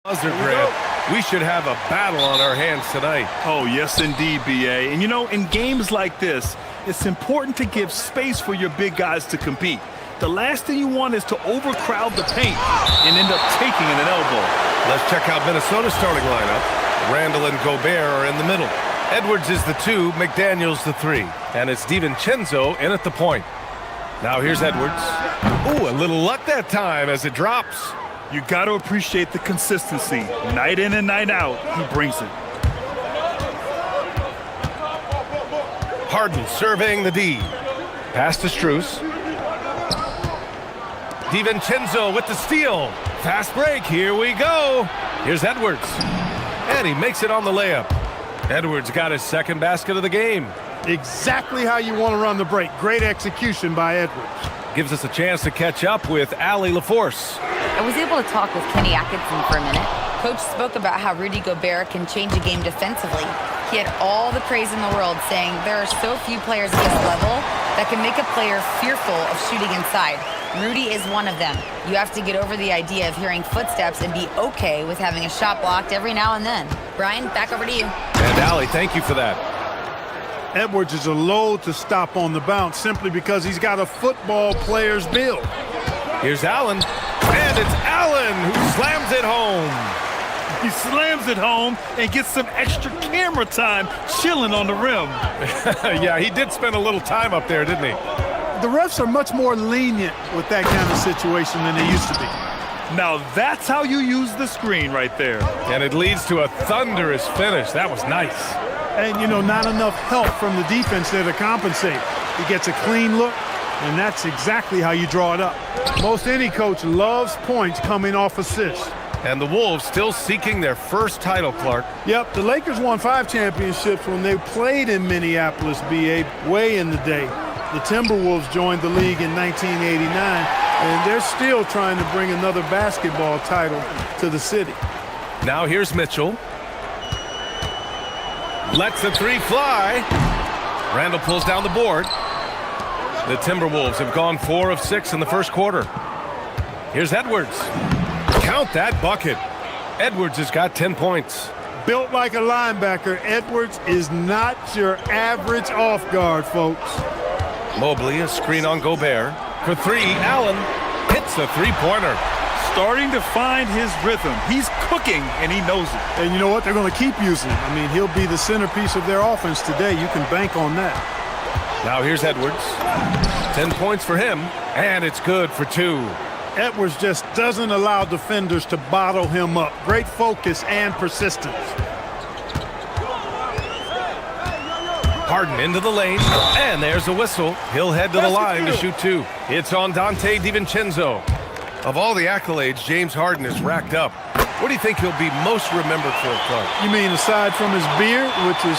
Buzzer grab. We should have a battle on our hands tonight. Oh, yes, indeed, B.A. And, you know, in games like this, it's important to give space for your big guys to compete. The last thing you want is to overcrowd the paint and end up taking an elbow. Let's check out Minnesota's starting lineup. Randall and Gobert are in the middle. Edwards is the 2, McDaniels the 3. And it's DiVincenzo in at the point. Now here's Edwards. Ooh, a little luck that time as it drops. You got to appreciate the consistency. Night in and night out, he brings it. Harden surveying the D. Pass to Strus. DiVincenzo with the steal. Fast break, here we go. Here's Edwards. And he makes it on the layup. Edwards got his second basket of the game. Exactly how you want to run the break. Great execution by Edwards. Gives us a chance to catch up with Allie LaForce. I was able to talk with Kenny Atkinson for a minute. Coach spoke about how Rudy Gobert can change a game defensively. He had all the praise in the world, saying there are so few players at this level that can make a player fearful of shooting inside. Rudy is one of them. You have to get over the idea of hearing footsteps and be okay with having a shot blocked every now and then. Brian, back over to you. And Allie, thank you for that. Edwards is a load to stop on the bounce simply because he's got a football player's build. Here's Allen. And it's Allen who slams it home. He slams it home and gets some extra camera time chilling on the rim. Yeah, he did spend a little time up there, didn't he? The refs are much more lenient with that kind of situation than they used to be. Now that's how you use the screen right there. And it leads to a thunderous finish. That was nice. And, you know, not enough help from the defense there to compensate. He gets a clean look, and that's exactly how you draw it up. Most any coach loves points coming off assists. And the Wolves still seeking their first title, Clark. Yep, the Lakers won 5 championships when they played in Minneapolis, B.A., way in the day. The Timberwolves joined the league in 1989, and they're still trying to bring another basketball title to the city. Now here's Mitchell. Lets the 3 fly. Randall pulls down the board. The Timberwolves have gone 4 of 6 in the first quarter. Here's Edwards. Count that bucket. Edwards has got 10 points. Built like a linebacker, Edwards is not your average off guard, folks. Mobley, a screen on Gobert. For 3, Allen hits a 3-pointer. Starting to find his rhythm. He's cooking, and he knows it. And you know what? They're going to keep using him. I mean, he'll be the centerpiece of their offense today. You can bank on that. Now here's Edwards. 10 points for him, and it's good for 2. Edwards just doesn't allow defenders to bottle him up. Great focus and persistence. Harden into the lane, and there's a whistle. He'll head to the line to shoot 2. It's on Dante DiVincenzo. Of all the accolades James Harden has racked up, what do you think he'll be most remembered for, Clark? You mean aside from his beard, which is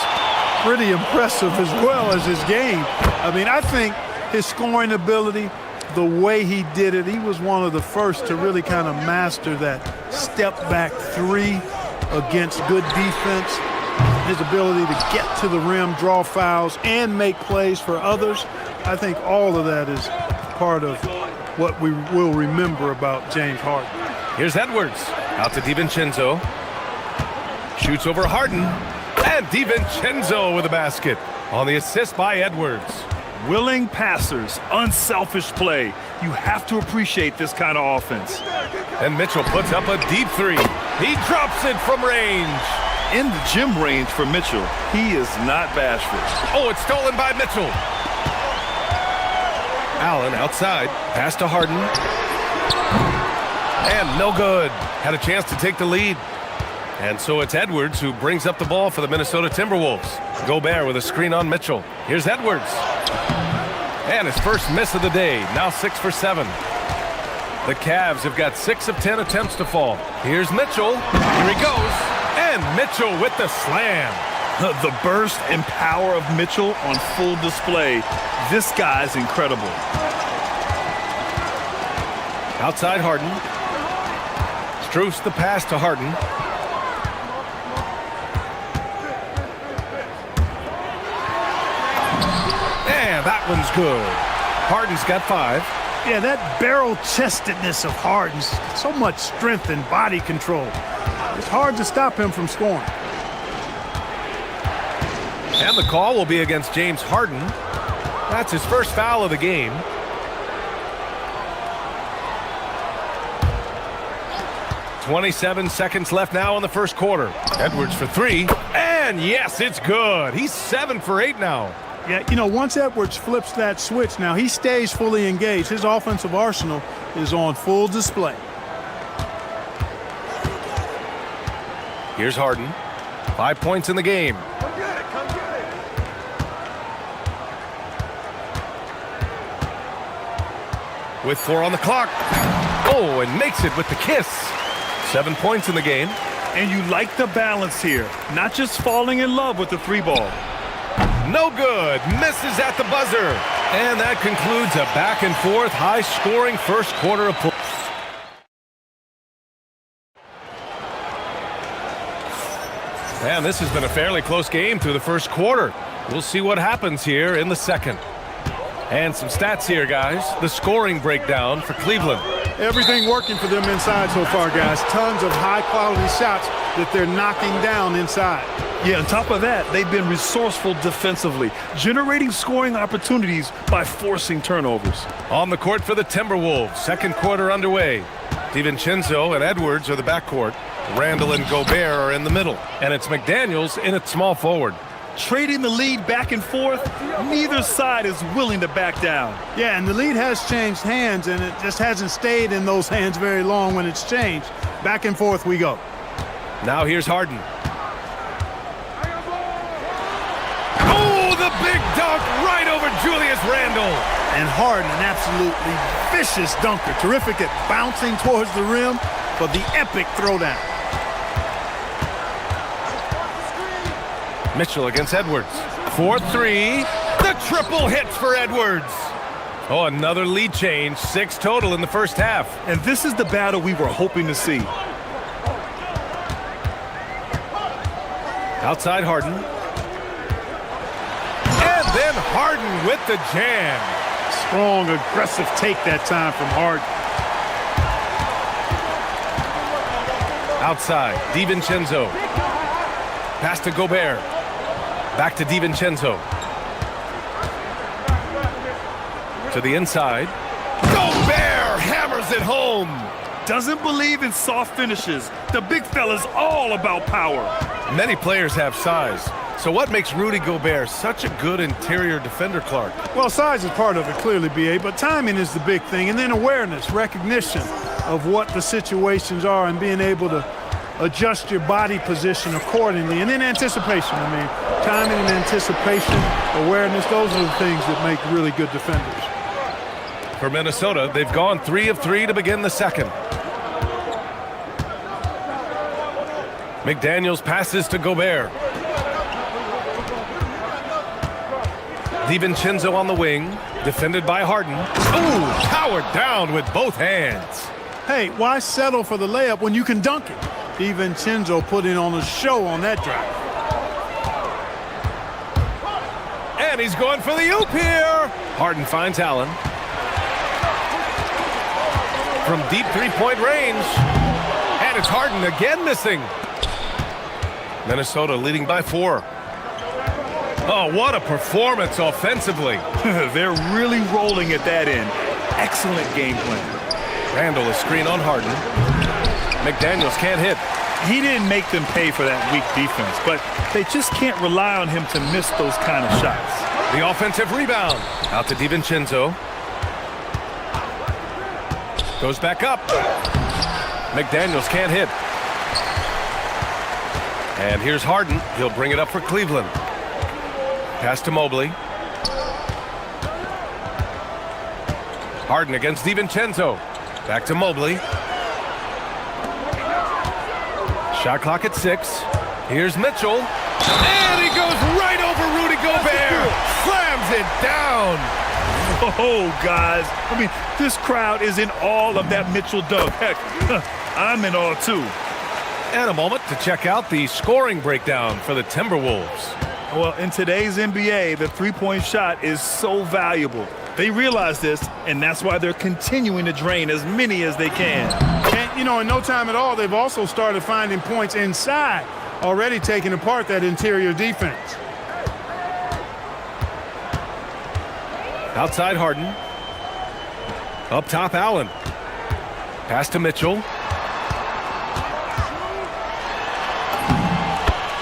pretty impressive as well as his game? I mean, I think his scoring ability, the way he did it, he was one of the first to really kind of master that step-back 3 against good defense. His ability to get to the rim, draw fouls, and make plays for others. I think all of that is part of what we will remember about James Harden. Here's Edwards. Out to DiVincenzo. Shoots over Harden. And DiVincenzo with a basket. On the assist by Edwards. Willing passers, unselfish play. You have to appreciate this kind of offense. And Mitchell puts up a deep 3. He drops it from range. In the gym range for Mitchell, he is not bashful. Oh, it's stolen by Mitchell. Allen outside. Pass to Harden. And no good. Had a chance to take the lead. And so it's Edwards who brings up the ball for the Minnesota Timberwolves. Gobert with a screen on Mitchell. Here's Edwards. And his first miss of the day. Now 6 for 7. The Cavs have got 6 of 10 attempts to fall. Here's Mitchell. Here he goes. And Mitchell with the slam. The burst and power of Mitchell on full display. This guy's incredible. Outside Harden. Strus the pass to Harden. And that one's good. Harden's got 5. Yeah, that barrel-chestedness of Harden's, so much strength and body control. It's hard to stop him from scoring. And the call will be against James Harden. That's his first foul of the game. "27 seconds left now in the first quarter. Edwards for three. And yes, it's good. He's 7 for 8 now. Yeah, you know, once Edwards flips that switch, now he stays fully engaged. His offensive arsenal is on full display. Here's Harden. 5 points in the game. With 4 on the clock. Oh, and makes it with the kiss. 7 points in the game. And you like the balance here, not just falling in love with the three ball. No good. Misses at the buzzer. And that concludes a back-and-forth, high-scoring first quarter of play. And this has been a fairly close game through the first quarter. We'll see what happens here in the second. And some stats here, guys. The scoring breakdown for Cleveland. Everything working for them inside so far, guys. Tons of high-quality shots that they're knocking down inside. Yeah, on top of that, they've been resourceful defensively, generating scoring opportunities by forcing turnovers. On the court for the Timberwolves. Second quarter underway. DiVincenzo and Edwards are the backcourt. Randall and Gobert are in the middle. And it's McDaniels in at small forward. Trading the lead back and forth, neither side is willing to back down. Yeah, and the lead has changed hands, and it just hasn't stayed in those hands very long when it's changed. Back and forth we go. Now here's Harden. Oh, the big dunk right over Julius Randle. And Harden, an absolutely vicious dunker. Terrific at bouncing towards the rim for the epic throwdown. Mitchell against Edwards. 4-3. The triple hits for Edwards. Oh, another lead change. 6 total in the first half. And this is the battle we were hoping to see. Outside Harden. And then Harden with the jam. Strong, aggressive take that time from Harden. Outside, DiVincenzo. Pass to Gobert. Back to DiVincenzo. To the inside. Gobert hammers it home. Doesn't believe in soft finishes. The big fella's all about power. Many players have size. So what makes Rudy Gobert such a good interior defender, Clark? Well, size is part of it, clearly, B.A., but timing is the big thing. And then awareness, recognition of what the situations are and being able to adjust your body position accordingly. And then anticipation. I mean, timing and anticipation, awareness, those are the things that make really good defenders. For Minnesota, they've gone 3 of 3 to begin the second. McDaniels passes to Gobert. DiVincenzo on the wing, defended by Harden. Ooh, powered down with both hands. Hey, why settle for the layup when you can dunk it? DiVincenzo putting on a show on that drive. And he's going for the oop here. Harden finds Allen. From deep three-point range. And it's Harden again missing. Minnesota leading by 4. Oh, what a performance offensively. They're really rolling at that end. Excellent game plan. Randall is screen on Harden. McDaniels can't hit. He didn't make them pay for that weak defense, but they just can't rely on him to miss those kind of shots. The offensive rebound. Out to DiVincenzo. Goes back up. McDaniels can't hit. And here's Harden. He'll bring it up for Cleveland. Pass to Mobley. Harden against DiVincenzo. Back to Mobley. Shot clock at 6. Here's Mitchell. And he goes right over Rudy Gobert. Slams it down. Oh, guys. I mean, this crowd is in awe of that Mitchell dunk. Heck, I'm in awe, too. And a moment to check out the scoring breakdown for the Timberwolves. Well, in today's NBA, the three-point shot is so valuable. They realize this, and that's why they're continuing to drain as many as they can. And, you know, in no time at all, they've also started finding points inside, already taking apart that interior defense. Outside Harden. Up top, Allen. Pass to Mitchell.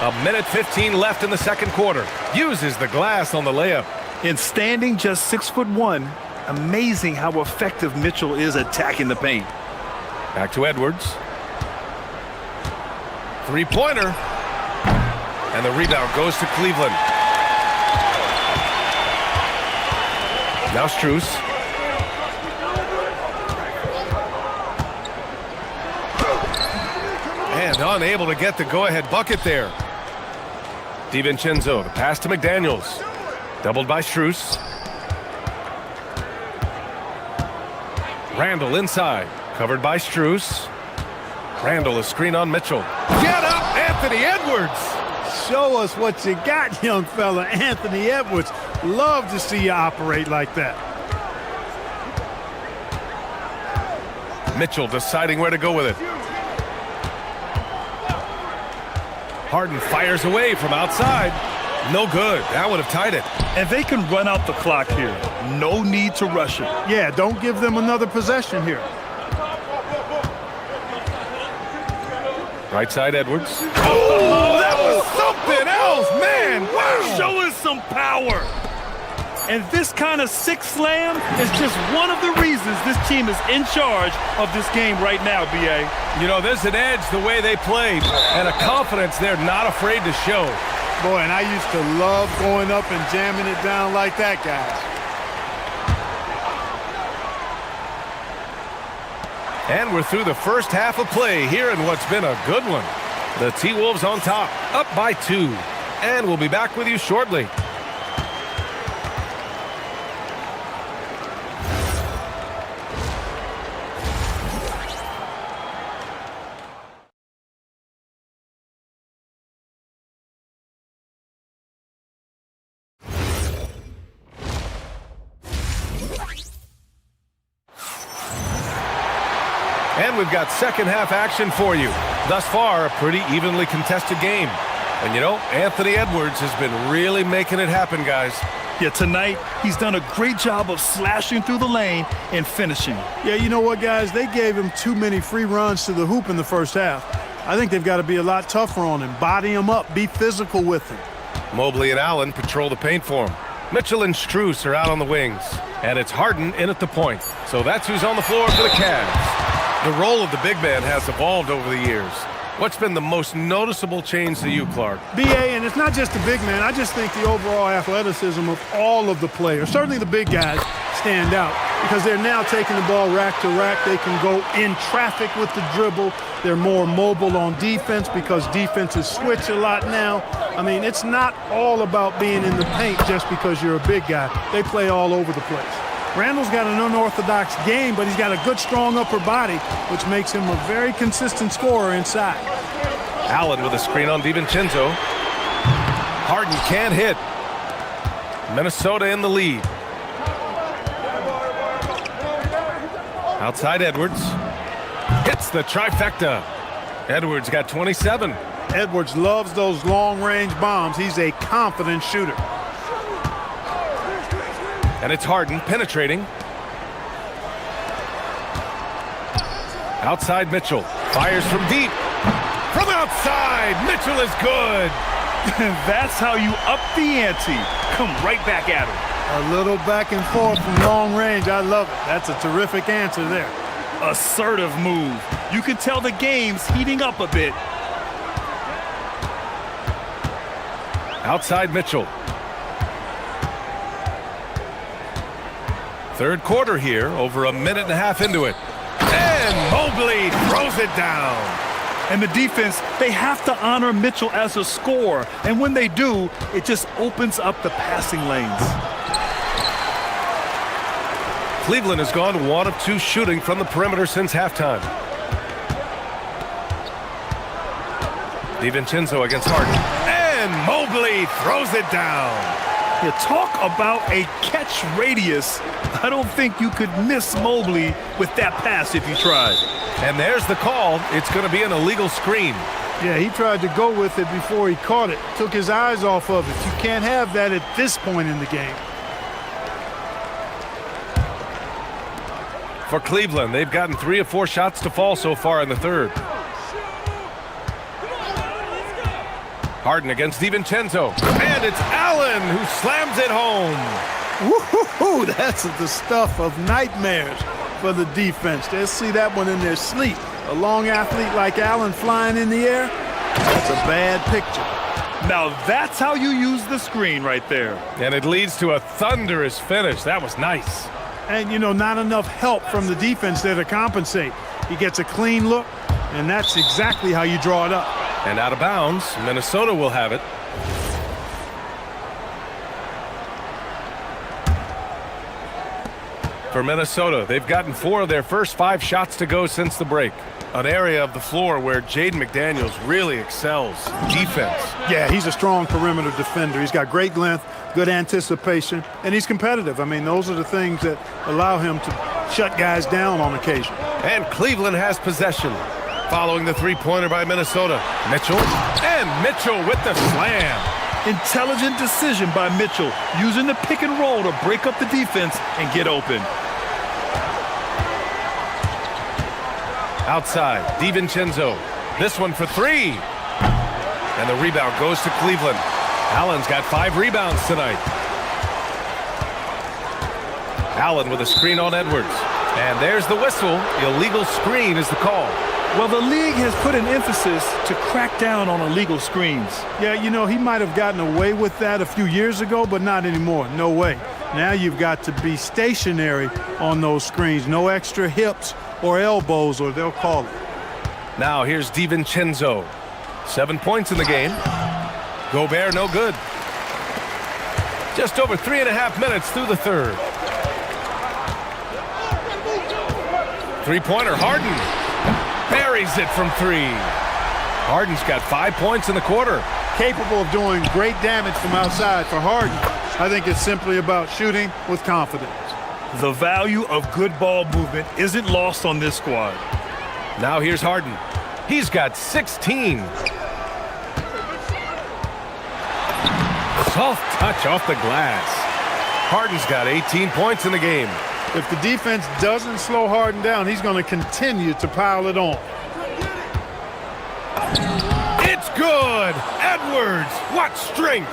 A minute 15 left in the second quarter. Uses the glass on the layup. And standing just 6'1", amazing how effective Mitchell is attacking the paint. Back to Edwards. Three-pointer. And the rebound goes to Cleveland. Now Strus. And unable to get the go-ahead bucket there. DiVincenzo, the pass to McDaniels. Doubled by Strus. Randall inside. Covered by Strus. Randall, a screen on Mitchell. Get up, Anthony Edwards! Show us what you got, young fella. Anthony Edwards. Love to see you operate like that. Mitchell deciding where to go with it. Harden fires away from outside. No good. That would have tied it. And they can run out the clock here. No need to rush it. Yeah, don't give them another possession here. Right side, Edwards. Oh, that was something else, man! Wow! Show us some power. And this kind of six slam is just one of the reasons this team is in charge of this game right now, B.A. You know, there's an edge the way they played and a confidence they're not afraid to show. Boy, and I used to love going up and jamming it down like that, guys. And we're through the first half of play here in what's been a good one. The T-Wolves on top, up by 2. And we'll be back with you shortly. And we've got second half action for you. Thus far, a pretty evenly contested game. And you know, Anthony Edwards has been really making it happen, guys. Yeah, tonight, he's done a great job of slashing through the lane and finishing. Yeah, you know what, guys? They gave him too many free runs to the hoop in the first half. I think they've got to be a lot tougher on him. Body him up. Be physical with him. Mobley and Allen patrol the paint for him. Mitchell and Strus are out on the wings. And it's Harden in at the point. So that's who's on the floor for the Cavs. The role of the big man has evolved over the years. What's been the most noticeable change to you, Clark? B.A., and it's not just the big man. I just think the overall athleticism of all of the players, certainly the big guys, stand out because they're now taking the ball rack to rack. They can go in traffic with the dribble. They're more mobile on defense because defenses switch a lot now. I mean, it's not all about being in the paint just because you're a big guy. They play all over the place. Randall's got an unorthodox game, but he's got a good, strong upper body, which makes him a very consistent scorer inside. Allen with a screen on DiVincenzo. Harden can't hit. Minnesota in the lead. Outside Edwards. Hits the trifecta. Edwards got 27. Edwards loves those long-range bombs. He's a confident shooter. And it's Harden penetrating. Outside Mitchell. Fires from deep. From outside, Mitchell is good. That's how you up the ante. Come right back at him. A little back and forth from long range. I love it. That's a terrific answer there. Assertive move. You can tell the game's heating up a bit. Outside Mitchell. Third quarter here, over a minute and a half into it. And Mobley throws it down. And the defense, they have to honor Mitchell as a scorer. And when they do, it just opens up the passing lanes. Cleveland has gone 1 of 2 shooting from the perimeter since halftime. DiVincenzo against Harden. And Mobley throws it down. You talk about a catch radius. I don't think you could miss Mobley with that pass if you tried. And there's the call. It's going to be an illegal screen. Yeah, he tried to go with it before he caught it. Took his eyes off of it. You can't have that at this point in the game. For Cleveland, they've gotten 3 of 4 shots to fall so far in the third. Harden against DiVincenzo. And it's Allen who slams it home. Woo-hoo-hoo, that's the stuff of nightmares for the defense. They'll see that one in their sleep. A long athlete like Allen flying in the air, that's a bad picture. Now that's how you use the screen right there. And it leads to a thunderous finish. That was nice. And, you know, not enough help from the defense there to compensate. He gets a clean look, and that's exactly how you draw it up. And out of bounds, Minnesota will have it. For Minnesota, they've gotten 4 of their first 5 shots to go since the break. An area of the floor where Jaden McDaniels really excels. Defense. Yeah, he's a strong perimeter defender. He's got great length, good anticipation, and he's competitive. I mean, those are the things that allow him to shut guys down on occasion. And Cleveland has possession. Following the three-pointer by Minnesota. Mitchell. And Mitchell with the slam. Intelligent decision by Mitchell, using the pick and roll to break up the defense and get open. Outside, DiVincenzo. This one for 3. And the rebound goes to Cleveland. Allen's got 5 rebounds tonight. Allen with a screen on Edwards. And there's the whistle. Illegal screen is the call. Well, the league has put an emphasis to crack down on illegal screens. Yeah, you know, he might have gotten away with that a few years ago, but not anymore. No way. Now you've got to be stationary on those screens. No extra hips or elbows, or they'll call it. Now here's DiVincenzo. 7 points in the game. Gobert no good. Just over 3.5 minutes through the third. Three-pointer, Harden. Buries it from 3. Harden's got 5 points in the quarter. Capable of doing great damage from outside. For Harden, I think it's simply about shooting with confidence. The value of good ball movement isn't lost on this squad. Now here's Harden. He's got 16. Soft touch off the glass. Harden's got 18 points in the game. If the defense doesn't slow Harden down, he's going to continue to pile it on. It's good! Edwards, what strength!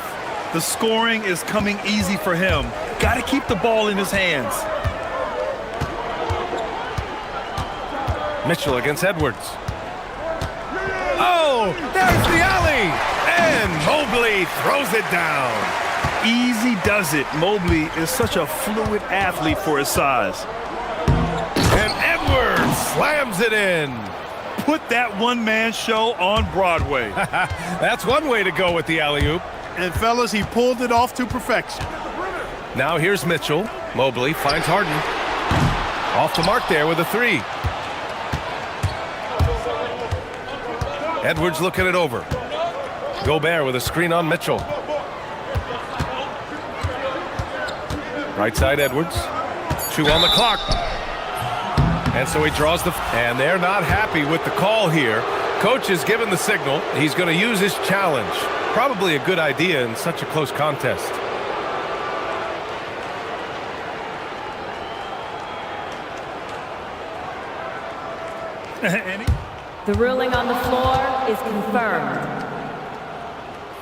The scoring is coming easy for him. Got to keep the ball in his hands. Mitchell against Edwards. Oh, there's the alley! And Mobley throws it down. Easy does it. Mobley is such a fluid athlete for his size. And Edwards slams it in. Put that one-man show on Broadway. That's one way to go with the alley-oop. And fellas, he pulled it off to perfection. Now here's Mitchell. Mobley finds Harden. Off the mark there with a 3. Edwards looking it over. Gobert with a screen on Mitchell. Right side Edwards. 2 on the clock. And so he draws the... And they're not happy with the call here. Coach has given the signal. He's going to use his challenge. Probably a good idea in such a close contest. The ruling on the floor is confirmed.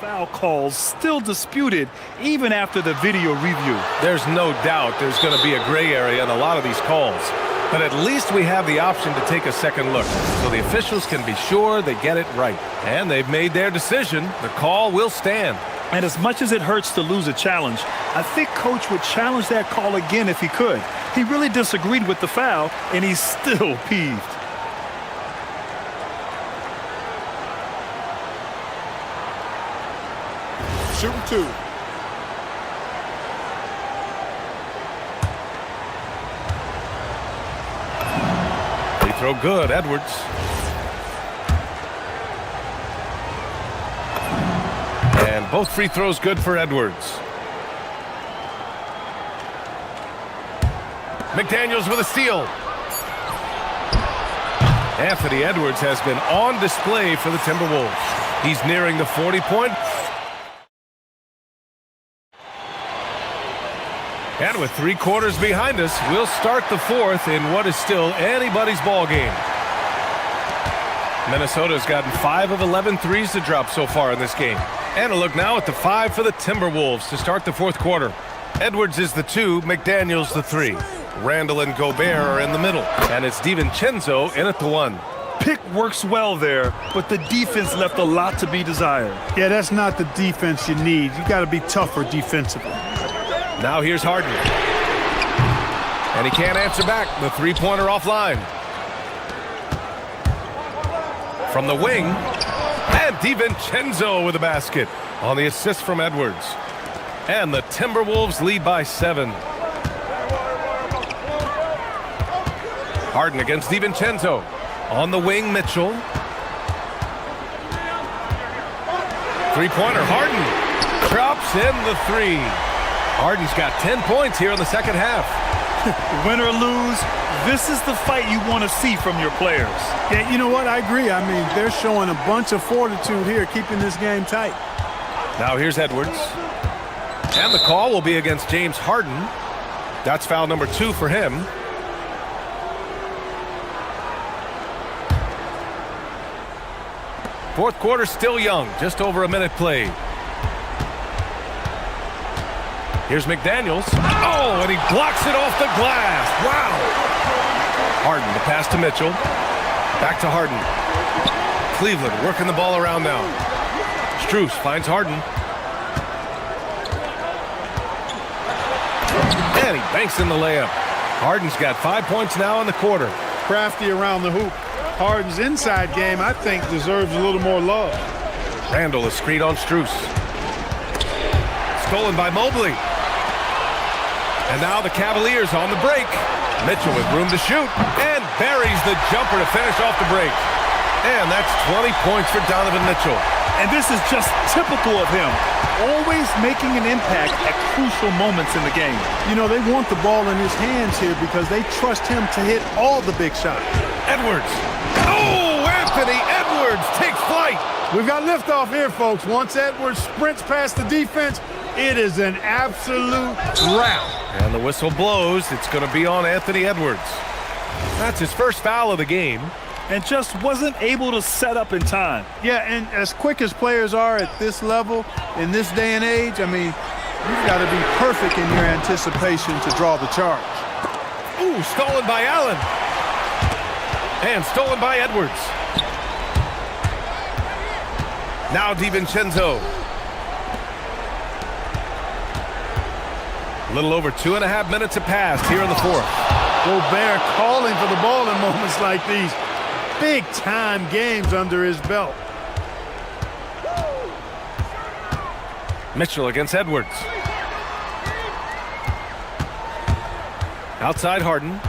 Foul calls still disputed even after the video review. There's no doubt there's going to be a gray area in a lot of these calls. But at least we have the option to take a second look, so the officials can be sure they get it right. And they've made their decision. The call will stand. And as much as it hurts to lose a challenge, I think Coach would challenge that call again if he could. He really disagreed with the foul, and he's still peeved. Shooting 2. Free throw good, Edwards. And both free throws good for Edwards. McDaniels with a steal. Anthony Edwards has been on display for the Timberwolves. He's nearing the 40-point. And with 3 quarters behind us, we'll start the 4th in what is still anybody's ball game. Minnesota's gotten 5 of 11 threes to drop so far in this game. And a look now at the 5 for the Timberwolves to start the 4th quarter. Edwards is the 2, McDaniels the 3. Randall and Gobert are in the middle. And it's DiVincenzo in at the 1. Pick works well there, but the defense left a lot to be desired. Yeah, that's not the defense you need. You got to be tougher defensively. Now here's Harden. And he can't answer back. The 3-pointer offline. From the wing. And DiVincenzo with a basket on the assist from Edwards. And the Timberwolves lead by 7. Harden against DiVincenzo. On the wing, Mitchell. 3-pointer, Harden. Drops in the 3. Harden's got 10 points here in the second half. Win or lose, this is the fight you want to see from your players. Yeah, you know what? I agree. I mean, they're showing a bunch of fortitude here, keeping this game tight. Now here's Edwards. And the call will be against James Harden. That's foul number 2 for him. Fourth quarter still young, just over a minute played. Here's McDaniels. Oh, and he blocks it off the glass. Wow. Harden, the pass to Mitchell. Back to Harden. Cleveland working the ball around now. Strus finds Harden. And he banks in the layup. Harden's got 5 points now in the quarter. Crafty around the hoop. Harden's inside game, I think, deserves a little more love. Randall is screened on Strus. Stolen by Mobley. And now the Cavaliers on the break. Mitchell with room to shoot and buries the jumper to finish off the break. And that's 20 points for Donovan Mitchell. And this is just typical of him. Always making an impact at crucial moments in the game. You know, they want the ball in his hands here because they trust him to hit all the big shots. Edwards. Oh, Anthony Edwards takes flight. We've got liftoff here, folks. Once Edwards sprints past the defense, it is an absolute wrap. And the whistle blows. It's going to be on Anthony Edwards. That's his first foul of the game. And just wasn't able to set up in time. Yeah, and as quick as players are at this level, in this day and age, I mean, you've got to be perfect in your anticipation to draw the charge. Ooh, stolen by Allen. And stolen by Edwards. Now DiVincenzo. A little over 2.5 minutes have passed here in the 4th. Gobert calling for the ball in moments like these. Big-time games under his belt. Mitchell against Edwards. Outside Harden.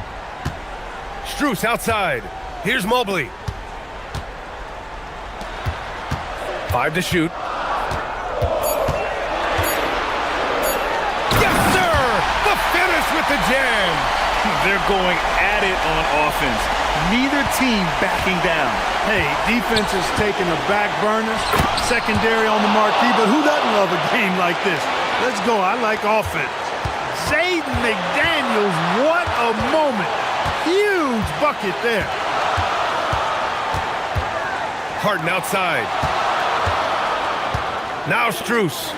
Strus outside. Here's Mobley. 5 to shoot. Yes, sir! The finish with the jam. They're going at it on offense. Neither team backing down. Hey, defense is taking a back burner, secondary on the marquee, but who doesn't love a game like this? Let's go. I like offense. Jaden McDaniels, what a moment. Huge bucket there. Harden outside. Now Strus.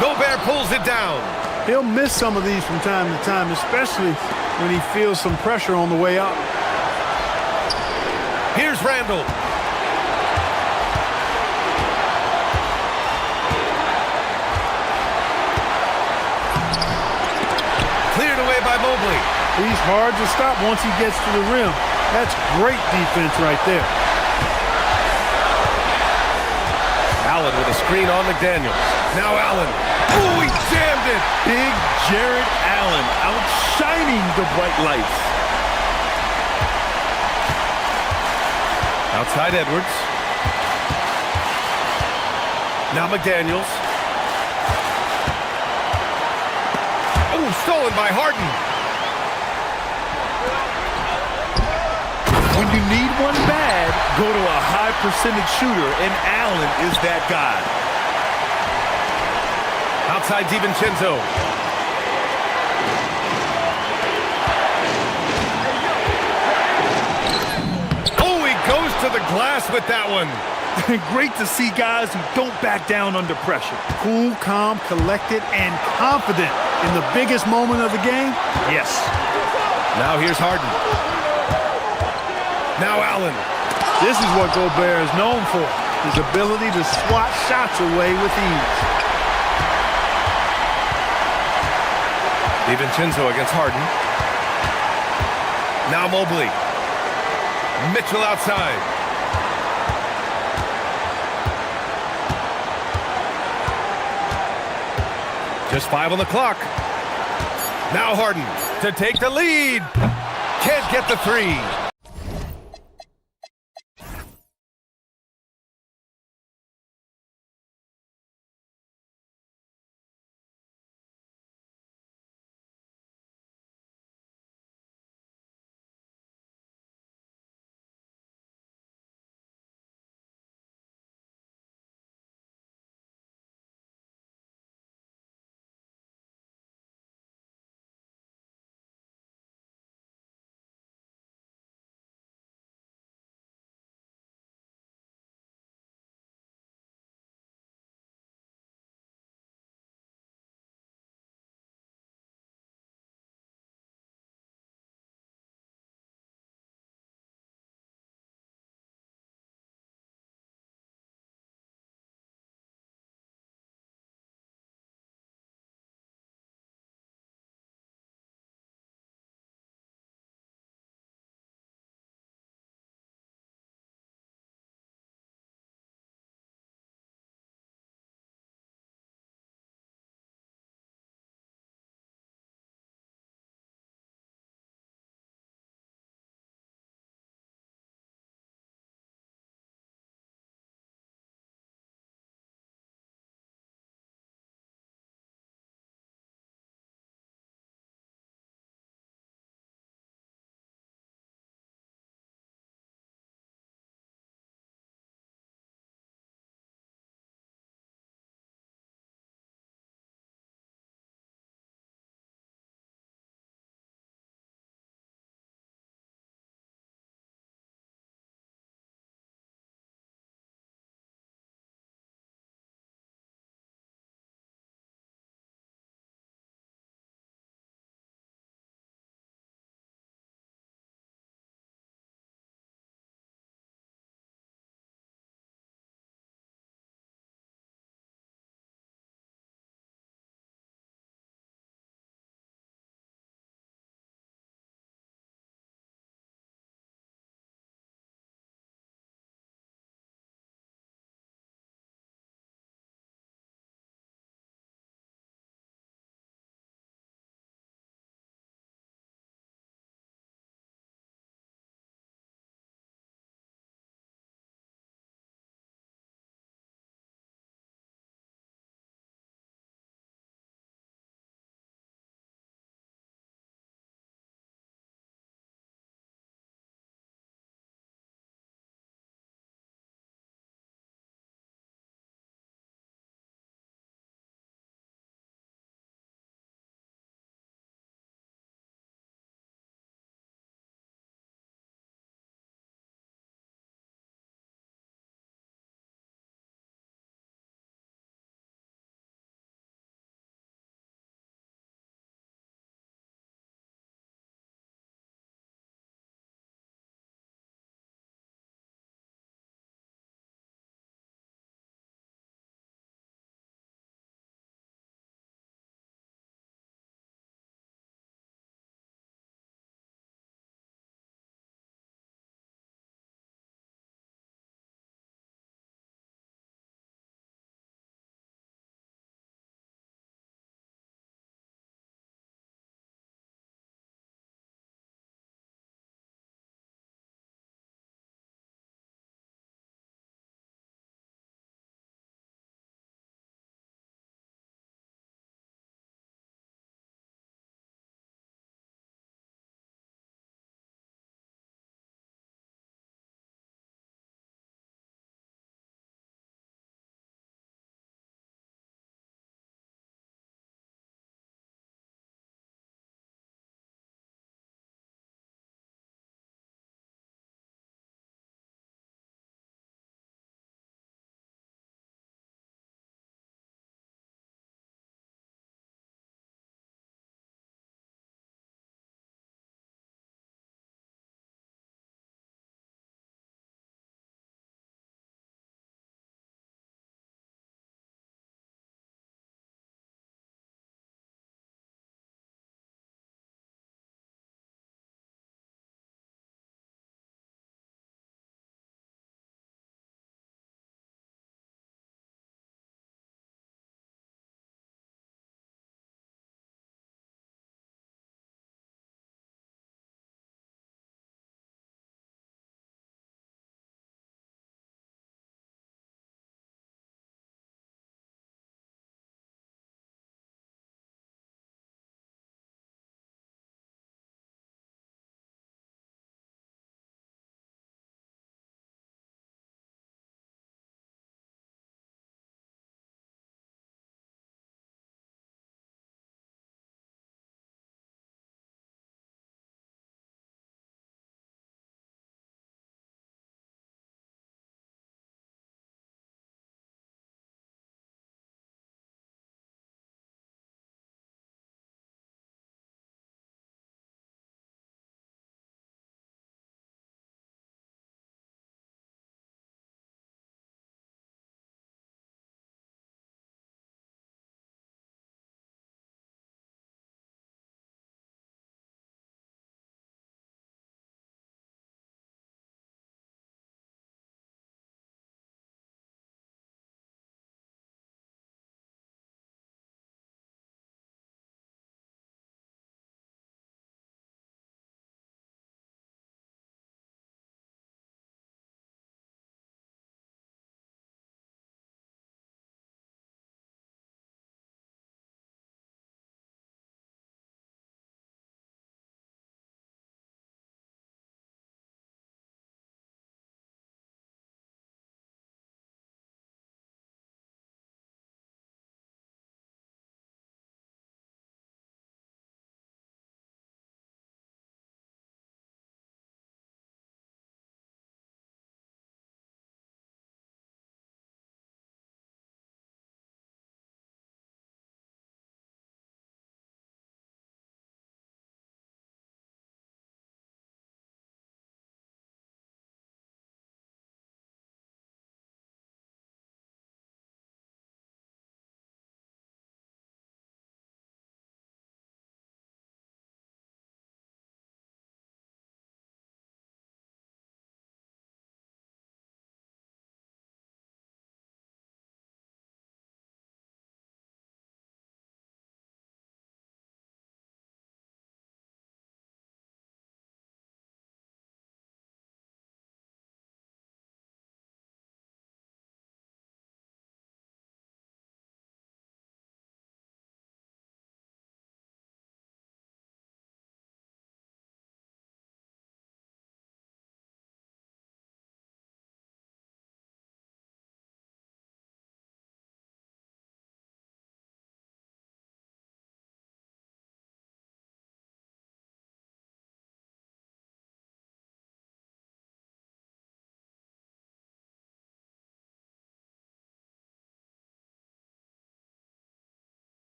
Gobert pulls it down. He'll miss some of these from time to time, especially when he feels some pressure on the way up. Here's Randall. Cleared away by Mobley. He's hard to stop once he gets to the rim. That's great defense right there. Allen with a screen on McDaniels. Now Allen. Oh, he jammed it. Big Jared Allen outshining the bright lights. Outside Edwards. Now McDaniels. Oh, stolen by Harden. When you need one bad, go to a high percentage shooter, and Allen is that guy. Outside DiVincenzo. Oh, he goes to the glass with that one. Great to see guys who don't back down under pressure. Cool, calm, collected, and confident in the biggest moment of the game. Yes. Now here's Harden. Now Allen. This is what Gobert is known for, his ability to swat shots away with ease. DiVincenzo against Harden. Now Mobley. Mitchell outside. Just 5 on the clock. Now Harden to take the lead. Can't get the three.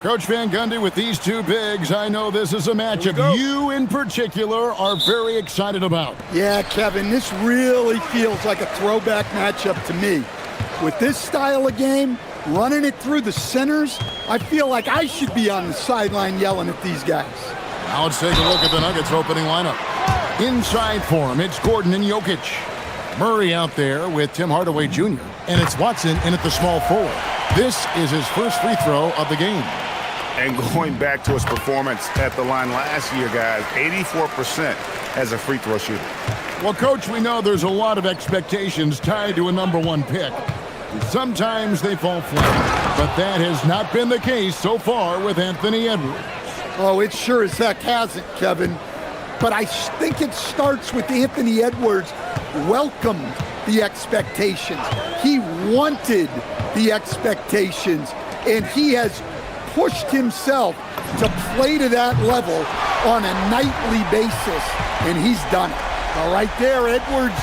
Coach Van Gundy, with these two bigs, I know this is a matchup you in particular are very excited about. Yeah, Kevin, this really feels like a throwback matchup to me. With this style of game, running it through the centers, I feel like I should be on the sideline yelling at these guys. Now let's take a look at the Nuggets opening lineup. Inside for him, it's Gordon and Jokic. Murray out there with Tim Hardaway Jr. And it's Watson in at the small forward. This is his first free throw of the game. And going back to his performance at the line last year, guys, 84% as a free throw shooter. Well, Coach, we know there's a lot of expectations tied to a #1 pick. Sometimes they fall flat, but that has not been the case so far with Anthony Edwards. Oh, it sure as heck hasn't, Kevin. But I think it starts with Anthony Edwards welcomed the expectations. He wanted the expectations, and he has pushed himself to play to that level on a nightly basis, and he's done it. All right there, Edwards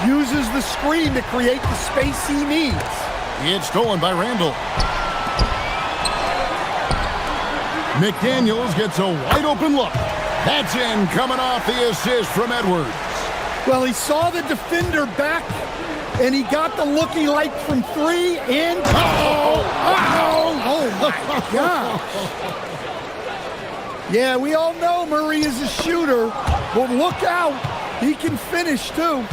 uses the screen to create the space he needs. It's stolen by Randall. McDaniels gets a wide open look. That's in, coming off the assist from Edwards. Well, he saw the defender back, and he got the look he liked from three, and oh my gosh. Yeah, we all know Murray is a shooter, but look out, he can finish too.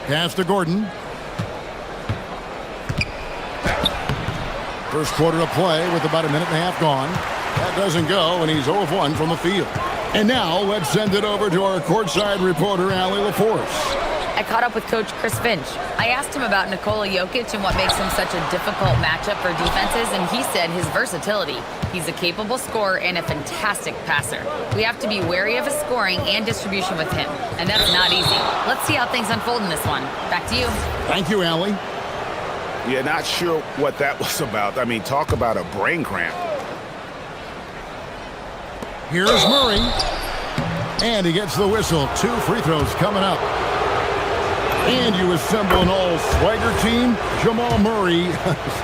Pass to Gordon. First quarter of play with about a minute and a half gone. That doesn't go, and he's 0 of 1 from the field. And now let's send it over to our courtside reporter, Allie LaForce. I caught up with Coach Chris Finch. I asked him about Nikola Jokic and what makes him such a difficult matchup for defenses, and he said his versatility. He's a capable scorer and a fantastic passer. We have to be wary of his scoring and distribution with him, and that's not easy. Let's see how things unfold in this one. Back to you. Thank you, Allie. Yeah, not sure what that was about. I mean, talk about a brain cramp. Here's Murray. And he gets the whistle. 2 free throws coming up. And you assemble an all-swagger team. Jamal Murray,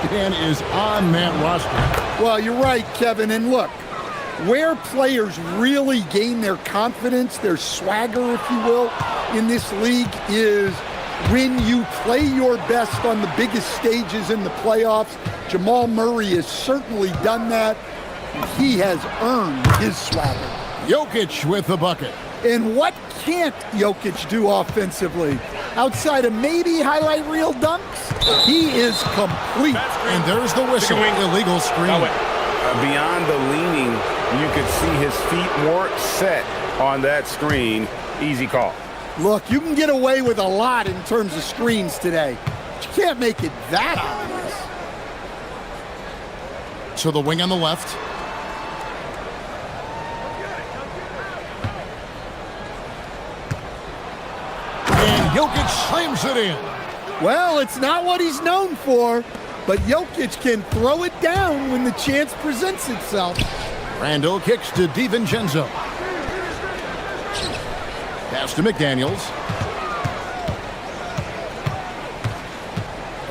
Stan, is on that roster. Well, you're right, Kevin. And look, where players really gain their confidence, their swagger, if you will, in this league is when you play your best on the biggest stages in the playoffs. Jamal Murray has certainly done that. He has earned his swagger. Jokic with the bucket. And what can't Jokic do offensively? Outside of maybe highlight reel dunks, he is complete. And there's the whistle. Illegal screen. Beyond the leaning, you could see his feet more set on that screen. Easy call. Look, you can get away with a lot in terms of screens today. But you can't make it that obvious. So the wing on the left. And Jokic slams it in. Well, it's not what he's known for, but Jokic can throw it down when the chance presents itself. Randall kicks to DiVincenzo. Pass to McDaniels.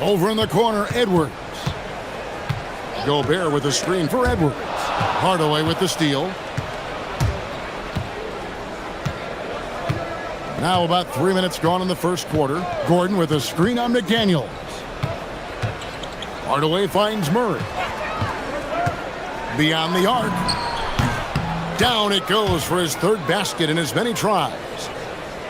Over in the corner, Edwards. Gobert with the screen for Edwards. Hardaway with the steal. Now about 3 minutes gone in the first quarter. Gordon with a screen on McDaniels. Hardaway finds Murray. Beyond the arc. Down it goes for his third basket in as many tries.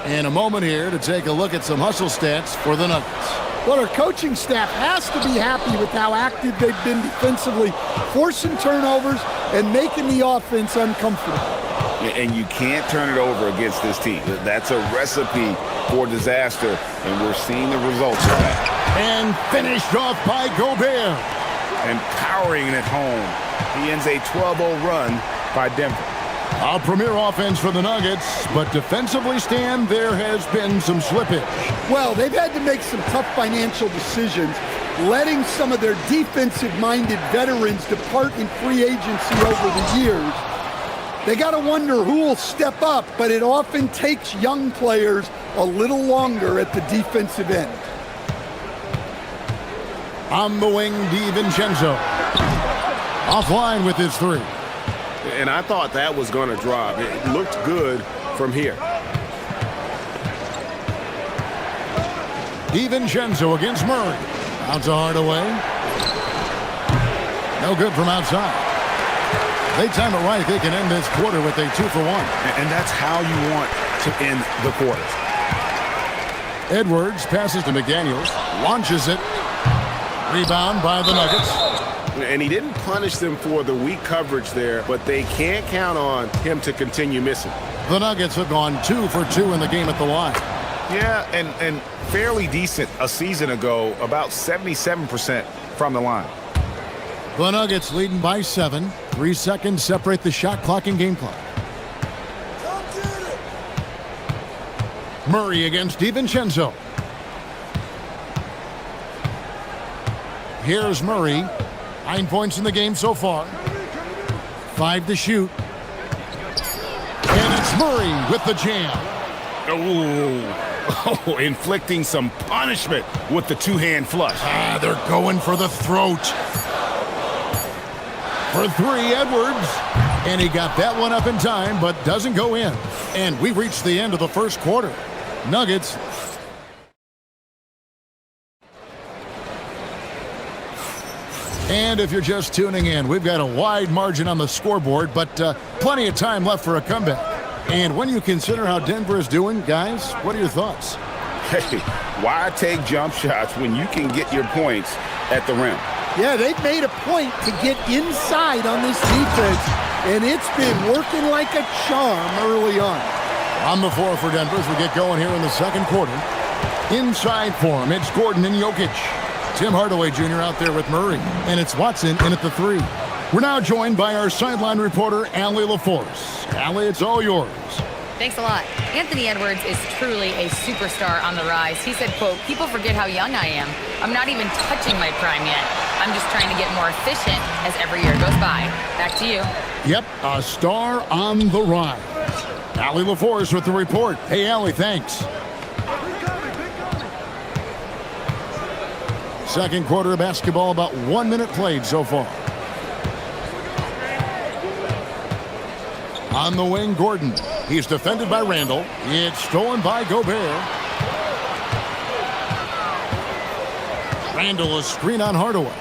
And a moment here to take a look at some hustle stats for the Nuggets. Well, our coaching staff has to be happy with how active they've been defensively, forcing turnovers and making the offense uncomfortable. And you can't turn it over against this team. That's a recipe for disaster, and we're seeing the results of that. And finished off by Gobert. And powering it home. He ends a 12-0 run by Denver. A premier offense for the Nuggets, but defensively, Stan, there has been some slippage. Well, they've had to make some tough financial decisions, letting some of their defensive-minded veterans depart in free agency over the years. They got to wonder who will step up, but it often takes young players a little longer at the defensive end. On the wing, DiVincenzo. Offline with his three. And I thought that was going to drop. It looked good from here. DiVincenzo against Murray. Out to Hardaway. No good from outside. They time it right. They can end this quarter with a 2-for-1. And that's how you want to end the quarter. Edwards passes to McDaniels. Launches it. Rebound by the Nuggets. And he didn't punish them for the weak coverage there, but they can't count on him to continue missing. The Nuggets have gone 2 for 2 in the game at the line. Yeah, and fairly decent a season ago, about 77% from the line. The Nuggets leading by 7. 3 seconds separate the shot clock and game clock. Murray against DiVincenzo. Here's Murray. 9 points in the game so far. 5 to shoot. And it's Murray with the jam. Oh, inflicting some punishment with the two-hand flush. They're going for the throat. For 3, Edwards. And he got that one up in time, but doesn't go in. And we reached the end of the first quarter. Nuggets. And if you're just tuning in, we've got a wide margin on the scoreboard, but plenty of time left for a comeback. And when you consider how Denver is doing, guys, what are your thoughts? Hey, why take jump shots when you can get your points at the rim? Yeah, they've made a point to get inside on this defense, and it's been working like a charm early on. On the floor for Denver as we get going here in the second quarter. Inside for him, it's Gordon and Jokic. Tim Hardaway Jr. out there with Murray, and it's Watson in at the 3. We're now joined by our sideline reporter, Allie LaForce. Allie, it's all yours. Thanks a lot. Anthony Edwards is truly a superstar on the rise. He said, quote, "People forget how young I am. I'm not even touching my prime yet. I'm just trying to get more efficient as every year goes by." Back to you. Yep, a star on the rise. Allie LaForce with the report. Hey, Allie, thanks. Second quarter of basketball, about 1 minute played so far. On the wing, Gordon. He's defended by Randall. It's stolen by Gobert. Randall, a screen on Hardaway.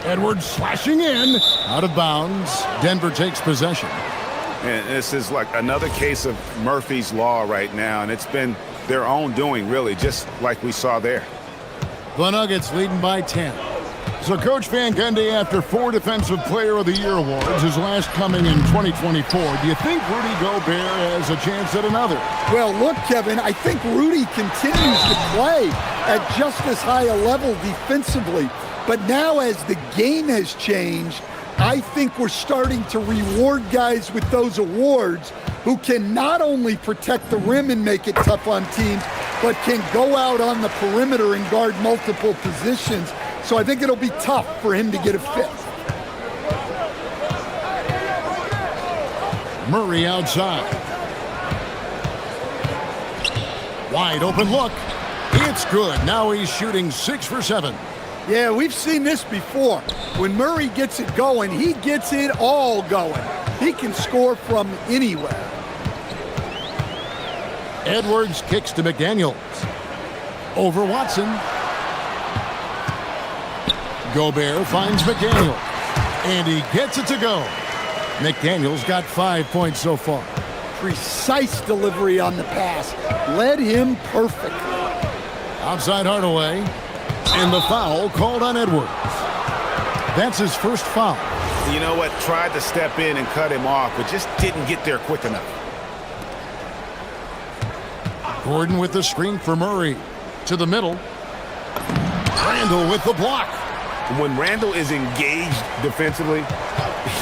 Edwards slashing in. Out of bounds. Denver takes possession. And this is like another case of Murphy's Law right now, and it's been their own doing, really, just like we saw there. The Nuggets leading by 10. So Coach Van Gundy, after 4 Defensive Player of the Year awards, his last coming in 2024, do you think Rudy Gobert has a chance at another? Well, look, Kevin, I think Rudy continues to play at just as high a level defensively. But now as the game has changed, I think we're starting to reward guys with those awards who can not only protect the rim and make it tough on teams, but can go out on the perimeter and guard multiple positions. So I think it'll be tough for him to get a 5th. Murray outside. Wide open look. It's good. Now he's shooting 6 for 7. Yeah, we've seen this before. When Murray gets it going, he gets it all going. He can score from anywhere. Edwards kicks to McDaniels. Over Watson. Gobert finds McDaniels. And he gets it to go. McDaniels got 5 points so far. Precise delivery on the pass. Led him perfectly. Outside Hardaway. And the foul called on Edwards. That's his first foul. You know what? Tried to step in and cut him off, but just didn't get there quick enough. Gordon with the screen for Murray. To the middle. Randall with the block. When Randall is engaged defensively,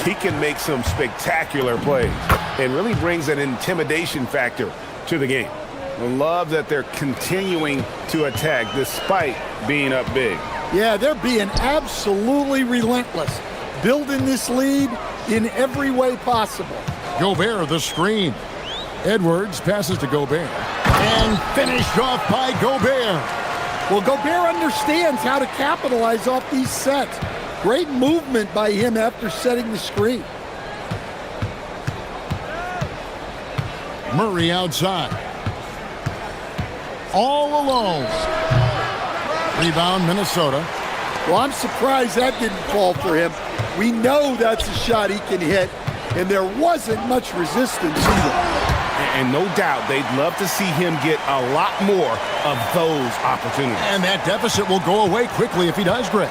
he can make some spectacular plays and really brings an intimidation factor to the game. I love that they're continuing to attack despite being up big. Yeah, they're being absolutely relentless. Building this lead, in every way possible. Gobert the screen. Edwards passes to Gobert. And finished off by Gobert. Well, Gobert understands how to capitalize off these sets. Great movement by him after setting the screen. Murray outside. All alone. Rebound, Minnesota. Well, I'm surprised that didn't fall for him. We know that's a shot he can hit, and there wasn't much resistance either. And no doubt they'd love to see him get a lot more of those opportunities. And that deficit will go away quickly if he does, Greg.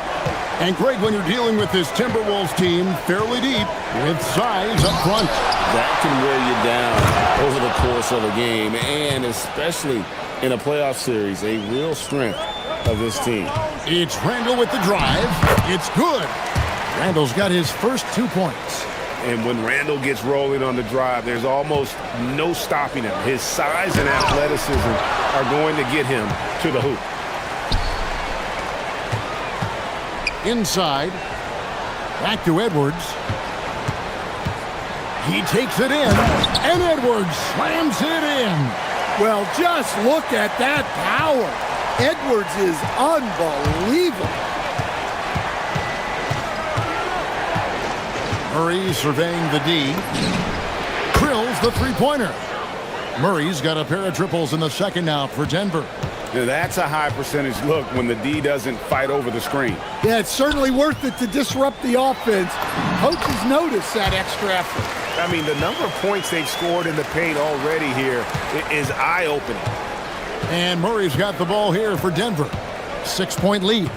And Greg, when you're dealing with this Timberwolves team fairly deep with size up front, that can wear you down over the course of a game, and especially in a playoff series, a real strength of this team. It's Randall with the drive. It's good. Randall's got his first 2 points. And when Randall gets rolling on the drive, there's almost no stopping him. His size and athleticism are going to get him to the hoop. Inside. Back to Edwards. He takes it in, and Edwards slams it in. Well, just look at that power. Edwards is unbelievable. Murray surveying the D. Drills the three-pointer. Murray's got a pair of triples in the second now for Denver. Now, that's a high percentage look when the D doesn't fight over the screen. Yeah, it's certainly worth it to disrupt the offense. Coaches notice that extra effort. I mean, the number of points they've scored in the paint already here is eye-opening. And Murray's got the ball here for Denver. 6-point lead.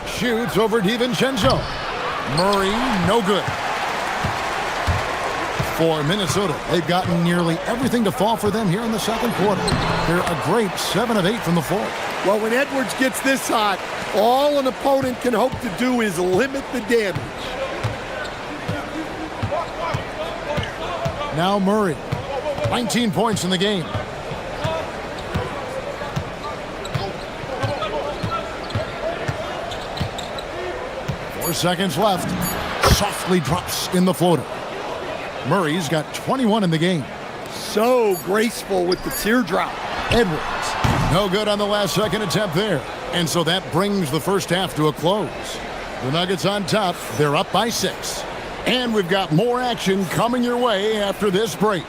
Shoots over DiVincenzo. Murray, no good. For Minnesota, they've gotten nearly everything to fall for them here in the second quarter. They're a great 7 of 8 from the floor. Well, when Edwards gets this hot, all an opponent can hope to do is limit the damage. Now Murray, 19 points in the game. Seconds left. Softly drops in the floater. Murray's got 21 in the game. So graceful with the teardrop. Edwards, no good on the last second attempt there. And so that brings the first half to a close. The Nuggets on top. They're up by 6. And we've got more action coming your way after this break.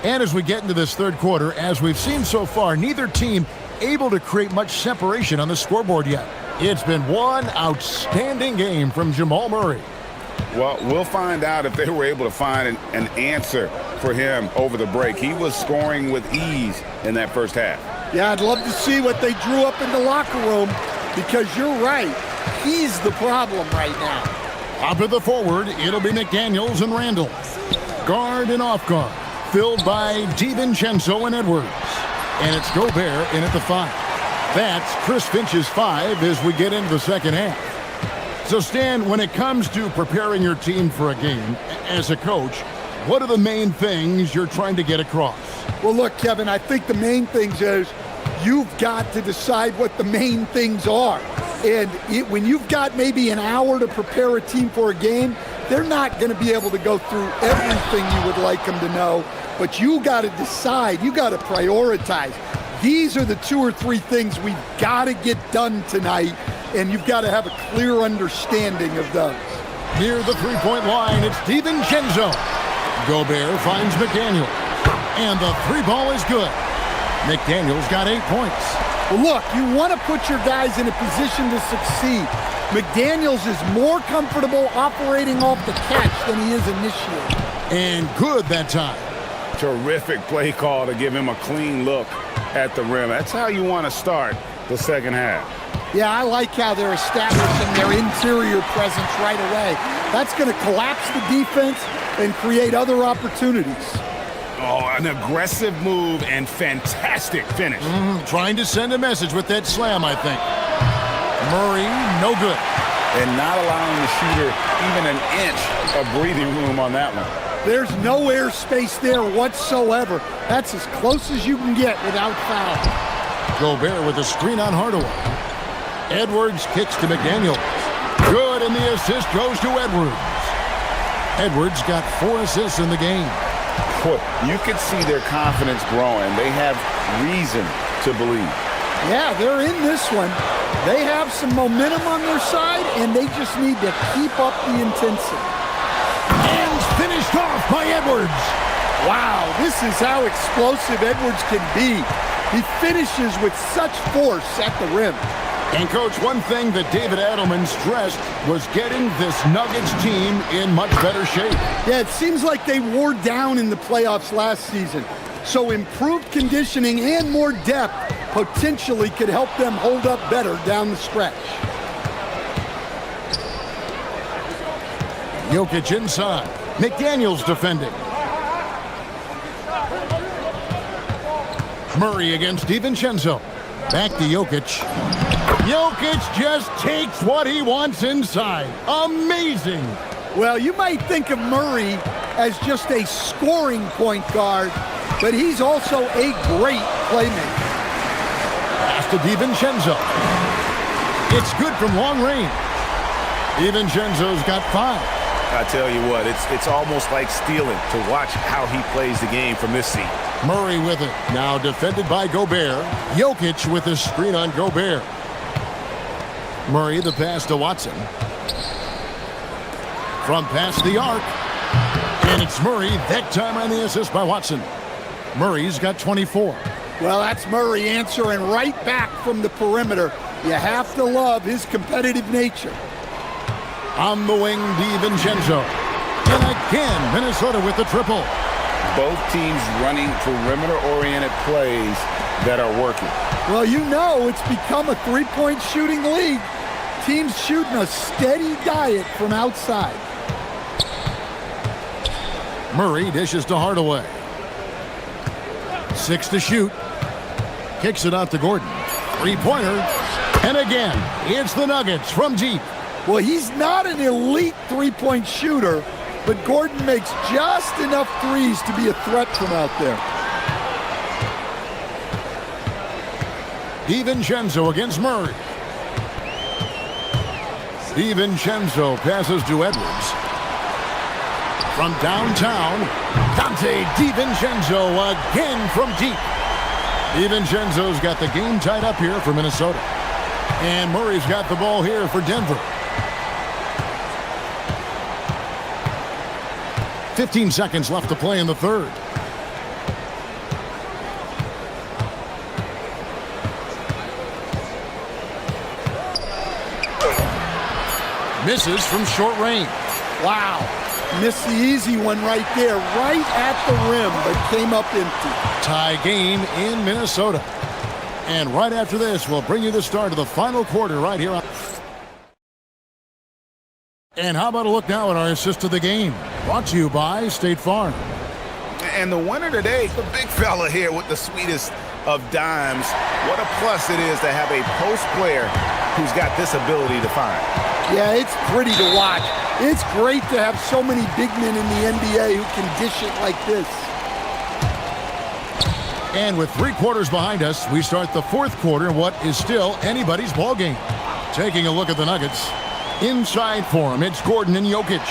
And as we get into this third quarter, as we've seen so far, neither team able to create much separation on the scoreboard yet. It's been one outstanding game from Jamal Murray. Well, we'll find out if they were able to find an answer for him over the break. He was scoring with ease in that first half. Yeah, I'd love to see what they drew up in the locker room, because you're right. He's the problem right now. Up at the forward, it'll be McDaniels and Randall. Guard and off guard. Filled by DiVincenzo and Edwards. And it's Gobert in at the 5. That's Chris Finch's 5 as we get into the second half. So, Stan, when it comes to preparing your team for a game, as a coach, what are the main things you're trying to get across? Well, look, Kevin, I think the main things is you've got to decide what the main things are. And when you've got maybe an hour to prepare a team for a game, they're not going to be able to go through everything you would like them to know, but you got to decide, you got to prioritize. These are the 2 or 3 things we've got to get done tonight, and you've got to have a clear understanding of those. Near the three-point line, it's DiVincenzo. Gobert finds McDaniel, and the 3 ball is good. McDaniel's got 8 points. Well, look, you want to put your guys in a position to succeed. McDaniels is more comfortable operating off the catch than he is initiating. And good that time. Terrific play call to give him a clean look at the rim. That's how you want to start the second half. Yeah, I like how they're establishing their interior presence right away. That's going to collapse the defense and create other opportunities. Oh, an aggressive move and fantastic finish. Trying to send a message with that slam, I think. Murray, no good. And not allowing the shooter even an inch of breathing room on that one. There's no airspace there whatsoever. That's as close as you can get without foul. Gobert with a screen on Hardaway. Edwards kicks to McDaniels. Good, and the assist goes to Edwards. Edwards got 4 assists in the game. Boy, you could see their confidence growing. They have reason to believe. Yeah, they're in this one. They have some momentum on their side, and they just need to keep up the intensity. And finished off by Edwards. Wow, this is how explosive Edwards can be. He finishes with such force at the rim. And, Coach, one thing that David Adelman stressed was getting this Nuggets team in much better shape. Yeah, it seems like they wore down in the playoffs last season. So improved conditioning and more depth potentially could help them hold up better down the stretch. Jokic inside. McDaniels defending. Murray against DiVincenzo. Back to Jokic. Jokic just takes what he wants inside. Amazing. Well, you might think of Murray as just a scoring point guard, but he's also a great playmaker. Pass to DiVincenzo. It's good from long range. DiVincenzo's got 5. I tell you what, it's almost like stealing to watch how he plays the game from this seat. Murray with it. Now defended by Gobert. Jokic with a screen on Gobert. Murray the pass to Watson. From past the arc. And it's Murray, that time on the assist by Watson. Murray's got 24. Well, that's Murray answering right back from the perimeter. You have to love his competitive nature. On the wing, DiVincenzo. And again, Minnesota with the triple. Both teams running perimeter-oriented plays that are working. Well, you know it's become a three-point shooting league. Teams shooting a steady diet from outside. Murray dishes to Hardaway. 6 to shoot. Kicks it out to Gordon. 3-pointer. And again, it's the Nuggets from deep. Well, he's not an elite three-point shooter, but Gordon makes just enough threes to be a threat from out there. DiVincenzo against Murray. DiVincenzo passes to Edwards. From downtown, Dante DiVincenzo again from deep. DiVincenzo's got the game tied up here for Minnesota. And Murray's got the ball here for Denver. 15 seconds left to play in the third. Misses from short range. Wow. Missed the easy one right there, right at the rim, but came up empty. Tie game in Minnesota. And right after this, we'll bring you the start of the final quarter right here. And how about a look now at our assist of the game? Brought to you by State Farm. And the winner today, the big fella here with the sweetest of dimes. What a plus it is to have a post player who's got this ability to find. Yeah, it's pretty to watch. It's great to have so many big men in the NBA who can dish it like this. And with 3 quarters behind us, we start the fourth quarter in what is still anybody's ball game. Taking a look at the Nuggets. Inside for him, it's Gordon and Jokic.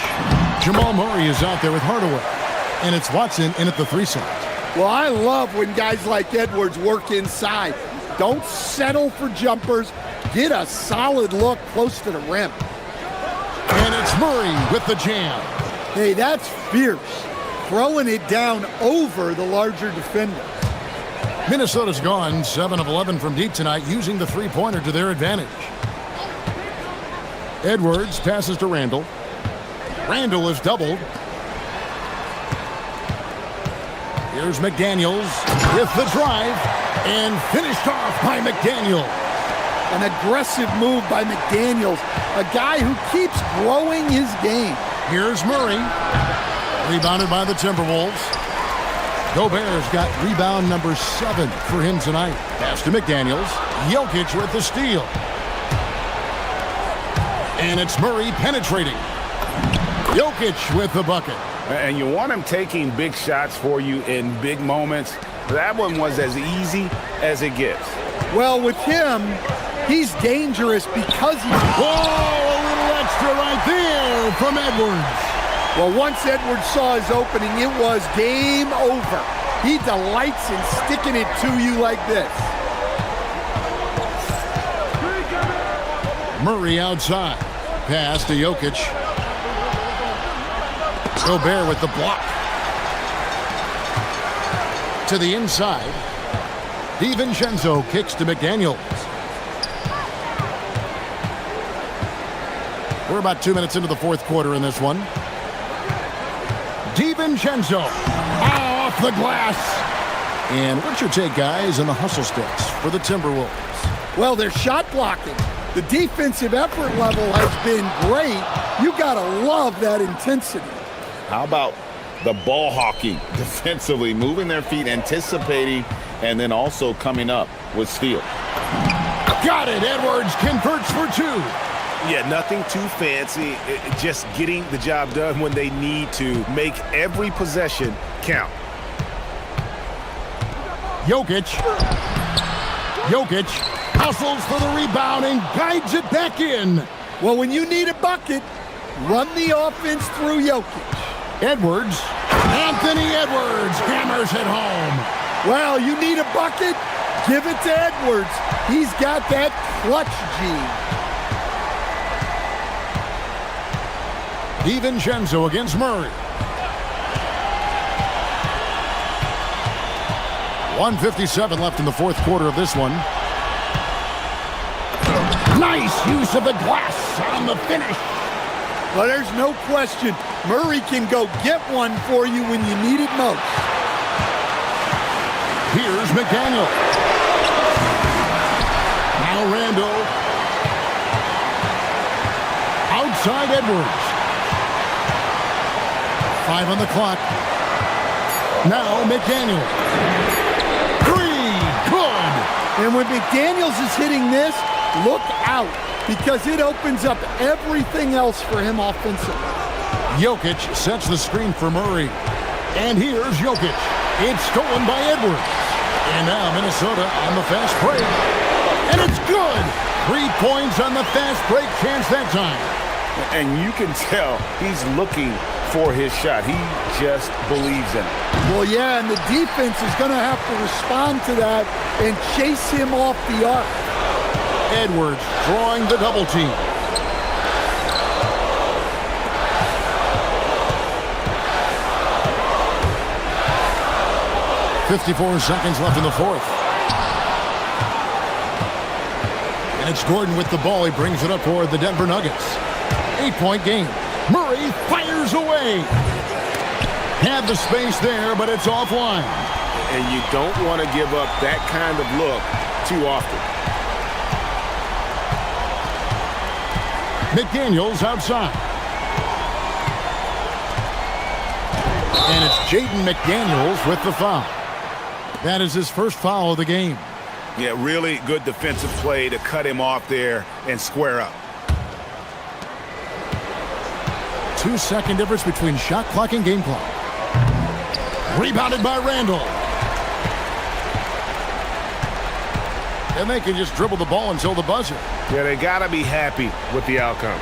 Jamal Murray is out there with Hardaway. And it's Watson in at the 3 side. Well, I love when guys like Edwards work inside. Don't settle for jumpers. Get a solid look close to the rim. And it's Murray with the jam. Hey, that's fierce. Throwing it down over the larger defender. Minnesota's gone 7 of 11 from deep tonight, using the 3-pointer to their advantage. Edwards passes to Randall. Randall is doubled. Here's McDaniels with the drive and finished off by McDaniels. An aggressive move by McDaniels, a guy who keeps growing his game. Here's Murray. Rebounded by the Timberwolves. Gobert's got rebound number 7 for him tonight. Pass to McDaniels. Jokic with the steal. And it's Murray penetrating. Jokic with the bucket. And you want him taking big shots for you in big moments. That one was as easy as it gets. Well, with him, he's dangerous because he... Whoa, a little extra right there from Edwards. Well, once Edwards saw his opening, it was game over. He delights in sticking it to you like this. Murray outside. Pass to Jokic. Gobert with the block. To the inside. DiVincenzo kicks to McDaniels. We're about 2 minutes into the fourth quarter in this one. DiVincenzo off the glass. And what's your take, guys, on the hustle sticks for the Timberwolves? Well, they're shot blocking. The defensive effort level has been great. You gotta love that intensity. How about the ball hawking defensively, moving their feet, anticipating, and then also coming up with steal. Got it. Edwards converts for 2. Yeah, nothing too fancy. Just getting the job done when they need to. Make every possession count. Jokic hustles for the rebound and guides it back in. Well, when you need a bucket, run the offense through Jokic. Anthony Edwards hammers it home. Well, you need a bucket, give it to Edwards. He's got that clutch gene. DiVincenzo against Murray. 1:57 left in the fourth quarter of this one. Nice use of the glass on the finish. Well, there's no question. Murray can go get one for you when you need it most. Here's McDaniel. Now Randall. Outside Edwards. 5 on the clock. Now McDaniel. 3, good. And when McDaniels is hitting this, look out, because it opens up everything else for him offensively. Jokic sets the screen for Murray. And here's Jokic. It's stolen by Edwards. And now Minnesota on the fast break. And it's good. 3 points on the fast break chance that time. And you can tell he's looking for his shot. He just believes in it. Well, yeah, and the defense is going to have to respond to that and chase him off the arc. Edwards drawing the double team. .54 seconds left in the fourth. And it's Gordon with the ball. He brings it up for the Denver Nuggets. 8-point game. Murray fires away. Had the space there, but it's offline. And you don't want to give up that kind of look too often. McDaniels outside. And it's Jaden McDaniels with the foul. That is his first foul of the game. Yeah, really good defensive play to cut him off there and square up. 2-second difference between shot clock and game clock. Rebounded by Randall. And they can just dribble the ball until the buzzer. Yeah, they got to be happy with the outcome.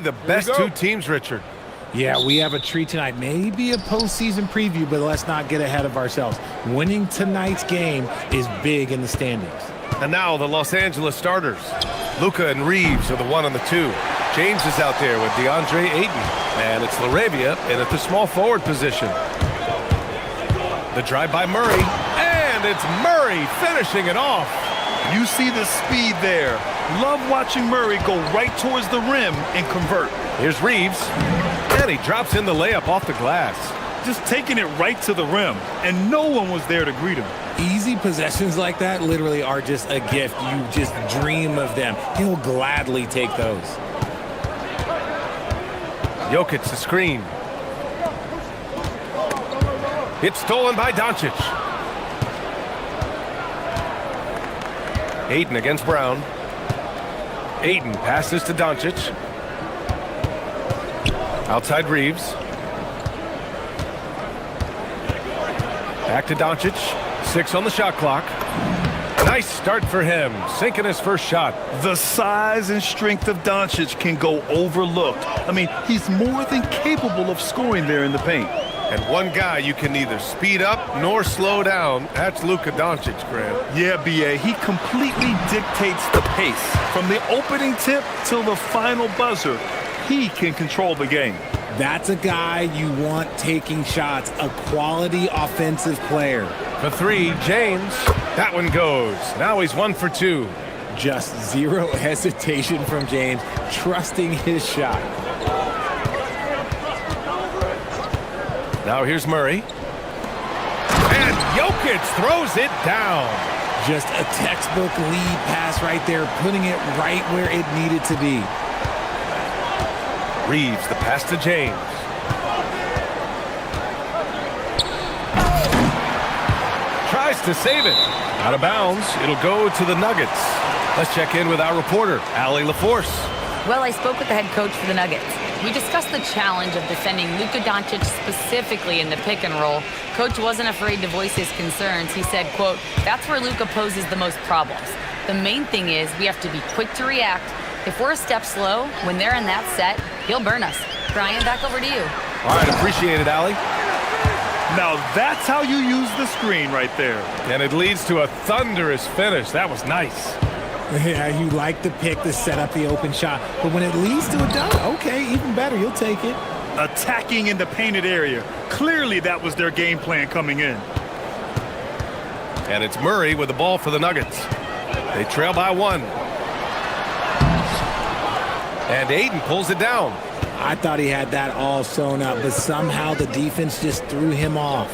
The best two teams, Richard. Yeah, we have a treat tonight. Maybe a postseason preview, but let's not get ahead of ourselves. Winning tonight's game is big in the standings. And now the Los Angeles starters. Luka and Reeves are the 1 and the 2. James is out there with DeAndre Ayton. And it's Laravia in at the small forward position. The drive by Murray. And it's Murray finishing it off. You see the speed there. Love watching Murray go right towards the rim and convert. Here's Reeves. And he drops in the layup off the glass. Just taking it right to the rim. And no one was there to greet him. Easy possessions like that literally are just a gift. You just dream of them. He'll gladly take those. Jokic the screen. It's stolen by Doncic. Ayton against Brown. Ayton passes to Doncic. Outside Reeves. Back to Doncic. 6 on the shot clock. Nice start for him, sinking his first shot. The size and strength of Doncic can go overlooked. I mean, he's more than capable of scoring there in the paint. And one guy you can neither speed up nor slow down, that's Luka Doncic, Grant. Yeah, B.A., he completely dictates the pace. From the opening tip till the final buzzer, he can control the game. That's a guy you want taking shots, a quality offensive player. For 3, James. That one goes. Now he's 1 for 2. Just zero hesitation from James, trusting his shot. Now here's Murray. And Jokic throws it down. Just a textbook lead pass right there, putting it right where it needed to be. Reeves, the pass to James. Tries to save it. Out of bounds. It'll go to the Nuggets. Let's check in with our reporter, Allie LaForce. Well, I spoke with the head coach for the Nuggets. We discussed the challenge of defending Luka Doncic specifically in the pick and roll. Coach wasn't afraid to voice his concerns. He said, quote, "That's where Luka poses the most problems. The main thing is we have to be quick to react. If we're a step slow, when they're in that set, he'll burn us." Brian, back over to you. All right, appreciate it, Allie. Now that's how you use the screen right there. And it leads to a thunderous finish. That was nice. Yeah, you like the pick to set up the open shot, but when it leads to a dunk, okay, even better, you'll take it. Attacking in the painted area. Clearly that was their game plan coming in. And it's Murray with the ball for the Nuggets. They trail by 1. And Ayton pulls it down. I thought he had that all sewn up, but somehow the defense just threw him off.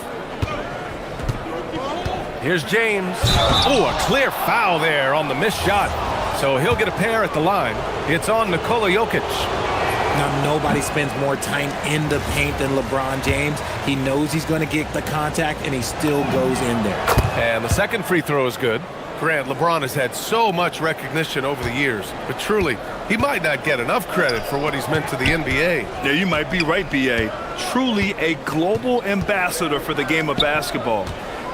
Here's James. Oh, a clear foul there on the missed shot. So he'll get a pair at the line. It's on Nikola Jokic. Now, nobody spends more time in the paint than LeBron James. He knows he's going to get the contact, and he still goes in there. And the second free throw is good. Grant, LeBron has had so much recognition over the years, but truly, he might not get enough credit for what he's meant to the NBA. Yeah, you might be right, B.A. Truly a global ambassador for the game of basketball.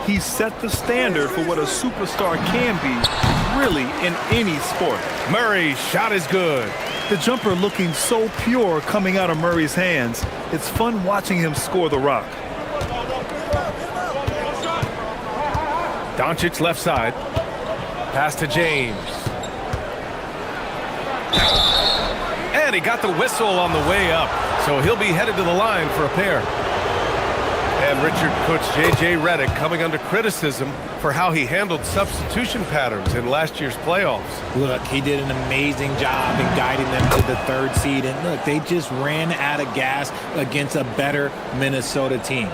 He set the standard for what a superstar can be, really, in any sport. Murray's shot is good. The jumper looking so pure coming out of Murray's hands. It's fun watching him score the rock. Doncic left side. Pass to James. And he got the whistle on the way up, so he'll be headed to the line for a pair. And Richard, Coach J.J. Redick coming under criticism for how he handled substitution patterns in last year's playoffs. Look, he did an amazing job in guiding them to the 3rd seed. And look, they just ran out of gas against a better Minnesota team.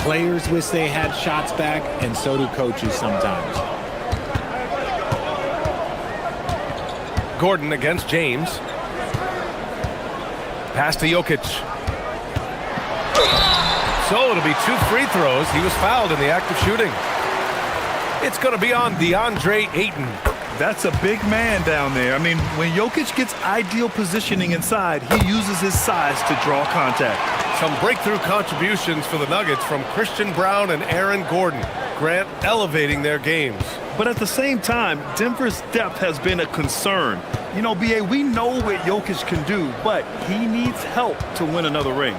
Players wish they had shots back, and so do coaches sometimes. Gordon against James. Pass to Jokic. So it'll be 2 free throws. He was fouled in the act of shooting. It's going to be on DeAndre Ayton. That's a big man down there. I mean, when Jokic gets ideal positioning inside, he uses his size to draw contact. Some breakthrough contributions for the Nuggets from Christian Brown and Aaron Gordon. Grant elevating their games. But at the same time, Denver's depth has been a concern. You know, B.A., we know what Jokic can do, but he needs help to win another ring.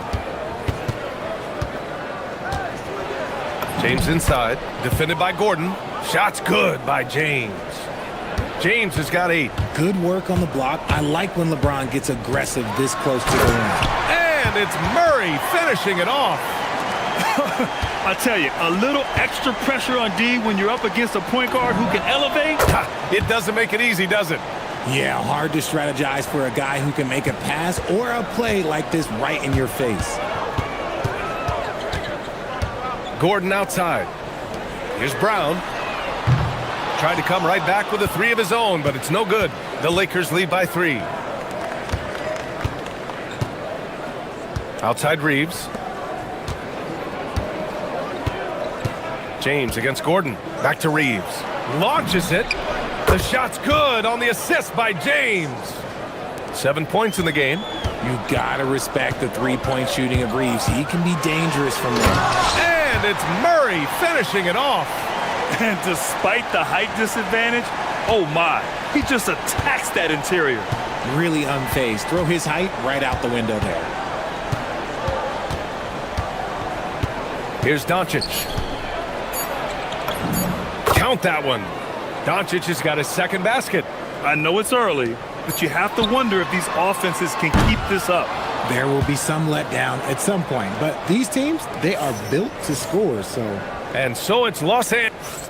James inside, defended by Gordon. Shot's good by James. James has got 8. Good work on the block. I like when LeBron gets aggressive this close to the rim. And it's Murray finishing it off. I tell you, a little extra pressure on D when you're up against a point guard who can elevate. It doesn't make it easy, does it? Yeah, hard to strategize for a guy who can make a pass or a play like this right in your face. Gordon outside. Here's Brown. Tried to come right back with a 3 of his own, but it's no good. The Lakers lead by 3. Outside Reeves. James against Gordon. Back to Reeves. Launches it. The shot's good on the assist by James. 7 points in the game. You gotta respect the three-point shooting of Reeves. He can be dangerous from there. And it's Murray finishing it off. And despite the height disadvantage, oh my, he just attacks that interior. Really unfazed. Throw his height right out the window there. Here's Doncic. Count that one. Doncic has got his second basket. I know it's early, but you have to wonder if these offenses can keep this up. There will be some letdown at some point, but these teams, they are built to score, so... And so it's Los Angeles.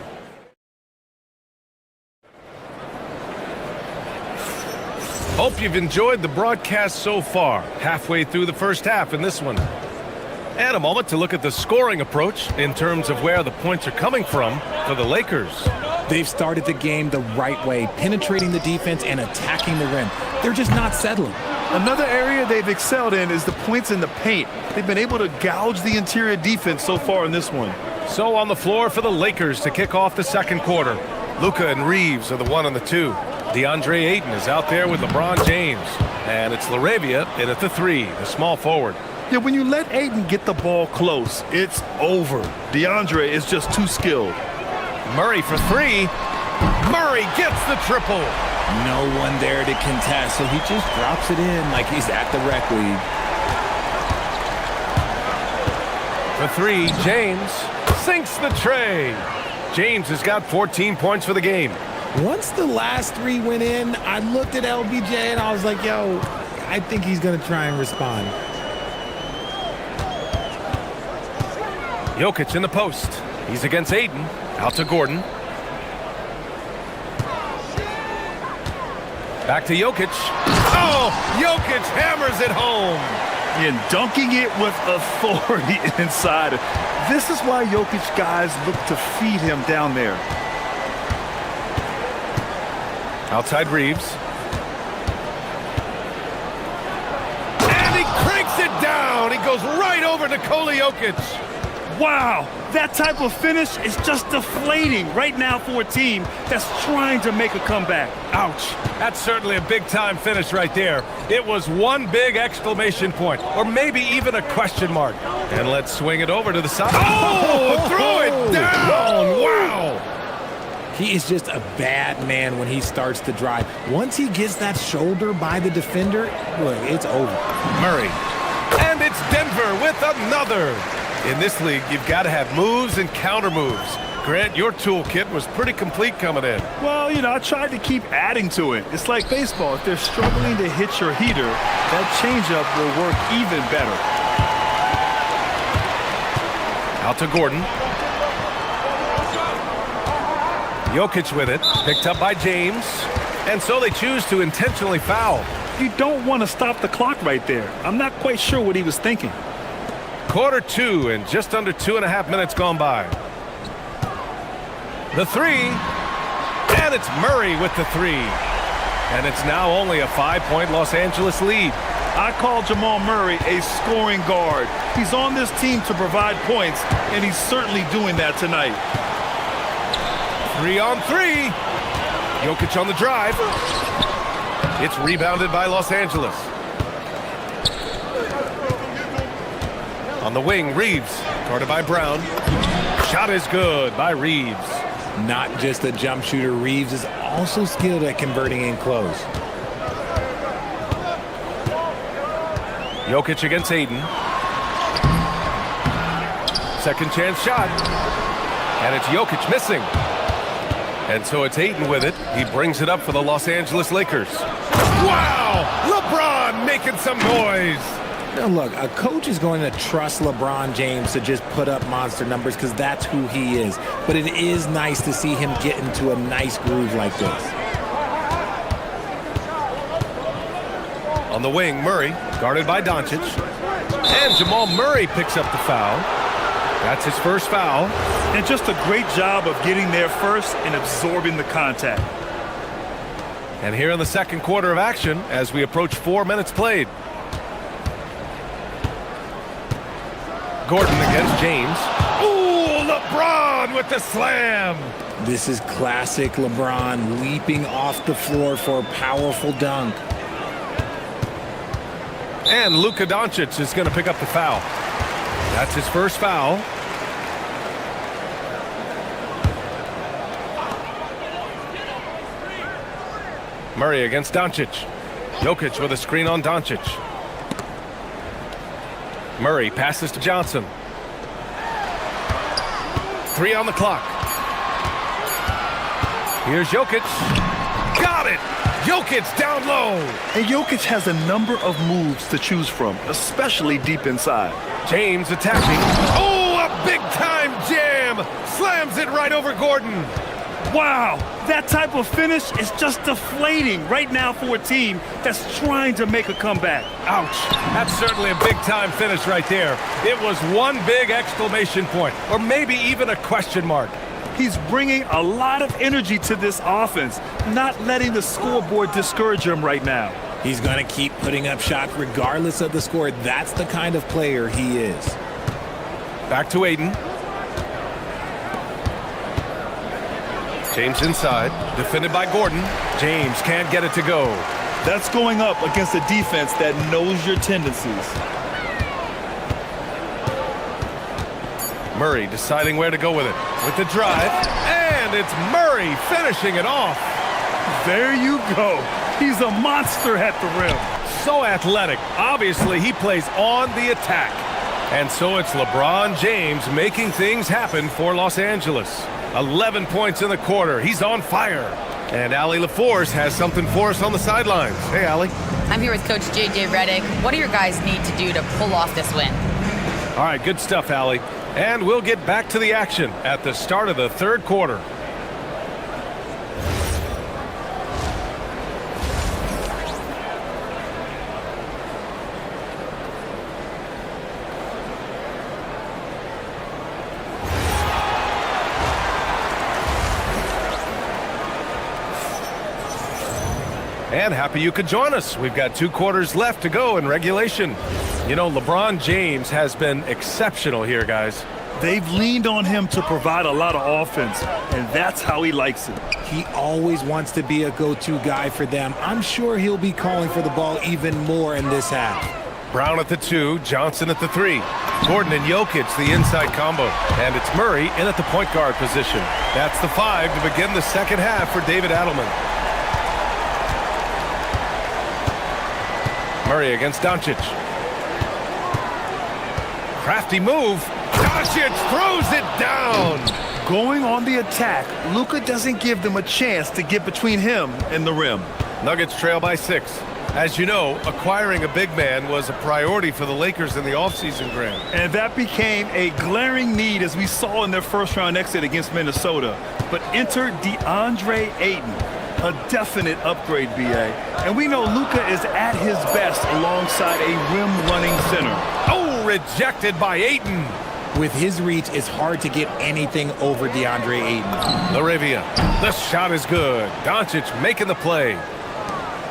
Hope you've enjoyed the broadcast so far. Halfway through the first half in this one. And a moment to look at the scoring approach in terms of where the points are coming from for the Lakers. They've started the game the right way, penetrating the defense and attacking the rim. They're just not settling. Another area they've excelled in is the points in the paint. They've been able to gouge the interior defense so far in this one. So on the floor for the Lakers to kick off the second quarter. Luka and Reeves are the 1 and the 2. DeAndre Ayton is out there with LeBron James. And it's LaRavia in at the 3, the small forward. Yeah, when you let Ayton get the ball close, it's over. DeAndre is just too skilled. Murray for 3. Murray gets the triple. No one there to contest, so he just drops it in like he's at the rec league. For 3, James sinks the tray. James has got 14 points for the game. Once the last 3 went in, I looked at LBJ and I was like, yo, I think he's going to try and respond. Jokic in the post. He's against Ayton. Out to Gordon. Back to Jokic. Oh, Jokic hammers it home. And dunking it with authority inside. This is why Jokic guys look to feed him down there. Outside Reeves. And he cranks it down. He goes right over Nikola Jokic. Wow, that type of finish is just deflating right now for a team that's trying to make a comeback. Ouch. That's certainly a big-time finish right there. It was one big exclamation point, or maybe even a question mark. And let's swing it over to the side. Oh, throw it down. Wow. He is just a bad man when he starts to drive. Once he gets that shoulder by the defender, look, it's over. Murray. And it's Denver with another. In this league, you've got to have moves and counter moves. Grant, your toolkit was pretty complete coming in. Well, you know, I tried to keep adding to it. It's like baseball. If they're struggling to hit your heater, that changeup will work even better. Out to Gordon. Jokic with it, picked up by James. And so they choose to intentionally foul. You don't want to stop the clock right there. I'm not quite sure what he was thinking. Quarter 2 and just under 2.5 minutes gone by. The 3. And it's Murray with the 3. And it's now only a 5-point Los Angeles lead. I call Jamal Murray a scoring guard. He's on this team to provide points, and he's certainly doing that tonight. 3 on 3. Jokic on the drive. It's rebounded by Los Angeles. On the wing, Reeves, guarded by Brown. Shot is good by Reeves. Not just a jump shooter, Reeves is also skilled at converting in close. Jokic against Aiden. Second chance shot. And it's Jokic missing. And so it's Aiden with it. He brings it up for the Los Angeles Lakers. Wow! LeBron making some noise. Now look, a coach is going to trust LeBron James to just put up monster numbers because that's who he is. But it is nice to see him get into a nice groove like this. On the wing, Murray, guarded by Doncic. And Jamal Murray picks up the foul. That's his first foul. And just a great job of getting there first and absorbing the contact. And here in the second quarter of action, as we approach 4 minutes played. Gordon against James. Ooh, LeBron with the slam. This is classic LeBron leaping off the floor for a powerful dunk. And Luka Doncic is going to pick up the foul. That's his first foul. Murray against Doncic. Jokic with a screen on Doncic. Murray passes to Johnson. 3 on the clock. Here's Jokic. Got it! Jokic down low. And Jokic has a number of moves to choose from, especially deep inside. James attacking. Oh, a big-time jam! Slams it right over Gordon. Wow, that type of finish is just deflating right now for a team that's trying to make a comeback. Ouch. That's certainly a big-time finish right there. It was one big exclamation point, or maybe even a question mark. He's bringing a lot of energy to this offense, not letting the scoreboard discourage him right now. He's going to keep putting up shots regardless of the score. That's the kind of player he is. Back to Aiden. James inside, defended by Gordon. James can't get it to go. That's going up against a defense that knows your tendencies. Murray deciding where to go with it. With the drive, and it's Murray finishing it off. There you go. He's a monster at the rim. So athletic. Obviously, he plays on the attack. And so it's LeBron James making things happen for Los Angeles. 11 points in the quarter. He's on fire. And Allie LaForce has something for us on the sidelines. Hey, Allie. I'm here with Coach J.J. Redick. What do your guys need to do to pull off this win? All right, good stuff, Allie. And we'll get back to the action at the start of the third quarter. And happy you could join us. We've got 2 quarters left to go in regulation. You know, LeBron James has been exceptional here, guys. They've leaned on him to provide a lot of offense, and that's how he likes it. He always wants to be a go-to guy for them. I'm sure he'll be calling for the ball even more in this half. Brown at the 2, Johnson at the 3. Gordon and Jokic, the inside combo. And it's Murray in at the point guard position. That's the 5 to begin the second half for David Adelman. Murray against Doncic. Crafty move. Doncic throws it down. Going on the attack, Luka doesn't give them a chance to get between him and the rim. Nuggets trail by 6. As you know, acquiring a big man was a priority for the Lakers in the offseason, Graham. And that became a glaring need as we saw in their first-round exit against Minnesota. But enter DeAndre Ayton, a definite upgrade, B.A. And we know Luka is at his best alongside a rim-running center. Oh, rejected by Ayton. With his reach, it's hard to get anything over DeAndre Ayton. Laravia, the shot is good. Doncic making the play.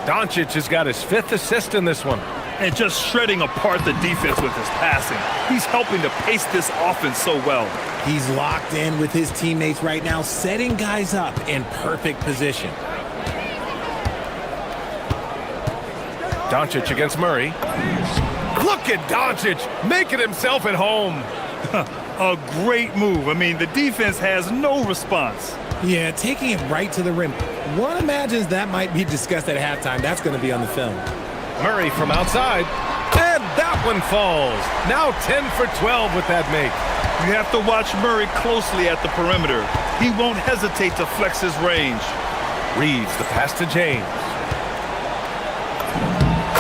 Doncic has got his 5th assist in this one. And just shredding apart the defense with his passing. He's helping to pace this offense so well. He's locked in with his teammates right now, setting guys up in perfect position. Doncic against Murray. Look at Doncic making himself at home. A great move. I mean, the defense has no response. Yeah, taking it right to the rim. One imagines that might be discussed at halftime. That's going to be on the film. Murray from outside. And that one falls. Now 10 for 12 with that make. You have to watch Murray closely at the perimeter. He won't hesitate to flex his range. Reeves the pass to James.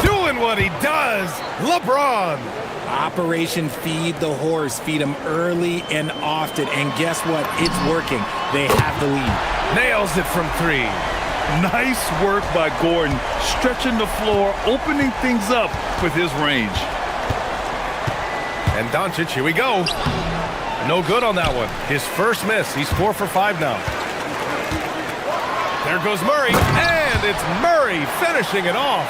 Doing what he does, LeBron. Operation Feed the Horse. Feed him early and often. And guess what? It's working. They have the lead. Nails it from 3. Nice work by Gordon, stretching the floor, opening things up with his range. And Doncic, here we go. No good on that one. His first miss. He's 4 for 5 now. There goes Murray, and it's Murray finishing it off.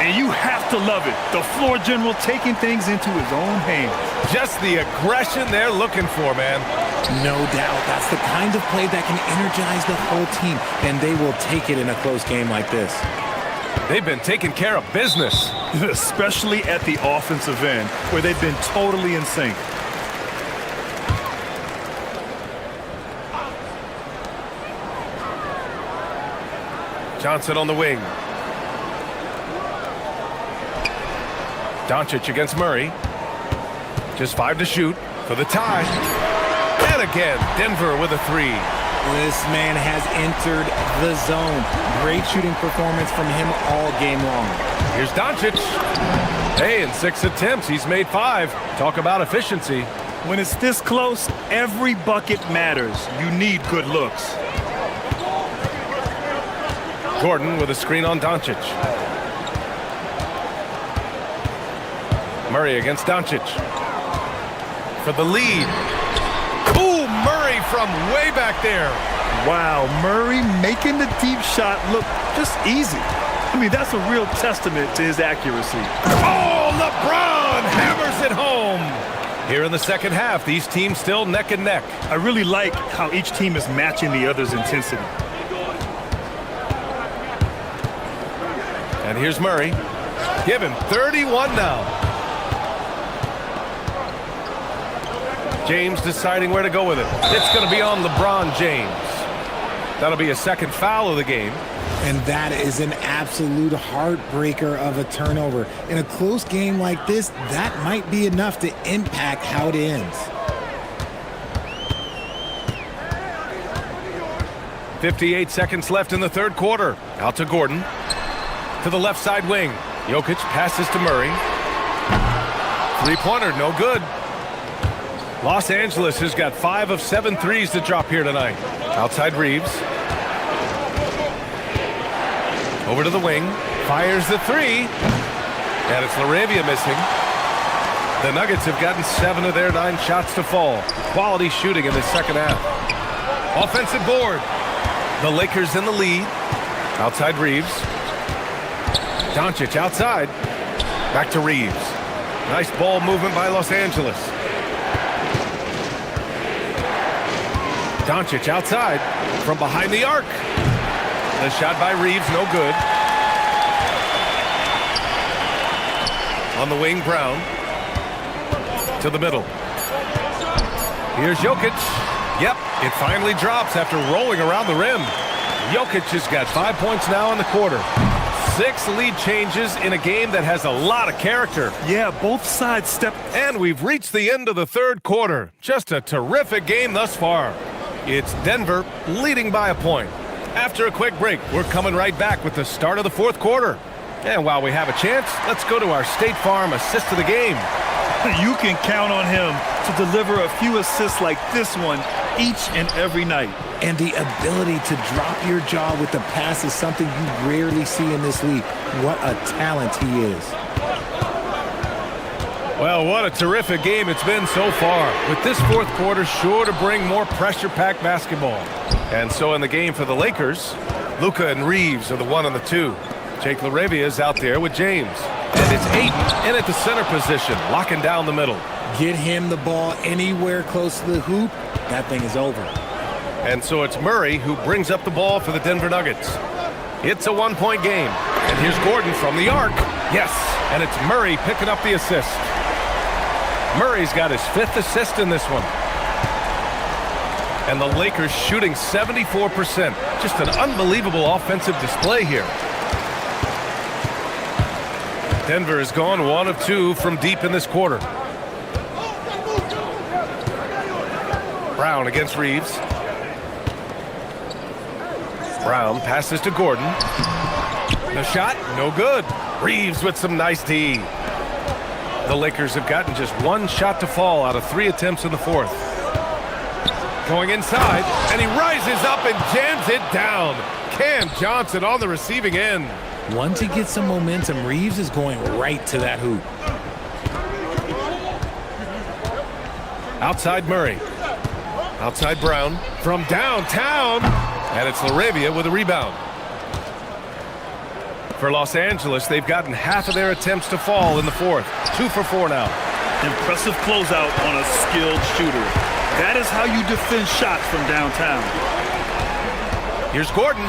And you have to love it. The floor general taking things into his own hands. Just the aggression they're looking for, man. No doubt. That's the kind of play that can energize the whole team, and they will take it in a close game like this. They've been taking care of business. Especially at the offensive end, where they've been totally in sync. Johnson on the wing. Doncic against Murray. Just 5 to shoot for the tie. And again, Denver with a 3. This man has entered the zone. Great shooting performance from him all game long. Here's Doncic. Hey, in 6 attempts, he's made 5. Talk about efficiency. When it's this close, every bucket matters. You need good looks. Gordon with a screen on Doncic. Murray against Doncic. For the lead. Ooh, Murray from way back there. Wow, Murray making the deep shot look just easy. I mean, that's a real testament to his accuracy. Oh, LeBron hammers it home. Here in the second half, these teams still neck and neck. I really like how each team is matching the other's intensity. And here's Murray. Give him 31 now. James deciding where to go with it. It's going to be on LeBron James. That'll be a second foul of the game. And that is an absolute heartbreaker of a turnover. In a close game like this, that might be enough to impact how it ends. 58 seconds left in the third quarter. Out to Gordon. To the left side wing. Jokic passes to Murray. Three-pointer, no good. Los Angeles has got 5 of 7 threes to drop here tonight. Outside Reeves. Over to the wing. Fires the 3. And it's Laravia missing. The Nuggets have gotten 7 of their 9 shots to fall. Quality shooting in the second half. Offensive board. The Lakers in the lead. Outside Reeves. Doncic outside. Back to Reeves. Nice ball movement by Los Angeles. Doncic outside from behind the arc. The shot by Reeves, no good. On the wing, Brown. To the middle. Here's Jokic. Yep, it finally drops after rolling around the rim. Jokic has got 5 points now in the quarter. 6 lead changes in a game that has a lot of character. Yeah, both sides step. And we've reached the end of the third quarter. Just a terrific game thus far. It's Denver leading by a point. After a quick break, we're coming right back with the start of the fourth quarter. And while we have a chance, let's go to our State Farm assist of the game. You can count on him to deliver a few assists like this one each and every night. And the ability to drop your jaw with the pass is something you rarely see in this league. What a talent he is. Well, what a terrific game it's been so far. With this fourth quarter sure to bring more pressure-packed basketball. And so in the game for the Lakers, Luka and Reeves are the 1 and the 2. Jake Laravia is out there with James. And it's Ayton in at the center position, locking down the middle. Get him the ball anywhere close to the hoop, that thing is over. And so it's Murray who brings up the ball for the Denver Nuggets. It's a 1-point game. And here's Gordon from the arc. Yes, and it's Murray picking up the assist. Murray's got his 5th assist in this one. And the Lakers shooting 74%. Just an unbelievable offensive display here. Denver has gone 1 of 2 from deep in this quarter. Brown against Reeves. Brown passes to Gordon. The shot, no good. Reeves with some nice D. The Lakers have gotten just 1 shot to fall out of 3 attempts in the fourth. Going inside, and he rises up and jams it down. Cam Johnson on the receiving end. Once he gets some momentum, Reeves is going right to that hoop. Outside Murray. Outside Brown. From downtown. And it's LaRavia with a rebound. For Los Angeles, they've gotten half of their attempts to fall in the fourth. 2 for 4 now. Impressive closeout on a skilled shooter. That is how you defend shots from downtown. Here's Gordon.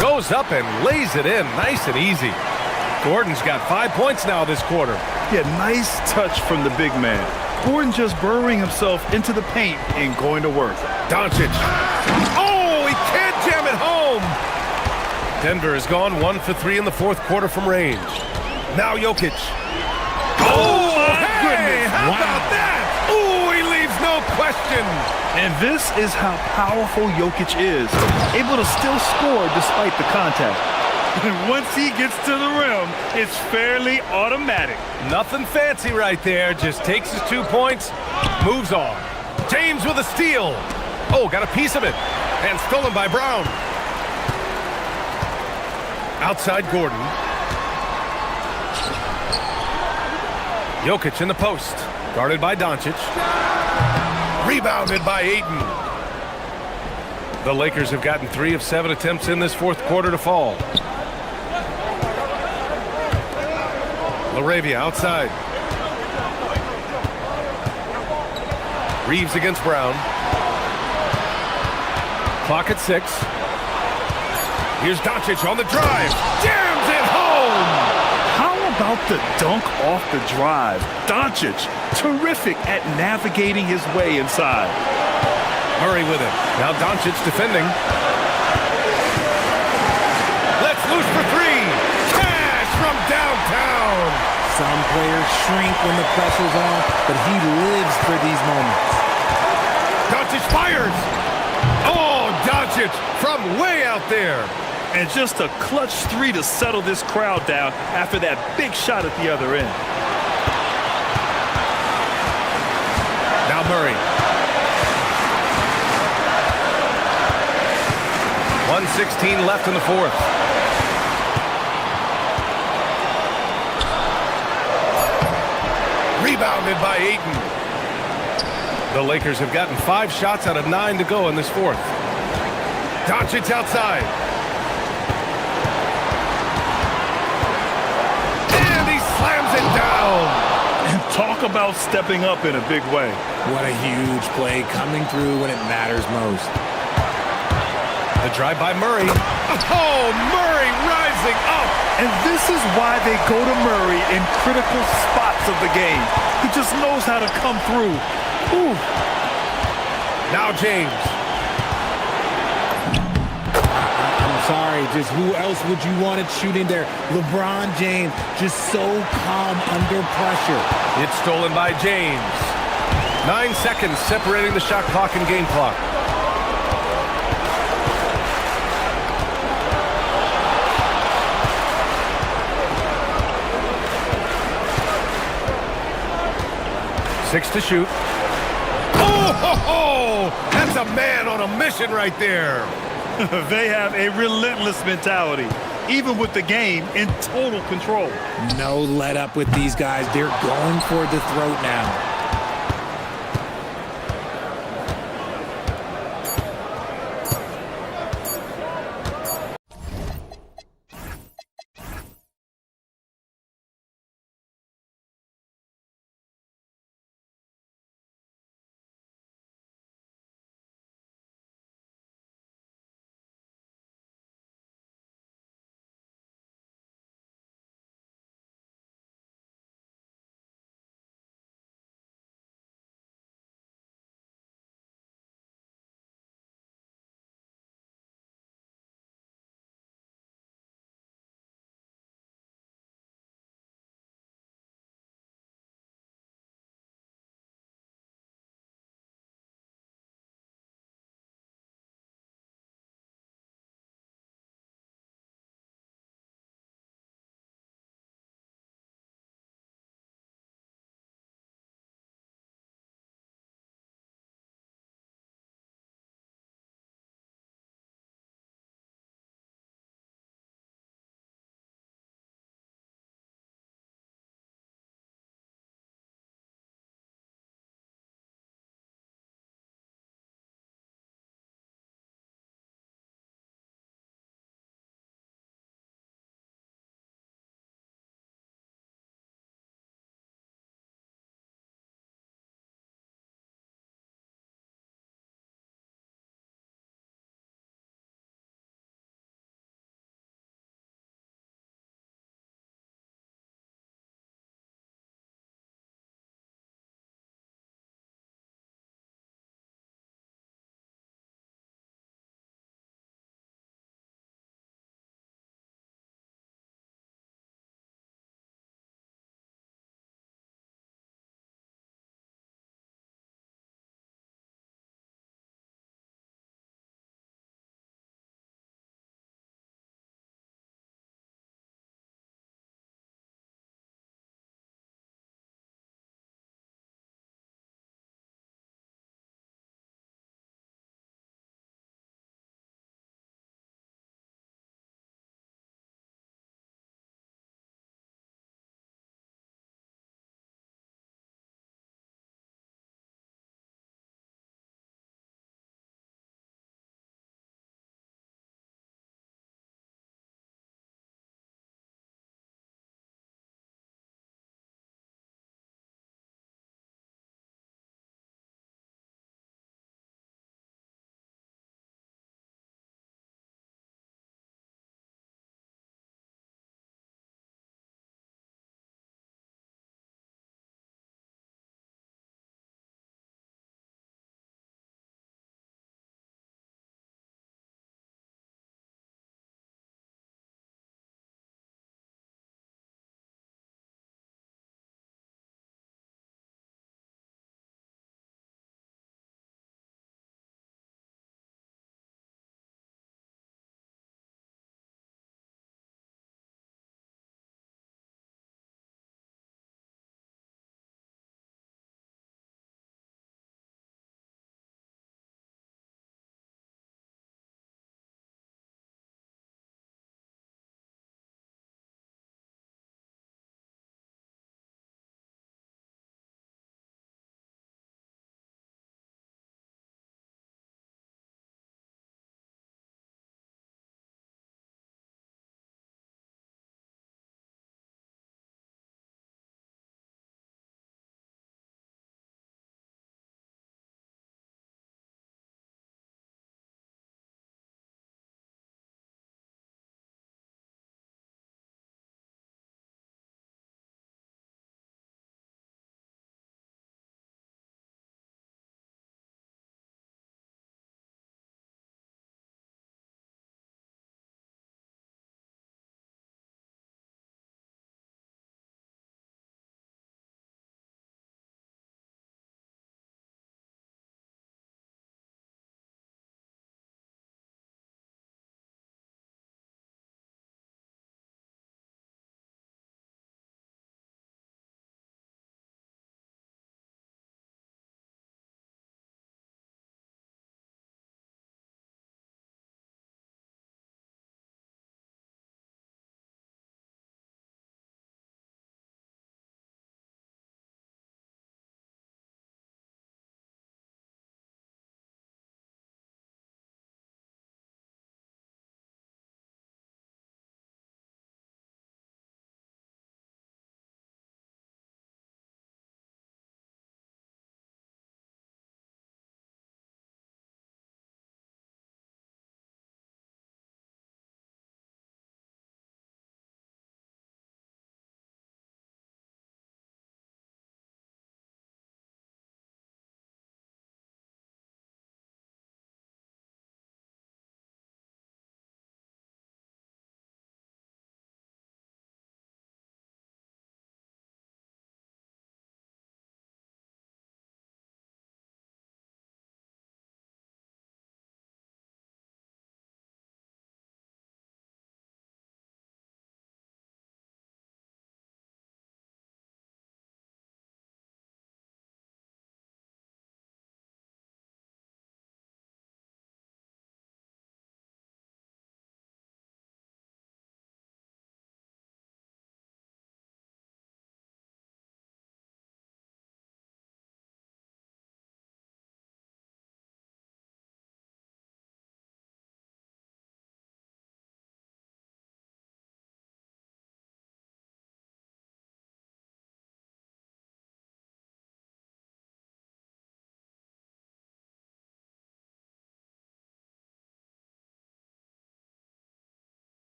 Goes up and lays it in nice and easy. Gordon's got 5 points now this quarter. Yeah, nice touch from the big man. Gordon just burrowing himself into the paint and going to work. Doncic. Oh, he can't jam it home. Denver has gone 1 for 3 in the fourth quarter from range. Now Jokic. Oh, my goodness. How about that? Oh, he leaves no question. And this is how powerful Jokic is. Able to still score despite the contact. And once he gets to the rim, it's fairly automatic. Nothing fancy right there. Just takes his 2 points, moves on. James with a steal. Oh, got a piece of it. And stolen by Brown. Outside Gordon. Jokic in the post. Guarded by Doncic. Rebounded by Ayton. The Lakers have gotten 3 of 7 attempts in this fourth quarter to fall. LaRavia outside. Reeves against Brown. Clock at 6. Here's Doncic on the drive. Jams it home! How about the dunk off the drive? Doncic, terrific at navigating his way inside. Murray with it. Now Doncic defending. Let's loose for 3. Cash from downtown. Some players shrink when the pressure's on, but he lives for these moments. Doncic fires. Oh, Doncic from way out there. And just a clutch 3 to settle this crowd down after that big shot at the other end. Now Murray. 1:16 left in the fourth. Rebounded by Ayton. The Lakers have gotten 5 shots out of 9 to go in this fourth. Doncic outside. And he slams it down. And talk about stepping up in a big way. What a huge play coming through when it matters most. The drive by Murray. Oh, Murray rising up. And this is why they go to Murray in critical spots of the game. He just knows how to come through. Ooh. Now James. I'm sorry, just who else would you want it shooting there? LeBron James, just so calm under pressure. It's stolen by James. 9 seconds separating the shot clock and game clock. Six to shoot. Oh, ho, ho! That's a man on a mission right there. They have a relentless mentality, even with the game in total control. No let up with these guys. They're going for the throat now.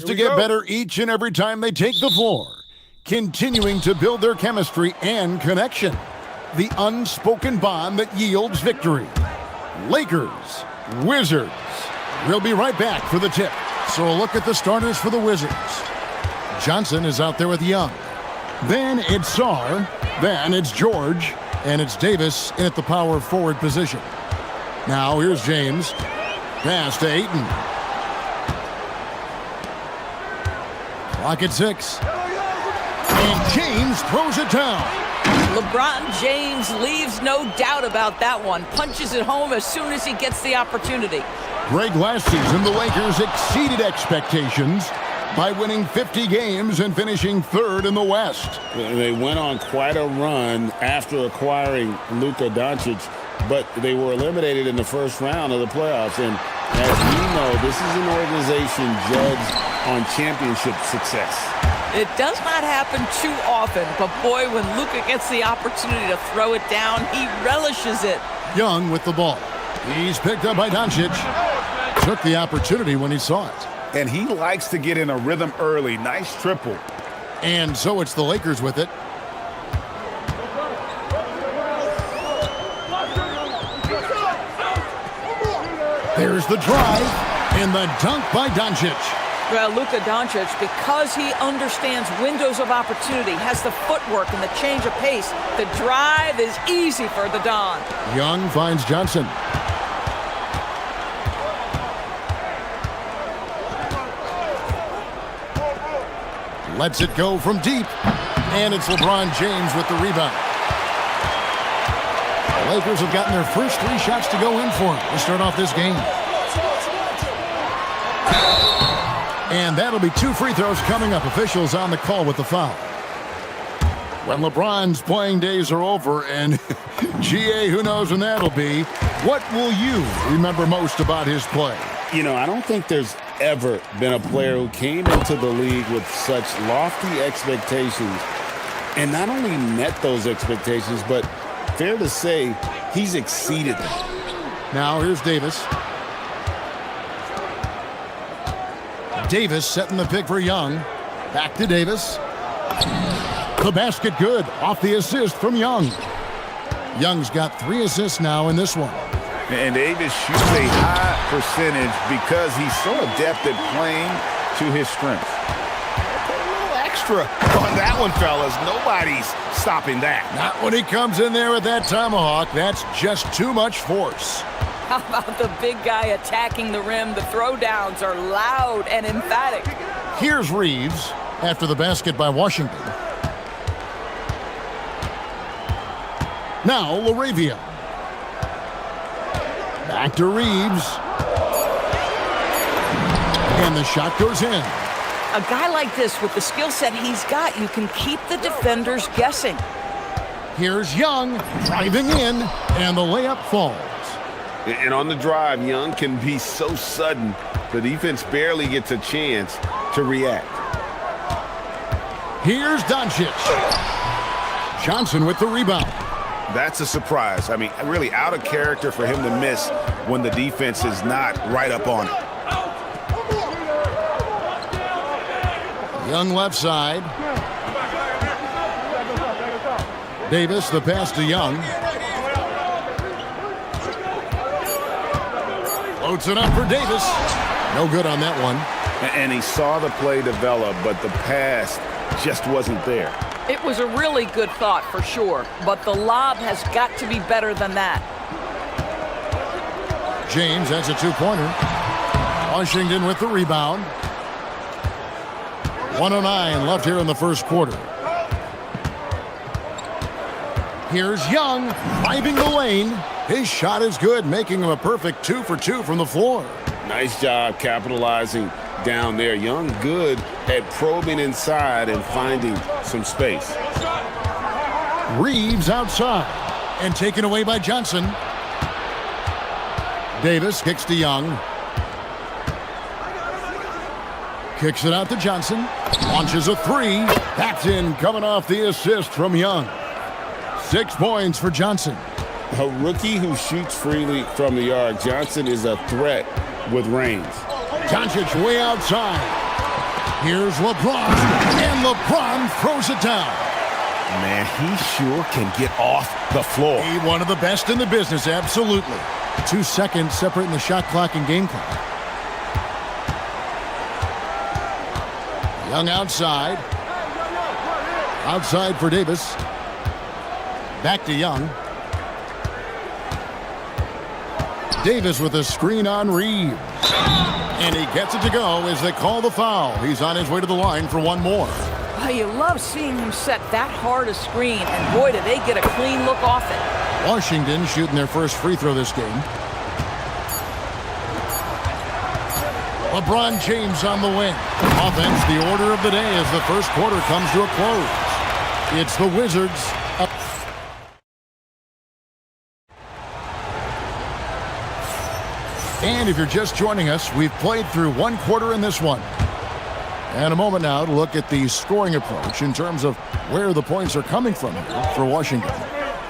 To get better each and every time they take the floor, continuing to build their chemistry and connection. The unspoken bond that yields victory. Lakers, Wizards. We'll be right back for the tip. So a look at the starters for the Wizards. Johnson is out there with Young. Then it's Sarr. Then it's George. And it's Davis in at the power forward position. Now here's James. Pass to Ayton. Clock at 6. And James throws it down. LeBron James leaves no doubt about that one. Punches it home as soon as he gets the opportunity. Greg, last season, the Lakers exceeded expectations by winning 50 games and finishing third in the West. They went on quite a run after acquiring Luka Doncic, but they were eliminated in the first round of the playoffs. And as we know, this is an organization judged on championship success. It does not happen too often, but boy, when Luka gets the opportunity to throw it down, he relishes it. Young with the ball. He's picked up by Doncic. Took the opportunity when he saw it. And he likes to get in a rhythm early. Nice triple. And so it's the Lakers with it. There's the drive and the dunk by Doncic. Well, Luka Doncic, because he understands windows of opportunity, has the footwork and the change of pace, the drive is easy for the Don. Young finds Johnson. Lets it go from deep. And it's LeBron James with the rebound. The Lakers have gotten their first 3 shots to go in for him to start off this game. And that'll be 2 free throws coming up. Officials on the call with the foul. When LeBron's playing days are over, and GA, who knows when that'll be, what will you remember most about his play? You know, I don't think there's ever been a player who came into the league with such lofty expectations and not only met those expectations, but fair to say, he's exceeded them. Now here's Davis. Davis setting the pick for Young. Back to Davis. The basket good off the assist from Young. Young's got 3 assists now in this one. And Davis shoots a high percentage because he's so adept at playing to his strengths. A little extra on that one, fellas. Nobody's stopping that. Not when he comes in there with that tomahawk. That's just too much force. How about the big guy attacking the rim? The throwdowns are loud and emphatic. Here's Reeves after the basket by Washington. Now LaRavia. Back to Reeves. And the shot goes in. A guy like this, with the skill set he's got, you can keep the defenders guessing. Here's Young driving in, and the layup falls. And on the drive, Young can be so sudden, the defense barely gets a chance to react. Here's Doncic. Johnson with the rebound. That's a surprise. I mean, really out of character for him to miss when the defense is not right up on it. Young left side. Davis, the pass to Young. Floats it up for Davis. No good on that one. And he saw the play develop, but the pass just wasn't there. It was a really good thought for sure, but the lob has got to be better than that. James has a 2-pointer. Washington with the rebound. 1:09 left here in the first quarter. Here's Young driving the lane. His shot is good, making him a perfect 2 for 2 from the floor. Nice job capitalizing down there. Young good at probing inside and finding some space. Reeves outside and taken away by Johnson. Davis kicks to Young. Kicks it out to Johnson. Launches a 3. That's in, coming off the assist from Young. 6 points for Johnson. A rookie who shoots freely from the arc. Johnson is a threat with range. Doncic way outside. Here's LeBron, and LeBron throws it down. Man, he sure can get off the floor. He one of the best in the business, absolutely. 2 seconds separating the shot clock and game clock. Young outside. Outside for Davis. Back to Young. Davis with a screen on Reeves. And he gets it to go as they call the foul. He's on his way to the line for one more. Oh, you love seeing him set that hard a screen, and boy, do they get a clean look off it. Washington shooting their first free throw this game. LeBron James on the wing. Offense, the order of the day as the first quarter comes to a close. It's the Wizards. And if you're just joining us, we've played through one quarter in this one. And a moment now to look at the scoring approach in terms of where the points are coming from here for Washington.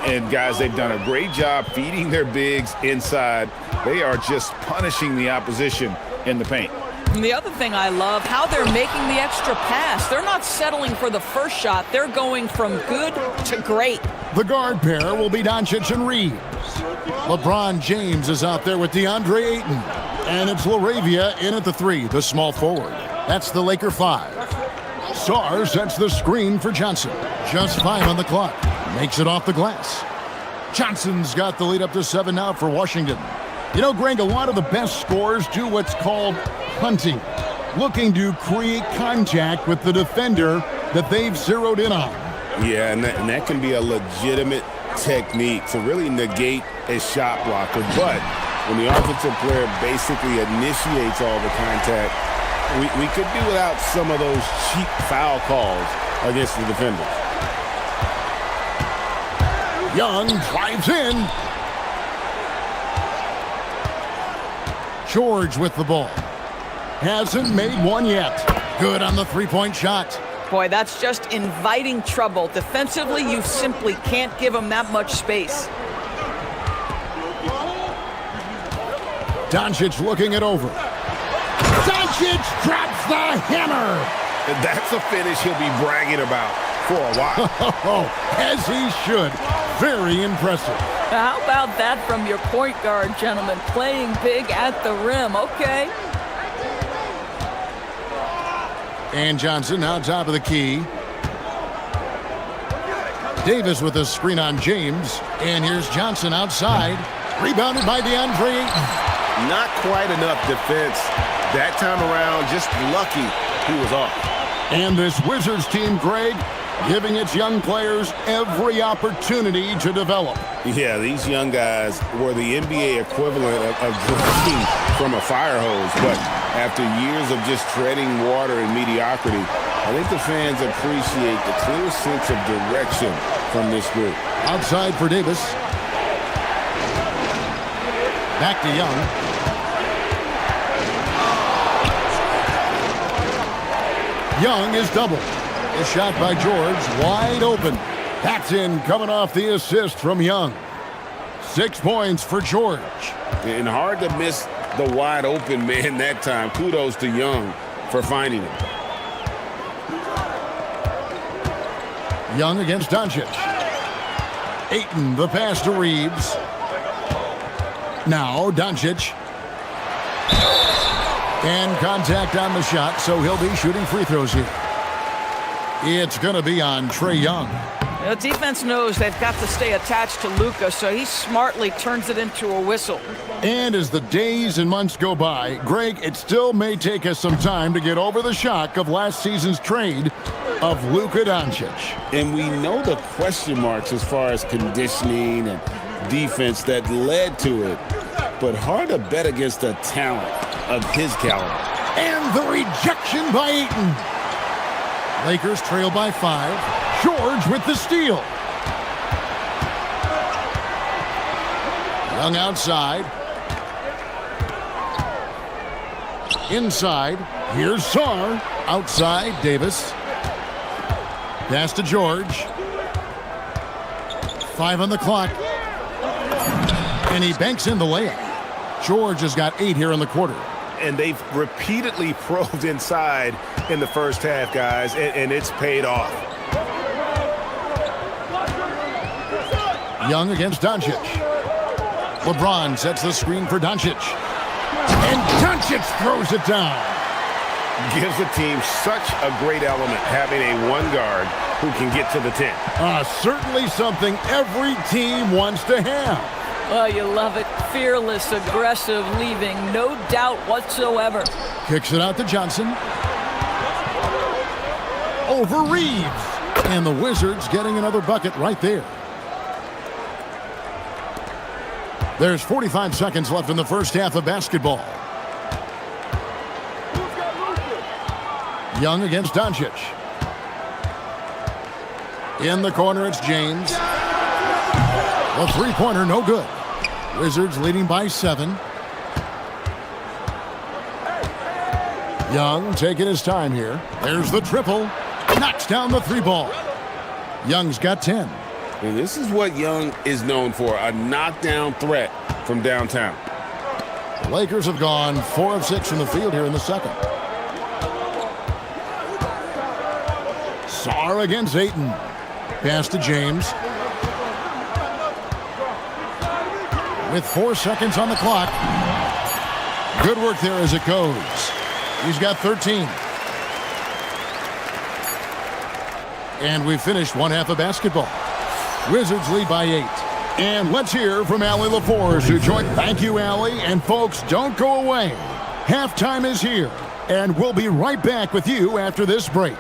And guys, they've done a great job feeding their bigs inside. They are just punishing the opposition in the paint. And the other thing I love, how they're making the extra pass. They're not settling for the first shot. They're going from good to great. The guard pair will be Doncic and Reeves. LeBron James is out there with DeAndre Ayton. And it's LaRavia in at the 3, the small forward. That's the Laker 5. Sarr sets the screen for Johnson. Just 5 on the clock. Makes it off the glass. Johnson's got the lead up to 7 now for Washington. You know, Greg, a lot of the best scorers do what's called hunting, looking to create contact with the defender that they've zeroed in on. Yeah, and that can be a legitimate technique to really negate a shot blocker. But when the offensive player basically initiates all the contact, we could do without some of those cheap foul calls against the defenders. Young drives in. George with the ball. Hasn't made one yet. Good on the three-point shot. Boy, that's just inviting trouble. Defensively, you simply can't give them that much space. Doncic looking it over. Doncic drops the hammer. And that's a finish he'll be bragging about for a while. As he should. Very impressive. How about that from your point guard, gentlemen? Playing big at the rim. Okay. And Johnson now top of the key. Davis with a screen on James. And here's Johnson outside. Rebounded by DeAndre Ayton. Not quite enough defense that time around. Just lucky he was off. And this Wizards team, Greg, giving its young players every opportunity to develop. Yeah, these young guys were the NBA equivalent of drinking from a fire hose. But after years of just treading water and mediocrity, I think the fans appreciate the clear sense of direction from this group. Outside for Davis. Back to Young. Young is doubled. A shot by George, wide open. That's in, coming off the assist from Young. 6 points for George. And hard to miss the wide open man that time. Kudos to Young for finding him. Young against Doncic. Ayton, the pass to Reeves. Now Doncic. And contact on the shot, so he'll be shooting free throws here. It's going to be on Trae Young. The defense knows they've got to stay attached to Luka, so he smartly turns it into a whistle. And as the days and months go by, Greg, it still may take us some time to get over the shock of last season's trade of Luka Doncic. And we know the question marks as far as conditioning and defense that led to it, but hard to bet against a talent of his caliber. And the rejection by Ayton. Lakers trail by 5. George with the steal. Young outside. Inside. Here's Sarr. Outside, Davis. Pass to George. 5 on the clock. And he banks in the layup. George has got 8 here in the quarter. And they've repeatedly probed inside in the first half, guys, and it's paid off. Young against Doncic. LeBron sets the screen for Doncic. And Doncic throws it down. Gives the team such a great element having a one guard who can get to the 10. Certainly something every team wants to have. Oh, you love it. Fearless, aggressive, leaving no doubt whatsoever. Kicks it out to Johnson. Over Reeves. And the Wizards getting another bucket right there. There's 45 seconds left in the first half of basketball. Young against Doncic. In the corner, it's James. The three-pointer, no good. Wizards leading by 7. Young taking his time here. There's the triple. Knocks down the 3-ball. Young's got 10. And this is what Young is known for, a knockdown threat from downtown. The Lakers have gone 4 of 6 from the field here in the second. Sarr against Ayton. Pass to James. With 4 seconds on the clock. Good work there as it goes. He's got 13. And we finished one half of basketball. Wizards lead by 8. And let's hear from Allie LaForce, who joined. Thank you, Allie. And folks, don't go away. Halftime is here. And we'll be right back with you after this break.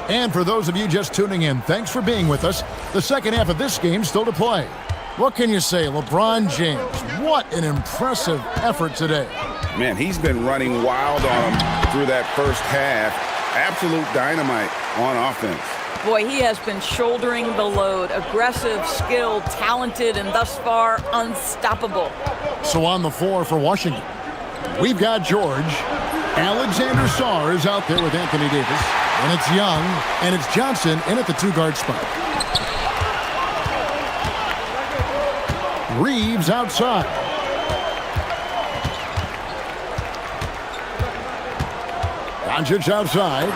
And for those of you just tuning in, thanks for being with us. The second half of this game still to play. What can you say, LeBron James? What an impressive effort today. Man, he's been running wild on him through that first half. Absolute dynamite on offense. Boy, he has been shouldering the load. Aggressive, skilled, talented, and thus far unstoppable. So on the floor for Washington, we've got George. Alexander Sarr is out there with Anthony Davis. And it's Young, and it's Johnson in at the 2-guard spot. Reeves outside. Doncic outside.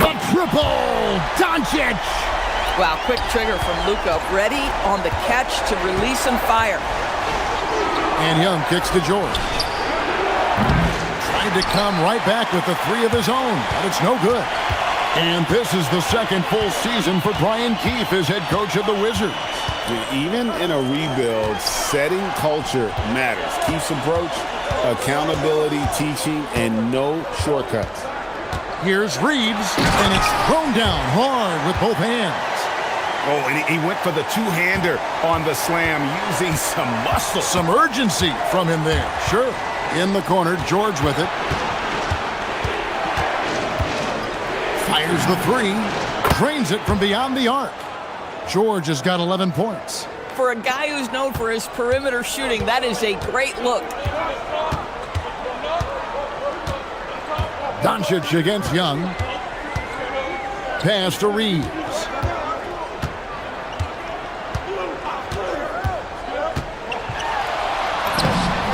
The triple! Doncic! Wow, quick trigger from Luka. Ready on the catch to release and fire. And Young kicks to George. To come right back with the 3 of his own, but it's no good. And this is the second full season for Brian Keefe as head coach of the Wizards. Even in a rebuild, setting culture matters. Keefe's approach, accountability, teaching, and no shortcuts. Here's Reeves, and it's thrown down hard with both hands. Oh, and he went for the two-hander on the slam, using some muscle. Some urgency from him there, sure. In the corner, George with it. Fires the 3. Drains it from beyond the arc. George has got 11 points. For a guy who's known for his perimeter shooting, that is a great look. Doncic against Young. Pass to Reeves.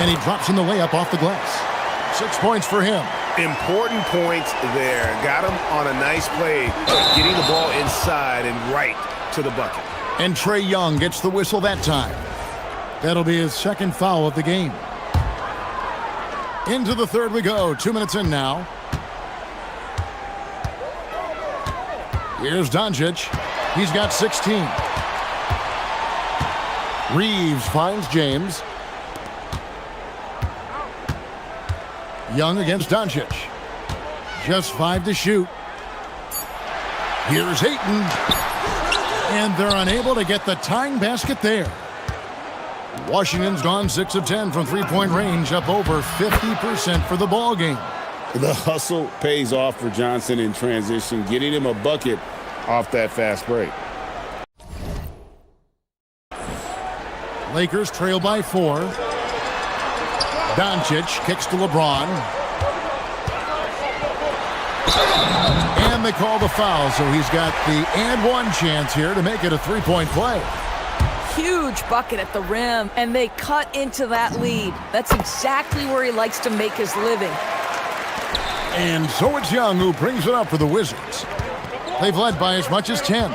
And he drops in the layup off the glass. 6 points for him. Important points there. Got him on a nice play, getting the ball inside and right to the bucket. And Trae Young gets the whistle that time. That'll be his second foul of the game. Into the third we go. 2 minutes in now. Here's Doncic. He's got 16. Reeves finds James. Young against Doncic. Just 5 to shoot. Here's Ayton. And they're unable to get the tying basket there. Washington's gone 6 of 10 from three-point range, up over 50% for the ball game. The hustle pays off for Johnson in transition, getting him a bucket off that fast break. Lakers trail by 4. Doncic kicks to LeBron. And they call the foul, so he's got the and one chance here to make it a three-point play. Huge bucket at the rim, and they cut into that lead. That's exactly where he likes to make his living. And so it's Young who brings it up for the Wizards. They've led by as much as 10.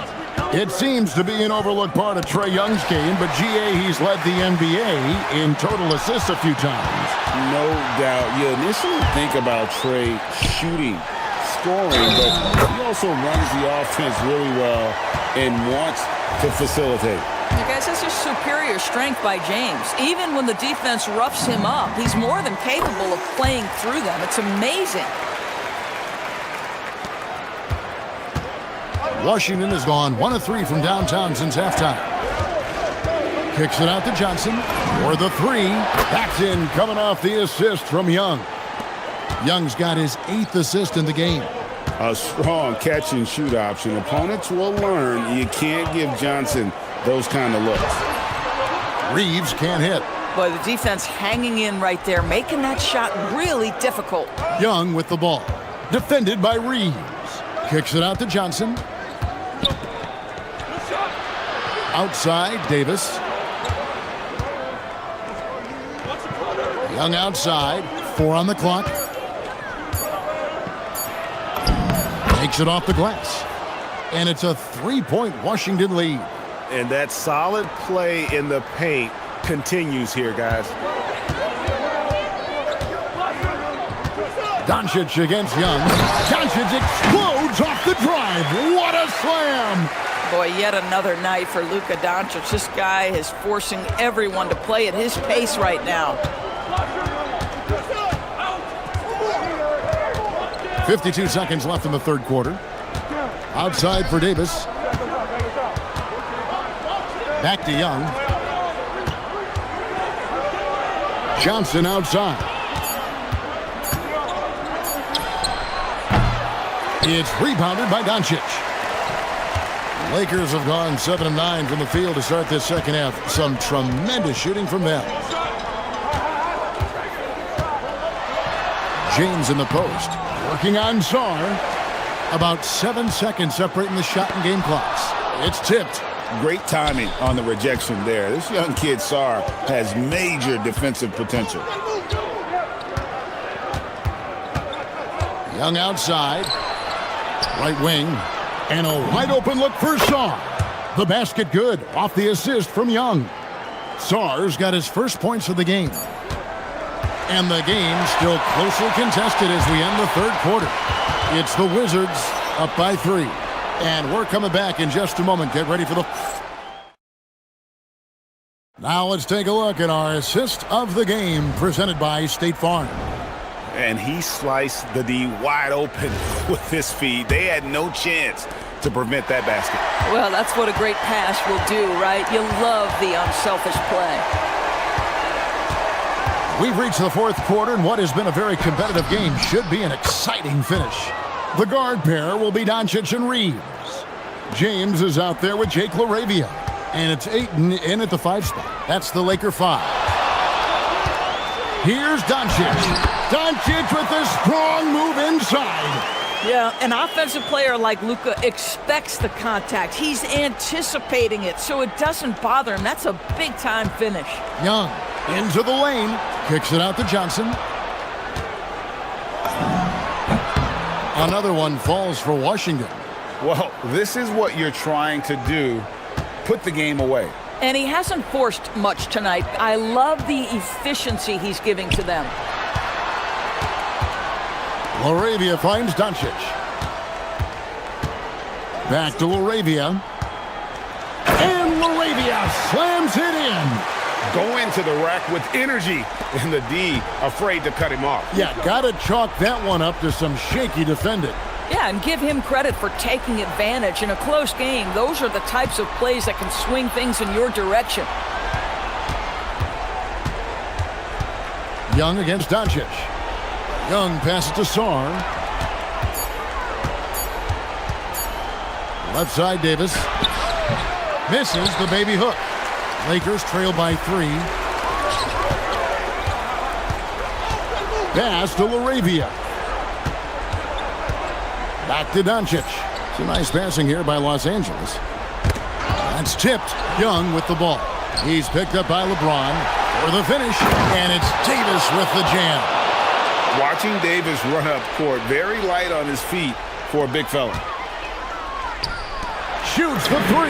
It seems to be an overlooked part of Trae Young's game, but GA, he's led the NBA in total assists a few times. No doubt. You initially think about Trae shooting, scoring, but he also runs the offense really well and wants to facilitate. You guys, that's just superior strength by James. Even when the defense roughs him up, he's more than capable of playing through them. It's amazing. Washington has gone 1 of 3 from downtown since halftime. Kicks it out to Johnson for the 3. That's in, coming off the assist from Young. Young's got his 8th assist in the game. A strong catch and shoot option. Opponents will learn you can't give Johnson those kind of looks. Reeves can't hit. Boy, the defense hanging in right there, making that shot really difficult. Young with the ball. Defended by Reeves. Kicks it out to Johnson. Outside, Davis. Young outside. 4 on the clock. Takes it off the glass. And it's a 3-point Washington lead. And that solid play in the paint continues here, guys. Doncic against Young. Doncic explodes off the drive. What a slam! Boy, yet another night for Luka Doncic. This guy is forcing everyone to play at his pace right now. 52 seconds left in the third quarter. Outside for Davis. Back to Young. Johnson outside. It's rebounded by Doncic. Lakers have gone 7 of 9 from the field to start this second half. Some tremendous shooting from them. James in the post. Working on Sarr. About 7 seconds separating the shot and game clocks. It's tipped. Great timing on the rejection there. This young kid, Sarr, has major defensive potential. Young outside. Right wing. And a wide open look for Sarr. The basket good off the assist from Young. Sarr's got his first points of the game. And the game still closely contested as we end the third quarter. It's the Wizards up by 3. And we're coming back in just a moment. Get ready for the... Now let's take a look at our assist of the game presented by State Farm. And he sliced the D wide open with his feed. They had no chance to prevent that basket. Well, that's what a great pass will do, right? You love the unselfish play. We've reached the fourth quarter, and what has been a very competitive game should be an exciting finish. The guard pair will be Doncic and Reeves. James is out there with Jake LaRavia. And it's Ayton in at the 5 spot. That's the Laker 5. Here's Doncic. Doncic with a strong move inside. Yeah, an offensive player like Luka expects the contact. He's anticipating it, so it doesn't bother him. That's a big-time finish. Young into the lane. Kicks it out to Johnson. Another one falls for Washington. Well, this is what you're trying to do. Put the game away. And he hasn't forced much tonight. I love the efficiency he's giving to them. LaRavia finds Doncic. Back to LaRavia. And LaRavia slams it in. Go into the rack with energy, and the D afraid to cut him off. Yeah, gotta chalk that one up to some shaky defending. Yeah, and give him credit for taking advantage. In a close game, those are the types of plays that can swing things in your direction. Young against Doncic. Young passes to Sarr. Left side, Davis. Misses the baby hook. Lakers trail by 3. Pass to Laravia. Back to Doncic. Some nice passing here by Los Angeles. That's tipped. Young with the ball. He's picked up by LeBron for the finish, and it's Davis with the jam. Watching Davis run up court, very light on his feet for a big fella. Shoots the 3.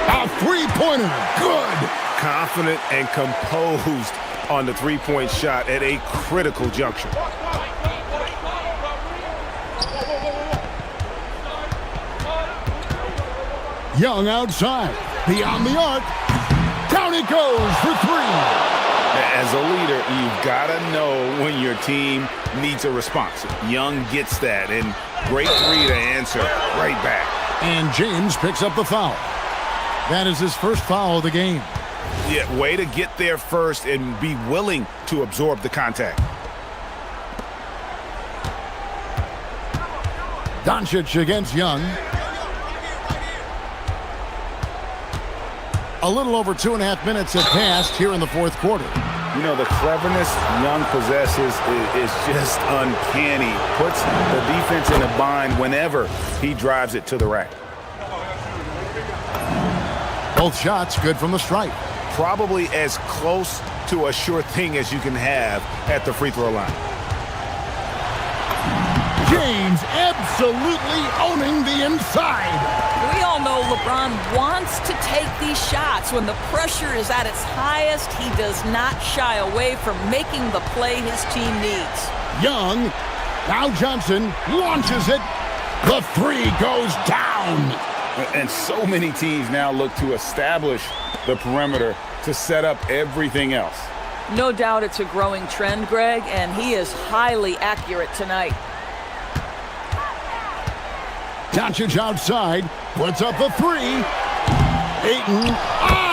A three-pointer. Good. Confident and composed on the three-point shot at a critical juncture. Young outside. Beyond the arc. Down it goes for 3. As a leader, you've got to know when your team needs a response. Young gets that, and great 3 to answer right back. And James picks up the foul. That is his first foul of the game. Yeah, way to get there first and be willing to absorb the contact. Doncic against Young. A little over 2.5 minutes have passed here in the fourth quarter. You know, the cleverness Young possesses is just uncanny. Puts the defense in a bind whenever he drives it to the rack. Both shots good from the stripe. Probably as close to a sure thing as you can have at the free throw line. James absolutely owning the inside. We all know LeBron wants to take these shots. When the pressure is at its highest, he does not shy away from making the play his team needs. Young, now Johnson launches it. The 3 goes down. And so many teams now look to establish the perimeter to set up everything else. No doubt it's a growing trend, Greg, and he is highly accurate tonight. Doncic outside, puts up the 3. Ayton,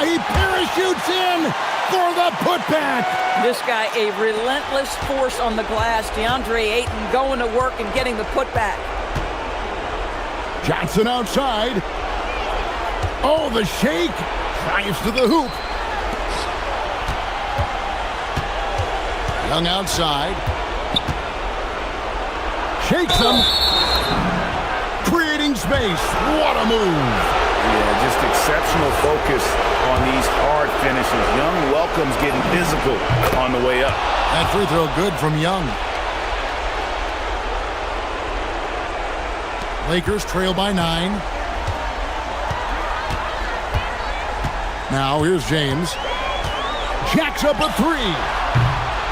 he parachutes in for the putback. This guy, a relentless force on the glass. DeAndre Ayton going to work and getting the putback. Johnson outside. Oh, the shake. Drives to the hoop. Young outside. Shakes him. Creating space. What a move. Yeah, just exceptional focus on these hard finishes. Young welcomes getting physical on the way up. That free throw good from Young. Lakers trail by 9. Now here's James. Jacks up a 3.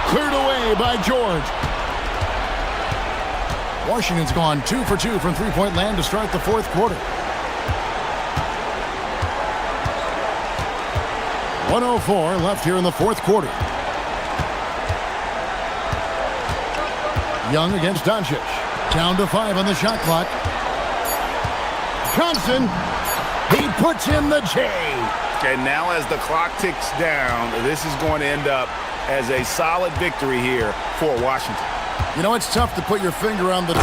Cleared away by George. Washington's gone 2 for 2 from three-point land to start the fourth quarter. 1:04 left here in the fourth quarter. Young against Doncic. Down to 5 on the shot clock. Johnson, he puts in the J. And now as the clock ticks down, this is going to end up as a solid victory here for Washington. You know, it's tough to put your finger on the...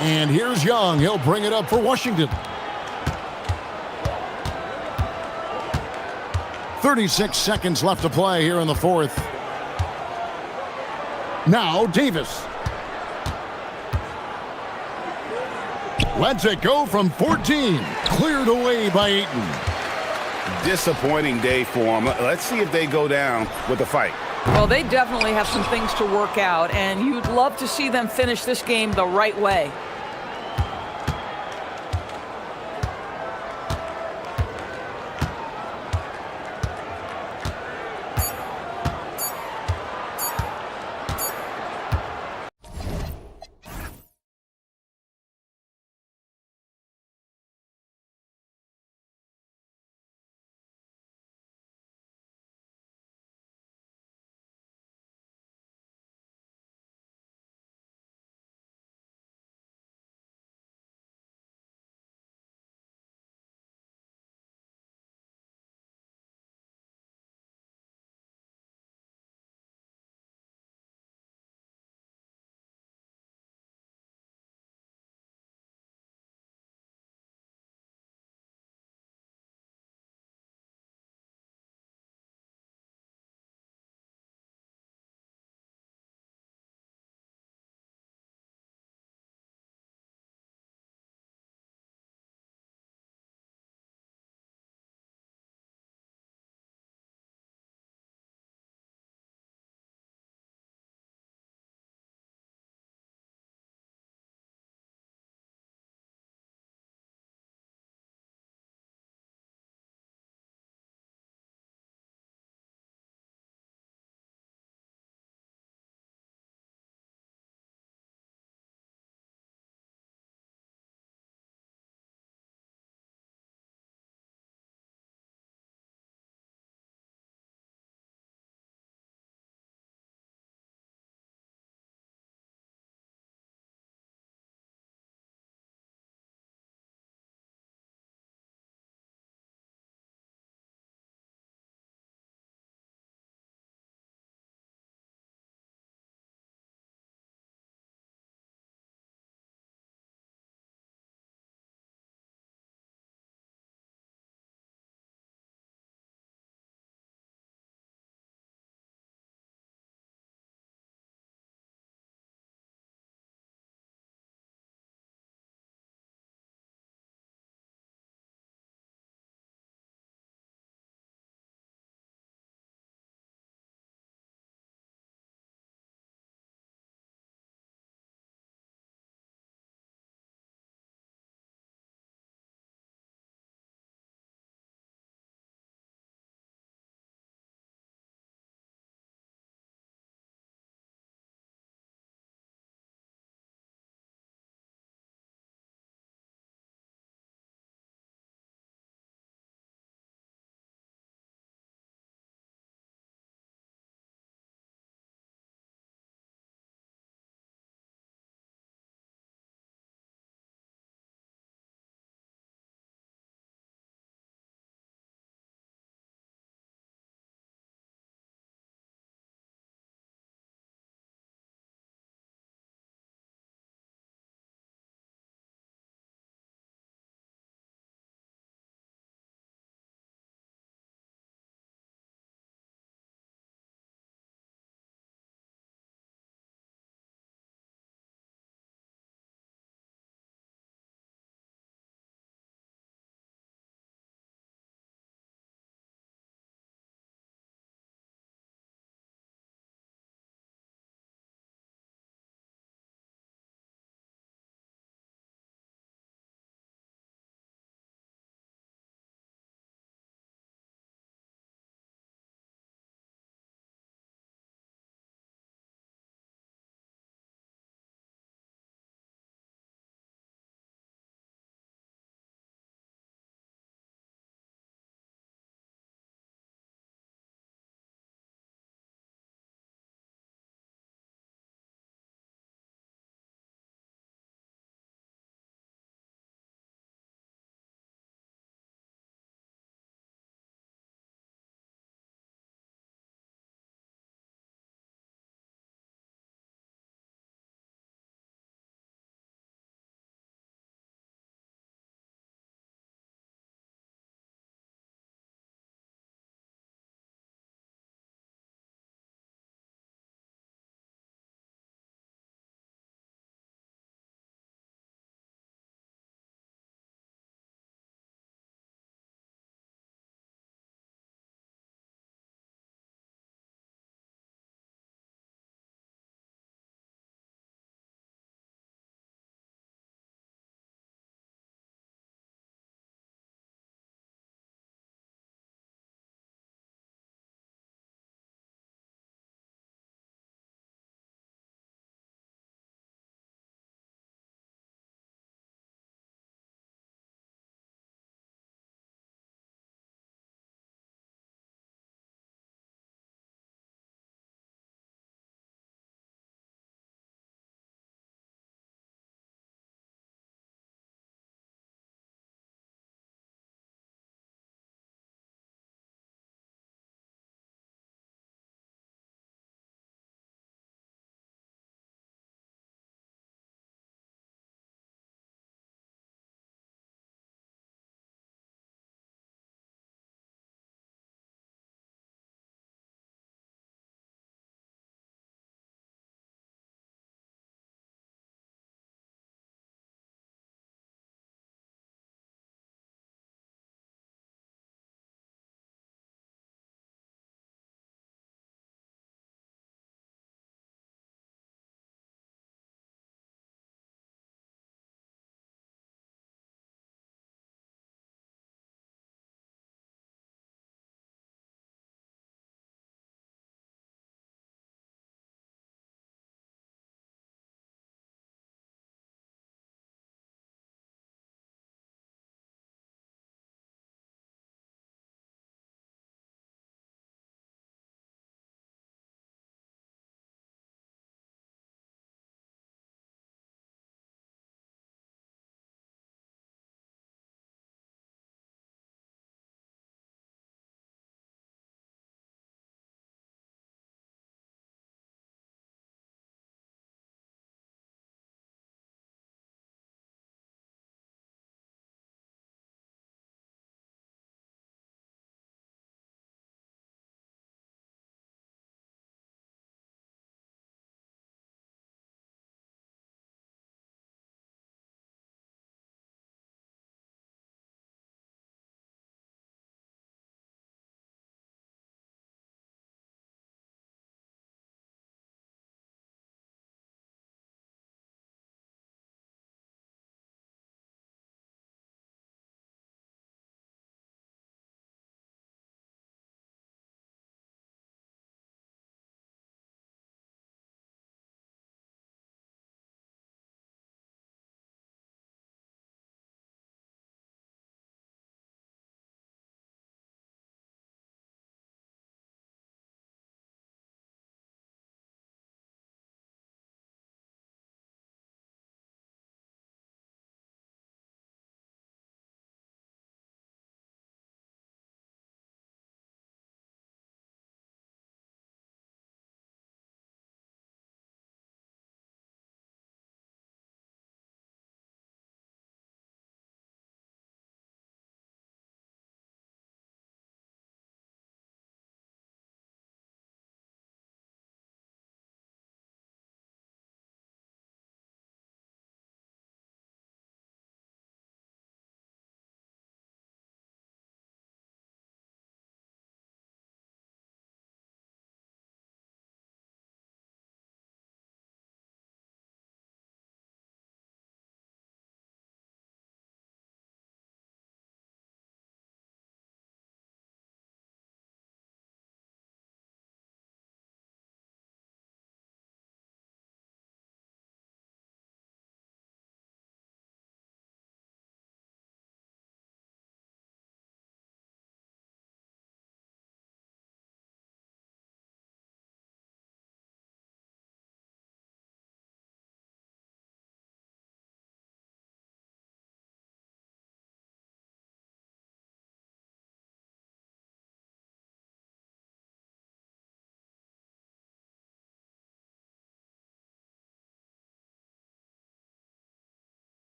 And here's Young. He'll bring it up for Washington. 36 seconds left to play here in the fourth. Now Davis. Lets it go from 14. Cleared away by Ayton. Disappointing day for them. Let's see if they go down with a fight. Well, they definitely have some things to work out, and you'd love to see them finish this game the right way.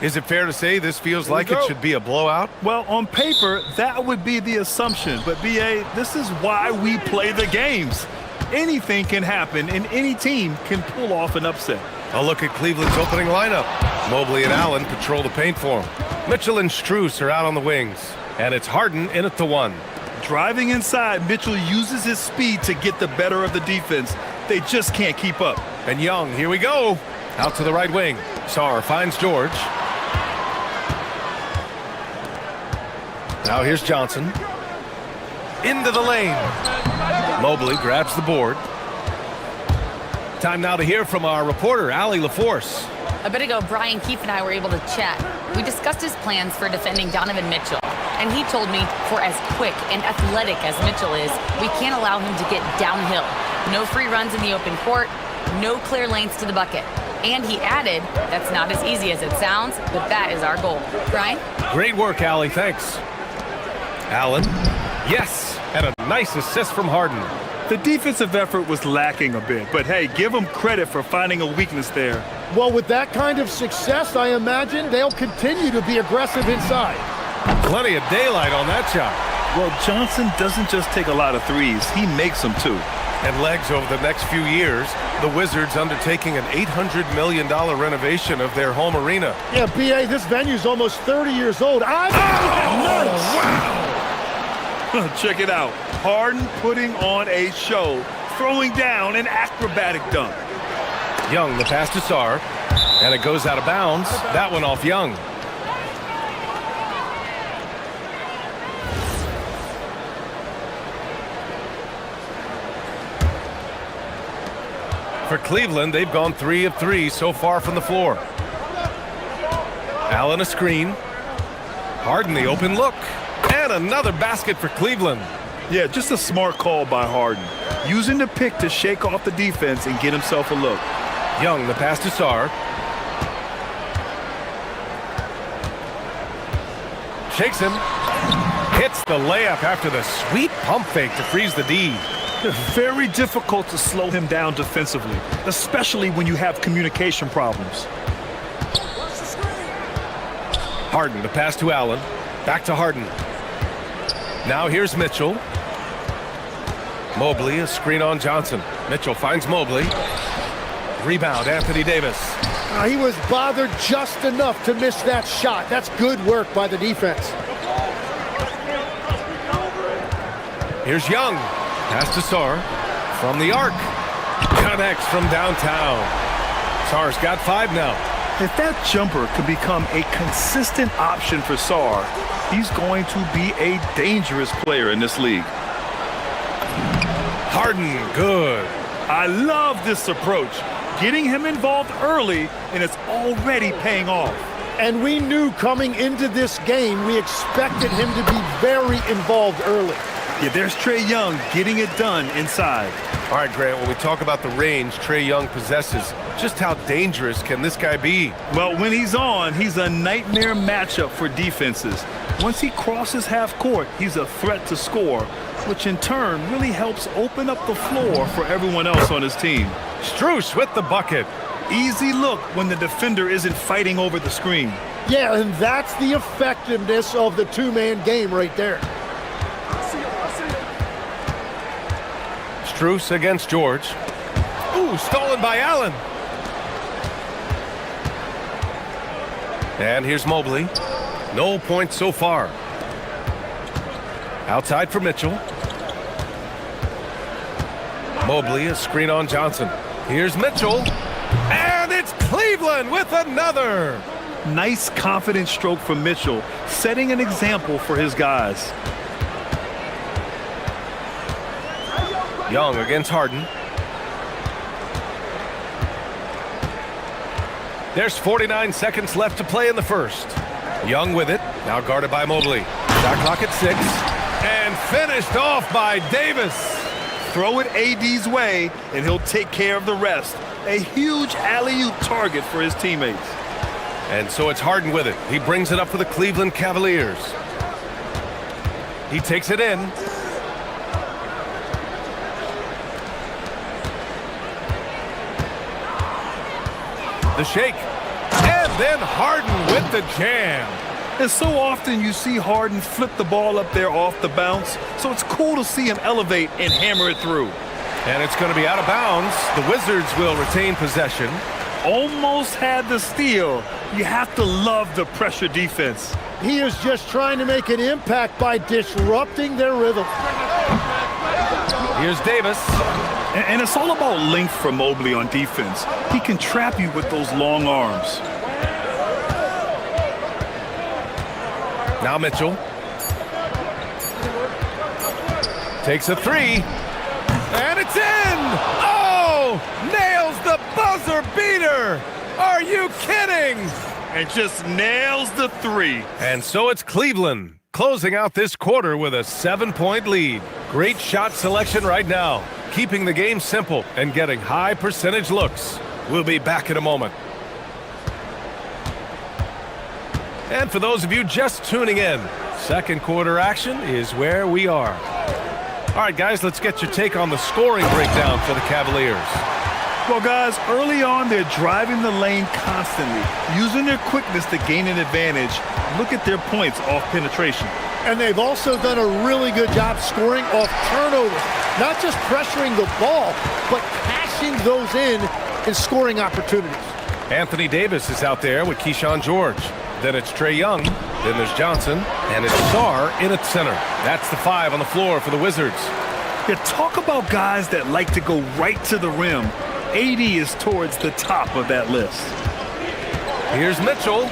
Is it fair to say this feels like it should be a blowout? Well, on paper, that would be the assumption. But, B.A., this is why we play the games. Anything can happen, and any team can pull off an upset. A look at Cleveland's opening lineup. Mobley and Allen patrol the paint for him. Mitchell and Strus are out on the wings. And it's Harden in at the one. Driving inside, Mitchell uses his speed to get the better of the defense. They just can't keep up. And Young, here we go. Out to the right wing. Sarr finds George. Now here's Johnson. Into the lane. Mobley grabs the board. Time now to hear from our reporter, Allie LaForce. A bit ago, Brian Keefe and I were able to chat. We discussed his plans for defending Donovan Mitchell. And he told me for as quick and athletic as Mitchell is, we can't allow him to get downhill. No free runs in the open court, no clear lanes to the bucket. And he added, that's not as easy as it sounds, but that is our goal. Brian? Great work, Allie. Thanks. Allen. Yes. And a nice assist from Harden. The defensive effort was lacking a bit, but hey, give them credit for finding a weakness there. Well, with that kind of success, I imagine they'll continue to be aggressive inside. Plenty of daylight on that shot. Well, Johnson doesn't just take a lot of threes, he makes them too. And legs over the next few years, the Wizards undertaking an $800 million renovation of their home arena. Yeah, B.A., this venue's almost 30 years old. Nice! Wow! Check it out. Harden putting on a show, throwing down an acrobatic dunk. Young, the pass to Sarr, and it goes out of bounds. That one off Young. For Cleveland, they've gone 3 of 3 so far from the floor. Allen a screen. Harden the open look. And another basket for Cleveland. Yeah, just a smart call by Harden. Using the pick to shake off the defense and get himself a look. Young, the pass to Sarr. Shakes him. Hits the layup after the sweet pump fake to freeze the D. Very difficult to slow him down defensively, especially when you have communication problems. Harden, the pass to Allen. Back to Harden. Now here's Mitchell. Mobley, a screen on Johnson. Mitchell finds Mobley. Rebound, Anthony Davis. He was bothered just enough to miss that shot. That's good work by the defense. Here's Young. Pass to Sarr. From the arc. Connects from downtown. Sarr's got 5 now. If that jumper could become a consistent option for Sarr, he's going to be a dangerous player in this league. Harden, good. I love this approach. Getting him involved early, and it's already paying off. And we knew coming into this game, we expected him to be very involved early. Yeah, there's Trae Young getting it done inside. All right, Grant, when we talk about the range Trae Young possesses, just how dangerous can this guy be? Well, when he's on, he's a nightmare matchup for defenses. Once he crosses half court, he's a threat to score, which in turn really helps open up the floor for everyone else on his team. Strus with the bucket. Easy look when the defender isn't fighting over the screen. Yeah, and that's the effectiveness of the two-man game right there. Strus against George. Ooh, stolen by Allen. And here's Mobley. No points so far. Outside for Mitchell. Mobley, a screen on Johnson. Here's Mitchell. And it's Cleveland with another. Nice confident stroke from Mitchell, setting an example for his guys. Young against Harden. There's 49 seconds left to play in the first. Young with it, now guarded by Mobley. Shot clock at 6, and finished off by Davis. Throw it AD's way, and he'll take care of the rest. A huge alley-oop target for his teammates. And so it's Harden with it. He brings it up for the Cleveland Cavaliers. He takes it in. The shake. And then Harden with the jam. And so often you see Harden flip the ball up there off the bounce, so it's cool to see him elevate and hammer it through. And it's going to be out of bounds. The Wizards will retain possession. Almost had the steal. You have to love the pressure defense. He is just trying to make an impact by disrupting their rhythm. Here's Davis. And it's all about length for Mobley on defense. He can trap you with those long arms. Now Mitchell. Takes a three. And it's in! Oh! Nails the buzzer beater! Are you kidding? And just nails the three. And so it's Cleveland closing out this quarter with a 7-point lead. Great shot selection right now, keeping the game simple and getting high percentage looks. We'll be back in a moment. And for those of you just tuning in, second quarter action is where we are. All right, guys, let's get your take on the scoring breakdown for the Cavaliers. Well, guys, early on, they're driving the lane constantly, using their quickness to gain an advantage. Look at their points off penetration. And they've also done a really good job scoring off turnovers. Not just pressuring the ball, but cashing those in and scoring opportunities. Anthony Davis is out there with Keyshawn George. Then it's Trae Young. Then there's Johnson. And it's Sarr in at center. That's the 5 on the floor for the Wizards. Yeah, talk about guys that like to go right to the rim. AD is towards the top of that list. Here's Mitchell.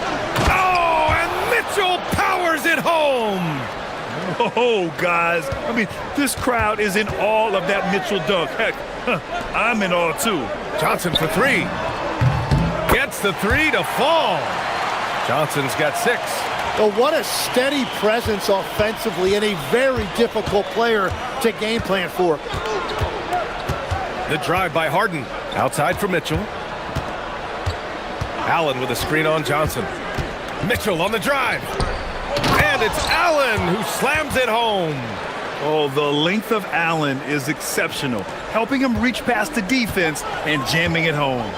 Oh, and Mitchell powers it home. Oh, guys. I mean, this crowd is in awe of that Mitchell dunk. Heck, I'm in awe, too. Johnson for 3. Gets the 3 to fall. Johnson's got 6. Well, what a steady presence offensively and a very difficult player to game plan for. The drive by Harden. Outside for Mitchell. Allen with a screen on Johnson. Mitchell on the drive. And it's Allen who slams it home. Oh, the length of Allen is exceptional, helping him reach past the defense and jamming it home.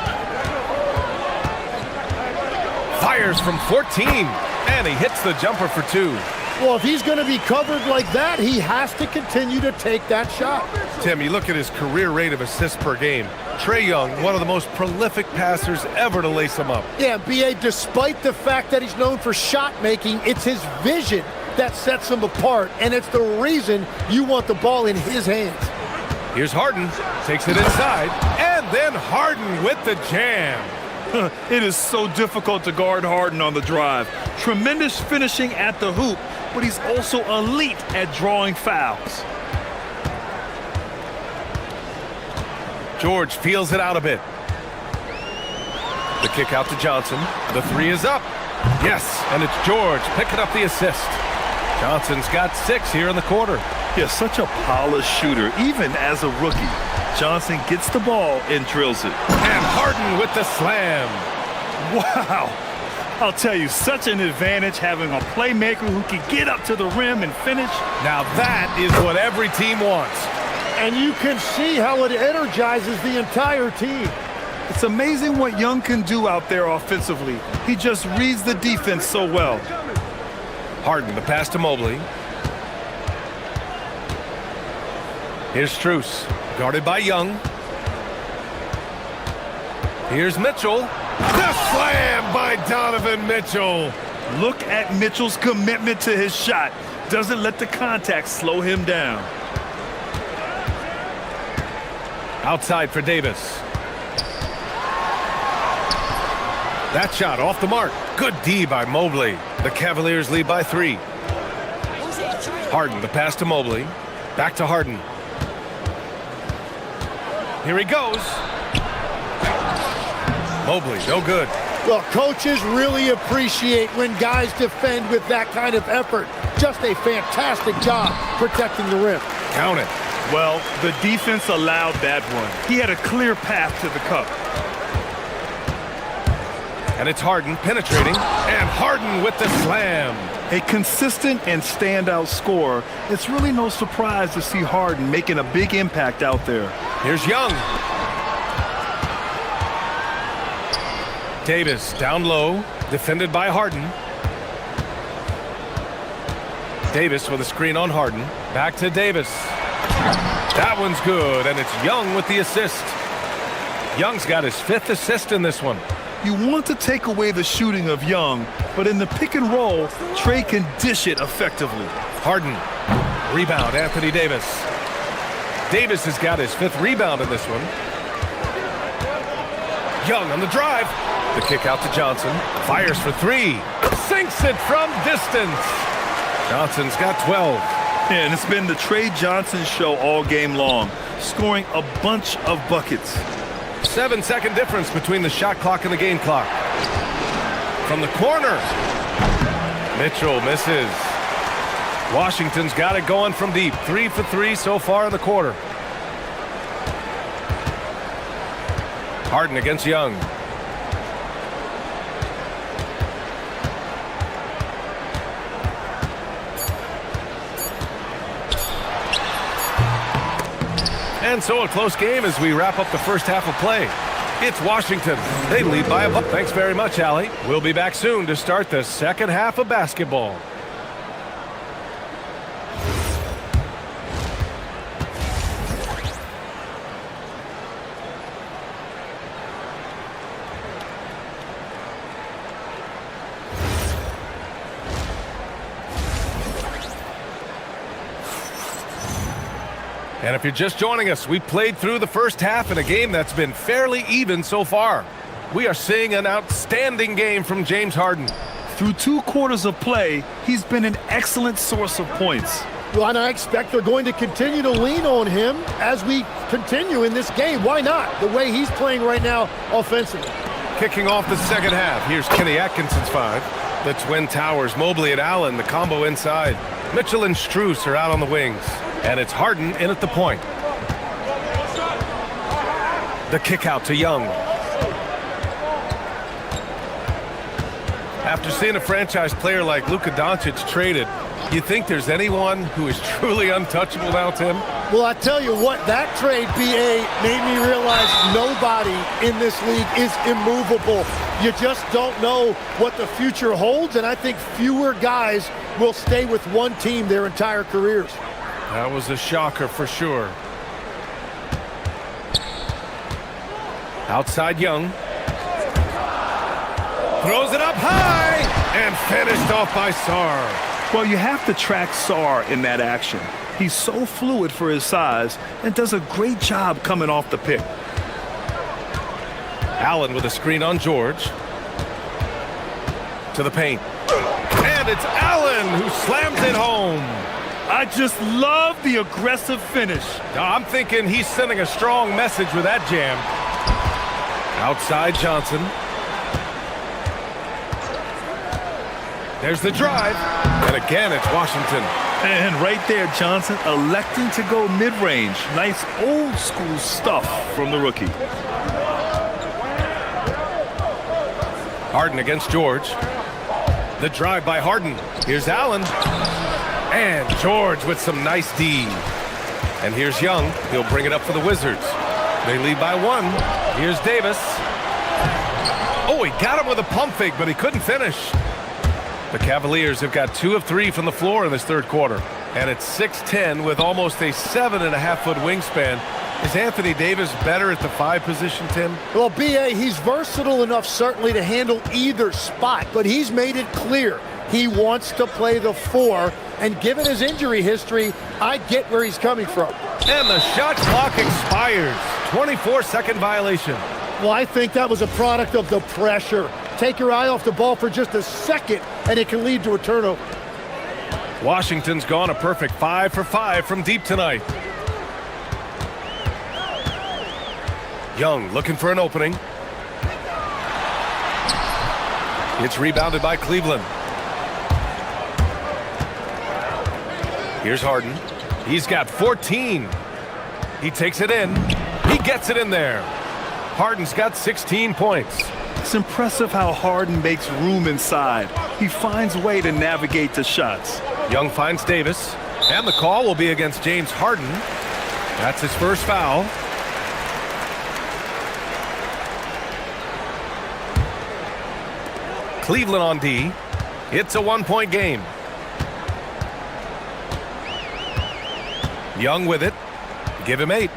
Fires from 14, and he hits the jumper for 2. Well, if he's going to be covered like that, he has to continue to take that shot. Tim, you look at his career rate of assists per game. Trae Young, one of the most prolific passers ever to lace him up. Yeah, B.A., despite the fact that he's known for shot making, it's his vision that sets him apart, and it's the reason you want the ball in his hands. Here's Harden, takes it inside, and then Harden with the jam. It is so difficult to guard Harden on the drive. Tremendous finishing at the hoop, but he's also elite at drawing fouls. George feels it out a bit. The kick out to Johnson. The 3 is up. Yes, and it's George picking up the assist. Johnson's got 6 here in the quarter. Yeah, such a polished shooter, even as a rookie. Johnson gets the ball and drills it. And Harden with the slam. Wow. I'll tell you, such an advantage having a playmaker who can get up to the rim and finish. Now that is what every team wants. And you can see how it energizes the entire team. It's amazing what Young can do out there offensively. He just reads the defense so well. Harden, the pass to Mobley. Here's Strus, guarded by Young. Here's Mitchell. The slam by Donovan Mitchell. Look at Mitchell's commitment to his shot. Doesn't let the contact slow him down. Outside for Davis. That shot off the mark. Good D by Mobley. The Cavaliers lead by 3. Harden, the pass to Mobley. Back to Harden. Here he goes. Mobley, no good. Well, coaches really appreciate when guys defend with that kind of effort. Just a fantastic job protecting the rim. Count it. Well, the defense allowed that one. He had a clear path to the cup. And it's Harden penetrating, and Harden with the slam. A consistent and standout scorer. It's really no surprise to see Harden making a big impact out there. Here's Young. Davis down low, Defended by Harden. Davis with a screen on Harden. Back to Davis. That one's good, and it's Young with the assist. Young's got his 5th assist in this one. You want to take away the shooting of Young, but in the pick and roll, Trey can dish it effectively. Harden. Rebound, Anthony Davis. Davis has got his 5th rebound in this one. Young on the drive. The kick out to Johnson. Fires for 3. Sinks it from distance. Johnson's got 12. Yeah, and it's been the Trey Johnson show all game long, scoring a bunch of buckets. 7-second difference between the shot clock and the game clock. From the corner. Mitchell misses. Washington's got it going from deep. 3 for 3 so far in the quarter. Harden against Young. And so a close game as we wrap up the first half of play. It's Washington. They lead by a buck. Thanks very much, Allie. We'll be back soon to start the second half of basketball. And if you're just joining us, we played through the first half in a game that's been fairly even so far. We are seeing an outstanding game from James Harden. Through 2 quarters of play, he's been an excellent source of points. Well, and I expect they're going to continue to lean on him as we continue in this game. Why not? The way he's playing right now offensively. Kicking off the second half, here's Kenny Atkinson's 5. The Twin Towers, Mobley and Allen, the combo inside. Mitchell and Strus are out on the wings. And it's Harden in at the point. The kick out to Young. After seeing a franchise player like Luka Doncic traded, you think there's anyone who is truly untouchable now, Tim? Well, I tell you what, that trade, BA, made me realize nobody in this league is immovable. You just don't know what the future holds, and I think fewer guys will stay with one team their entire careers. That was a shocker for sure. Outside Young. Throws it up high and finished off by Sarr. Well, you have to track Sarr in that action. He's so fluid for his size and does a great job coming off the pick. Allen with a screen on George. To the paint. And it's Allen who slams it home. I just love the aggressive finish. I'm thinking he's sending a strong message with that jam. Outside Johnson. There's the drive. And again, it's Washington. And right there, Johnson electing to go mid-range. Nice old school stuff from the rookie. Harden against George. The drive by Harden. Here's Allen. And George with some nice D. And here's Young. He'll bring it up for the Wizards. They lead by 1. Here's Davis. Oh, he got him with a pump fake, but he couldn't finish. The Cavaliers have got 2 of 3 from the floor in this third quarter. And it's 6'10" with almost a 7.5-foot wingspan. Is Anthony Davis better at the 5 position, Tim? Well, BA, he's versatile enough certainly to handle either spot, but he's made it clear he wants to play the 4, and given his injury history, I get where he's coming from. And the shot clock expires. 24-second violation. Well, I think that was a product of the pressure. Take your eye off the ball for just a second, and it can lead to a turnover. Washington's gone a perfect 5 for 5 from deep tonight. Young looking for an opening. It's rebounded by Cleveland. Here's Harden. He's got 14. He takes it in. He gets it in there. Harden's got 16 points. It's impressive how Harden makes room inside. He finds a way to navigate the shots. Young finds Davis. And the call will be against James Harden. That's his first foul. Cleveland on D. It's a one-point game. Young with it. Give him 8.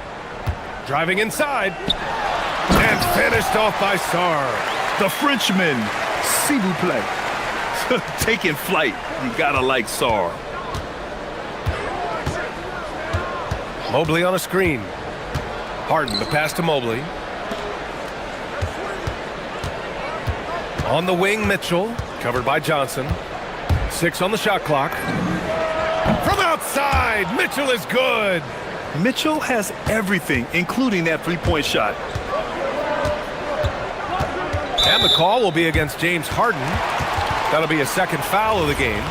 Driving inside. And finished off by Sarr. The Frenchman, s'il vous plaît. Taking flight. You gotta like Sarr. Mobley on a screen. Harden, the pass to Mobley. On the wing, Mitchell. Covered by Johnson. 6 on the shot clock. From outside, Mitchell is good. Mitchell has everything, including that three-point shot. And the call will be against James Harden. That'll be a second foul of the game.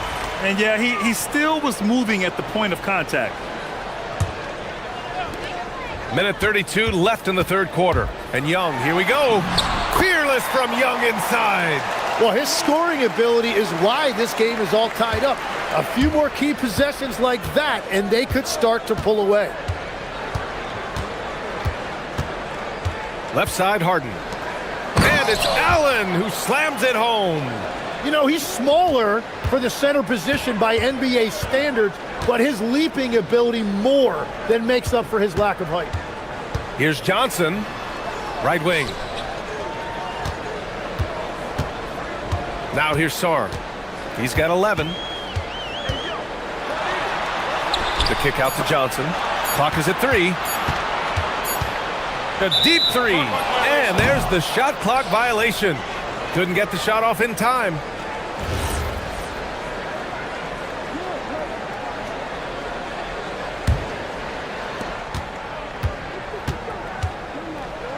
And yeah, he still was moving at the point of contact. Minute 32 left in the third quarter. And Young, here we go. Fearless from Young inside. Well, his scoring ability is why this game is all tied up. A few more key possessions like that, and they could start to pull away. Left side, Harden. And it's Allen who slams it home. You know, he's smaller for the center position by NBA standards, but his leaping ability more than makes up for his lack of height. Here's Johnson, right wing. Now here's Sarr. He's got 11. The kick out to Johnson. Clock is at 3. A deep 3. And there's the shot clock violation. Couldn't get the shot off in time.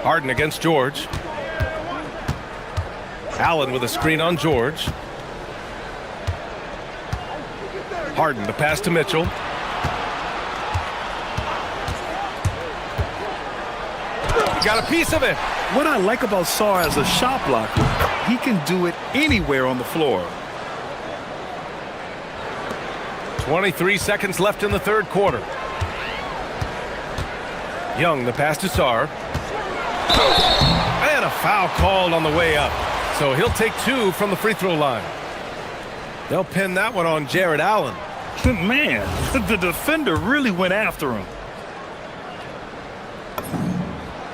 Harden against George. Allen with a screen on George. Harden, the pass to Mitchell. Got a piece of it. What I like about Sarr as a shot blocker, he can do it anywhere on the floor. 23 seconds left in the third quarter. Young, the pass to Sarr. And a foul called on the way up. So he'll take 2 from the free throw line. They'll pin that one on Jared Allen. Man, the defender really went after him.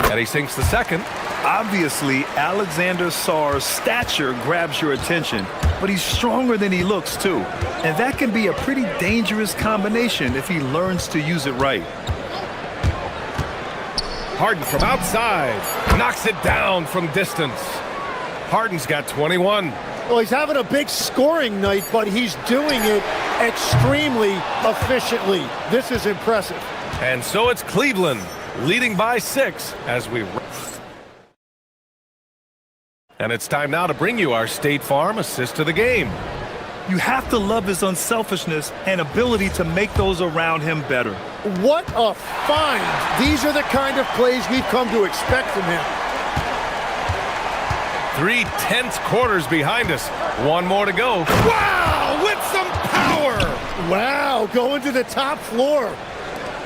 And he sinks the second. Obviously, Alexander Sarr's stature grabs your attention, but he's stronger than he looks, too. And that can be a pretty dangerous combination if he learns to use it right. Harden from outside. Knocks it down from distance. Harden's got 21. Well, he's having a big scoring night, but he's doing it extremely efficiently. This is impressive. And so it's Cleveland leading by 6 as we... And it's time now to bring you our State Farm assist of the game. You have to love his unselfishness and ability to make those around him better. What a find. These are the kind of plays we've come to expect from him. 3 tense quarters behind us. 1 more to go. Wow, with some power. Wow, going to the top floor.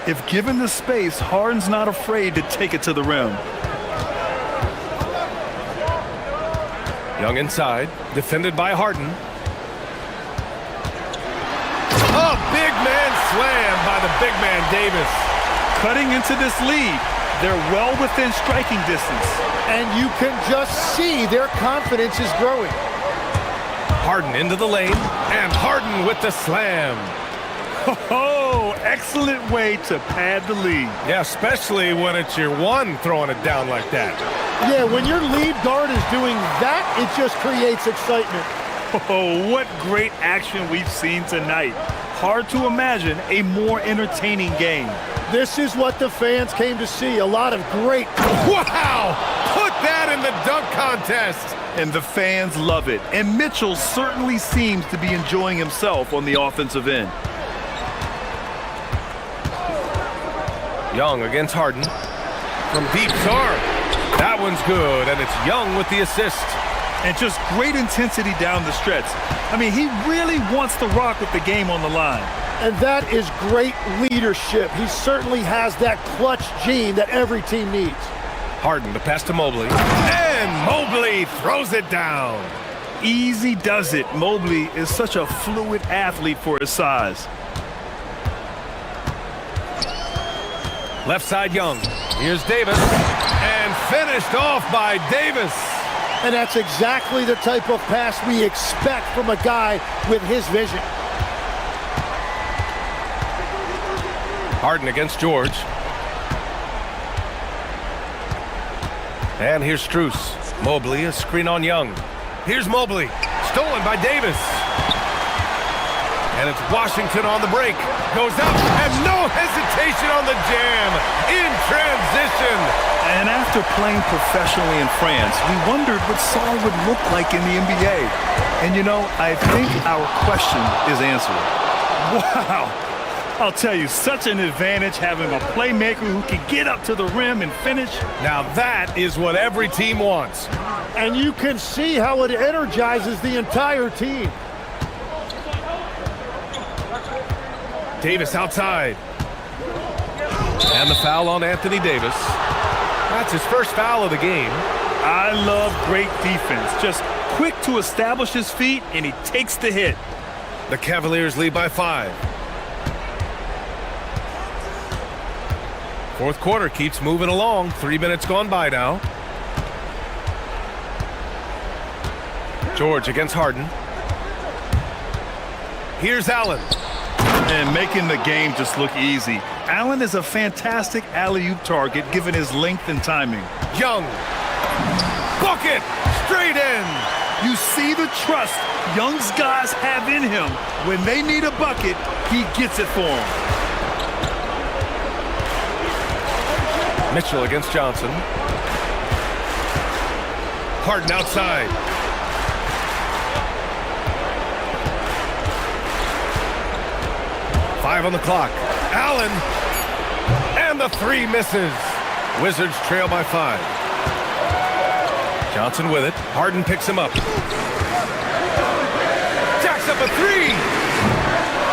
If given the space, Harden's not afraid to take it to the rim. Young inside, defended by Harden. A big man slam by the big man Davis. Cutting into this lead. They're well within striking distance. And you can just see their confidence is growing. Harden into the lane, and Harden with the slam. Oh, excellent way to pad the lead. Yeah, especially when it's your one throwing it down like that. Yeah, when your lead guard is doing that, it just creates excitement. Oh, what great action we've seen tonight. Hard to imagine a more entertaining game. This is what the fans came to see. A lot of great... Wow! Put that in the dunk contest! And the fans love it. And Mitchell certainly seems to be enjoying himself on the offensive end. Young against Harden. From deep, Sarr. That one's good, and it's Young with the assist. And just great intensity down the stretch. I mean, he really wants to rock with the game on the line. And that is great leadership. He certainly has that clutch gene that every team needs. Harden, the pass to Mobley. And Mobley throws it down. easy does it. Mobley is such a fluid athlete for his size. Left side Young. Here's Davis. And finished off by Davis. And that's exactly the type of pass we expect from a guy with his vision. Harden against George. And here's Strus. Mobley, a screen on Young. Here's Mobley. Stolen by Davis. And it's Washington on the break. Goes up, and no hesitation on the jam. In transition. And after playing professionally in France, we wondered what Saul would look like in the NBA. And you know, I think our question is answered. Wow. I'll tell you, such an advantage having a playmaker who can get up to the rim and finish. Now that is what every team wants. And you can see how it energizes the entire team. Davis outside. And the foul on Anthony Davis. That's his first foul of the game. I love great defense. Just quick to establish his feet, and he takes the hit. The Cavaliers lead by 5. Fourth quarter keeps moving along. 3 minutes gone by now. George against Harden. Here's Allen. And making the game just look easy. Allen is a fantastic alley-oop target given his length and timing. Young. Bucket. Straight in. You see the trust Young's guys have in him. When they need a bucket, he gets it for them. Mitchell against Johnson. Harden outside. Five on the clock. Allen. And the 3 misses. Wizards trail by 5. Johnson with it. Harden picks him up. Jacks up a 3.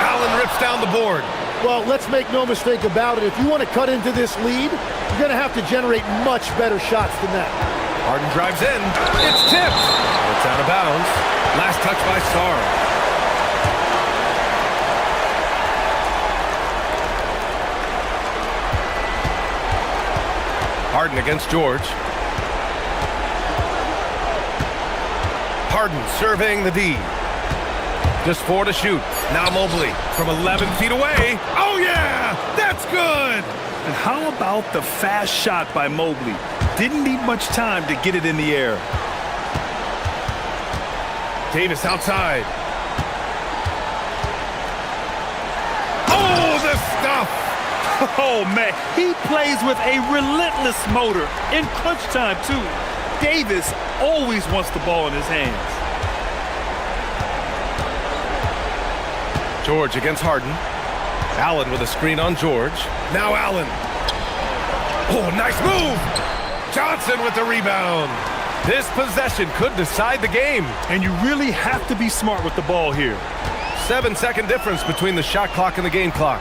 Allen rips down the board. Well, let's make no mistake about it. If you want to cut into this lead, you're going to have to generate much better shots than that. Harden drives in. It's tipped. It's out of bounds. Last touch by Sarr. Harden against George. Harden surveying the D. Just 4 to shoot. Now Mobley from 11 feet away. Oh, yeah! That's good! And how about the fast shot by Mobley? Didn't need much time to get it in the air. Davis outside. Oh, the stuff! Oh, man, he plays with a relentless motor in crunch time, too. Davis always wants the ball in his hands. George against Harden. Allen with a screen on George. Now Allen. Oh, nice move! Johnson with the rebound. This possession could decide the game. And you really have to be smart with the ball here. 7-second difference between the shot clock and the game clock.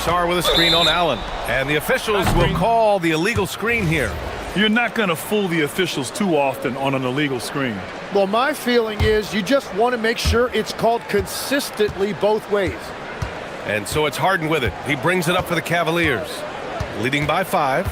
Sarr with a screen on Allen. And the officials will call the illegal screen here. You're not going to fool the officials too often on an illegal screen. Well, my feeling is you just want to make sure it's called consistently both ways. And so it's Harden with it. He brings it up for the Cavaliers. Leading by 5.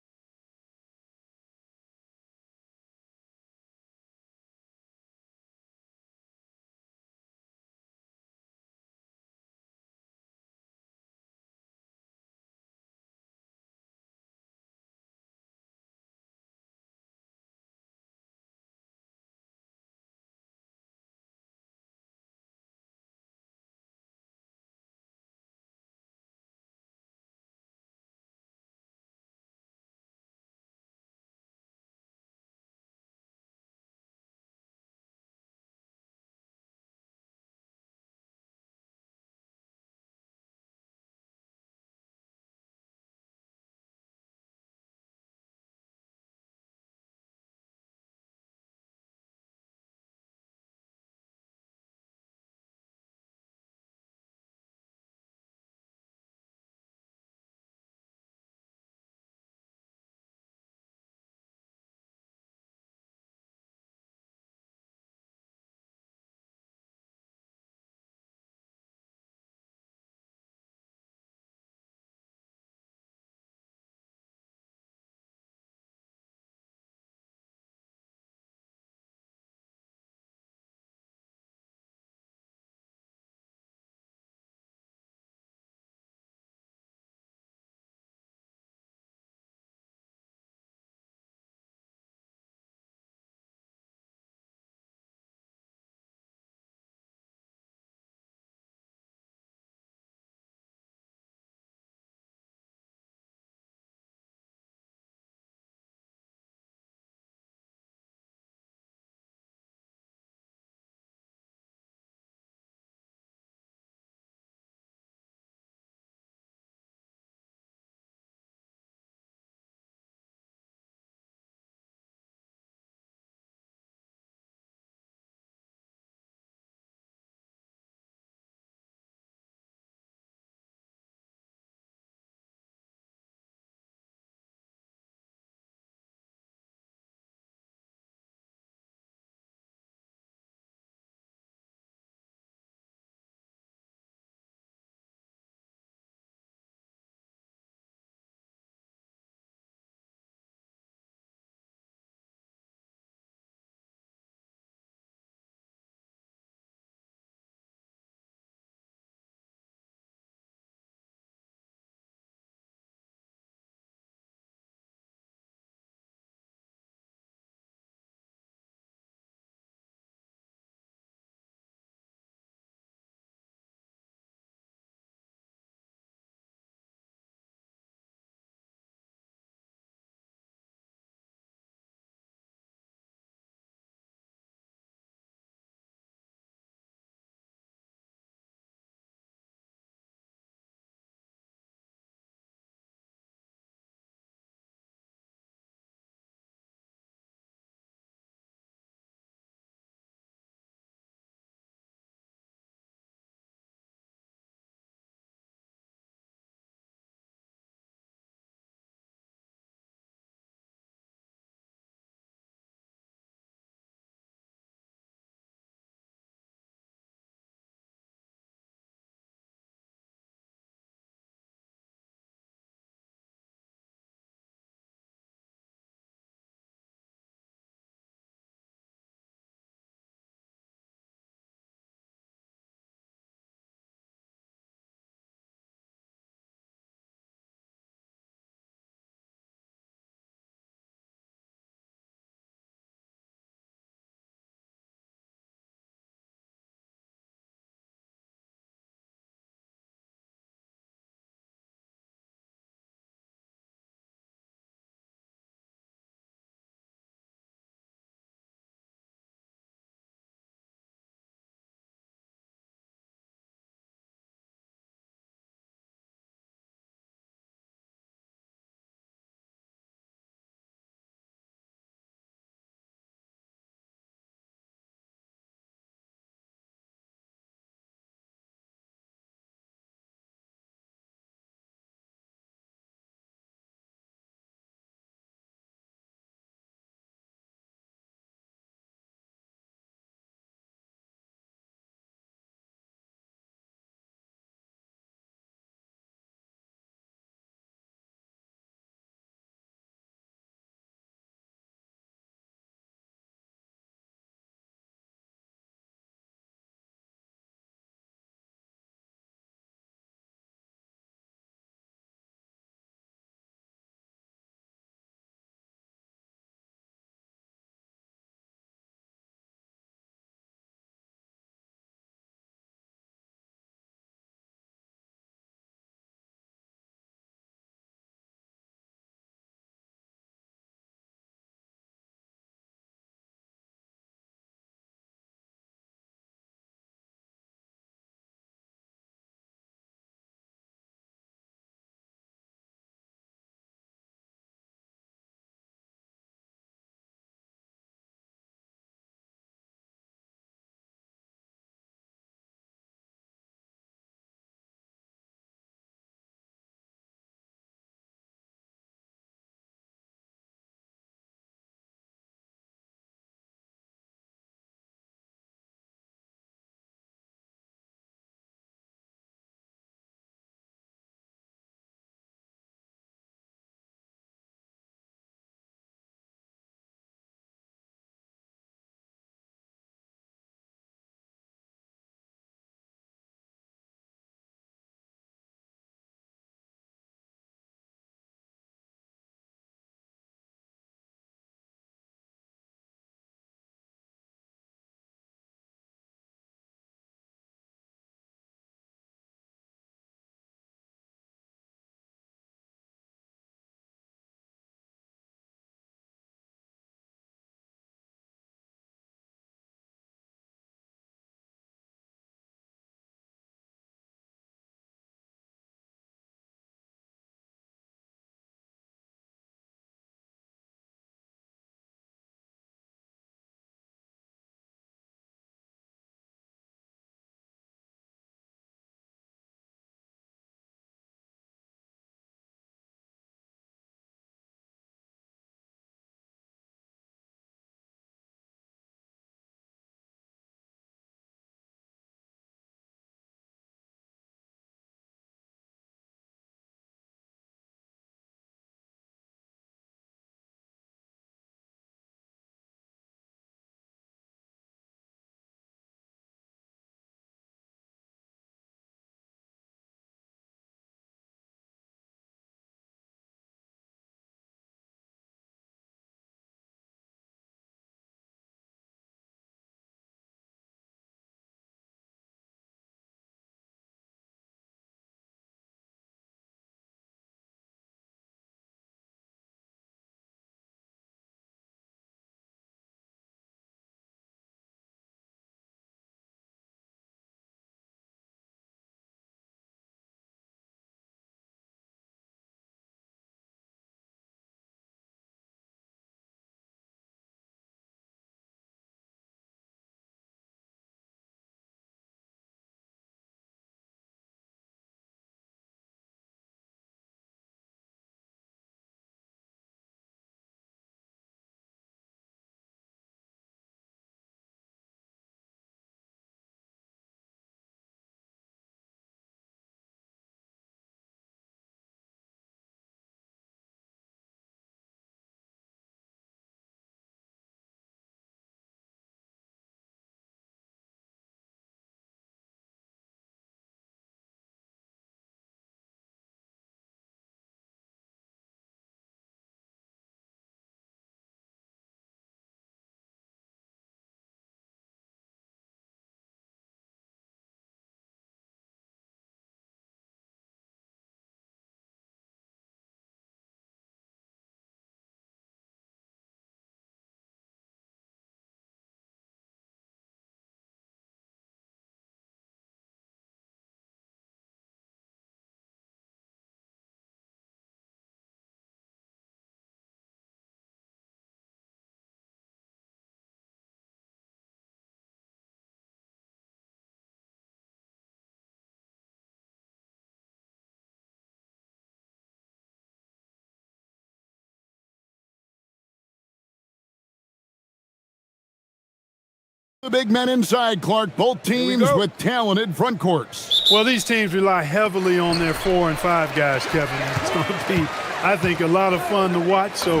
The big men inside, Clark. Both teams with talented front courts. Well, these teams rely heavily on their 4 and 5 guys, Kevin. It's going to be, I think, a lot of fun to watch. So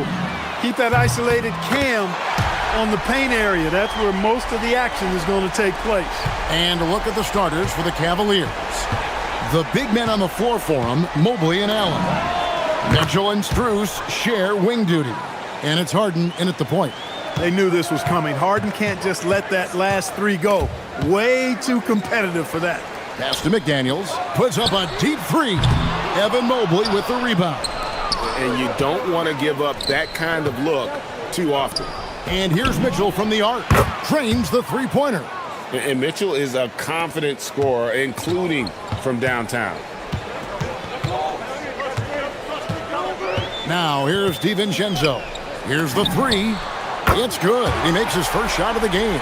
keep that isolated cam on the paint area. That's where most of the action is going to take place. And a look at the starters for the Cavaliers. The big men on the floor for them, Mobley and Allen. Mitchell and Strus share wing duty. And it's Harden in at the point. They knew this was coming. Harden can't just let that last 3 go. Way too competitive for that. Pass to McDaniels. Puts up a deep 3. Evan Mobley with the rebound. And you don't want to give up that kind of look too often. And here's Mitchell from the arc. Trains the three-pointer. And Mitchell is a confident scorer, including from downtown. Now here's DiVincenzo. Here's the 3. It's good. He makes his first shot of the game.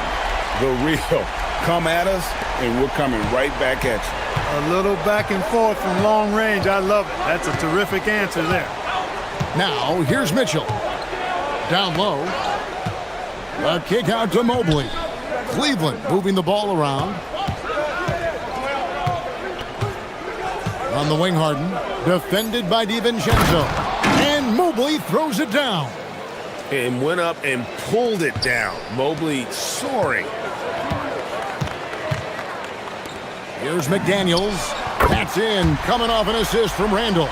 The real. Come at us, and we're coming right back at you. A little back and forth from long range. I love it. That's a terrific answer there. Now, here's Mitchell. Down low. A kick out to Mobley. Cleveland moving the ball around. On the wing, Harden. Defended by DiVincenzo. And Mobley throws it down. And went up and pulled it down. Mobley soaring. Here's McDaniels. That's in. Coming off an assist from Randall.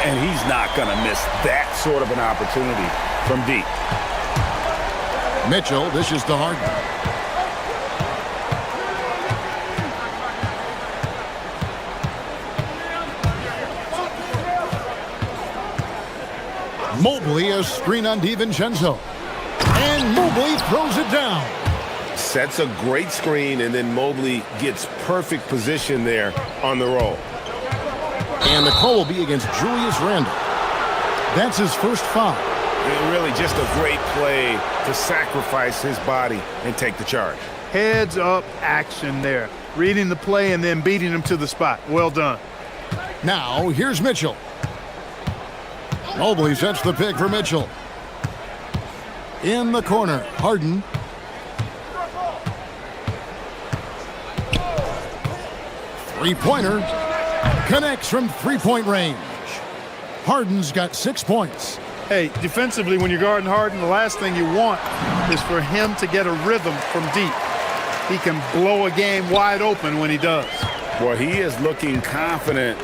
And he's not going to miss that sort of an opportunity from deep. Mitchell dishes to Harden. Mobley, a screen on DiVincenzo. And Mobley throws it down. Sets a great screen, and then Mobley gets perfect position there on the roll. And the call will be against Julius Randle. That's his first foul. And really just a great play to sacrifice his body and take the charge. Heads up action there. Reading the play and then beating him to the spot. Well done. Now, here's Mitchell. Mobley sets the pick for Mitchell. In the corner, Harden. Three-pointer. Connects from three-point range. Harden's got 6 points. Hey, defensively, when you're guarding Harden, the last thing you want is for him to get a rhythm from deep. He can blow a game wide open when he does. Well, he is looking confident.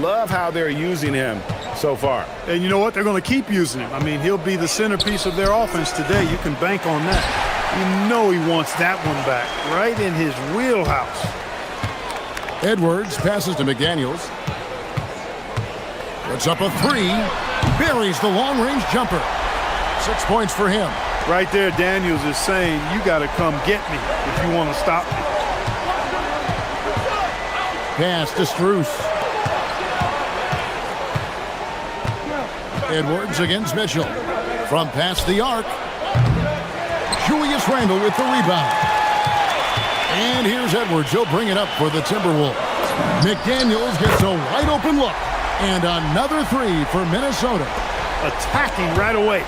Love how they're using him so far. And you know what? They're going to keep using him. I mean, he'll be the centerpiece of their offense today. You can bank on that. You know he wants that one back, right in his wheelhouse. Edwards passes to McDaniels. Puts up a 3. Buries the long-range jumper. 6 points for him. Right there, Daniels is saying, you got to come get me if you want to stop me. Pass to Strus. Edwards against Mitchell. From past the arc. Julius Randle with the rebound. And here's Edwards. He'll bring it up for the Timberwolves. McDaniels gets a wide open look. And another 3 for Minnesota. Attacking right away.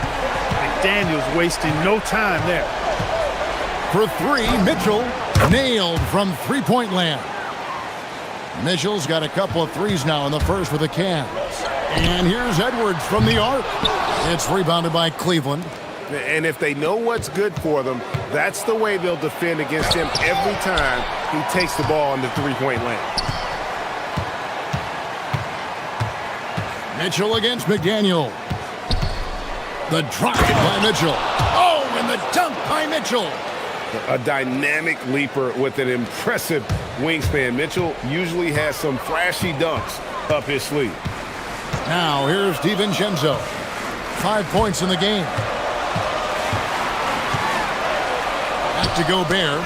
McDaniels wasting no time there. For 3, Mitchell nailed from three-point land. Mitchell's got a couple of threes now in the first with the Cavs. And here's Edwards from the arc. It's rebounded by Cleveland. And if they know what's good for them, that's the way they'll defend against him every time he takes the ball in the three-point lane. Mitchell against McDaniel. The drive by Mitchell. Oh, and the dunk by Mitchell. A dynamic leaper with an impressive wingspan. Mitchell usually has some flashy dunks up his sleeve. Now here's DiVincenzo. 5 points in the game. Back to Gobert.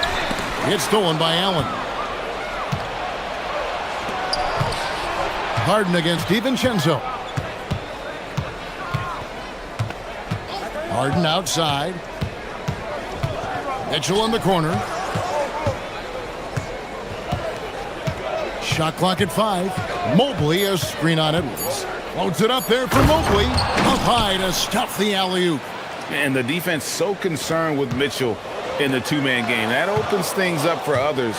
It's stolen by Allen. Harden against DiVincenzo. Harden outside. Mitchell in the corner. Shot clock at 5. Mobley, a screen on Edwards. Floats it up there for Mobley. Up high to stuff the alley-oop. And the defense so concerned with Mitchell in the two-man game. That opens things up for others.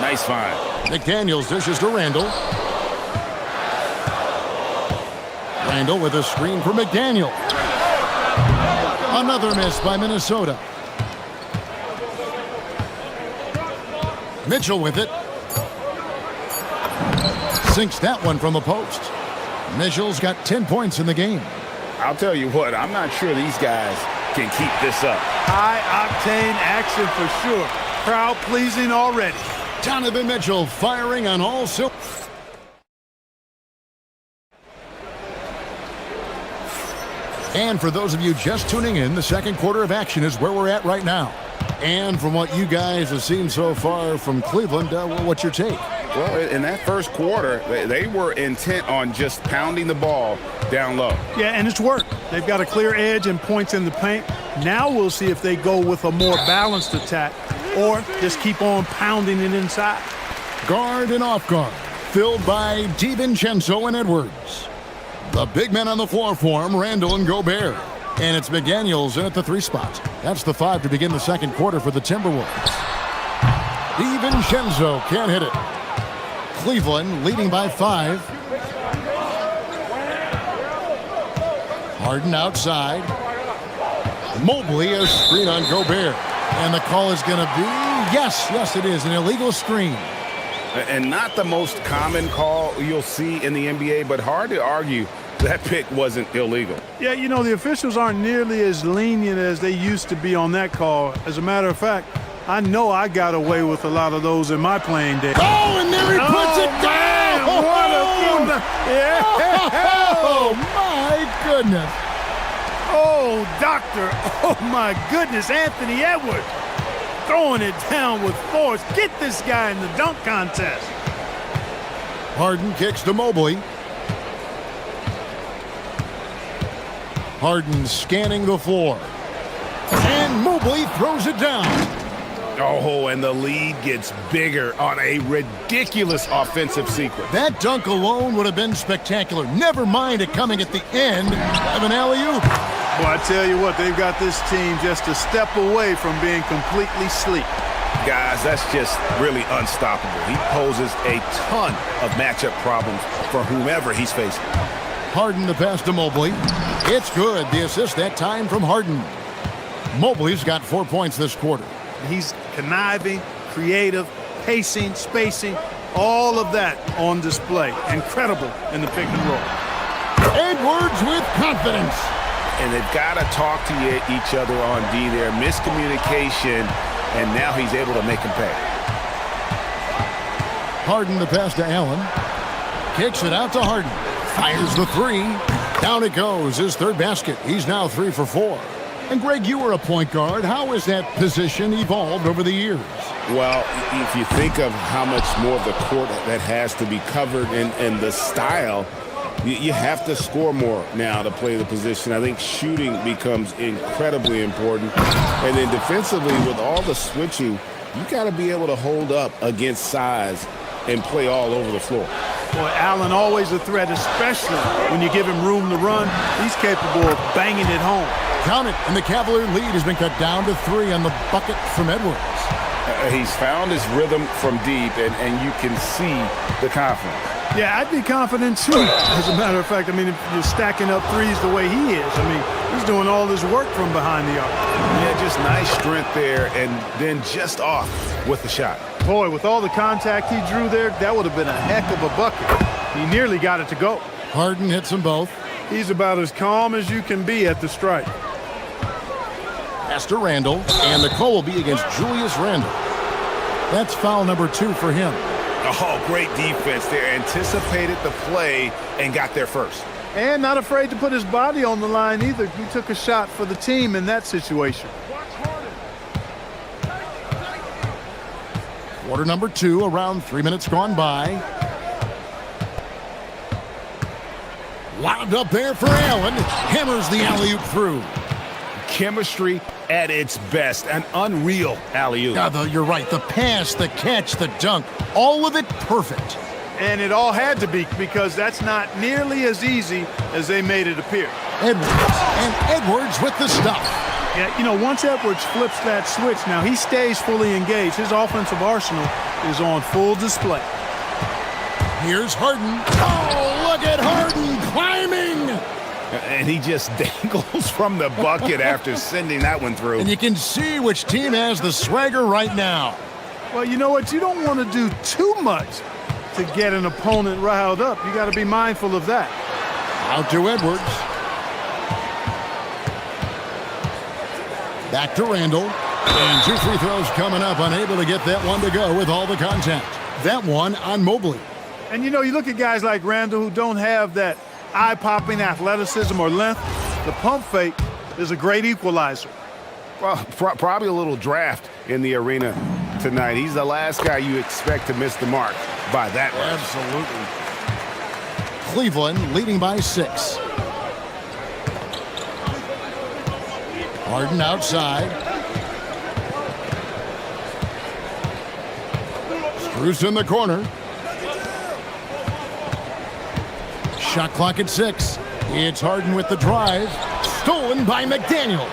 Nice find. McDaniels dishes to Randall. Randall with a screen for McDaniel. Another miss by Minnesota. Mitchell with it. Sinks that one from the post. Mitchell's got 10 points in the game. I'll tell you what, I'm not sure these guys can keep this up. High-octane action for sure. Crowd-pleasing already. Donovan Mitchell firing on all cylinders. And for those of you just tuning in, the second quarter of action is where we're at right now. And from what you guys have seen so far from Cleveland, what's your take? Well, in that first quarter, they were intent on just pounding the ball down low. Yeah, and it's worked. They've got a clear edge and points in the paint. Now we'll see if they go with a more balanced attack or just keep on pounding it inside. Guard and off guard, filled by DiVincenzo and Edwards. The big men on the floor for him, Randall and Gobert. And it's McDaniels in at the 3 spot. That's the 5 to begin the second quarter for the Timberwolves. DiVincenzo can't hit it. Cleveland leading by 5. Harden outside. Mobley a screen on Gobert. And the call is going to be, yes, it is, an illegal screen. And not the most common call you'll see in the NBA, but hard to argue that pick wasn't illegal. Yeah, you know, the officials aren't nearly as lenient as they used to be on that call. As a matter of fact, I know I got away with a lot of those in my playing days. Oh, and there he puts it down! What a yeah. Oh, my goodness. Oh, doctor. Oh, my goodness. Anthony Edwards throwing it down with force. Get this guy in the dunk contest. Harden kicks to Mobley. Harden scanning the floor. And Mobley throws it down. Oh, and the lead gets bigger on a ridiculous offensive sequence. That dunk alone would have been spectacular. Never mind it coming at the end of an alley-oop. Well, I tell you what, they've got this team just a step away from being completely asleep. Guys, that's just really unstoppable. He poses a ton of matchup problems for whomever he's facing. Harden the pass to Mobley. It's good. The assist that time from Harden. Mobley's got 4 points this quarter. He's conniving, creative, pacing, spacing, all of that on display. Incredible in the pick and roll. Edwards with confidence. And they've got to talk to each other on D there. Miscommunication, and now he's able to make him pay. Harden the pass to Allen. Kicks it out to Harden. Fires the 3. Down it goes. His third basket. He's now 3 for 4. And Greg, you were a point guard. How has that position evolved over the years? Well, if you think of how much more of the court that has to be covered and the style, you have to score more now to play the position. I think shooting becomes incredibly important. And then defensively, with all the switching, you got to be able to hold up against size and play all over the floor. Boy, Allen always a threat, especially when you give him room to run. He's capable of banging it home. Count it, and the Cavalier lead has been cut down to 3 on the bucket from Edwards. He's found his rhythm from deep, and you can see the confidence. Yeah, I'd be confident too. As a matter of fact, I mean, if you're stacking up threes the way he is, I mean, he's doing all this work from behind the arc. Yeah, just nice strength there, and then just off with the shot. Boy, with all the contact he drew there, that would have been a heck of a bucket. He nearly got it to go. Harden hits them both. He's about as calm as you can be at the strike. Pass to Randall, and the call will be against Julius Randall. That's foul number 2 for him. Oh, great defense there. Anticipated the play and got there first. And not afraid to put his body on the line either. He took a shot for the team in that situation. Quarter number 2, around 3 minutes gone by. Lobbed up there for Allen. Hammers the alley-oop through. Chemistry at its best. An unreal alley-oop. You're right. The pass, the catch, the dunk, all of it perfect. And it all had to be, because that's not nearly as easy as they made it appear. Edwards with the stop. Yeah, you know, once Edwards flips that switch, now he stays fully engaged. His offensive arsenal is on full display. Here's Harden. Oh, look at Harden climbing! And he just dangles from the bucket after sending that one through. And you can see which team has the swagger right now. Well, you know what? You don't want to do too much to get an opponent riled up. You got to be mindful of that. Out to Edwards. Back to Randall. And 2 free throws coming up. Unable to get that one to go with all the contact. That one on Mobley. And, you know, you look at guys like Randall who don't have that eye-popping athleticism or length. The pump fake is a great equalizer. Well, probably a little draft in the arena tonight. He's the last guy you expect to miss the mark by that much. Absolutely. Cleveland leading by 6. Harden outside. Strus in the corner. Shot clock at 6. It's Harden with the drive. Stolen by McDaniel.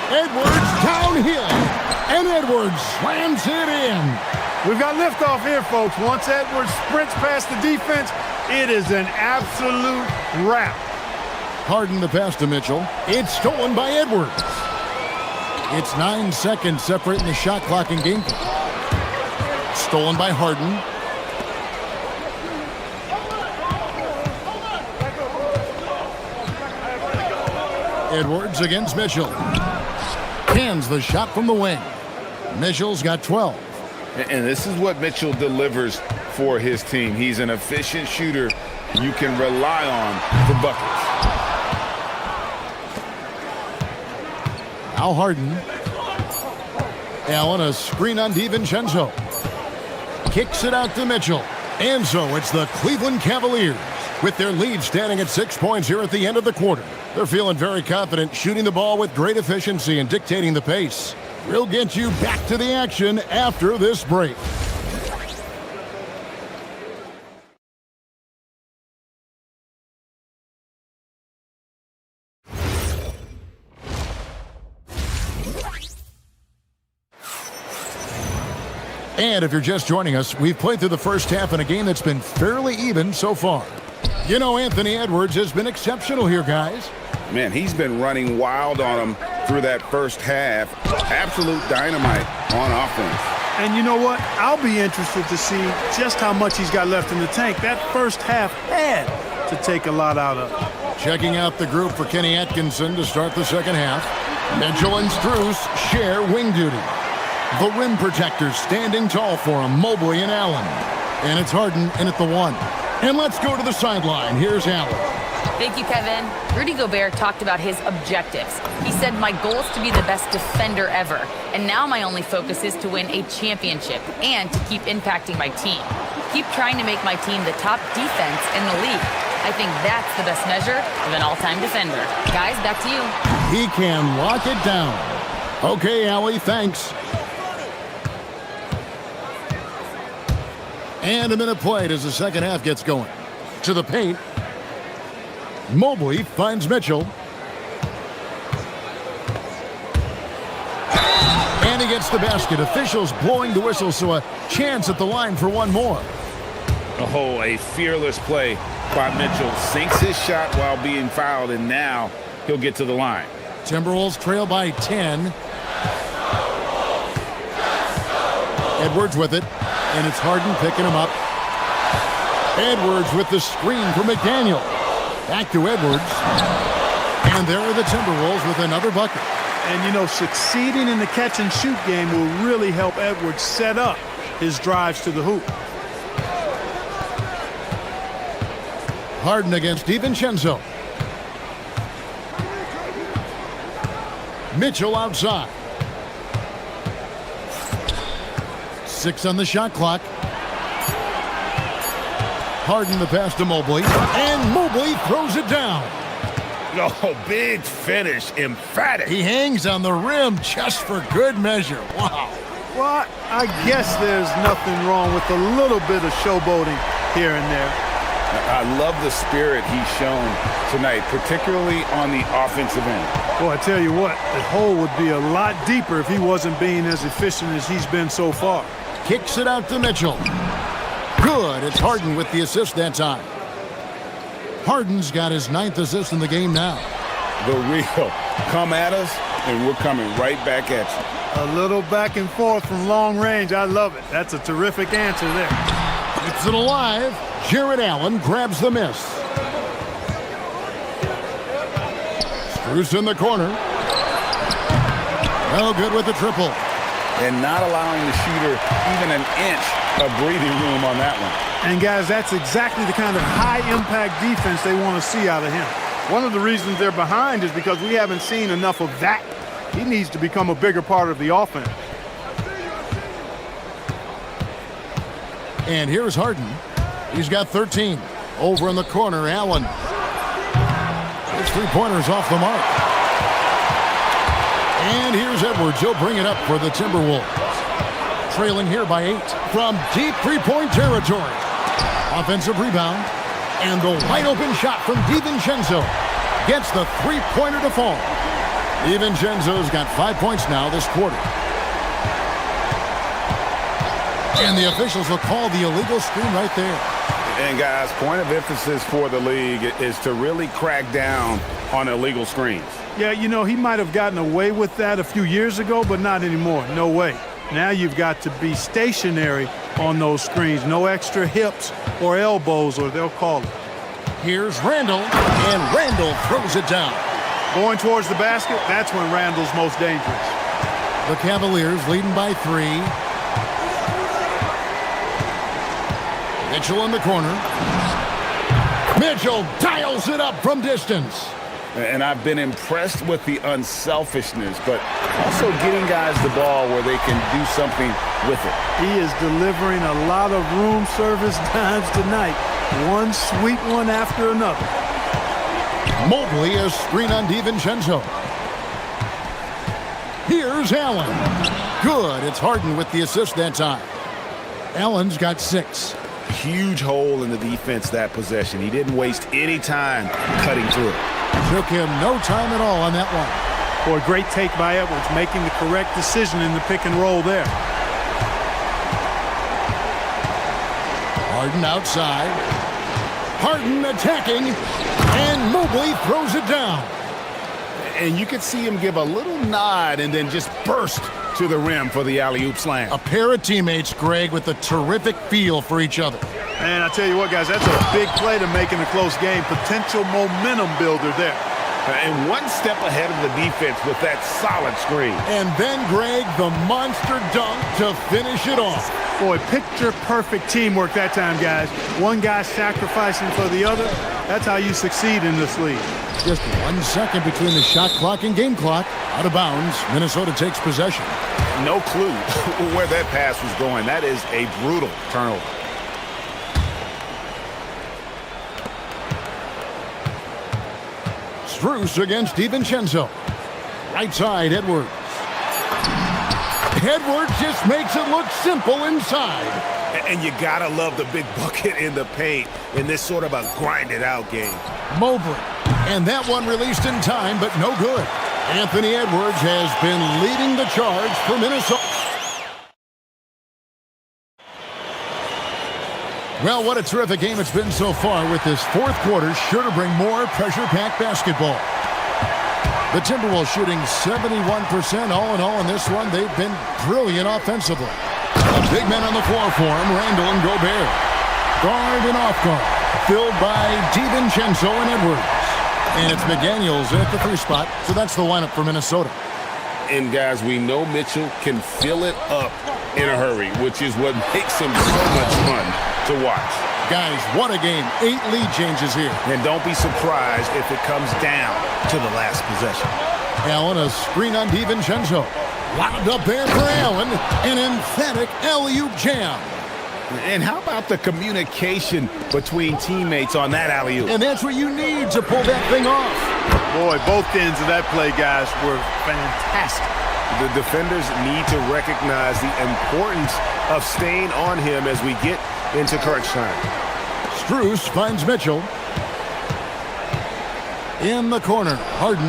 Edwards downhill. And Edwards slams it in. We've got liftoff here, folks. Once Edwards sprints past the defense, it is an absolute wrap. Harden the pass to Mitchell. It's stolen by Edwards. It's 9 seconds separating the shot clock and game clock. Stolen by Harden. Edwards against Mitchell. Cans the shot from the wing. Mitchell's got 12. And this is what Mitchell delivers for his team. He's an efficient shooter you can rely on for buckets. Now Harden. Allen, a screen on DiVincenzo. Kicks it out to Mitchell. And so it's the Cleveland Cavaliers with their lead standing at 6 points here at the end of the quarter. They're feeling very confident, shooting the ball with great efficiency and dictating the pace. We'll get you back to the action after this break. And if you're just joining us, we've played through the first half in a game that's been fairly even so far. You know, Anthony Edwards has been exceptional here, guys. Man, he's been running wild on him through that first half. Absolute dynamite on offense. And you know what? I'll be interested to see just how much he's got left in the tank. That first half had to take a lot out of it. Checking out the group for Kenny Atkinson to start the second half. Mitchell and Strus share wing duty. The rim protectors standing tall for him, Mobley and Allen. And it's Harden in at the 1. And let's go to the sideline. Here's Allen. Thank you, Kevin. Rudy Gobert talked about his objectives. He said, my goal is to be the best defender ever. And now my only focus is to win a championship and to keep impacting my team. Keep trying to make my team the top defense in the league. I think that's the best measure of an all-time defender. Guys, back to you. He can lock it down. Okay, Allie, thanks. And a minute played as the second half gets going. To the paint. Mobley finds Mitchell. And he gets the basket. Officials blowing the whistle, so a chance at the line for one more. Oh, a fearless play by Mitchell. Sinks his shot while being fouled, and now he'll get to the line. Timberwolves trail by 10. Edwards with it. And it's Harden picking him up. Edwards with the screen for McDaniel. Back to Edwards. And there are the Timberwolves with another bucket. And, you know, succeeding in the catch-and-shoot game will really help Edwards set up his drives to the hoop. Harden against DiVincenzo. Mitchell outside. 6 on the shot clock. Harden the pass to Mobley. And Mobley throws it down. Oh, big finish. Emphatic. He hangs on the rim just for good measure. Wow. Well, I guess there's nothing wrong with a little bit of showboating here and there. I love the spirit he's shown tonight, particularly on the offensive end. Well, I tell you what, the hole would be a lot deeper if he wasn't being as efficient as he's been so far. Kicks it out to Mitchell. Good. It's Harden with the assist that time. Harden's got his 9th assist in the game now. The real come at us, and we're coming right back at you. A little back and forth from long range. I love it. That's a terrific answer there. It's it alive. Jared Allen grabs the miss. Strus in the corner. No good with the triple. And not allowing the shooter even an inch of breathing room on that one. And guys, that's exactly the kind of high-impact defense they want to see out of him. One of the reasons they're behind is because we haven't seen enough of that. He needs to become a bigger part of the offense. And here's Harden. He's got 13. Over in the corner, Allen. His three-pointers off the mark. And here's Edwards. He'll bring it up for the Timberwolves. Trailing here by 8 from deep three-point territory. Offensive rebound. And the wide-open shot from DiVincenzo gets the three-pointer to fall. DiVincenzo's got 5 points now this quarter. And the officials will call the illegal screen right there. And guys, point of emphasis for the league is to really crack down on illegal screens. Yeah, you know, he might have gotten away with that a few years ago, but not anymore. No way. Now you've got to be stationary on those screens. No extra hips or elbows, or they'll call it. Here's Randall, and Randall throws it down. Going towards the basket, that's when Randall's most dangerous. The Cavaliers leading by 3. Mitchell in the corner. Mitchell dials it up from distance. And I've been impressed with the unselfishness, but also getting guys the ball where they can do something with it. He is delivering a lot of room service dimes tonight. One sweet one after another. Mobley a screen on DiVincenzo. Here's Allen. Good. It's Harden with the assist that time. Allen's got 6. Huge hole in the defense that possession. He didn't waste any time cutting through it. Took him no time at all on that one. Boy, great take by Edwards, making the correct decision in the pick and roll there. Harden outside. Harden attacking, and Mobley throws it down. And you could see him give a little nod and then just burst to the rim for the alley-oop slam. A pair of teammates, Greg, with a terrific feel for each other. And I tell you what, guys, that's a big play to make in a close game. Potential momentum builder there. And one step ahead of the defense with that solid screen. And then, Greg, the monster dunk to finish it off. Boy, picture-perfect teamwork that time, guys. One guy sacrificing for the other. That's how you succeed in this league. Just 1 second between the shot clock and game clock. Out of bounds, Minnesota takes possession. No clue where that pass was going. That is a brutal turnover. Strus against DiVincenzo. Right side, Edwards. Edwards just makes it look simple inside. And you gotta love the big bucket in the paint in this sort of a grinded-out game. Mobley. And that one released in time, but no good. Anthony Edwards has been leading the charge for Minnesota. Well, what a terrific game it's been so far, with this fourth quarter sure to bring more pressure-packed basketball. The Timberwolves shooting 71% all in all in this one. They've been brilliant offensively. A big man on the floor for him, Randall and Gobert. Guard and off guard, filled by DiVincenzo and Edwards. And it's McDaniels at the 3 spot, so that's the lineup for Minnesota. And guys, we know Mitchell can fill it up in a hurry, which is what makes him so much fun to watch. Guys, what a game. 8 lead changes here. And don't be surprised if it comes down to the last possession. Allen, a screen on DiVincenzo. Wound up there for Allen. An emphatic alley-oop jam. And how about the communication between teammates on that alley-oop? And that's what you need to pull that thing off. Boy, both ends of that play, guys, were fantastic. The defenders need to recognize the importance of staying on him as we get into crunch time. Strus finds Mitchell. In the corner, Harden.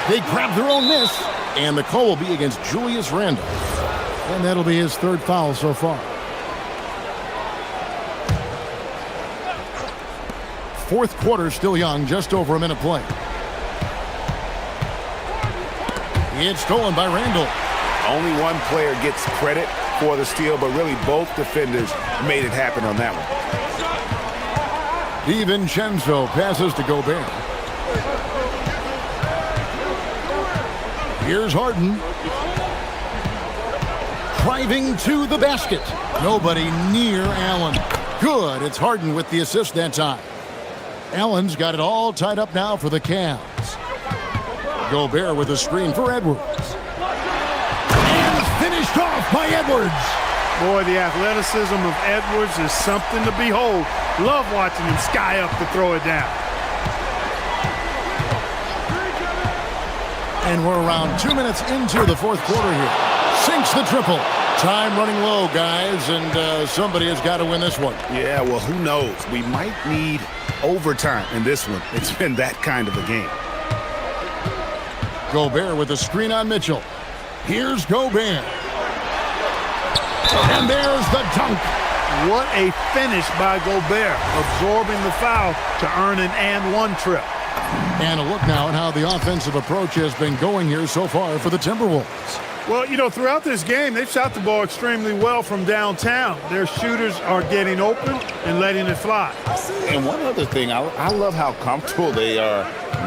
They grab their own miss, and the call will be against Julius Randle. And that'll be his third foul so far. Fourth quarter still young, just over a minute play. It's stolen by Randle. Only one player gets credit for the steal, but really both defenders made it happen on that one. DiVincenzo passes to Gobert. Here's Harden. Driving to the basket. Nobody near Allen. Good. It's Harden with the assist that time. Allen's got it all tied up now for the Cavs. Gobert with a screen for Edwards. And finished off by Edwards. Boy, the athleticism of Edwards is something to behold. Love watching him sky up to throw it down. And we're around 2 minutes into the fourth quarter here. Sinks the triple. Time running low, guys, and somebody has got to win this one. Yeah, well, who knows? We might need overtime in this one. It's been that kind of a game. Gobert with a screen on Mitchell. Here's Gobert. And there's the dunk. What a finish by Gobert, absorbing the foul to earn an and-one trip. And a look now at how the offensive approach has been going here so far for the Timberwolves. Well, you know, throughout this game, they've shot the ball extremely well from downtown. Their shooters are getting open and letting it fly. And one other thing, I love how comfortable they are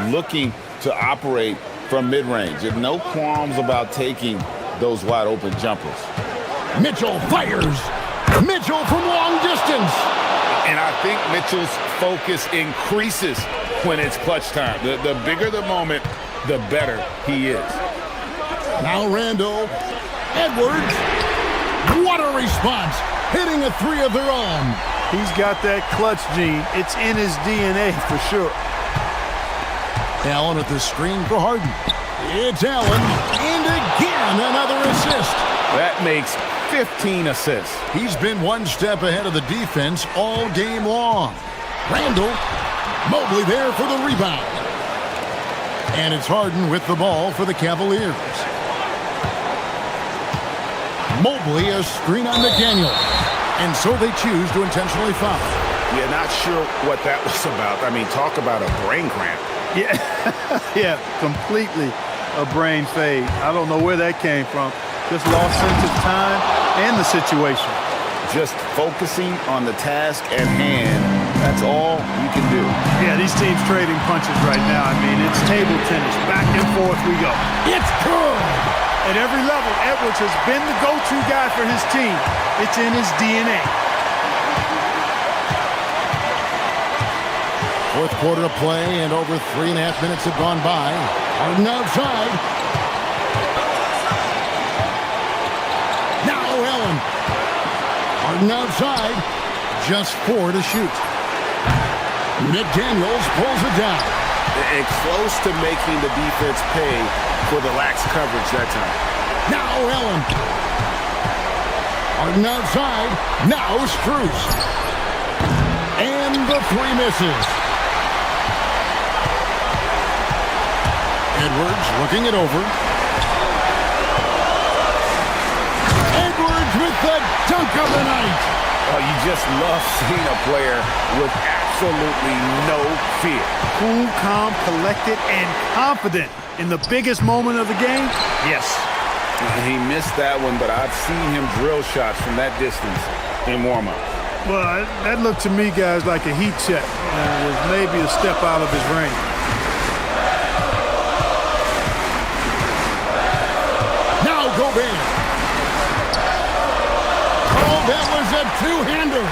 looking to operate from mid-range. And no qualms about taking those wide-open jumpers. Mitchell fires. Mitchell from long distance. And I think Mitchell's focus increases when it's clutch time. The bigger the moment, the better he is. Now Randle. Edwards. What a response. Hitting a three of their own. He's got that clutch gene. It's in his DNA for sure. Allen with the screen for Harden. It's Allen. And again, another assist. That makes 15 assists. He's been one step ahead of the defense all game long. Randle. Mobley there for the rebound. And it's Harden with the ball for the Cavaliers. Mobley a screen on McDaniel. And so they choose to intentionally foul. Yeah, not sure what that was about. I mean, talk about a brain cramp. Yeah, yeah, completely a brain fade. I don't know where that came from. Just lost sense of time and the situation. Just focusing on the task at hand. That's all you can do. Yeah, these teams trading punches right now. I mean, it's table tennis. Back and forth we go. It's good. At every level, Edwards has been the go-to guy for his team. It's in his DNA. Fourth quarter of play, and over 3.5 minutes have gone by. Harden outside. Now Allen. Harden outside. Just 4 to shoot. McDaniels pulls it down. And close to making the defense pay for the lax coverage that time. Now Allen. Harden outside. Now Strus. And the three misses. Edwards looking it over. Edwards with the dunk of the night. Oh, you just love seeing a player with absolutely no fear. Cool, calm, collected, and confident in the biggest moment of the game. Yes. He missed that one, but I've seen him drill shots from that distance in warm-up. Well, that looked to me, guys, like a heat check. It was maybe a step out of his range. Now Gobert. Oh, that was a two-hander.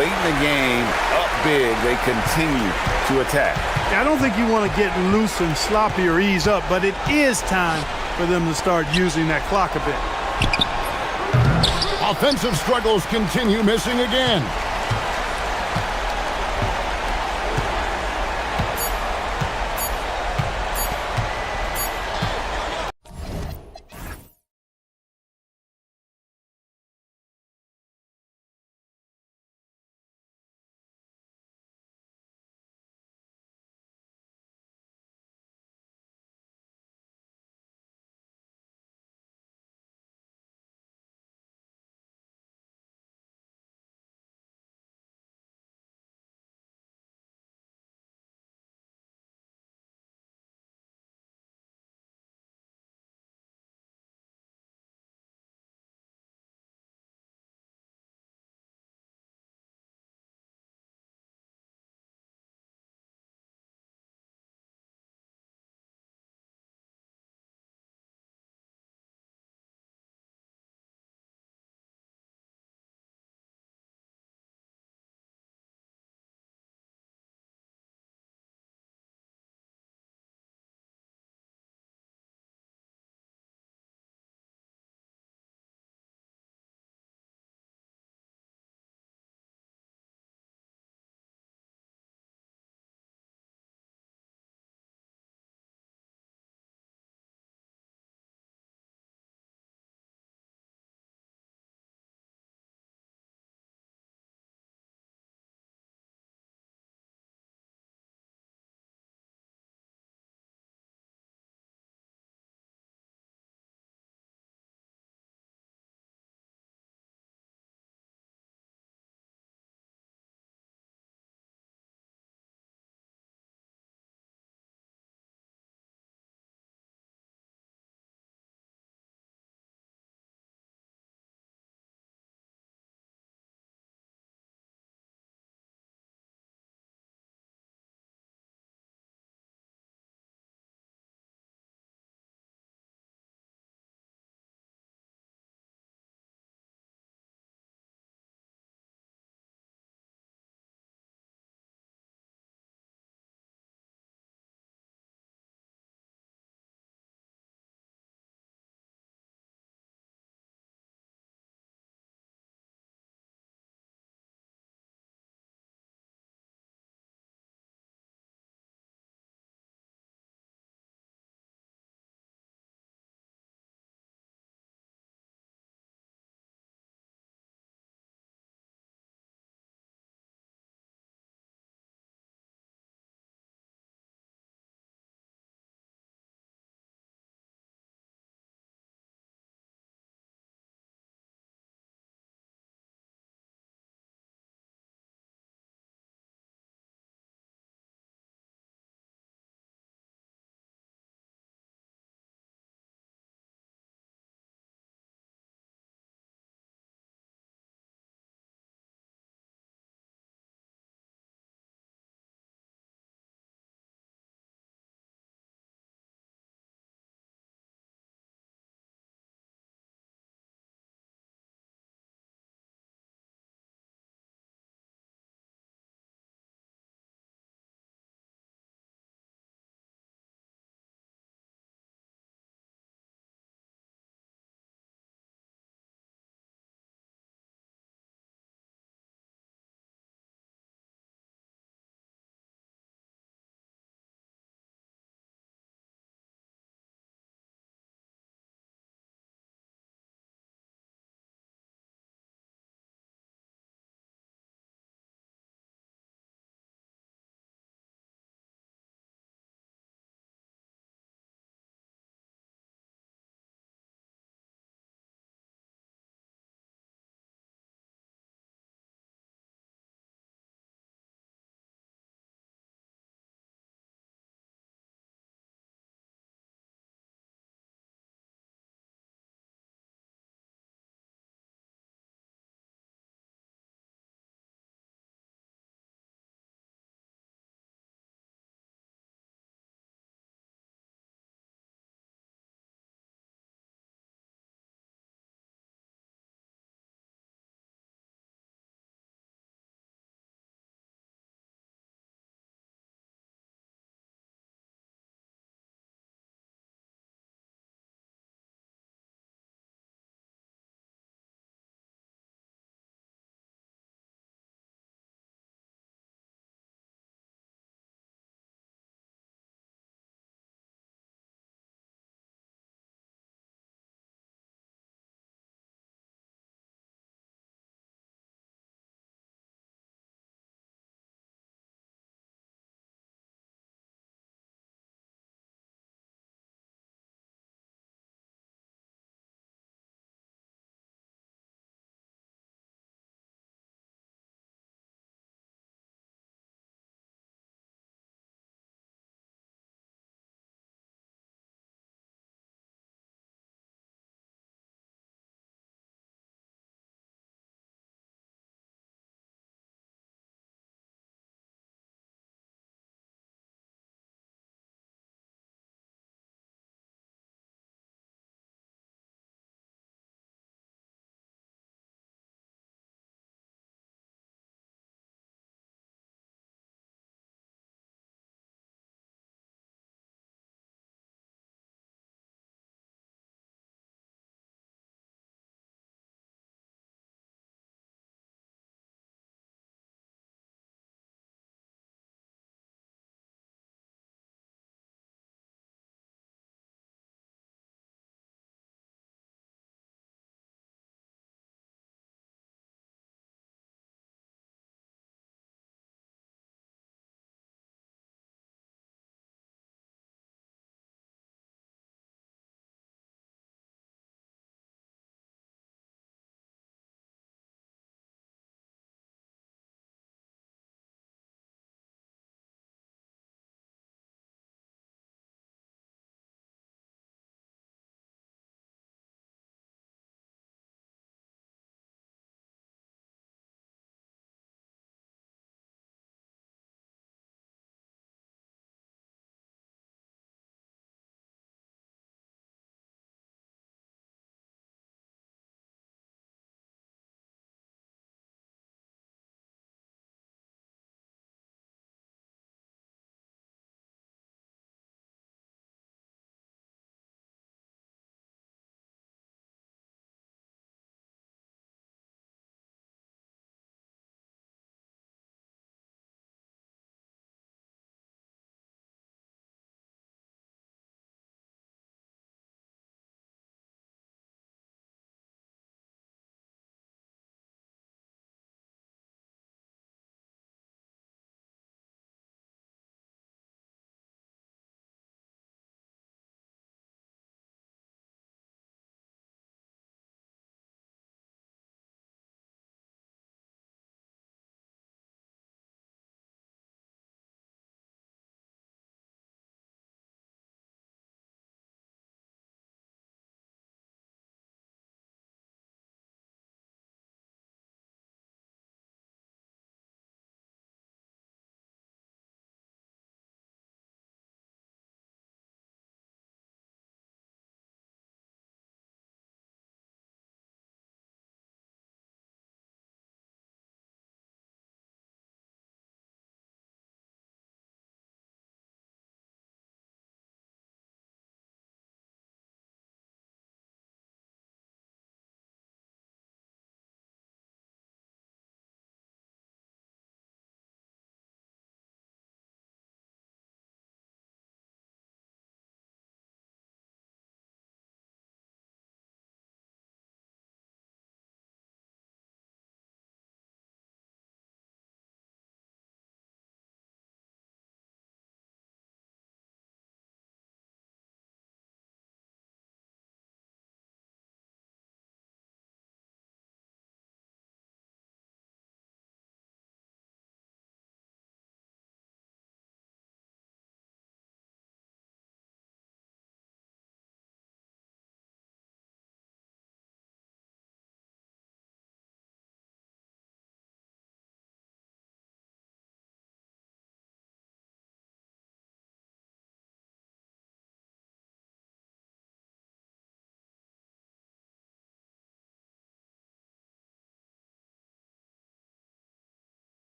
Late in the game, up big, they continue to attack. I don't think you want to get loose and sloppy or ease up, but it is time for them to start using that clock a bit. Offensive struggles continue, missing again.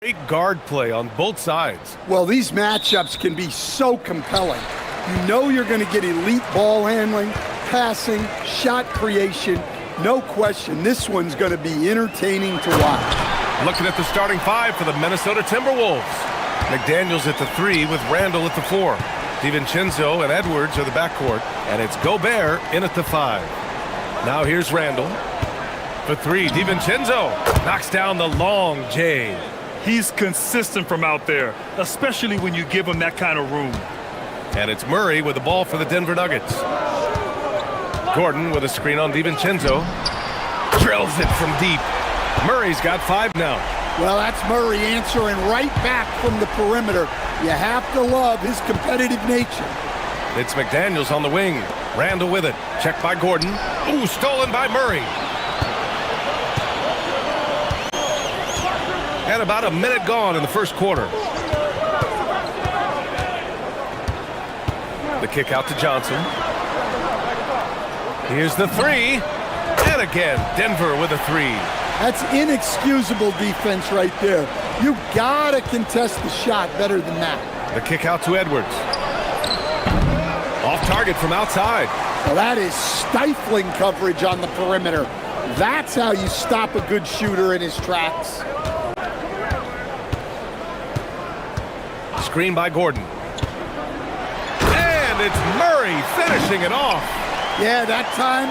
Great guard play on both sides. Well, these matchups can be so compelling. You know you're going to get elite ball handling, passing, shot creation. No question, this one's going to be entertaining to watch. Looking at the starting five for the Minnesota Timberwolves. McDaniels at the 3 with Randall at the 4. DiVincenzo and Edwards are the backcourt, and it's Gobert in at the 5. Now here's Randall. For 3, DiVincenzo knocks down the long J. He's consistent from out there, especially when you give him that kind of room. And it's Murray with the ball for the Denver Nuggets. Gordon with a screen on DiVincenzo. Drills it from deep. Murray's got 5 now. Well, that's Murray answering right back from the perimeter. You have to love his competitive nature. It's McDaniels on the wing. Randall with it. Checked by Gordon. Ooh, stolen by Murray. And about a minute gone in the first quarter. The kick out to Johnson. Here's the 3. And again, Denver with a 3. That's inexcusable defense right there. You gotta contest the shot better than that. The kick out to Edwards. Off target from outside. Well, that is stifling coverage on the perimeter. That's how you stop a good shooter in his tracks. Screen by Gordon. And it's Murray finishing it off. Yeah, that time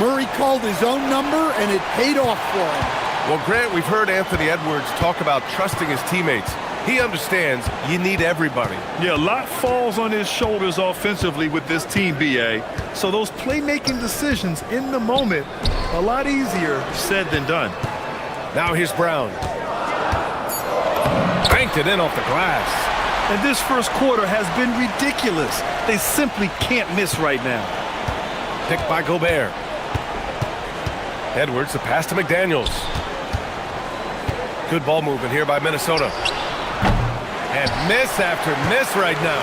Murray called his own number and it paid off for him. Well, Grant, we've heard Anthony Edwards talk about trusting his teammates. He understands you need everybody. Yeah, a lot falls on his shoulders offensively with this team, BA. So those playmaking decisions in the moment, a lot easier said than done. Now here's Brown. Banked it in off the glass. And this first quarter has been ridiculous. They simply can't miss right now. Picked by Gobert. Edwards, the pass to McDaniels. Good ball movement here by Minnesota. And miss after miss right now.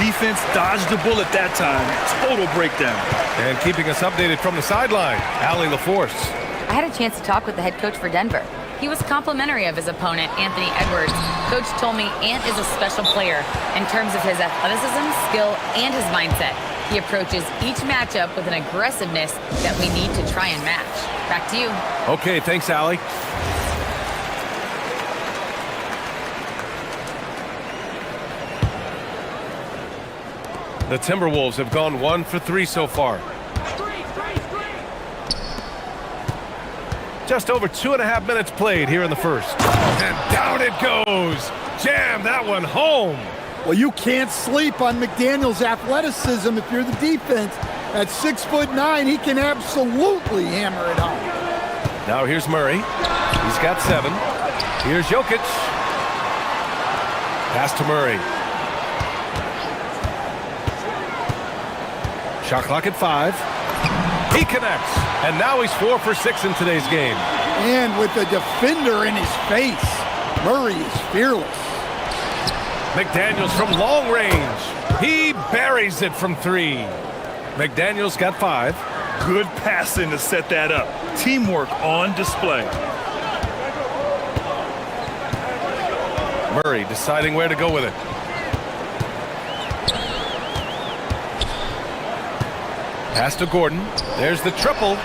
Defense dodged the bullet that time. Total breakdown. And keeping us updated from the sideline, Allie LaForce. I had a chance to talk with the head coach for Denver. He was complimentary of his opponent, Anthony Edwards. Coach told me Ant is a special player in terms of his athleticism, skill, and his mindset. He approaches each matchup with an aggressiveness that we need to try and match. Back to you. Okay, thanks, Allie. The Timberwolves have gone 1 for 3 so far. Just over 2.5 minutes played here in the first. And down it goes. Jam that one home. Well, you can't sleep on McDaniels' athleticism if you're the defense. At 6'9", he can absolutely hammer it home. Now here's Murray. He's got 7. Here's Jokic. Pass to Murray. Shot clock at 5. He connects. And now he's 4 for 6 in today's game. And with the defender in his face, Murray is fearless. McDaniels from long range. He buries it from 3. McDaniels got 5. Good passing to set that up. Teamwork on display. Murray deciding where to go with it. Pass to Gordon. There's the triple.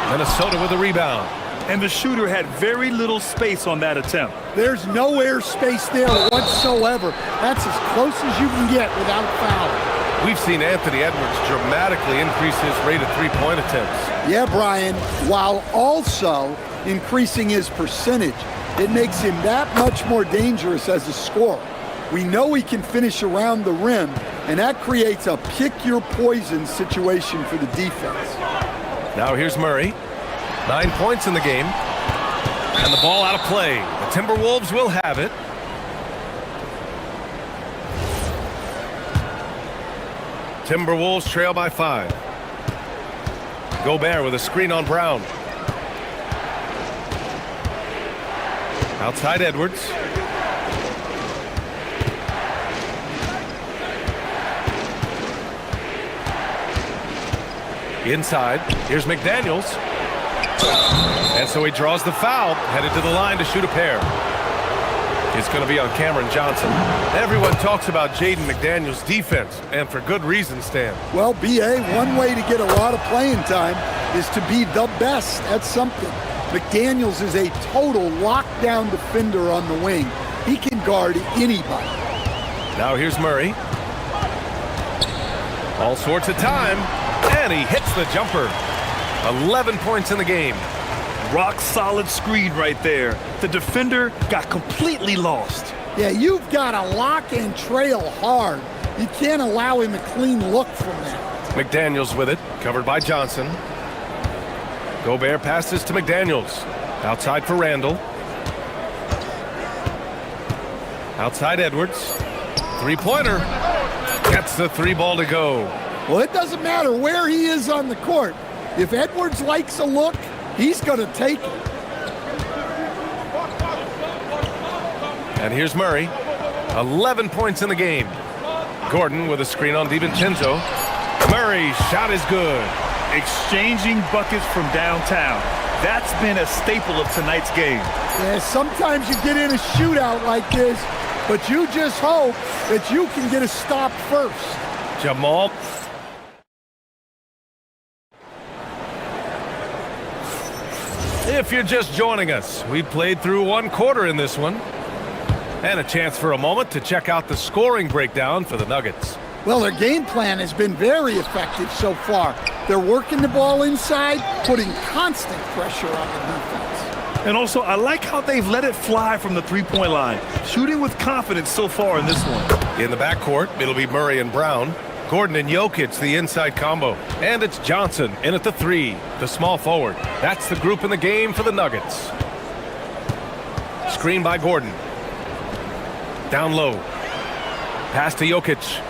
Minnesota with the rebound. And the shooter had very little space on that attempt. There's no air space there whatsoever. That's as close as you can get without fouling. We've seen Anthony Edwards dramatically increase his rate of three-point attempts. Yeah, Brian, while also increasing his percentage. It makes him that much more dangerous as a scorer. We know he can finish around the rim, and that creates a pick-your-poison situation for the defense. Now here's Murray. 9 points in the game. And the ball out of play. The Timberwolves will have it. Timberwolves trail by 5. Gobert with a screen on Brown. Outside Edwards. Inside, here's McDaniels. And so he draws the foul, headed to the line to shoot a pair. It's going to be on Cameron Johnson. Everyone talks about Jaden McDaniels' defense, and for good reason, Stan. Well, BA, one way to get a lot of playing time is to be the best at something. McDaniels is a total lockdown defender on the wing. He can guard anybody. Now here's Murray. All sorts of time, and he hits the jumper. 11 points in the game. Rock solid screen right there. The defender got completely lost. Yeah, you've got to lock and trail hard. You can't allow him a clean look from that. McDaniels with it, covered by Johnson. Gobert passes to McDaniels. Outside for Randall. Outside Edwards. Three-pointer. Gets the three ball to go. Well, it doesn't matter where he is on the court. If Edwards likes a look, he's going to take it. And here's Murray. 11 points in the game. Gordon with a screen on DiVincenzo. Murray's shot is good. Exchanging buckets from downtown. That's been a staple of tonight's game. Yeah, sometimes you get in a shootout like this, but you just hope that you can get a stop first. Jamal. If you're just joining us, we played through one quarter in this one. And a chance for a moment to check out the scoring breakdown for the Nuggets. Well, their game plan has been very effective so far. They're working the ball inside, putting constant pressure on the defense. And also, I like how they've let it fly from the three-point line. Shooting with confidence so far in this one. In the backcourt, it'll be Murray and Brown. Gordon and Jokic, the inside combo. And it's Johnson in at the three, the small forward. That's the group in the game for the Nuggets. Screen by Gordon. Down low. Pass to Jokic.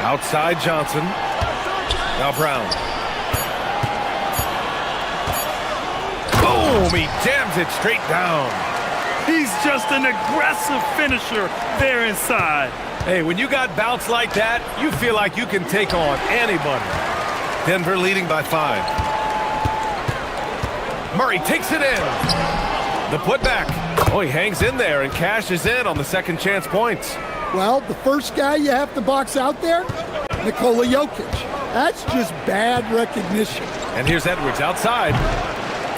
Outside Johnson. Now Brown. Boom! He jams it straight down. He's just an aggressive finisher there inside. Hey, when you got bounce like that, you feel like you can take on anybody. Denver leading by 5. Murray takes it in. The putback. Oh, he hangs in there and cashes in on the second chance points. Well, the first guy you have to box out there, Nikola Jokic. That's just bad recognition. And here's Edwards outside.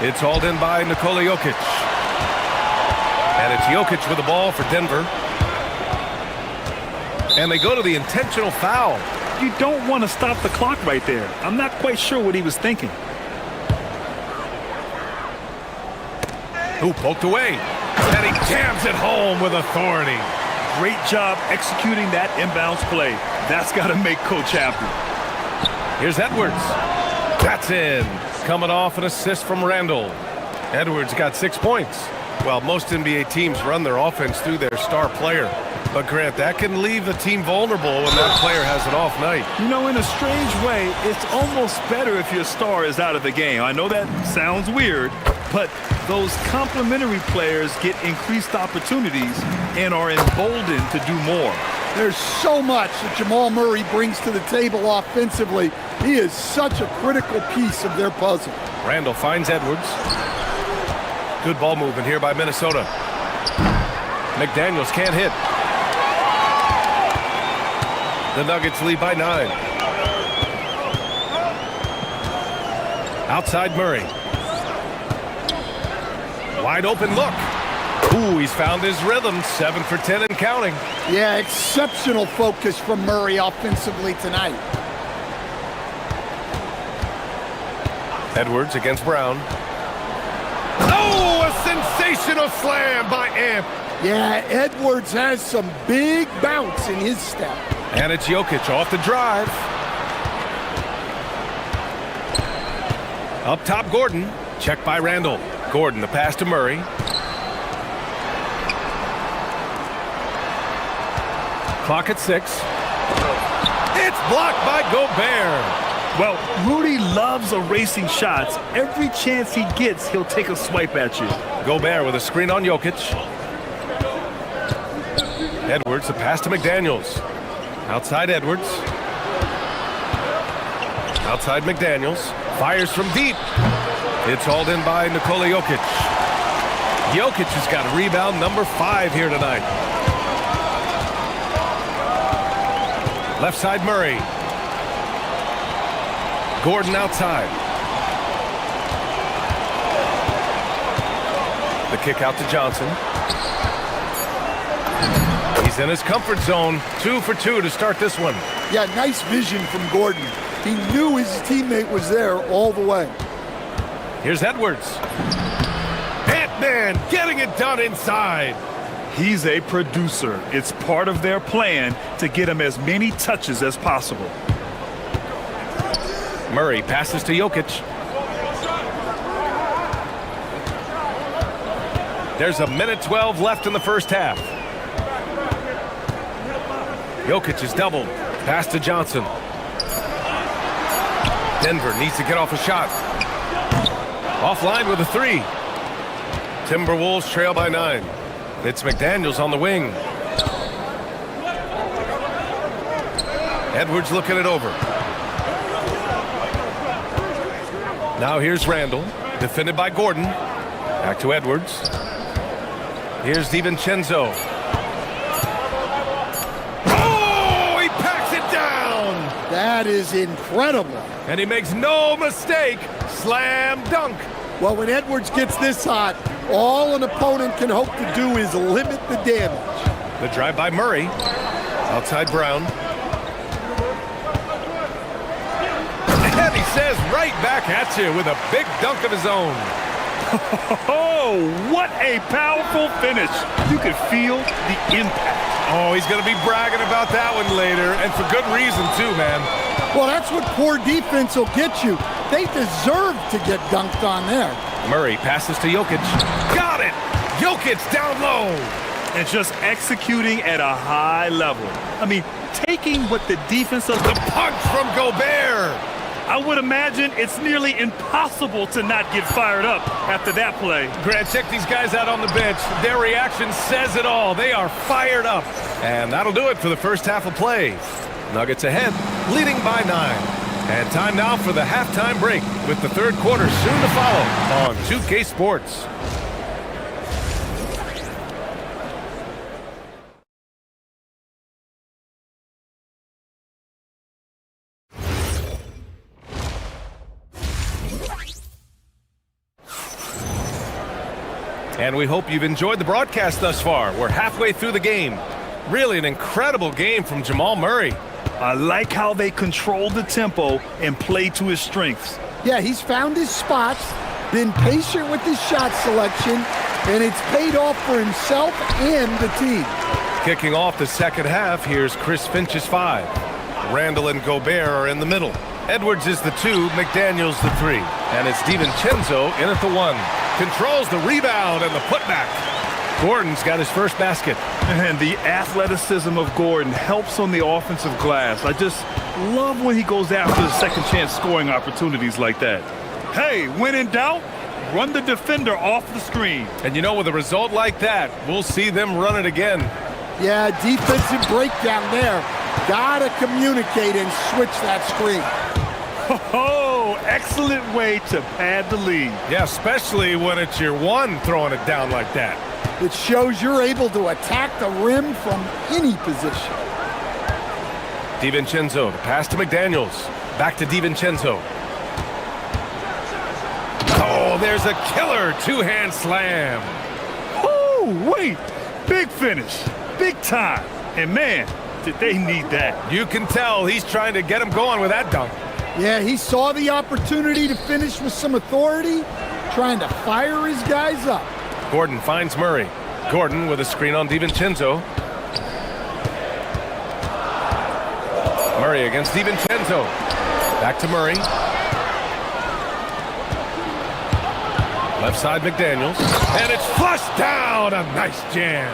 It's hauled in by Nikola Jokic. And it's Jokic with the ball for Denver. And they go to the intentional foul. You don't want to stop the clock right there. I'm not quite sure what he was thinking. Ooh, poked away. And he jams it home with authority. Great job executing that inbounds play. That's got to make Coach happy. Here's Edwards. That's in. Coming off an assist from Randall. Edwards got 6 points. Well, most NBA teams run their offense through their star player. But, Grant, that can leave the team vulnerable when that player has an off night. You know, in a strange way, it's almost better if your star is out of the game. I know that sounds weird, but those complementary players get increased opportunities and are emboldened to do more. There's so much that Jamal Murray brings to the table offensively. He is such a critical piece of their puzzle. Randall finds Edwards. Good ball movement here by Minnesota. McDaniels can't hit. The Nuggets lead by 9. Outside Murray. Wide open look. Ooh, he's found his rhythm. 7 for 10 and counting. Yeah, exceptional focus from Murray offensively tonight. Edwards against Brown. Oh, a sensational slam by Amp. Yeah, Edwards has some big bounce in his step. And it's Jokic off the drive. Up top, Gordon. Checked by Randall. Gordon, the pass to Murray. Clock at 6. It's blocked by Gobert. Well, Rudy loves erasing shots. Every chance he gets, he'll take a swipe at you. Gobert with a screen on Jokic. Edwards, the pass to McDaniels. Outside Edwards. Outside McDaniels. Fires from deep. It's hauled in by Nikola Jokic. Jokic has got rebound number 5 here tonight. Left side Murray. Gordon outside. The kick out to Johnson. He's in his comfort zone. 2 for 2 to start this one. Yeah, nice vision from Gordon. He knew his teammate was there all the way. Here's Edwards. Ant-Man getting it done inside. He's a producer. It's part of their plan to get him as many touches as possible. Murray passes to Jokic. There's a minute 12 left in the first half. Jokic is doubled. Pass to Johnson. Denver needs to get off a shot. Offline with a 3. Timberwolves trail by 9. It's McDaniels on the wing. Edwards looking it over. Now here's Randall, defended by Gordon. Back to Edwards. Here's DiVincenzo. Oh, he packs it down! That is incredible. And he makes no mistake. Slam dunk. Well, when Edwards gets this hot, all an opponent can hope to do is limit the damage. The drive by Murray. Outside Brown. And he says right back at you with a big dunk of his own. Oh, what a powerful finish. You could feel the impact. Oh, he's going to be bragging about that one later, and for good reason too, man. Well, that's what poor defense will get you. They deserve to get dunked on there. Murray passes to Jokic. Got it! Jokic down low. And just executing at a high level. I mean, taking what the defense does. The punch from Gobert. I would imagine it's nearly impossible to not get fired up after that play. Grant, check these guys out on the bench. Their reaction says it all. They are fired up. And that'll do it for the first half of play. Nuggets ahead, leading by 9. And time now for the halftime break with the third quarter soon to follow on 2K Sports. And we hope you've enjoyed the broadcast thus far. We're halfway through the game. Really an incredible game from Jamal Murray. I like how they control the tempo and play to his strengths. Yeah, he's found his spots, been patient with his shot selection, and it's paid off for himself and the team. Kicking off the second half, here's Chris Finch's 5. Randall and Gobert are in the middle. Edwards is the 2, McDaniels the 3. And it's DiVincenzo in at the 1. Controls the rebound and the putback. Gordon's got his first basket. And the athleticism of Gordon helps on the offensive glass. I just love when he goes after the second chance scoring opportunities like that. Hey, when in doubt, run the defender off the screen. And you know, with a result like that, we'll see them run it again. Yeah, defensive breakdown there. Gotta communicate and switch that screen. Oh, excellent way to pad the lead. Yeah, especially when it's your 1 throwing it down like that. It shows you're able to attack the rim from any position. DiVincenzo, the pass to McDaniels. Back to DiVincenzo. Oh, there's a killer 2-hand slam. Oh, wait. Big finish. Big time. And man, did they need that. You can tell he's trying to get him going with that dunk. Yeah, he saw the opportunity to finish with some authority, trying to fire his guys up. Gordon finds Murray. Gordon with a screen on DiVincenzo. Murray against DiVincenzo. Back to Murray. Left side McDaniels. And it's flushed down. A nice jam.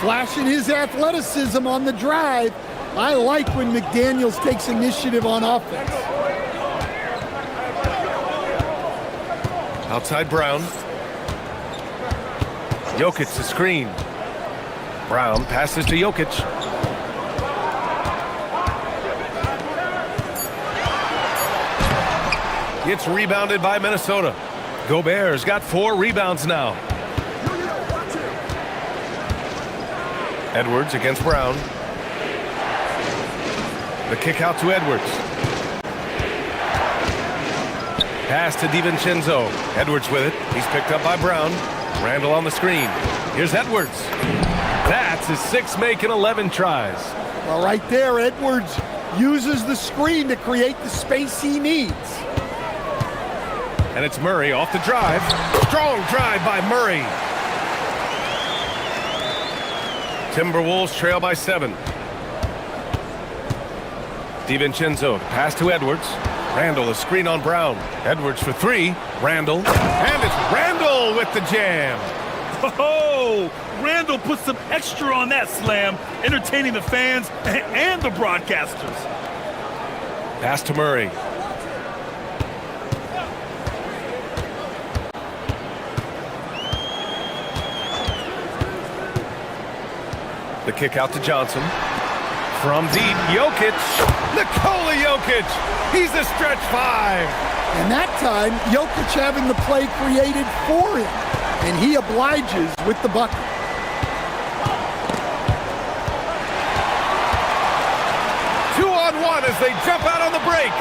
Flashing his athleticism on the drive. I like when McDaniels takes initiative on offense. Outside Brown. Jokic the screen. Brown passes to Jokic. It's rebounded by Minnesota. Gobert's got 4 rebounds now. Edwards against Brown. The kick out to Edwards. Pass to DiVincenzo. Edwards with it. He's picked up by Brown. Randall on the screen. Here's Edwards. That's his 6th make in 11 tries. Well, right there, Edwards uses the screen to create the space he needs. And it's Murray off the drive. Strong drive by Murray. Timberwolves trail by 7. DiVincenzo, pass to Edwards. Randall, a screen on Brown. Edwards for 3. Randall. And it's Randall with the jam. Oh, Randall put some extra on that slam, entertaining the fans and the broadcasters. Pass to Murray. The kick out to Johnson. From deep, Jokic. Nikola Jokic. He's a stretch 5. And that time, Jokic having the play created for him. And he obliges with the bucket. Two-on-one as they jump out on the break.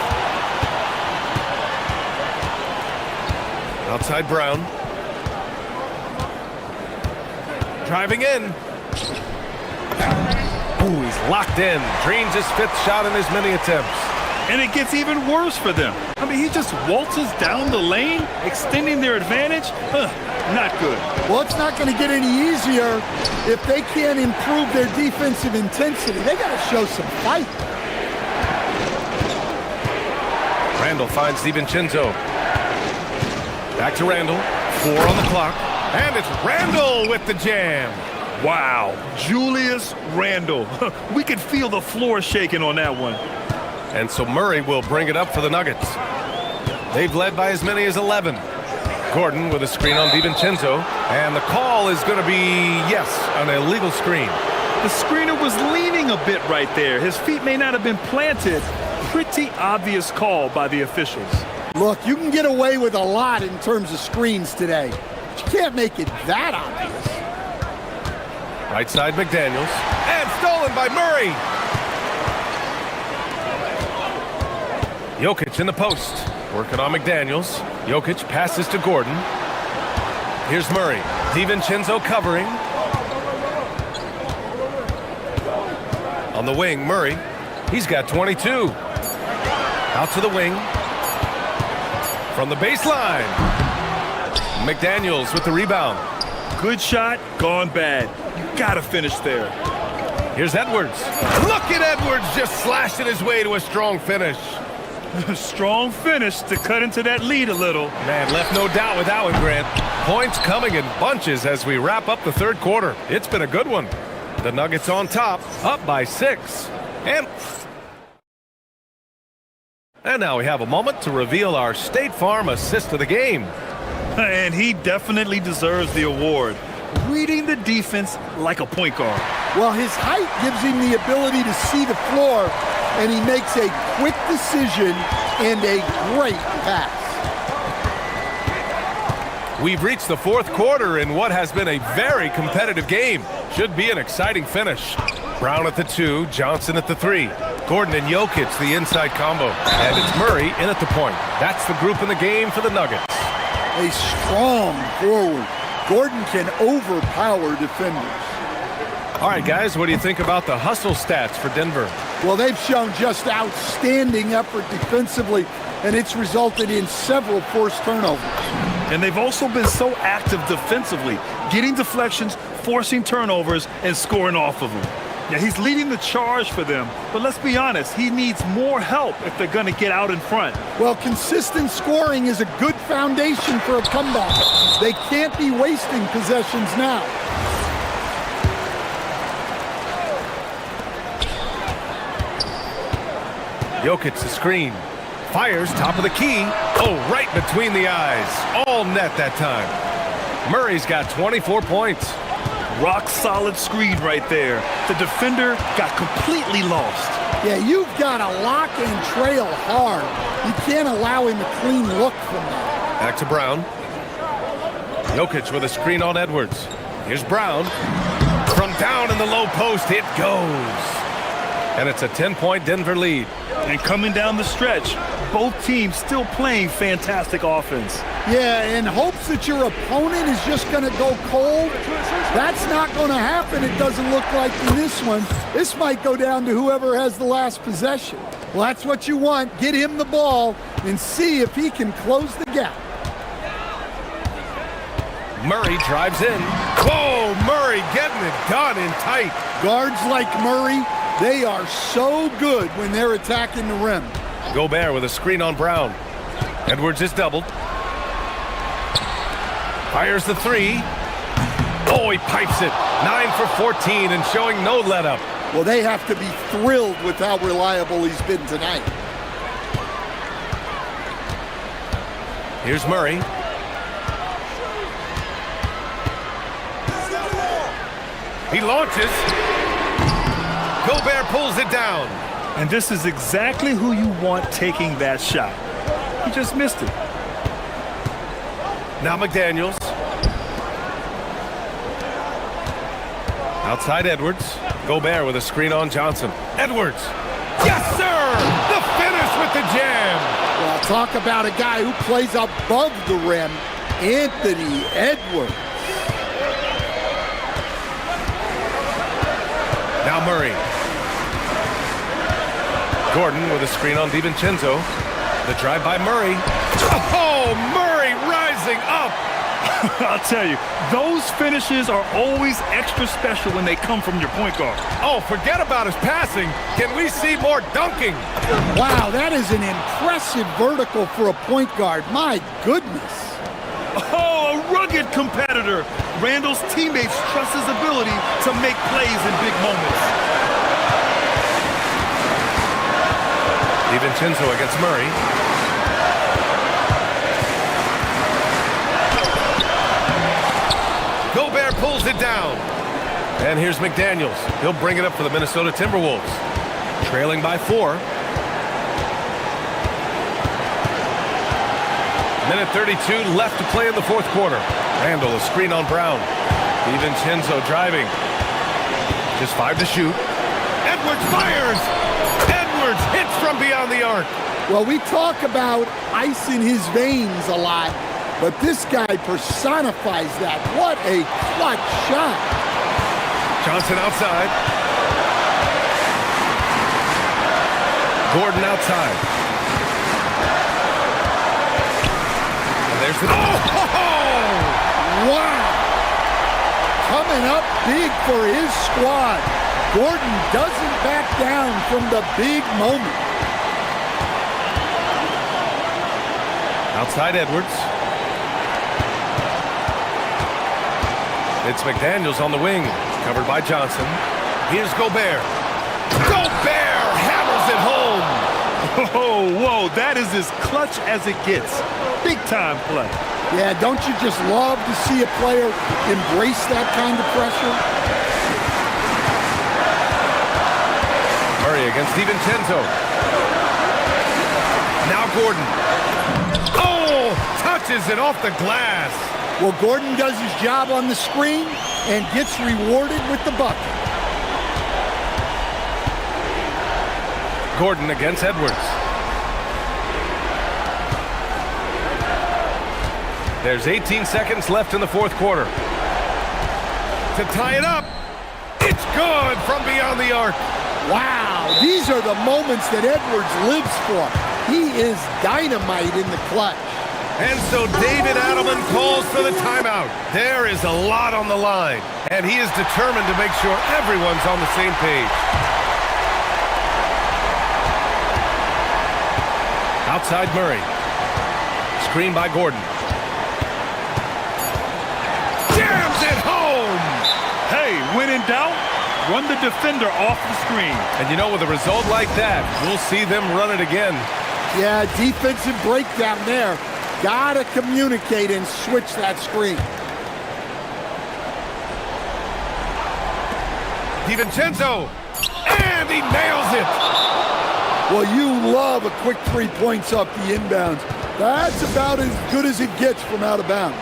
Outside Brown. Driving in. Ooh, he's locked in. Drains his 5th shot in as many attempts. And it gets even worse for them. I mean, he just waltzes down the lane, extending their advantage. Not good. Well, it's not going to get any easier if they can't improve their defensive intensity. They got to show some fight. Randall finds DiVincenzo. Back to Randall. 4 on the clock. And it's Randall with the jam. Wow, Julius Randall. We could feel the floor shaking on that one. And so Murray will bring it up for the Nuggets. They've led by as many as 11. Gordon with a screen on DiVincenzo. And the call is going to be, yes, an illegal screen. The screener was leaning a bit right there. His feet may not have been planted. Pretty obvious call by the officials. Look, you can get away with a lot in terms of screens today. But you can't make it that obvious. Right side McDaniels. And stolen by Murray. Jokic in the post. Working on McDaniels. Jokic passes to Gordon. Here's Murray. DiVincenzo covering. On the wing, Murray. He's got 22. Out to the wing. From the baseline. McDaniels with the rebound. Good shot, gone bad. You gotta finish there. Here's Edwards. Look at Edwards just slashing his way to a strong finish. Strong finish to cut into that lead a little. Man, left no doubt with that one, Grant. Points coming in bunches as we wrap up the 3rd quarter. It's been a good one. The Nuggets on top, up by 6. And now we have a moment to reveal our State Farm assist of the game. And he definitely deserves the award. Reading the defense like a point guard. Well, his height gives him the ability to see the floor, and he makes a quick decision and a great pass. We've reached the 4th quarter in what has been a very competitive game. Should be an exciting finish. Brown at the 2, Johnson at the 3. Gordon and Jokic, the inside combo. And it's Murray in at the point. That's the group in the game for the Nuggets. A strong forward. Gordon can overpower defenders. All right, guys, what do you think about the hustle stats for Denver? Well, they've shown just outstanding effort defensively, and it's resulted in several forced turnovers. And they've also been so active defensively, getting deflections, forcing turnovers, and scoring off of them. Yeah, he's leading the charge for them, but let's be honest, he needs more help if they're going to get out in front. Well, consistent scoring is a good foundation for a comeback. They can't be wasting possessions now. Jokic the screen. Fires top of the key. Oh, right between the eyes. All net that time. Murray's got 24 points. Rock solid screen right there. The defender got completely lost. Yeah, you've got to lock and trail hard. You can't allow him a clean look from that. Back to Brown. Jokic with a screen on Edwards. Here's Brown. From down in the low post. It goes. And it's a 10-point Denver lead. And coming down the stretch, both teams still playing fantastic offense. Yeah, in hopes that your opponent is just going to go cold. That's not going to happen, it doesn't look like in this one. This might go down to whoever has the last possession. Well, that's what you want. Get him the ball and see if he can close the gap. Murray drives in. Whoa, Murray getting it done in tight. Guards like Murray, they are so good when they're attacking the rim. Gobert with a screen on Brown. Edwards is doubled. Fires the three. Oh, he pipes it. 9 for 14 and showing no let-up. Well, they have to be thrilled with how reliable he's been tonight. Here's Murray. He launches. Gobert pulls it down. And this is exactly who you want taking that shot. He just missed it. Now McDaniels. Outside Edwards. Gobert with a screen on Johnson. Edwards. Yes, sir! The finish with the jam. Well, talk about a guy who plays above the rim. Anthony Edwards. Now Murray. Gordon with a screen on DiVincenzo. The drive by Murray. Oh, Murray rising up. I'll tell you, those finishes are always extra special when they come from your point guard. Oh, forget about his passing. Can we see more dunking? Wow, that is an impressive vertical for a point guard. My goodness. Oh, a rugged competitor. Randall's teammates trust his ability to make plays in big moments. DiVincenzo against Murray. Gobert pulls it down. And here's McDaniels. He'll bring it up for the Minnesota Timberwolves. Trailing by 4. Minute 32 left to play in the fourth quarter. Randall, a screen on Brown. DiVincenzo driving. Just 5 to shoot. Edwards fires! Edwards hits from beyond the arc. Well, we talk about ice in his veins a lot, but this guy personifies that. What a clutch shot. Johnson outside. Gordon outside. And there's the... Oh! Wow! Coming up big for his squad. Gordon doesn't back down from the big moment. Outside Edwards. It's McDaniels on the wing. Covered by Johnson. Here's Gobert. Gobert hammers it home. Oh, whoa, that is as clutch as it gets. Big time play. Yeah, don't you just love to see a player embrace that kind of pressure? Murray against DiVincenzo. Now Gordon. Oh, touches it off the glass. Well, Gordon does his job on the screen and gets rewarded with the bucket. Gordon against Edwards. There's 18 seconds left in the fourth quarter. To tie it up. It's good from beyond the arc. Wow, these are the moments that Edwards lives for. He is dynamite in the clutch. And so David Adelman calls for the timeout. There is a lot on the line, and he is determined to make sure everyone's on the same page. Outside Murray. Screen by Gordon. Jams it home! Hey, when in doubt, run the defender off the screen. And you know, with a result like that, we'll see them run it again. Yeah, defensive breakdown there. Gotta communicate and switch that screen. DiVincenzo, and he nails it. Well, you love a quick 3 points off the inbounds. That's about as good as it gets from out of bounds.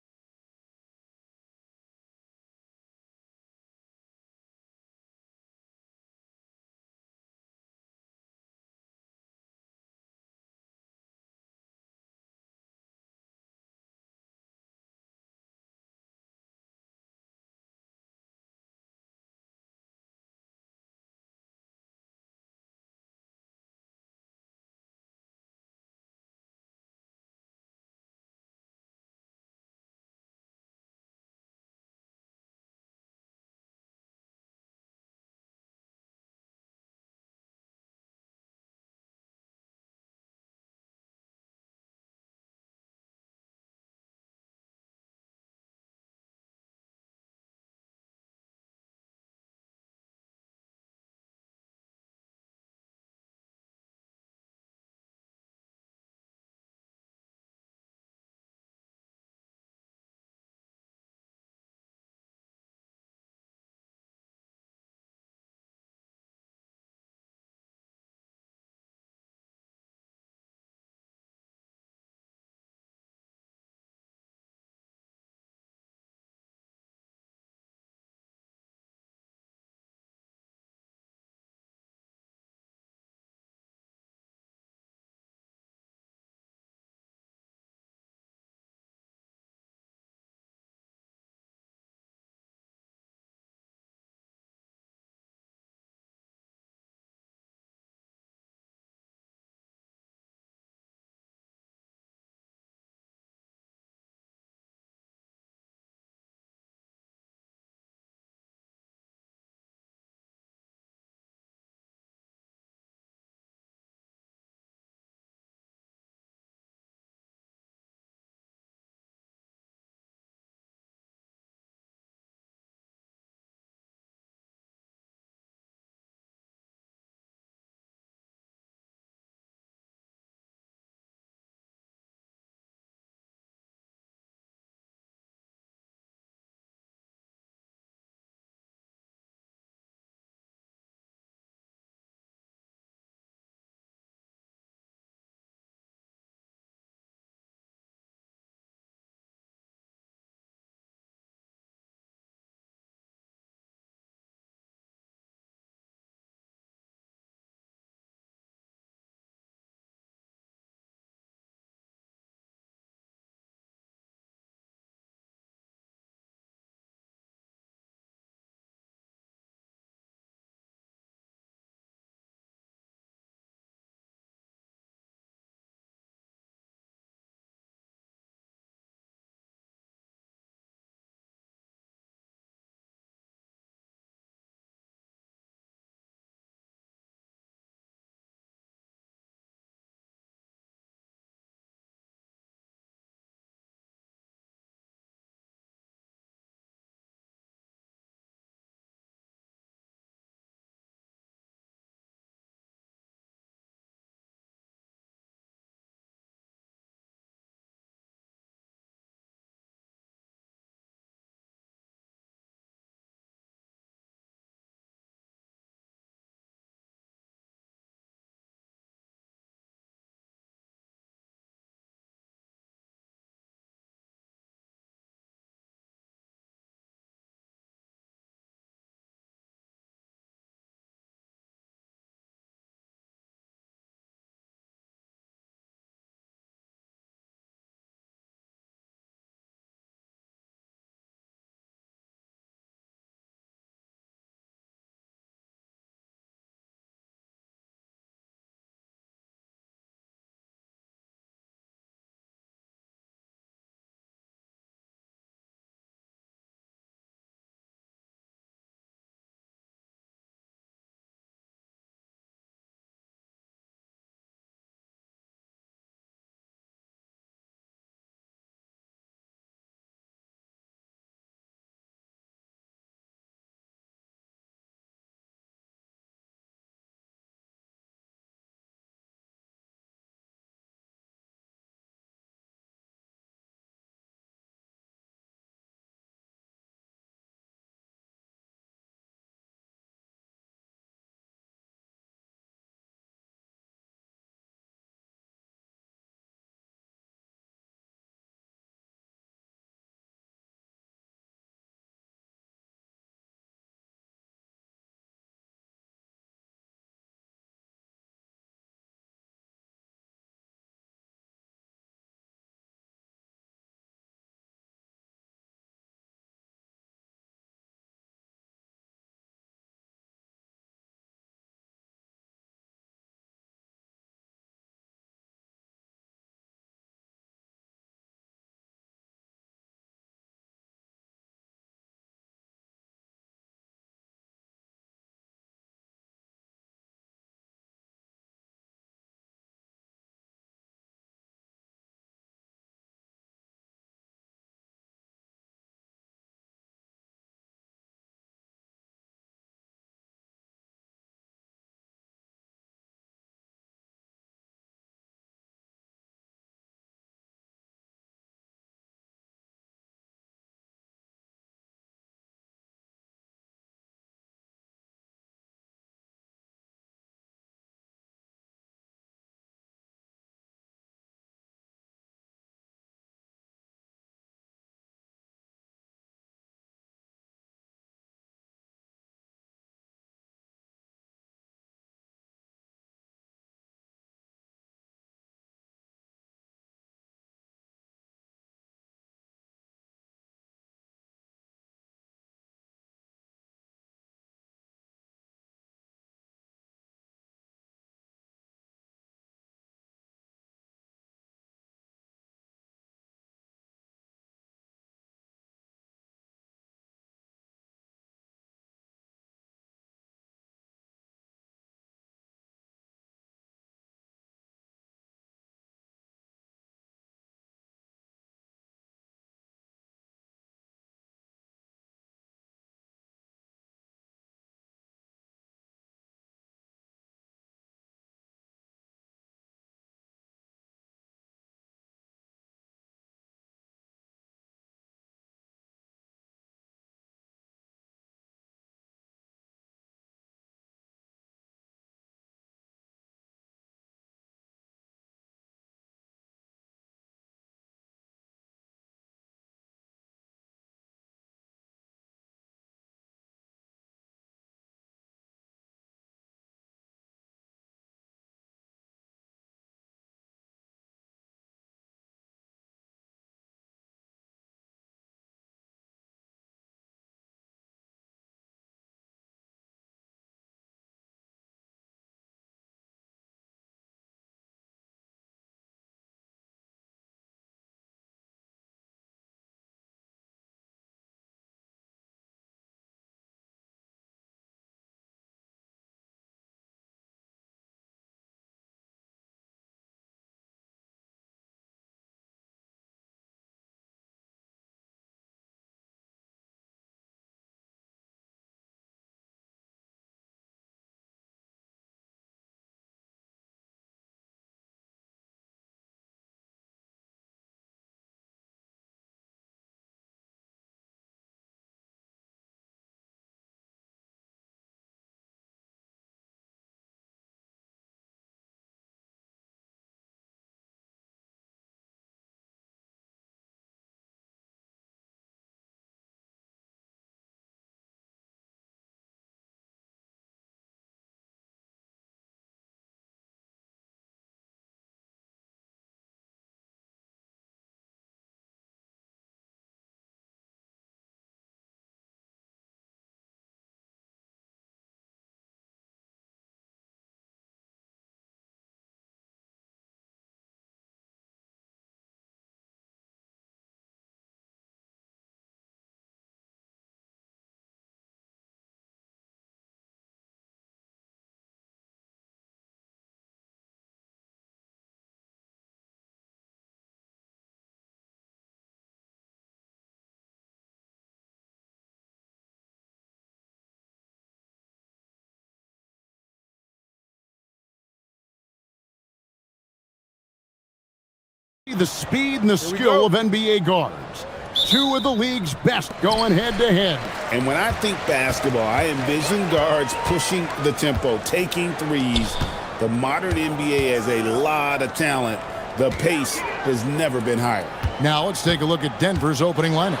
The speed and the skill of NBA guards. Two of the league's best going head-to-head. And when I think basketball, I envision guards pushing the tempo, taking threes. The modern NBA has a lot of talent. The pace has never been higher. Now let's take a look at Denver's opening lineup.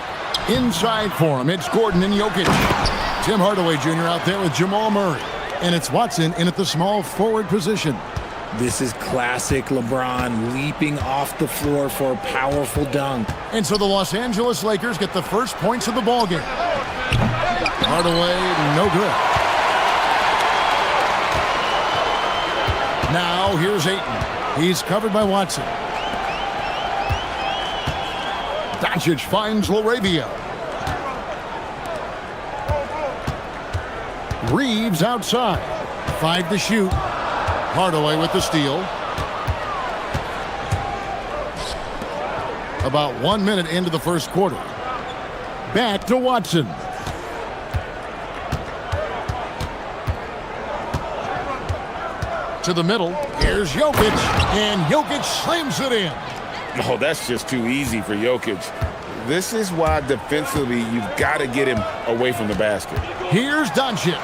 Inside for him, it's Gordon and Jokic. Tim Hardaway Jr. out there with Jamal Murray. And it's Watson in at the small forward position. This is classic LeBron leaping off the floor for a powerful dunk. And so the Los Angeles Lakers get the first points of the ballgame. Hardaway, no good. Now here's Ayton. He's covered by Watson. Doncic finds LaRavia. Reeves outside. 5 to shoot. Hardaway with the steal. About 1 minute into the first quarter. Back to Watson. To the middle. Here's Jokic. And Jokic slams it in. Oh, that's just too easy for Jokic. This is why defensively you've got to get him away from the basket. Here's Doncic.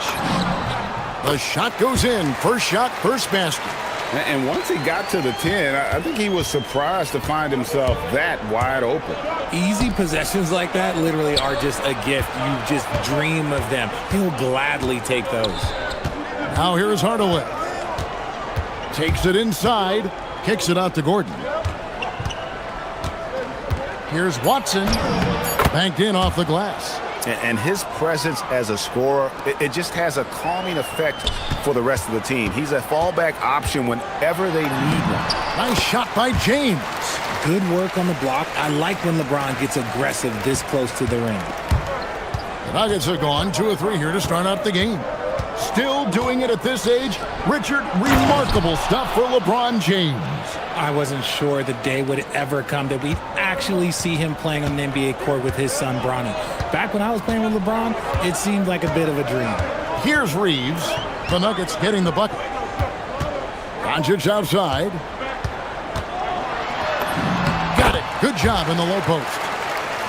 The shot goes in. First shot, first basket. And once he got to the 10, I think he was surprised to find himself that wide open. Easy possessions like that literally are just a gift. You just dream of them. He'll gladly take those. Now here's Hardaway. Takes it inside. Kicks it out to Gordon. Here's Watson. Banked in off the glass. And his presence as a scorer, it just has a calming effect for the rest of the team. He's a fallback option whenever they need one. Nice shot by James. Good work on the block. I like when LeBron gets aggressive this close to the ring. The Nuggets are gone 2 of 3 here to start out the game. Still doing it at this age. Richard, remarkable stuff for LeBron James. I wasn't sure the day would ever come that we'd actually see him playing on an NBA court with his son Bronny. Back when I was playing with LeBron, it seemed like a bit of a dream. Here's Reeves. The Nuggets getting the bucket. Doncic outside. Got it. Good job in the low post.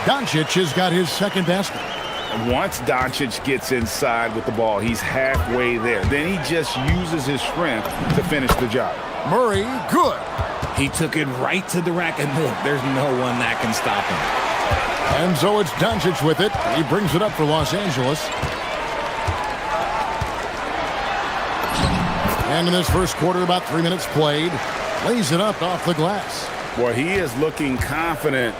Doncic has got his second basket. Once Doncic gets inside with the ball, he's halfway there. Then he just uses his strength to finish the job. Murray, good. He took it right to the rack, and look, there's no one that can stop him. And so it's Doncic with it. He brings it up for Los Angeles. And in this first quarter, about 3 minutes played. Lays it up off the glass. Boy, he is looking confident.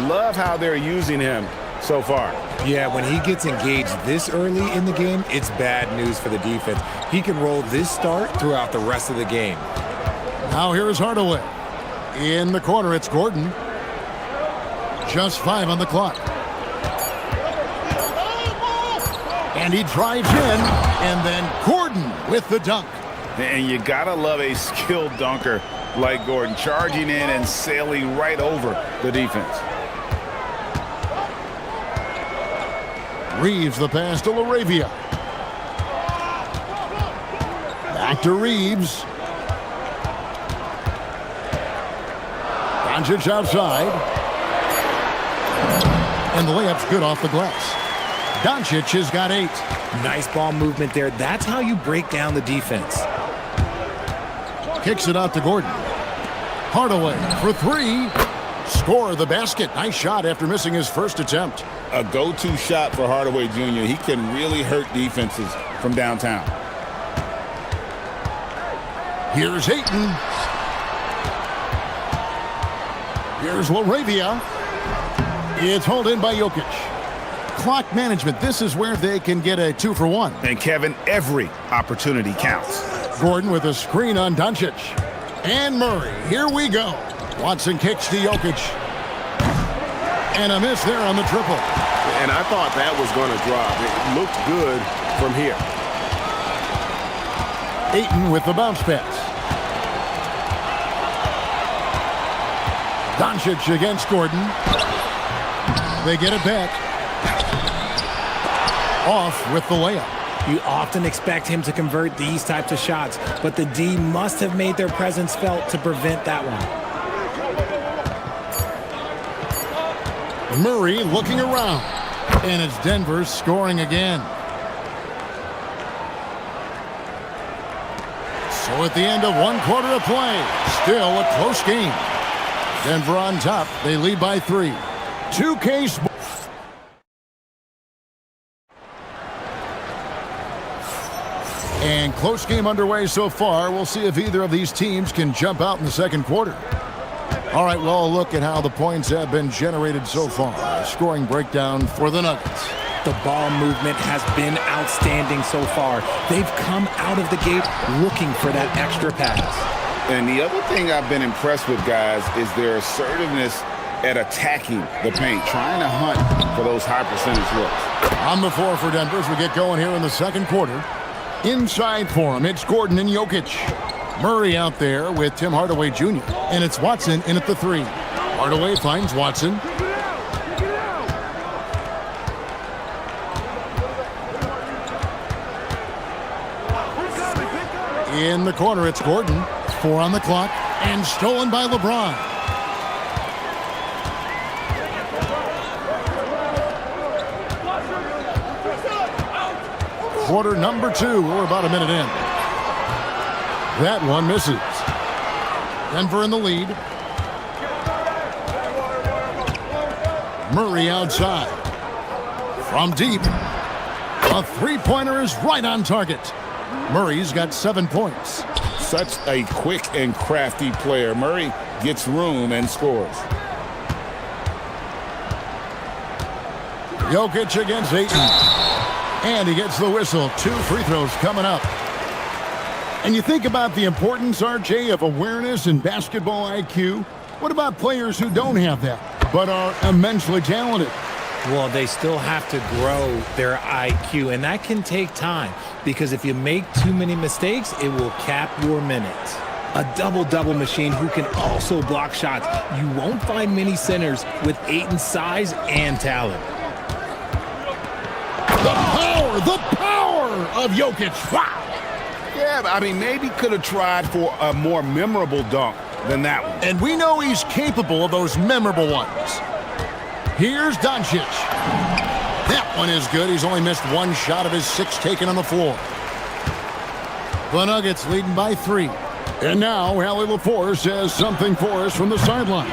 Love how they're using him so far. Yeah, when he gets engaged this early in the game, it's bad news for the defense. He can roll this start throughout the rest of the game. Now here's Hardaway. In the corner, it's Gordon. Just 5 on the clock. And he drives in, and then Gordon with the dunk. And you gotta love a skilled dunker like Gordon, charging in and sailing right over the defense. Reeves the pass to LaRavia. Back to Reeves. Doncic outside. And the layup's good off the glass. Doncic has got 8. Nice ball movement there. That's how you break down the defense. Kicks it out to Gordon. Hardaway for 3. Score the basket. Nice shot after missing his first attempt. A go-to shot for Hardaway Jr. He can really hurt defenses from downtown. Here's Ayton. Here's LaRavia. It's hauled in by Jokic. Clock management. This is where they can get a 2 for 1. And Kevin, every opportunity counts. Gordon with a screen on Doncic. And Murray. Here we go. Watson kicks to Jokic. And a miss there on the triple. And I thought that was going to drop. It looked good from here. Ayton with the bounce pass. Doncic against Gordon. They get it back. Off with the layup. You often expect him to convert these types of shots, but the D must have made their presence felt to prevent that one. Murray looking around. And it's Denver scoring again. So at the end of 1 quarter of play, still a close game. Denver on top. They lead by 3. 2K Sports. And close game underway so far. We'll see if either of these teams can jump out in the second quarter. All right, well, a look at how the points have been generated so far. A scoring breakdown for the Nuggets. The ball movement has been outstanding so far. They've come out of the gate looking for that extra pass. And the other thing I've been impressed with, guys, is their assertiveness at attacking the paint, trying to hunt for those high percentage looks. On the floor for Denver as we get going here in the second quarter. Inside for him, it's Gordon and Jokic. Murray out there with Tim Hardaway Jr. And it's Watson in at the 3. Hardaway finds Watson. In the corner, it's Gordon. 4 on the clock. And stolen by LeBron. Quarter number 2. We're about a minute in. That one misses. Denver in the lead. Murray outside. From deep. A three-pointer is right on target. Murray's got 7 points. Such a quick and crafty player. Murray gets room and scores. Jokic against Ayton. And he gets the whistle. 2 free throws coming up. And you think about the importance, RJ, of awareness and basketball IQ. What about players who don't have that, but are immensely talented? Well, they still have to grow their IQ, and that can take time because if you make too many mistakes, it will cap your minutes. A double-double machine who can also block shots. You won't find many centers with Ayton's size and talent. The power of Jokic. Wow. Yeah, I mean, maybe could have tried for a more memorable dunk than that one. And we know he's capable of those memorable ones. Here's Doncic. That one is good. He's only missed 1 shot of his 6 taken on the floor. The Nuggets leading by 3. And now, Allie LaForce says something for us from the sideline.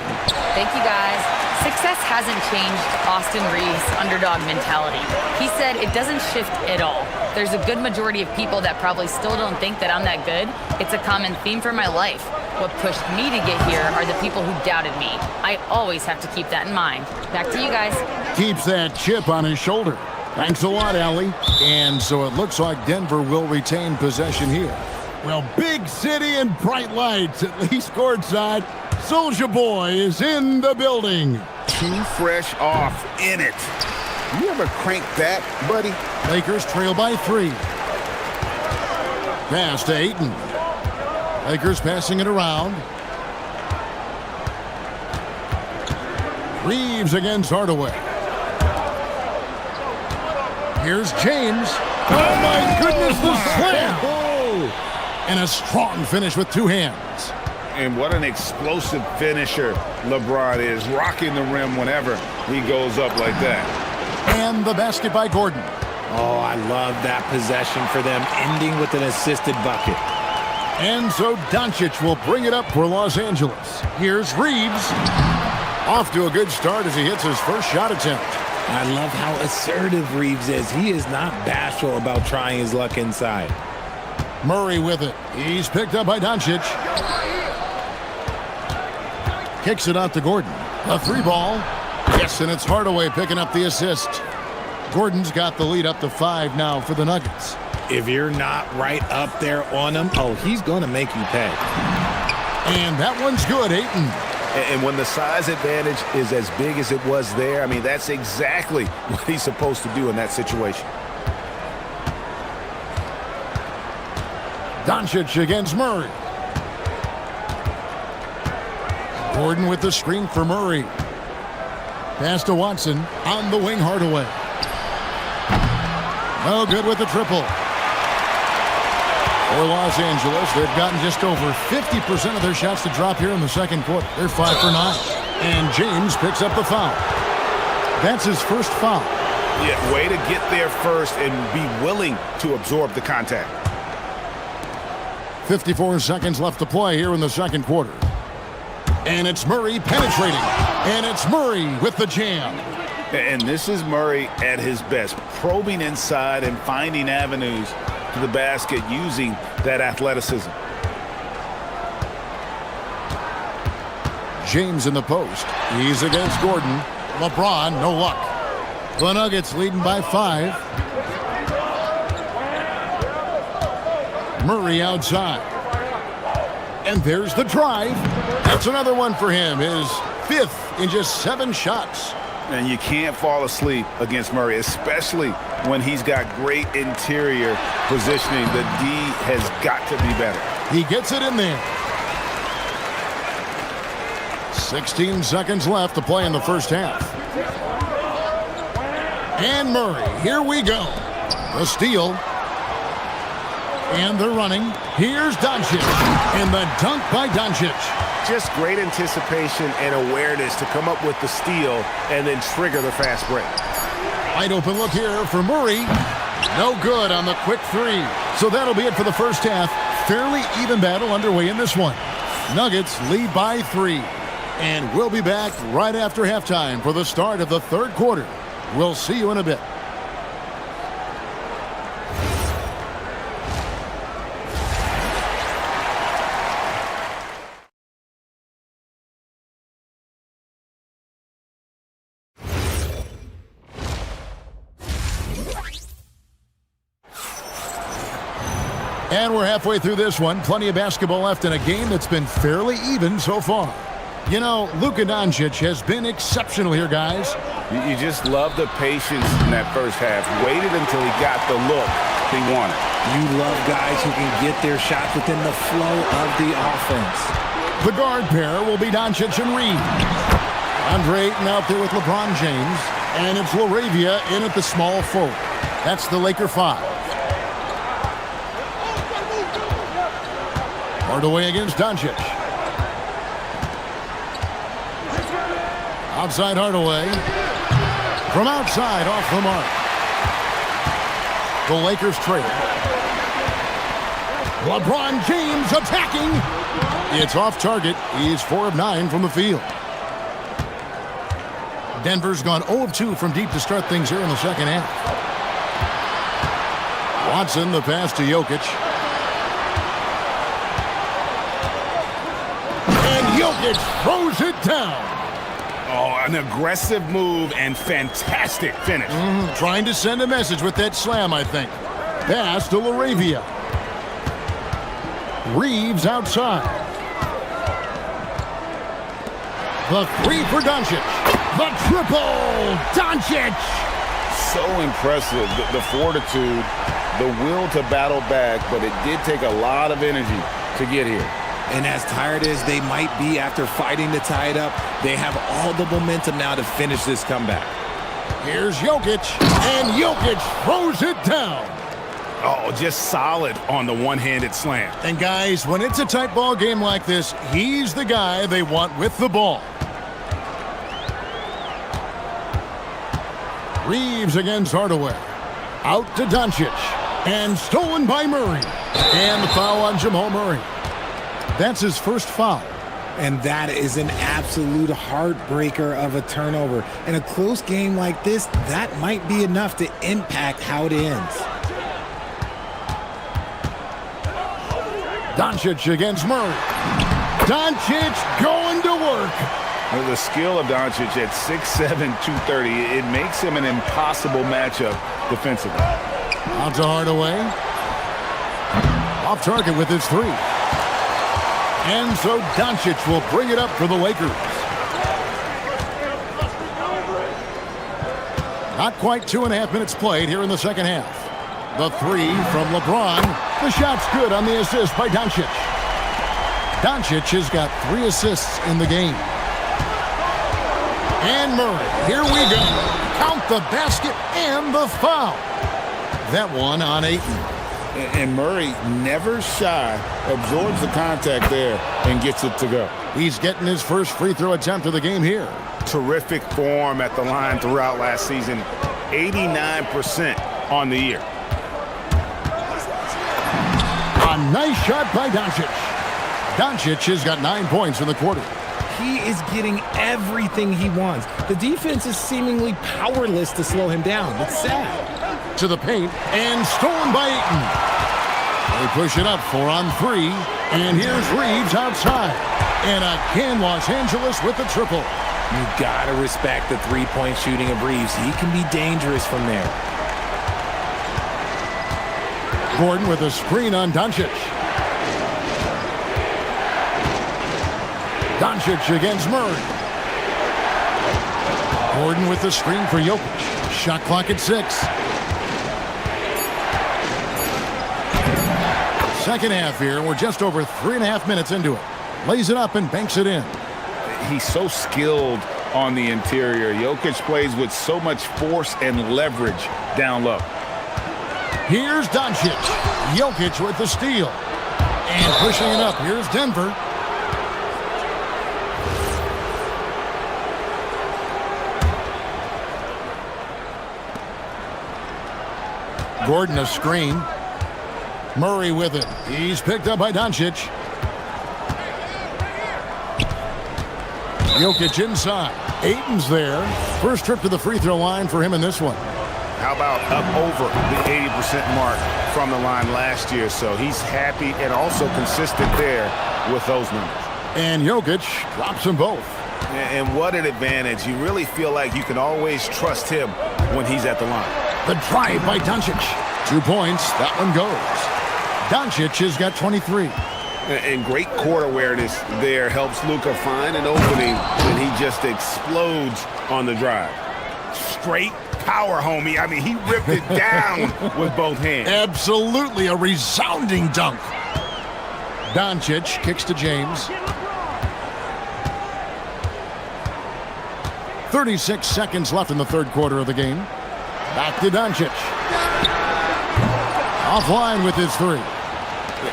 Thank you, guys. Success hasn't changed Austin Reeves' underdog mentality. He said it doesn't shift at all. There's a good majority of people that probably still don't think that I'm that good. It's a common theme for my life. What pushed me to get here are the people who doubted me. I always have to keep that in mind. Back to you guys. Keeps that chip on his shoulder. Thanks a lot, Allie. And so it looks like Denver will retain possession here. Well, big city and bright lights, at least courtside. Soulja Boy is in the building. Too fresh off in it. You ever crank that, buddy? Lakers trail by 3. Pass to Ayton. Lakers passing it around. Reeves against Hardaway. Here's James. Oh my goodness, the slam! And a strong finish with 2 hands. And what an explosive finisher LeBron is, rocking the rim whenever he goes up like that. And the basket by Gordon. Oh, I love that possession for them, ending with an assisted bucket. And so Doncic will bring it up for Los Angeles. Here's Reeves. Off to a good start as he hits his first shot attempt. I love how assertive Reeves is. He is not bashful about trying his luck inside. Murray with it. He's picked up by Doncic. Kicks it out to Gordon. A 3-ball. Yes, and it's Hardaway picking up the assist. Gordon's got the lead up to 5 now for the Nuggets. If you're not right up there on him, oh, he's going to make you pay. And that one's good, Ayton. And when the size advantage is as big as it was there, I mean, that's exactly what he's supposed to do in that situation. Doncic against Murray. Gordon with the screen for Murray. Pass to Watson. On the wing, Hardaway. No good with the triple. For Los Angeles, they've gotten just over 50% of their shots to drop here in the second quarter. They're 5 for 9. And James picks up the foul. That's his first foul. Yeah, way to get there first and be willing to absorb the contact. 54 seconds left to play here in the second quarter. And it's Murray penetrating. And it's Murray with the jam. And this is Murray at his best, probing inside and finding avenues to the basket using that athleticism. James in the post. He's against Gordon. LeBron, no luck. The Nuggets leading by 5. Murray outside. And there's the drive. That's another one for him. His 5th in just 7 shots. And you can't fall asleep against Murray, especially when he's got great interior positioning. The D has got to be better. He gets it in there. 16 seconds left to play in the first half. And Murray, here we go. The steal. And they're running. Here's Doncic. And the dunk by Doncic. Just great anticipation and awareness to come up with the steal and then trigger the fast break. Wide open look here for Murray. No good on the quick 3. So that'll be it for the first half. Fairly even battle underway in this one. Nuggets lead by 3. And we'll be back right after halftime for the start of the third quarter. We'll see you in a bit. And we're halfway through this one. Plenty of basketball left in a game that's been fairly even so far. You know, Luka Doncic has been exceptional here, guys. You just love the patience in that first half. Waited until he got the look he wanted. You love guys who can get their shots within the flow of the offense. The guard pair will be Doncic and Reed. Andre Ayton out there with LeBron James. And it's LaRavia in at the small forward. That's the Laker 5. Hardaway against Doncic. Outside Hardaway. From outside, off the mark. The Lakers trail. LeBron James attacking. It's off target. He's 4 of 9 from the field. Denver's gone 0 of 2 from deep to start things here in the second half. Watson, the pass to Jokic. And Jokic throws it down. Oh, an aggressive move and fantastic finish. Trying to send a message with that slam, I think. Pass to LaRavia. Reeves outside. The 3 for Doncic. The triple! Doncic! So impressive, the fortitude, the will to battle back, but it did take a lot of energy to get here. And as tired as they might be after fighting to tie it up, they have all the momentum now to finish this comeback. Here's Jokic, and Jokic throws it down. Oh, just solid on the one-handed slam. And guys, when it's a tight ball game like this, he's the guy they want with the ball. Reeves against Hardaway. Out to Doncic. And stolen by Murray. And the foul on Jamal Murray. That's his first foul. And that is an absolute heartbreaker of a turnover. In a close game like this, that might be enough to impact how it ends. Doncic against Murray. Doncic going to work. The skill of Doncic at 6'7", 230, it makes him an impossible matchup defensively. Out to Hardaway. Off target with his 3. And so Doncic will bring it up for the Lakers. Not quite 2.5 minutes played here in the second half. The 3 from LeBron. The shot's good on the assist by Doncic. Doncic has got 3 assists in the game. And Murray, here we go. Count the basket and the foul. That one on Ayton. And Murray, never shy, absorbs the contact there and gets it to go. He's getting his first free throw attempt of the game here. terrific form at the line throughout last season. 89% on the year. A nice shot by Doncic. Doncic has got 9 points in the quarter. He is getting everything he wants. The defense is seemingly powerless to slow him down. It's sad. To the paint, and stolen by Ayton. They push it up 4 on 3, and here's Reeves outside. And again, Los Angeles with the triple. You gotta respect the three-point shooting of Reeves. He can be dangerous from there. Gordon with a screen on Doncic. Doncic against Murray. Gordon with the screen for Jokic. Shot clock at 6. Second half here. We're just over 3.5 minutes into it. Lays it up and banks it in. He's so skilled on the interior. Jokic plays with so much force and leverage down low. Here's Doncic. Jokic with the steal. And pushing it up. Here's Denver. Gordon a screen. Murray with it. He's picked up by Doncic. Jokic inside. Ayton's there. First trip to the free throw line for him in this one. How about up over the 80% mark from the line last year? So he's happy and also consistent there with those numbers. And Jokic drops them both. And what an advantage. You really feel like you can always trust him when he's at the line. The drive by Doncic. 2 points. That one goes. Doncic has got 23. And great court awareness there helps Luka find an opening, and he just explodes on the drive. Straight power, homie. I mean, he ripped it down with both hands. Absolutely a resounding dunk. Doncic kicks to James. 36 seconds left in the third quarter of the game. Back to Doncic. Offline with his 3.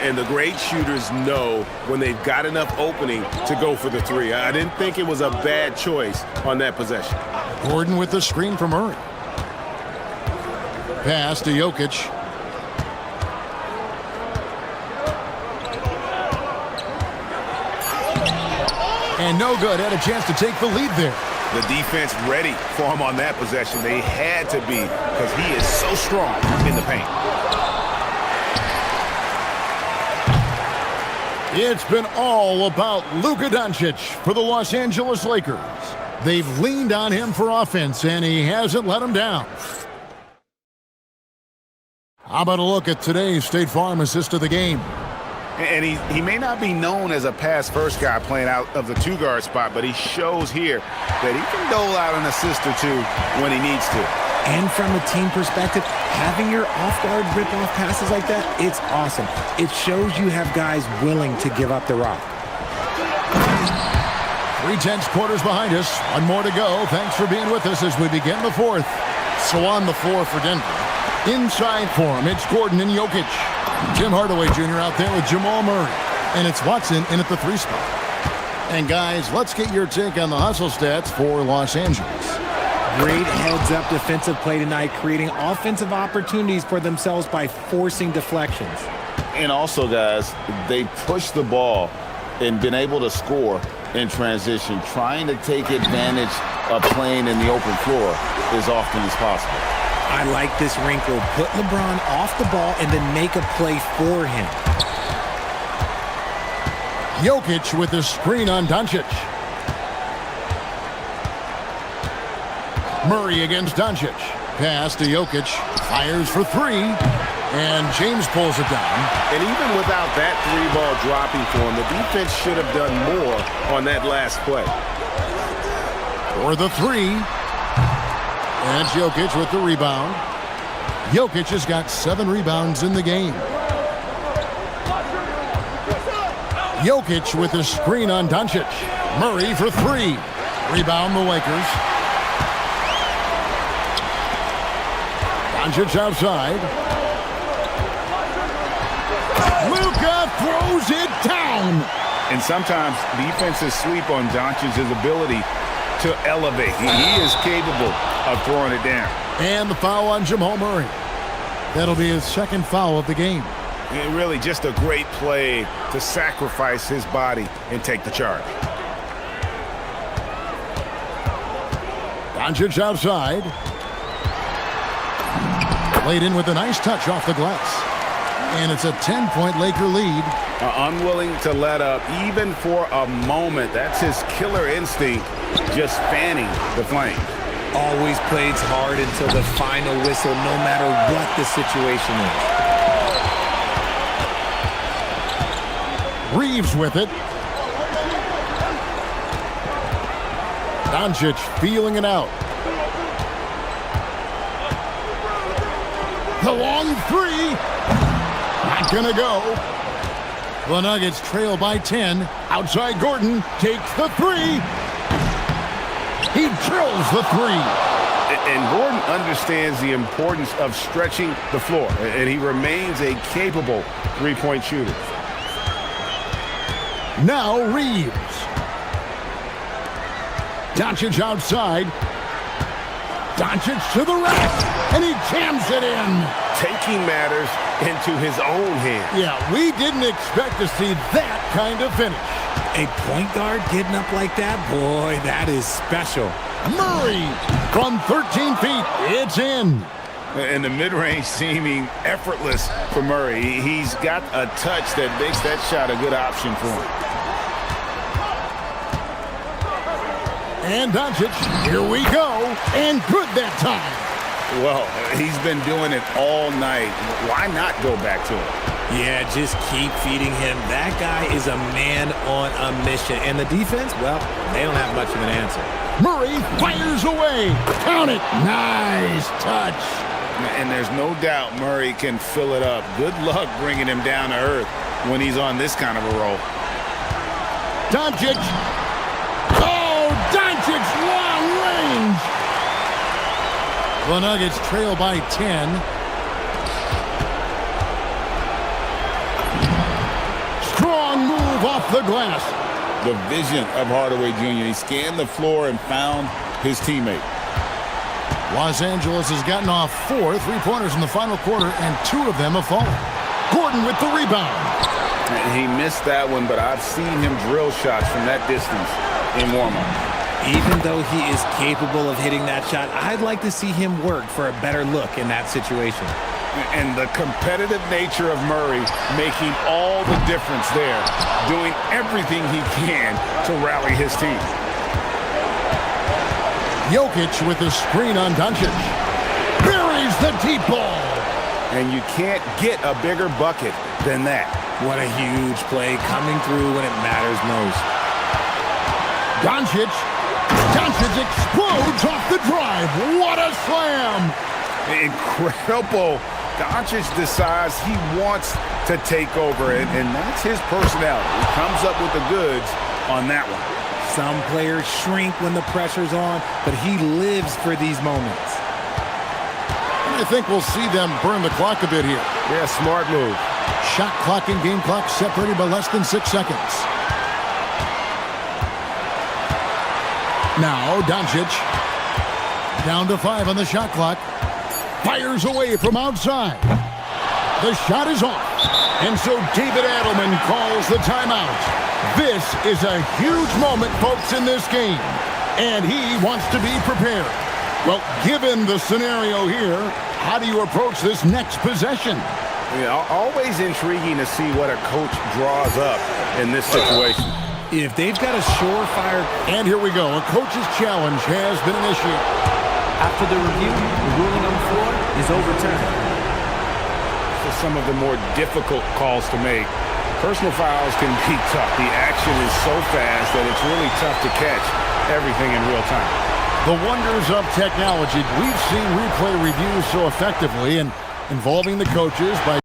And the great shooters know when they've got enough opening to go for the 3. I didn't think it was a bad choice on that possession. Gordon with the screen for Murray. Pass to Jokic. And no good. Had a chance to take the lead there. The defense ready for him on that possession. They had to be because he is so strong in the paint. It's been all about Luka Doncic for the Los Angeles Lakers. They've leaned on him for offense, and he hasn't let them down. How about a look at today's State Farm assist of the game? And he may not be known as a pass-first guy playing out of the 2-guard spot, but he shows here that he can dole out an assist or 2 when he needs to. And from a team perspective, having your off-guard rip-off passes like that, it's awesome. It shows you have guys willing to give up the rock. 3/10 quarters behind us. One more to go. Thanks for being with us as we begin the fourth. So on the floor for Denver. Inside for him, it's Gordon and Jokic. Jim Hardaway Jr. out there with Jamal Murray. And it's Watson in at the 3 spot. And guys, let's get your take on the hustle stats for Los Angeles. Great heads-up defensive play tonight, creating offensive opportunities for themselves by forcing deflections. And also, guys, they push the ball and been able to score in transition, trying to take advantage of playing in the open floor as often as possible. I like this wrinkle. Put LeBron off the ball and then make a play for him. Jokic with the screen on Doncic. Murray against Doncic. Pass to Jokic. Fires for 3. And James pulls it down. And even without that 3-ball dropping for him, the defense should have done more on that last play. For the 3. And Jokic with the rebound. Jokic has got 7 rebounds in the game. Jokic with the screen on Doncic. Murray for 3. Rebound the Lakers. Doncic outside. Luka throws it down. And sometimes defenses sleep on Doncic's ability to elevate. He is capable of throwing it down. And the foul on Jamal Murray. That'll be his second foul of the game. And really just a great play to sacrifice his body and take the charge. Doncic outside. Laid in with a nice touch off the glass. And it's a 10-point Laker lead. Unwilling to let up even for a moment. That's his killer instinct, just fanning the flame. Always plays hard until the final whistle, no matter what the situation is. Reeves with it. Doncic feeling it out. The long three. Not gonna go. The Nuggets trail by 10. Outside Gordon takes the three. He drills the three. And Gordon understands the importance of stretching the floor. And he remains a capable three-point shooter. Now Reeves. Doncic outside. Doncic to the rack. And he jams it in. Taking matters into his own hands. Yeah, we didn't expect to see that kind of finish. A point guard getting up like that, boy, that is special. Murray from 13 feet. It's in. And the mid-range seeming effortless for Murray. He's got a touch that makes that shot a good option for him. And Doncic, here we go. And good that time. Well, he's been doing it all night. Why not go back to it? Yeah, just keep feeding him. That guy is a man on a mission. And the defense, well, they don't have much of an answer. Murray fires away. Count it. Nice touch. And there's no doubt Murray can fill it up. Good luck bringing him down to earth when he's on this kind of a roll. Doncic. Oh, Doncic, long range. The Nuggets trail by 10. Strong move off the glass. The vision of Hardaway Jr. He scanned the floor and found his teammate. Los Angeles has gotten off 4 3-pointers in the final quarter, and 2 of them have fallen. Gordon with the rebound. He missed that one, but I've seen him drill shots from that distance in warm-up. Even though he is capable of hitting that shot, I'd like to see him work for a better look in that situation. And the competitive nature of Murray making all the difference there, doing everything he can to rally his team. Jokic with the screen on Doncic. Buries the deep ball. And you can't get a bigger bucket than that. What a huge play coming through when it matters most. Doncic explodes off the drive. What a slam. Incredible. Doncic decides he wants to take over, and that's his personality. He comes up with the goods on that one. Some players shrink when the pressure's on, but he lives for these moments. And I think we'll see them burn the clock a bit here. Yeah, smart move. Shot clock and game clock separated by less than 6 seconds. Now Doncic down to 5 on the shot clock. Fires away from outside. The shot is off. And so David Adelman calls the timeout. This is a huge moment, folks, in this game. And he wants to be prepared. Well, given the scenario here, how do you approach this next possession? Yeah, always intriguing to see what a coach draws up in this situation. If they've got a surefire... And here we go. A coach's challenge has been initiated. After the review, the ruling on the floor is overturned. For some of the more difficult calls to make, personal fouls can be tough. The action is so fast that it's really tough to catch everything in real time. The wonders of technology. We've seen replay reviews so effectively and involving the coaches by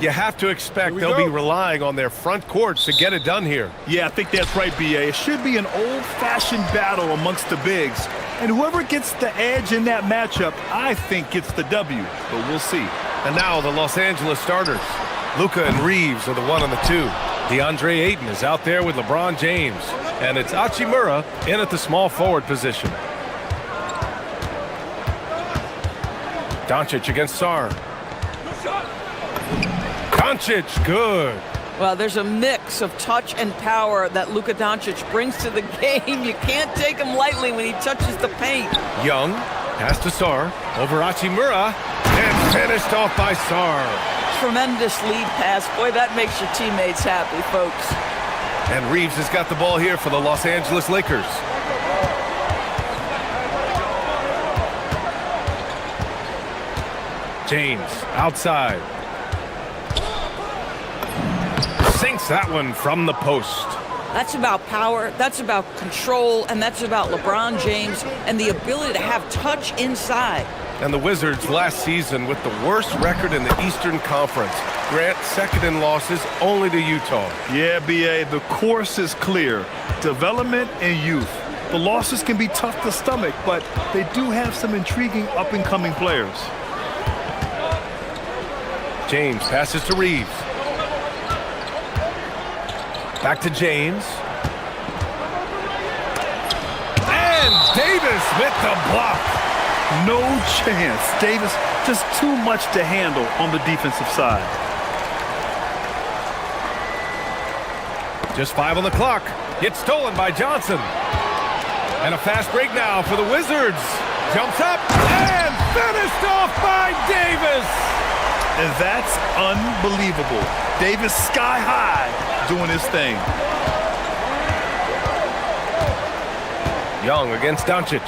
You have to expect they'll be relying on their front courts to get it done here. Yeah, I think that's right, BA. It should be an old-fashioned battle amongst the bigs. And whoever gets the edge in that matchup, I think gets the W. But we'll see. And now the Los Angeles starters. Luka and Reeves are the 1 and the 2. DeAndre Ayton is out there with LeBron James. And it's Hachimura in at the small forward position. Doncic against Sarr. Doncic, good. Well, there's a mix of touch and power that Luka Doncic brings to the game. You can't take him lightly when he touches the paint. Young, pass to Sarr, over Hachimura, and finished off by Sarr. Tremendous lead pass. Boy, that makes your teammates happy, folks. And Reeves has got the ball here for the Los Angeles Lakers. James, outside. Sinks that one from the post. That's about power, that's about control, and that's about LeBron James and the ability to have touch inside. And the Wizards last season with the worst record in the Eastern Conference. Grant second in losses only to Utah. Yeah, BA, the course is clear. Development and youth. The losses can be tough to stomach, but they do have some intriguing up-and-coming players. James passes to Reeves. Back to James. And Davis with the block. No chance. Davis just too much to handle on the defensive side. Just 5 on the clock. Gets stolen by Johnson. And a fast break now for the Wizards. Jumps up and finished off by Davis. And that's unbelievable. Davis sky high doing his thing. Young against Doncic.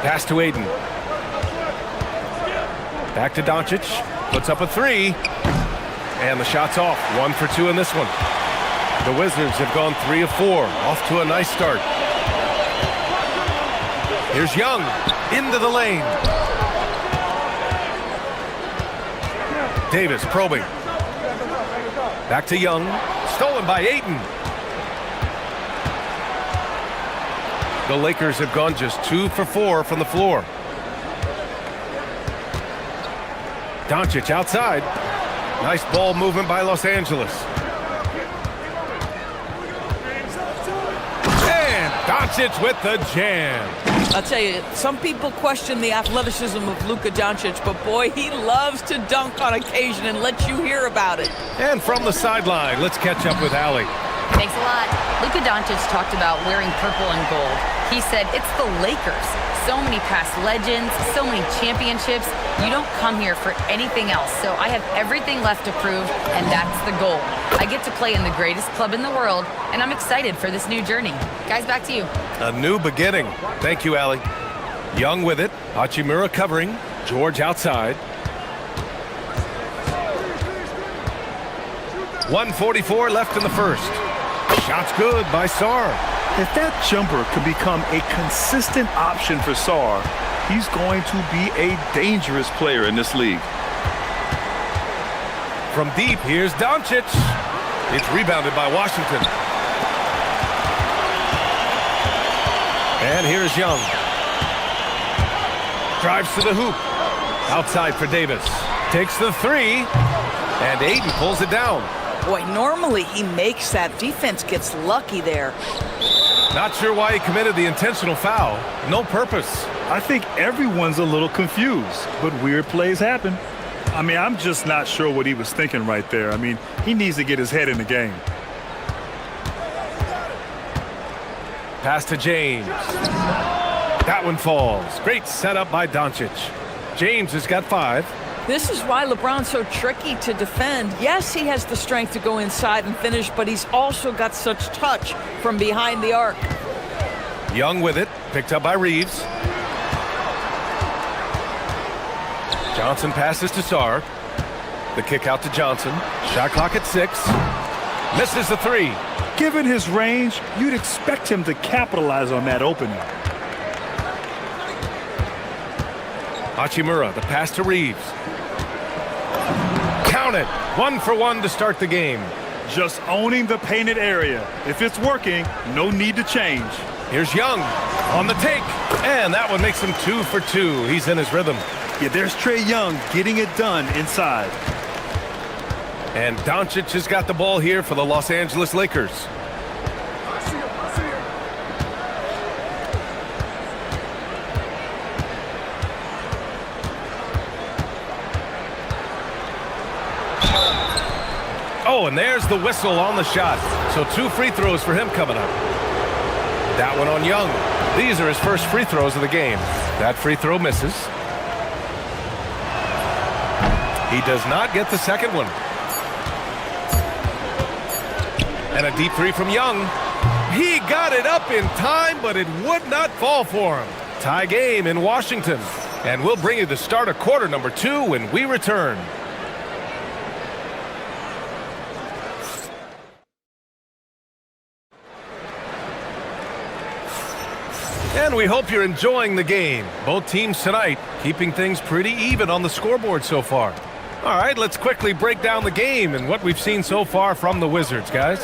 Pass to Ayton. Back to Doncic. Puts up a 3. And the shot's off. 1 for 2 in this one. The Wizards have gone 3 of 4. Off to a nice start. Here's Young. Into the lane. Davis probing. Back to Young. Stolen by Ayton. The Lakers have gone just 2 for 4 from the floor. Doncic outside. Nice ball movement by Los Angeles. And Doncic with the jam. I'll tell you, some people question the athleticism of Luka Doncic, but boy, he loves to dunk on occasion and let you hear about it. And from the sideline, let's catch up with Allie. Thanks a lot. Luka Doncic talked about wearing purple and gold. He said, it's the Lakers. So many past legends, so many championships. You don't come here for anything else. So I have everything left to prove, and that's the goal. I get to play in the greatest club in the world, and I'm excited for this new journey. Guys, back to you. A new beginning. Thank you, Allie. Young with it. Hachimura covering. George outside. 1:44 left in the first. Shot's good by Sarr. If that jumper could become a consistent option for Sarr, he's going to be a dangerous player in this league. From deep, here's Doncic. It's rebounded by Washington. And here's Young. Drives to the hoop. Outside for Davis. Takes the 3. And Ayton pulls it down. Boy, normally he makes that. Defense gets lucky there. Not sure why he committed the intentional foul. No purpose. I think everyone's a little confused, but weird plays happen. I mean, I'm just not sure what he was thinking right there. I mean, he needs to get his head in the game. Pass to James. That one falls. Great setup by Doncic. James has got 5. This is why LeBron's so tricky to defend. Yes, he has the strength to go inside and finish, but he's also got such touch from behind the arc. Young with it. Picked up by Reeves. Johnson passes to Sarr. The kick out to Johnson. Shot clock at 6. Misses the 3. Given his range, you'd expect him to capitalize on that opening. Hachimura, the pass to Reeves. Count it. 1 for 1 to start the game. Just owning the painted area. If it's working, no need to change. Here's Young on the take. And that one makes him 2 for 2. He's in his rhythm. Yeah, there's Trae Young getting it done inside. And Doncic has got the ball here for the Los Angeles Lakers. Oh, and there's the whistle on the shot. So 2 free throws for him coming up. That one on Young. These are his first free throws of the game. That free throw misses. He does not get the second one. And a deep three from Young. He got it up in time, but it would not fall for him. Tie game in Washington. And we'll bring you the start of quarter number 2 when we return. And we hope you're enjoying the game. Both teams tonight keeping things pretty even on the scoreboard so far. All right, let's quickly break down the game and what we've seen so far from the Wizards, guys.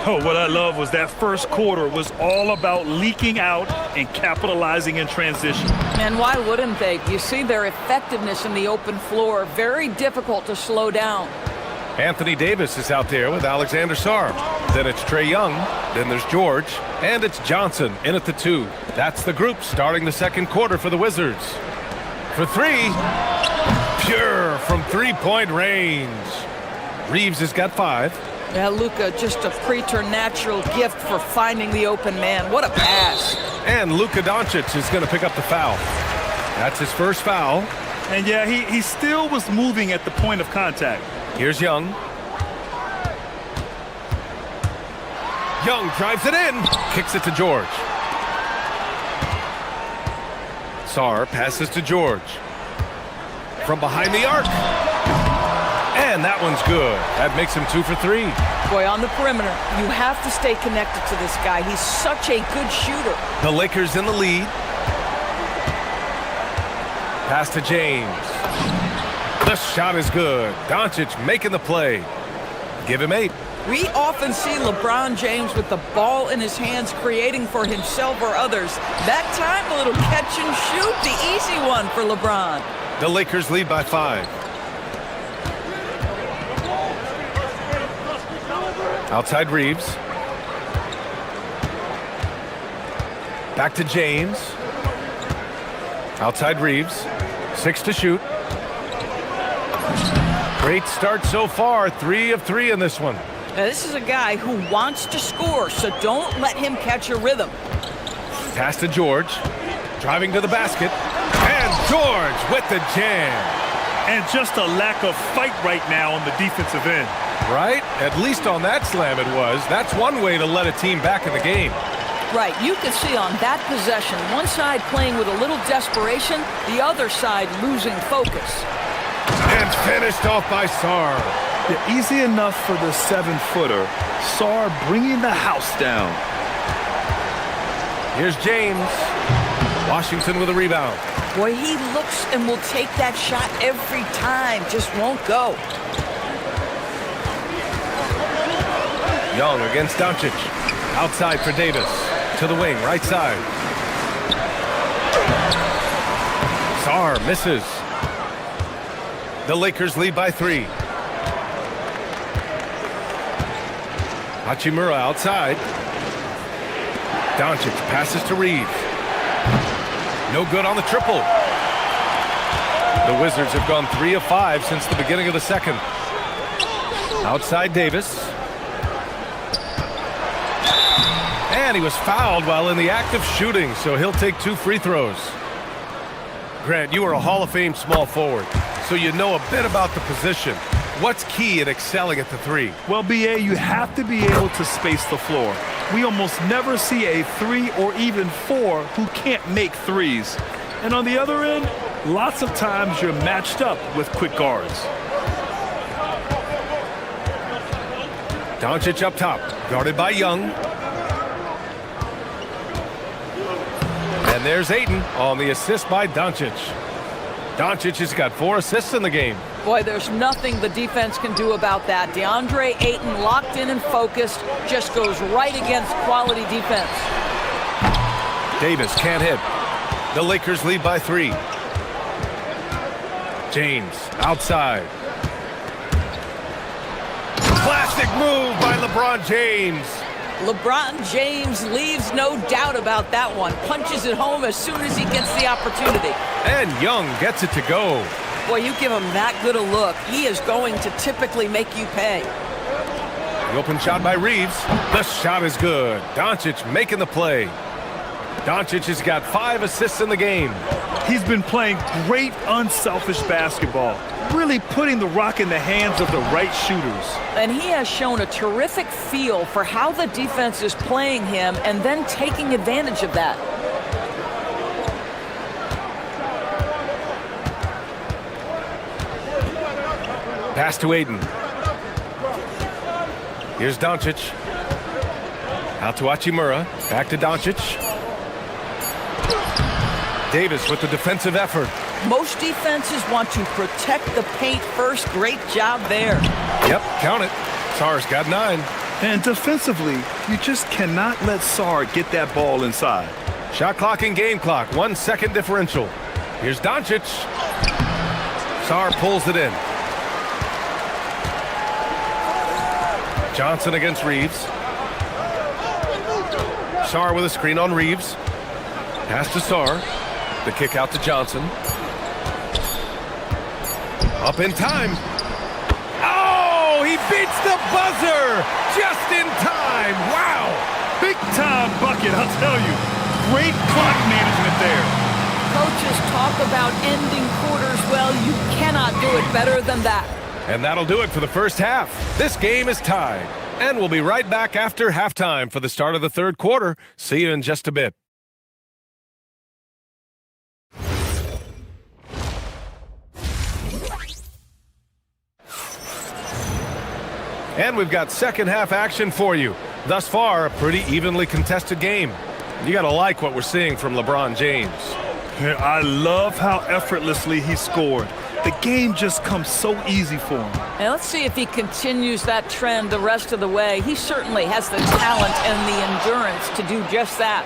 Oh, what I love was that first quarter was all about leaking out and capitalizing in transition. And why wouldn't they? You see their effectiveness in the open floor. Very difficult to slow down. Anthony Davis is out there with Alexander Sarr. Then it's Trae Young. Then there's George. And it's Johnson in at the 2. That's the group starting the second quarter for the Wizards. For 3, pure from three-point range. Reeves has got 5. Yeah, Luka, just a preternatural gift for finding the open man. What a pass. And Luka Doncic is going to pick up the foul. That's his first foul. And yeah, he still was moving at the point of contact. Here's Young. Young drives it in. Kicks it to George. Sarr passes to George. From behind the arc. And that one's good. That makes him 2 for 3. Boy, on the perimeter, you have to stay connected to this guy. He's such a good shooter. The Lakers in the lead. Pass to James. The shot is good. Doncic making the play. Give him 8. We often see LeBron James with the ball in his hands creating for himself or others. That time, a little catch and shoot, the easy one for LeBron. The Lakers lead by 5. Outside Reeves. Back to James. Outside Reeves. 6 to shoot. Great start so far. 3 of 3 in this one. Now, this is a guy who wants to score, so don't let him catch a rhythm. Pass to George. Driving to the basket. And George with the jam. And just a lack of fight right now on the defensive end. Right? At least on that slam it was. That's one way to let a team back in the game. Right. You can see on that possession, one side playing with a little desperation, the other side losing focus. And finished off by Sarr. Yeah, easy enough for the 7-footer. Sarr bringing the house down. Here's James. Washington with a rebound. Boy, he looks and will take that shot every time. Just won't go. Young against Doncic. Outside for Davis. To the wing, right side. Sarr misses. The Lakers lead by 3. Hachimura outside. Doncic passes to Reeves. No good on the triple. The Wizards have gone 3 of 5 since the beginning of the second. Outside Davis. And he was fouled while in the act of shooting, so he'll take 2 free throws. Grant, you are a Hall of Fame small forward, so you know a bit about the position. What's key in excelling at the 3? Well, BA, you have to be able to space the floor. We almost never see a 3 or even 4 who can't make threes. And on the other end, lots of times you're matched up with quick guards. Doncic up top, guarded by Young. And there's Ayton on the assist by Doncic. Doncic has got 4 assists in the game. Boy, there's nothing the defense can do about that. DeAndre Ayton, locked in and focused, just goes right against quality defense. Davis can't hit. The Lakers lead by 3. James outside. Classic move by LeBron James. LeBron James leaves no doubt about that one. Punches it home as soon as he gets the opportunity. And Young gets it to go. Boy, you give him that good a look, he is going to typically make you pay. The open shot by Reeves. The shot is good. Doncic making the play. Doncic has got 5 assists in the game. He's been playing great unselfish basketball, really putting the rock in the hands of the right shooters. And he has shown a terrific feel for how the defense is playing him and then taking advantage of that. Pass to Ayton. Here's Doncic. Out to Hachimura. Back to Doncic. Davis with the defensive effort. Most defenses want to protect the paint first. Great job there. Yep, count it. Sarr's got 9. And defensively, you just cannot let Sarr get that ball inside. Shot clock and game clock. 1 second differential. Here's Doncic. Sarr pulls it in. Johnson against Reeves. Sarr with a screen on Reeves. Pass to Sarr. The kick out to Johnson. Up in time. Oh, he beats the buzzer just in time. Wow. Big time bucket, I'll tell you. Great clock management there. Coaches talk about ending quarters well. You cannot do it better than that. And that'll do it for the first half. This game is tied. And we'll be right back after halftime for the start of the third quarter. See you in just a bit. And we've got second half action for you. Thus far, a pretty evenly contested game. You gotta like what we're seeing from LeBron James. I love how effortlessly he scored. The game just comes so easy for him. And let's see if he continues that trend the rest of the way. He certainly has the talent and the endurance to do just that.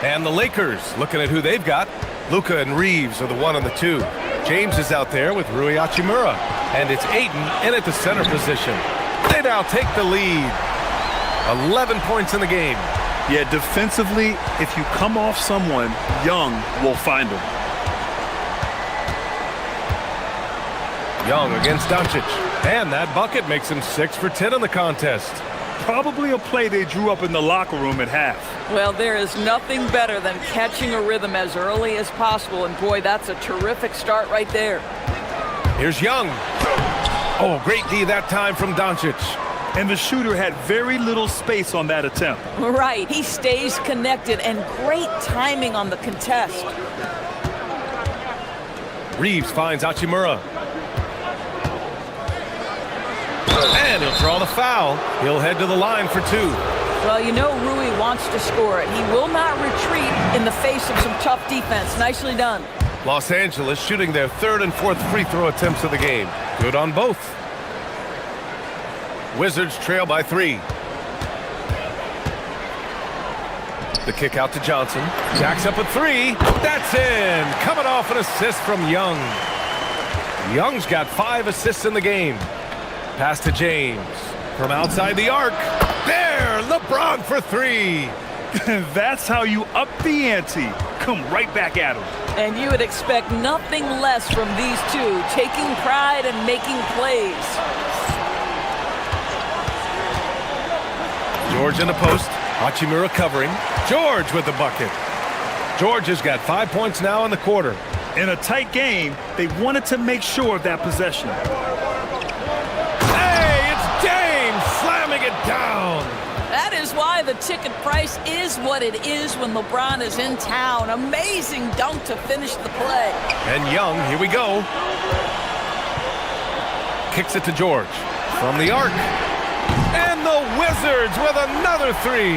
And the Lakers, looking at who they've got. Luka and Reeves are the 1 and the 2. James is out there with Rui Hachimura. And it's Ayton in at the center position. They now take the lead. 11 points in the game. Yeah, defensively, if you come off someone, Young will find him. Young against Doncic. And that bucket makes him 6 for 10 in the contest. Probably a play they drew up in the locker room at half. Well, there is nothing better than catching a rhythm as early as possible. And boy, that's a terrific start right there. Here's Young. Oh, great D that time from Doncic. And the shooter had very little space on that attempt. Right, he stays connected and great timing on the contest. Reeves finds Hachimura. And he'll draw the foul. He'll head to the line for 2. Well, you know Rui wants to score it. He will not retreat in the face of some tough defense. Nicely done. Los Angeles shooting their 3rd and 4th free throw attempts of the game. Good on both. Wizards trail by 3. The kick out to Johnson. Jacks up a 3. That's in. Coming off an assist from Young. Young's got 5 assists in the game. Pass to James. From outside the arc. There, LeBron for 3. That's how you up the ante. Come right back at him. And you would expect nothing less from these two, taking pride and making plays. George in the post. Hachimura covering. George with the bucket. George has got 5 points now in the quarter. In a tight game, they wanted to make sure of that possession. Hey, it's James slamming it down. That is why the ticket price is what it is when LeBron is in town. Amazing dunk to finish the play. And Young, here we go. Kicks it to George. From the arc. And the Wizards with another 3.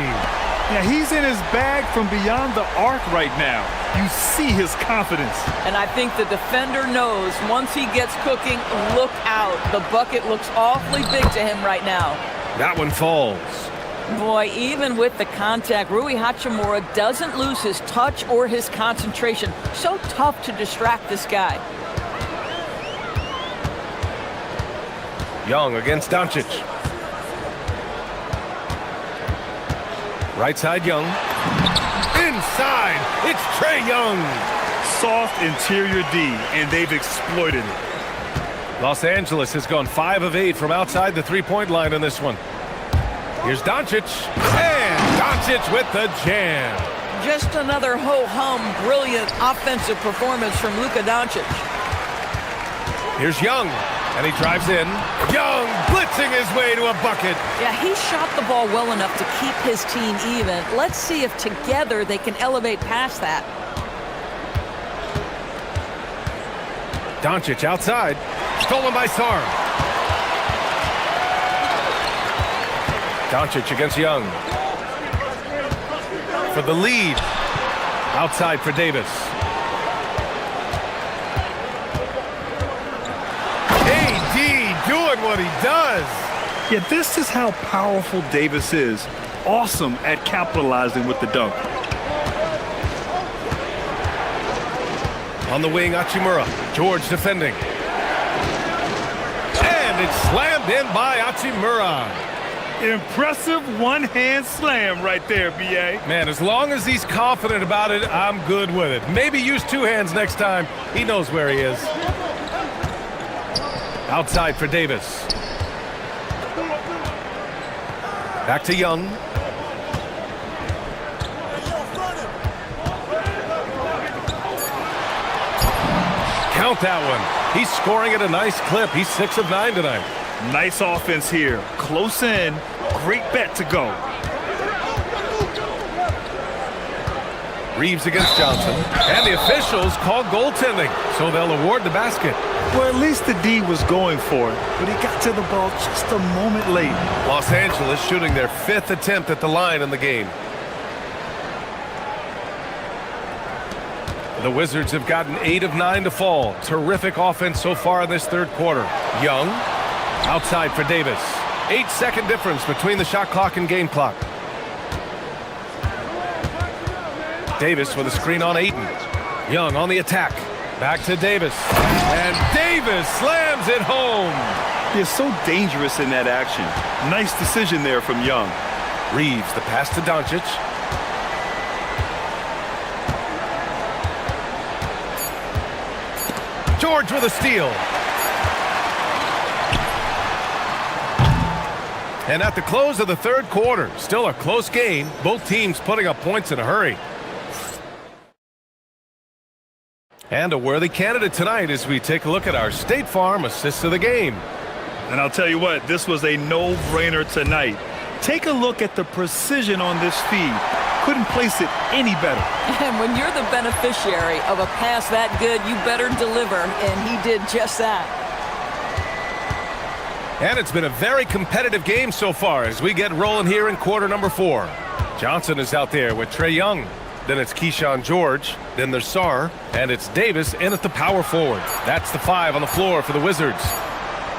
Yeah, he's in his bag from beyond the arc right now. You see his confidence. And I think the defender knows once he gets cooking, look out. The bucket looks awfully big to him right now. That one falls. Boy, even with the contact, Rui Hachimura doesn't lose his touch or his concentration. So tough to distract this guy. Young against Doncic. Right side, Young. Inside, it's Trae Young. Soft interior D, and they've exploited it. Los Angeles has gone 5 of 8 from outside the three-point line in this one. Here's Doncic, and Doncic with the jam. Just another ho-hum, brilliant offensive performance from Luka Doncic. Here's Young, and he drives in. Young blitzing his way to a bucket. Yeah, he shot the ball well enough to keep his team even. Let's see if together they can elevate past that. Doncic outside, stolen by Sarr. Doncic against Young. For the lead. Outside for Davis. AD doing what he does. Yeah, this is how powerful Davis is. Awesome at capitalizing with the dunk. On the wing, Hachimura. George defending. And it's slammed in by Hachimura. Impressive one-hand slam right there, B.A. Man, as long as he's confident about it, I'm good with it. Maybe use 2 hands next time. He knows where he is. Outside for Davis. Back to Young. Count that one. He's scoring at a nice clip. He's 6 of 9 tonight. Nice offense here. Close in. Great bet to go. Reeves against Johnson. And the officials call goaltending, so they'll award the basket. Well, at least the D was going for it, but he got to the ball just a moment late. Los Angeles shooting their 5th attempt at the line in the game. The Wizards have gotten 8 of 9 to fall. Terrific offense so far in this third quarter. Young, outside for Davis. 8-second difference between the shot clock and game clock. Davis with a screen on Ayton. Young on the attack. Back to Davis. And Davis slams it home. He's so dangerous in that action. Nice decision there from Young. Reeves, the pass to Doncic. George with a steal. And at the close of the third quarter, still a close game. Both teams putting up points in a hurry. And a worthy candidate tonight as we take a look at our State Farm assists of the game. And I'll tell you what, this was a no-brainer tonight. Take a look at the precision on this feed. Couldn't place it any better. And when you're the beneficiary of a pass that good, you better deliver, and he did just that. And it's been a very competitive game so far as we get rolling here in quarter number 4. Johnson is out there with Trae Young. Then it's Keyshawn George. Then there's Sarr. And it's Davis in at the power forward. That's the 5 on the floor for the Wizards.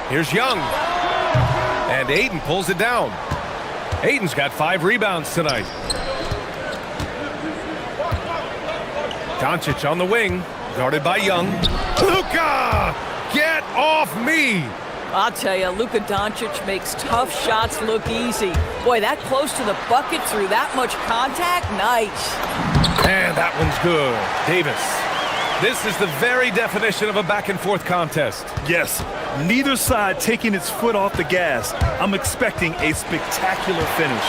Here's Young. And Ayton pulls it down. Ayton's got 5 rebounds tonight. Doncic on the wing. Guarded by Young. Luka! Get off me! I'll tell you, Luka Doncic makes tough shots look easy. Boy, that close to the bucket through that much contact, nice. And that one's good. Davis. This is the very definition of a back-and-forth contest. Yes, neither side taking its foot off the gas. I'm expecting a spectacular finish.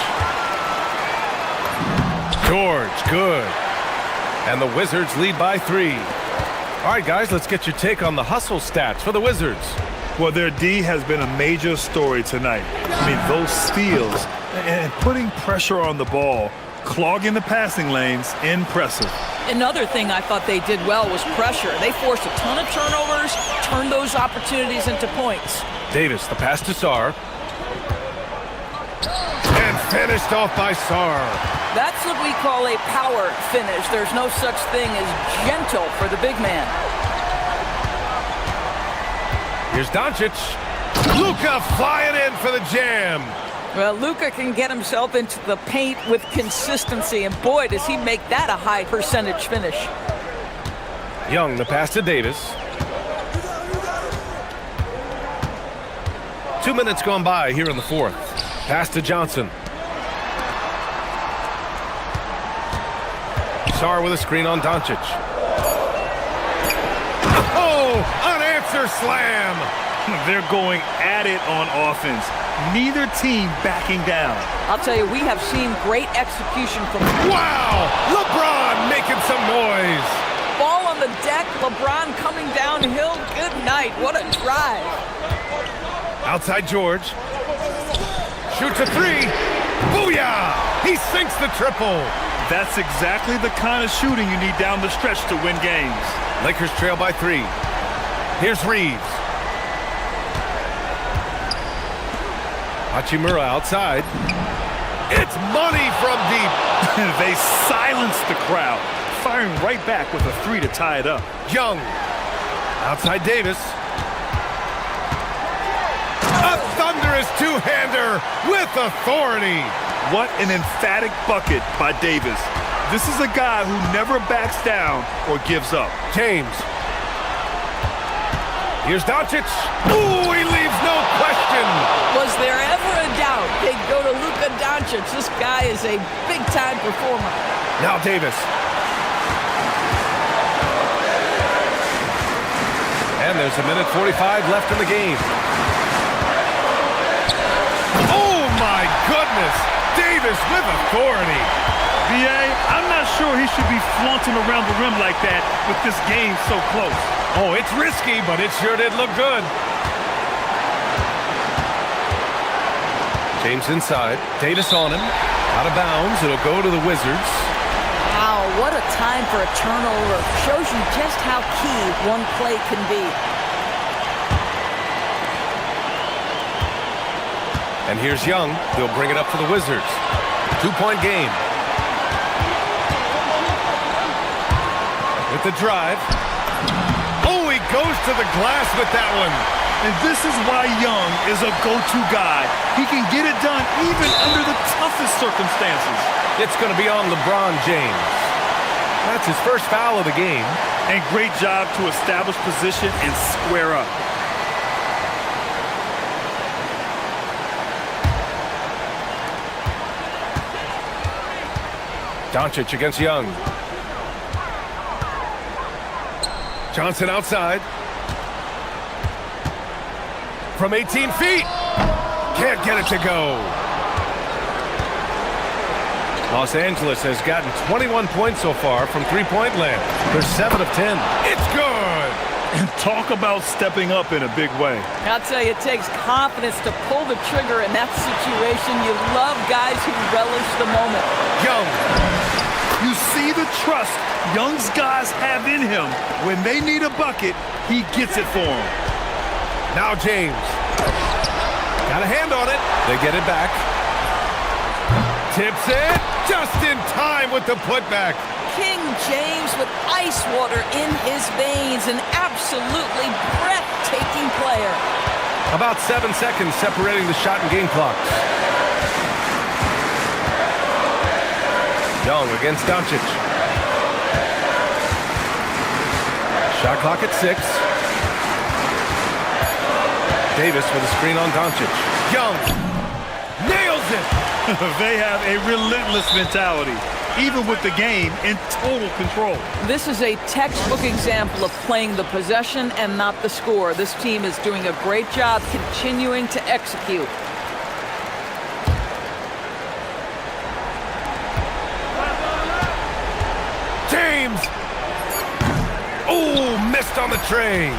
George, good. And the Wizards lead by 3. All right, guys, let's get your take on the hustle stats for the Wizards. Well, their D has been a major story tonight. I mean, those steals and putting pressure on the ball, clogging the passing lanes, impressive. Another thing I thought they did well was pressure. They forced a ton of turnovers, turned those opportunities into points. Davis, the pass to Sarr. And finished off by Sarr. That's what we call a power finish. There's no such thing as gentle for the big man. Here's Doncic. Luka flying in for the jam. Well, Luka can get himself into the paint with consistency, and boy, does he make that a high percentage finish. Young, the pass to Davis. 2 minutes gone by here in the fourth. Pass to Johnson. Sarr with a screen on Doncic. Oh, unanswered slam. They're going at it on offense. Neither team backing down. I'll tell you, we have seen great execution from... Wow! LeBron making some noise. Ball on the deck, LeBron coming downhill. Good night. What a drive. Outside George. Shoots a three. Booyah! He sinks the triple. That's exactly the kind of shooting you need down the stretch to win games. Lakers trail by 3. Here's Reeves. Hachimura outside. It's money from deep. They silenced the crowd, firing right back with a 3 to tie it up. Young. Outside Davis. A thunderous two-hander with authority. What an emphatic bucket by Davis. This is a guy who never backs down or gives up. James. Here's Doncic. Ooh, he leaves no question. Was there ever a doubt they'd go to Luka Doncic? This guy is a big-time performer. Now Davis. And there's a minute 45 left in the game. Oh, my goodness. Davis with authority. B.A., I'm not sure he should be flaunting around the rim like that with this game so close. Oh, it's risky, but it sure did look good. James inside. Davis on him. Out of bounds. It'll go to the Wizards. Wow, what a time for a turnover. Shows you just how key one play can be. And here's Young. They'll bring it up for the Wizards. 2-point game. With the drive. Oh, he goes to the glass with that one. And this is why Young is a go-to guy. He can get it done even under the toughest circumstances. It's going to be on LeBron James. That's his first foul of the game. And great job to establish position and square up. Doncic against Young. Johnson outside. From 18 feet. Can't get it to go. Los Angeles has gotten 21 points so far from three-point land. They're 7 of 10. It's good. And talk about stepping up in a big way. I'll tell you, it takes confidence to pull the trigger in that situation. You love guys who relish the moment. Young. You see the trust Young's guys have in him. When they need a bucket, he gets it for them. Now James. Got a hand on it. They get it back. Tips it. Just in time with the putback. King James with ice water in his veins. An absolutely breathtaking player. About 7 seconds separating the shot and game clocks. Young against Doncic. Shot clock at 6. Davis with a screen on Doncic. Young nails it. They have a relentless mentality, even with the game in total control. This is a textbook example of playing the possession and not the score. This team is doing a great job continuing to execute. James! Oh, missed on the tray.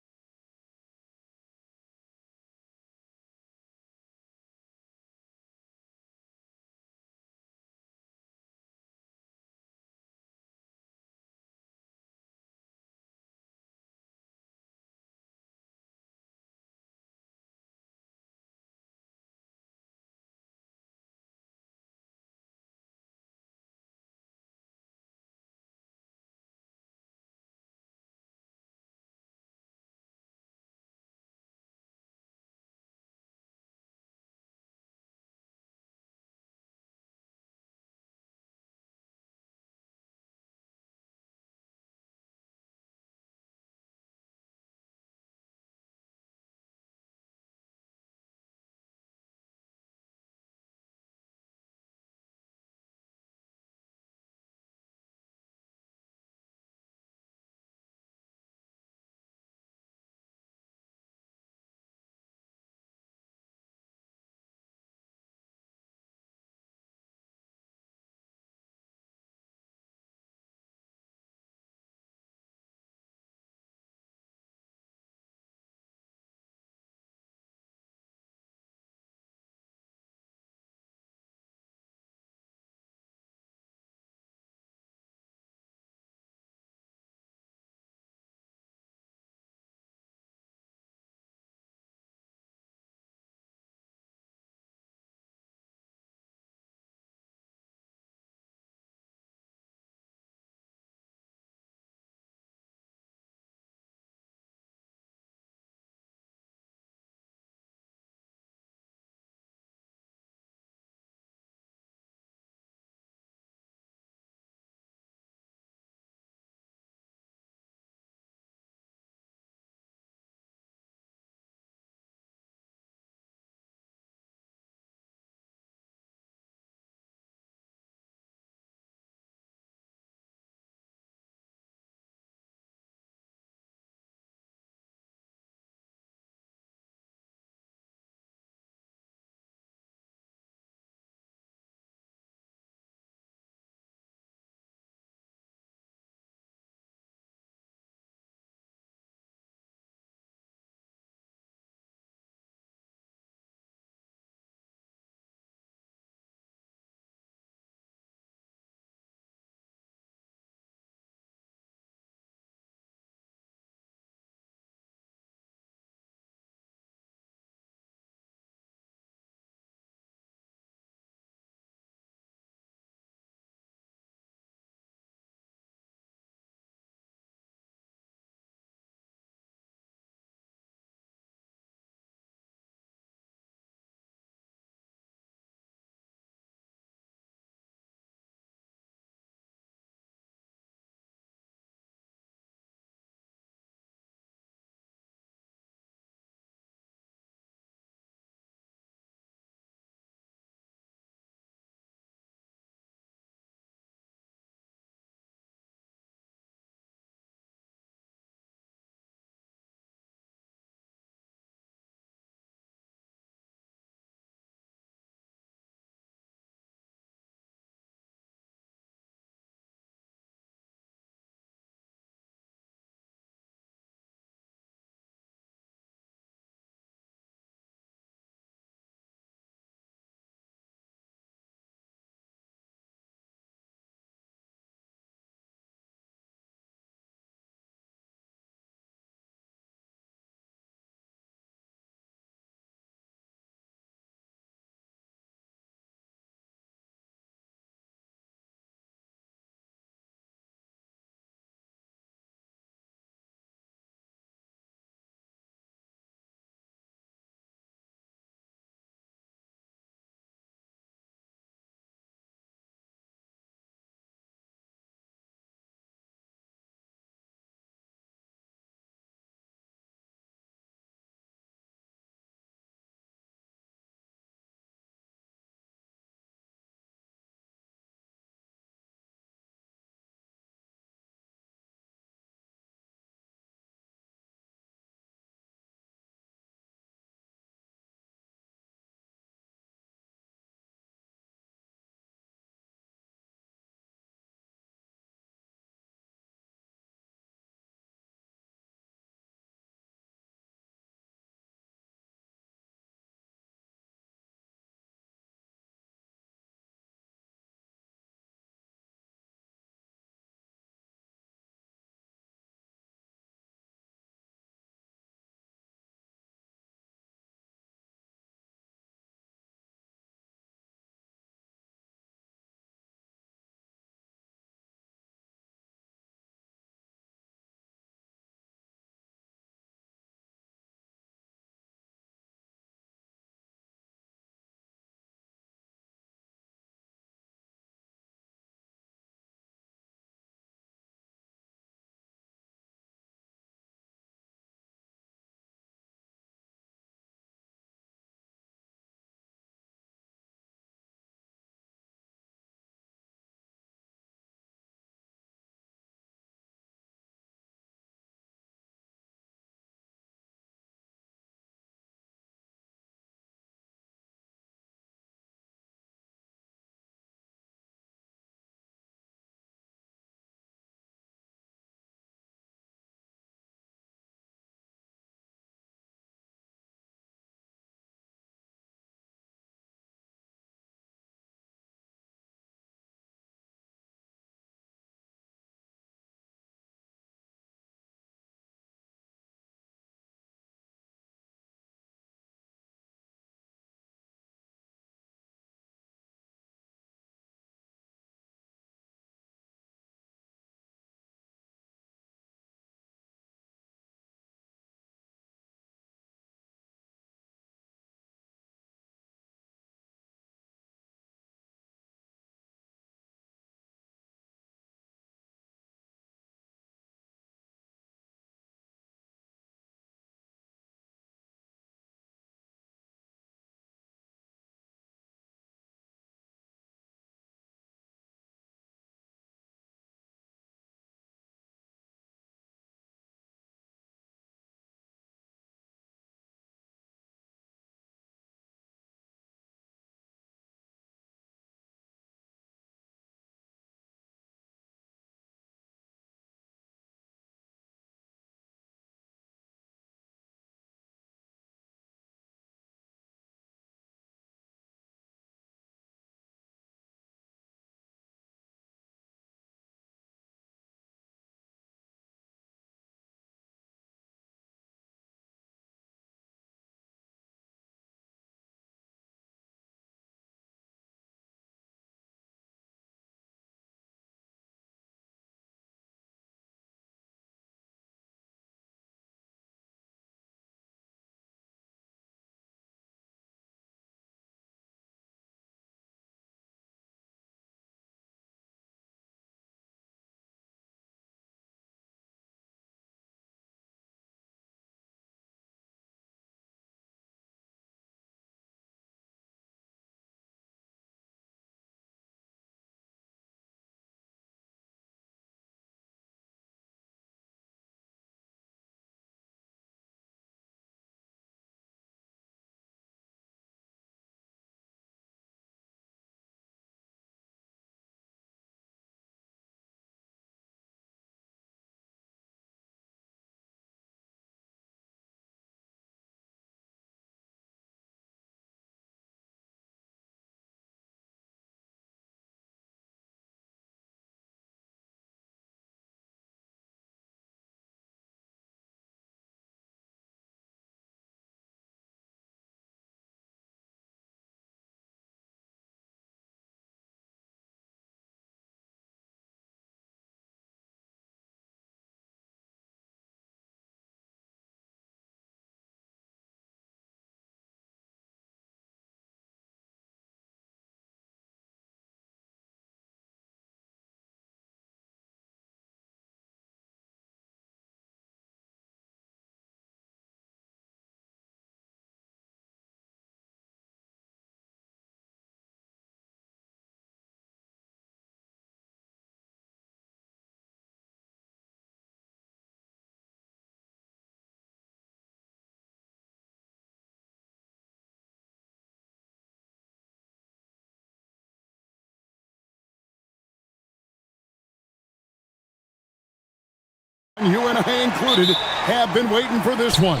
You and I included have been waiting for this one.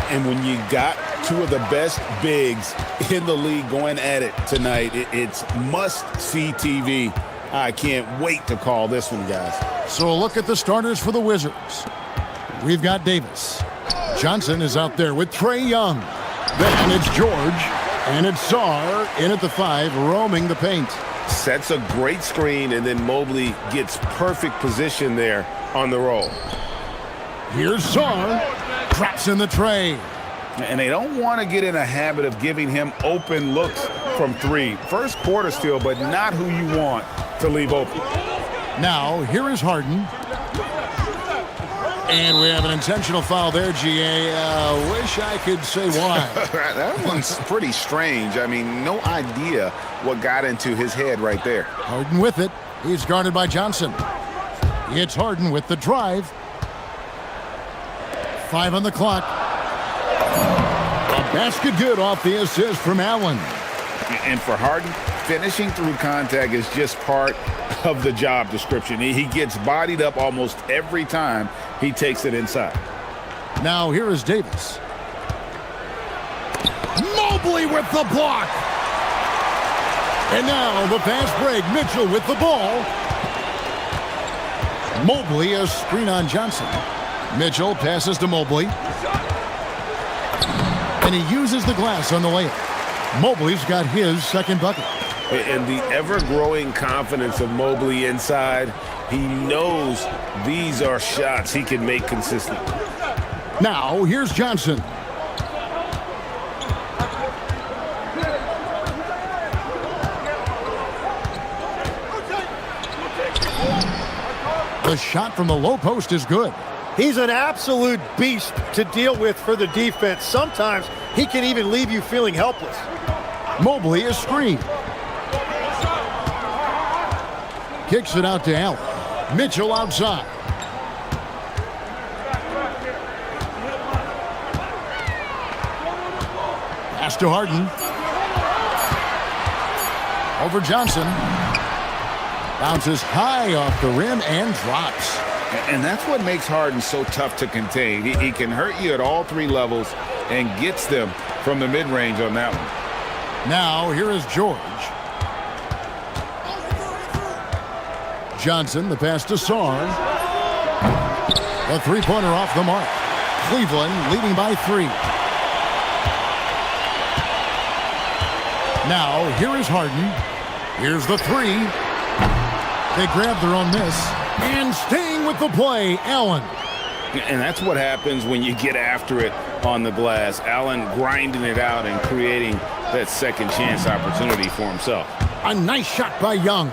And when you got two of the best bigs in the league going at it tonight, it's must-see TV. I can't wait to call this one, guys. So look at the starters for the Wizards. We've got Davis. Johnson is out there with Trae Young. Then it's George, and it's Sarr in at the 5, roaming the paint. Sets a great screen, and then Mobley gets perfect position there on the roll. Here's Sarr. Drops in the tray. And they don't want to get in a habit of giving him open looks from 3. First quarter still, but not who you want to leave open. Now, here is Harden. And we have an intentional foul there, GA. Wish I could say why. That one's pretty strange. I mean, no idea what got into his head right there. Harden with it. He's guarded by Johnson. It's Harden with the drive. 5 on the clock. A basket good off the assist from Allen. And for Harden, finishing through contact is just part of the job description. He gets bodied up almost every time he takes it inside. Now here is Davis. Mobley with the block. And now the fast break. Mitchell with the ball. Mobley, a screen on Johnson. Mitchell passes to Mobley. And he uses the glass on the layup. Mobley's got his second bucket. And the ever-growing confidence of Mobley inside, he knows these are shots he can make consistently. Now, here's Johnson. The shot from the low post is good. He's an absolute beast to deal with for the defense. Sometimes he can even leave you feeling helpless. Mobley is screened. Kicks it out to Allen. Mitchell outside. Pass to Harden. Over Johnson. Bounces high off the rim and drops. And that's what makes Harden so tough to contain. He can hurt you at all 3 levels and gets them from the mid-range on that one. Now, here is George. Johnson, the pass to Sarr. A three-pointer off the mark. Cleveland leading by 3. Now, here is Harden. Here's the 3. They grab their own miss. And staying with the play, Allen. And that's what happens when you get after it on the glass. Allen grinding it out and creating that second chance opportunity for himself. A nice shot by Young.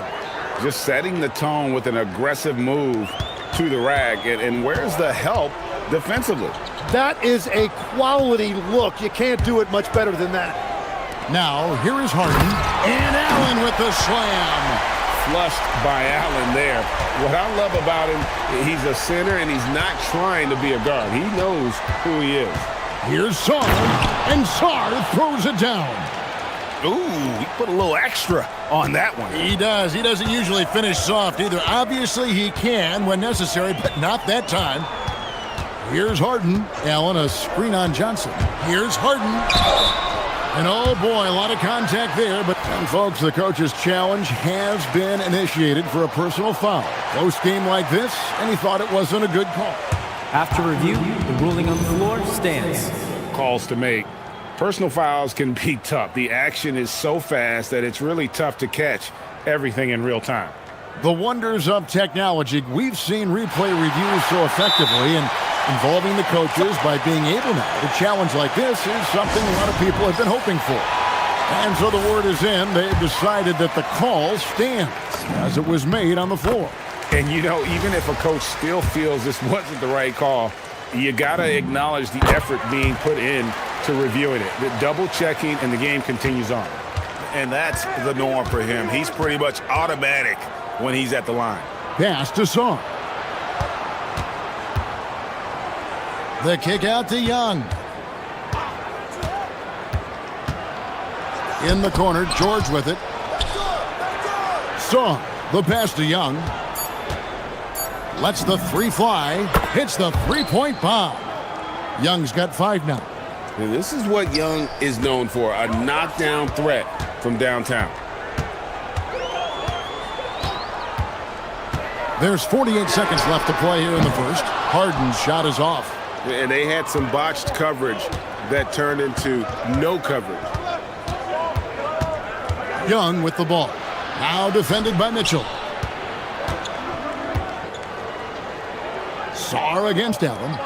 Just setting the tone with an aggressive move to the rack. And where's the help defensively? That is a quality look. You can't do it much better than that. Now, here is Harden. And Allen with the slam. Flushed by Allen there. What I love about him, he's a center and he's not trying to be a guard. He knows who he is. Here's Sarr, and Sarr throws it down. Ooh, he put a little extra on that one. He does. He doesn't usually finish soft either. Obviously, he can when necessary, but not that time. Here's Harden. Allen, a screen on Johnson. Here's Harden. And oh boy, a lot of contact there, but folks, the coach's challenge has been initiated for a personal foul. Close game like this, and he thought it wasn't a good call. After review, the ruling on the floor stands. Calls to make. Personal fouls can be tough. The action is so fast that it's really tough to catch everything in real time. The wonders of technology. We've seen replay reviews so effectively, and involving the coaches by being able now to challenge like this is something a lot of people have been hoping for. And so the word is in. They've decided that the call stands as it was made on the floor. And, you know, even if a coach still feels this wasn't the right call, you got to acknowledge the effort being put in to reviewing it. The double-checking, and the game continues on. And that's the norm for him. He's pretty much automatic when he's at the line. Pass to Sarr. The kick out to Young. In the corner, George with it. Sarr, the pass to Young. Lets the three fly. Hits the three-point bomb. Young's got 5 now. And this is what Young is known for, a knockdown threat from downtown. There's 48 seconds left to play here in the first. Harden's shot is off. And they had some botched coverage that turned into no coverage. Young with the ball. Now defended by Mitchell. Sarr against Allen.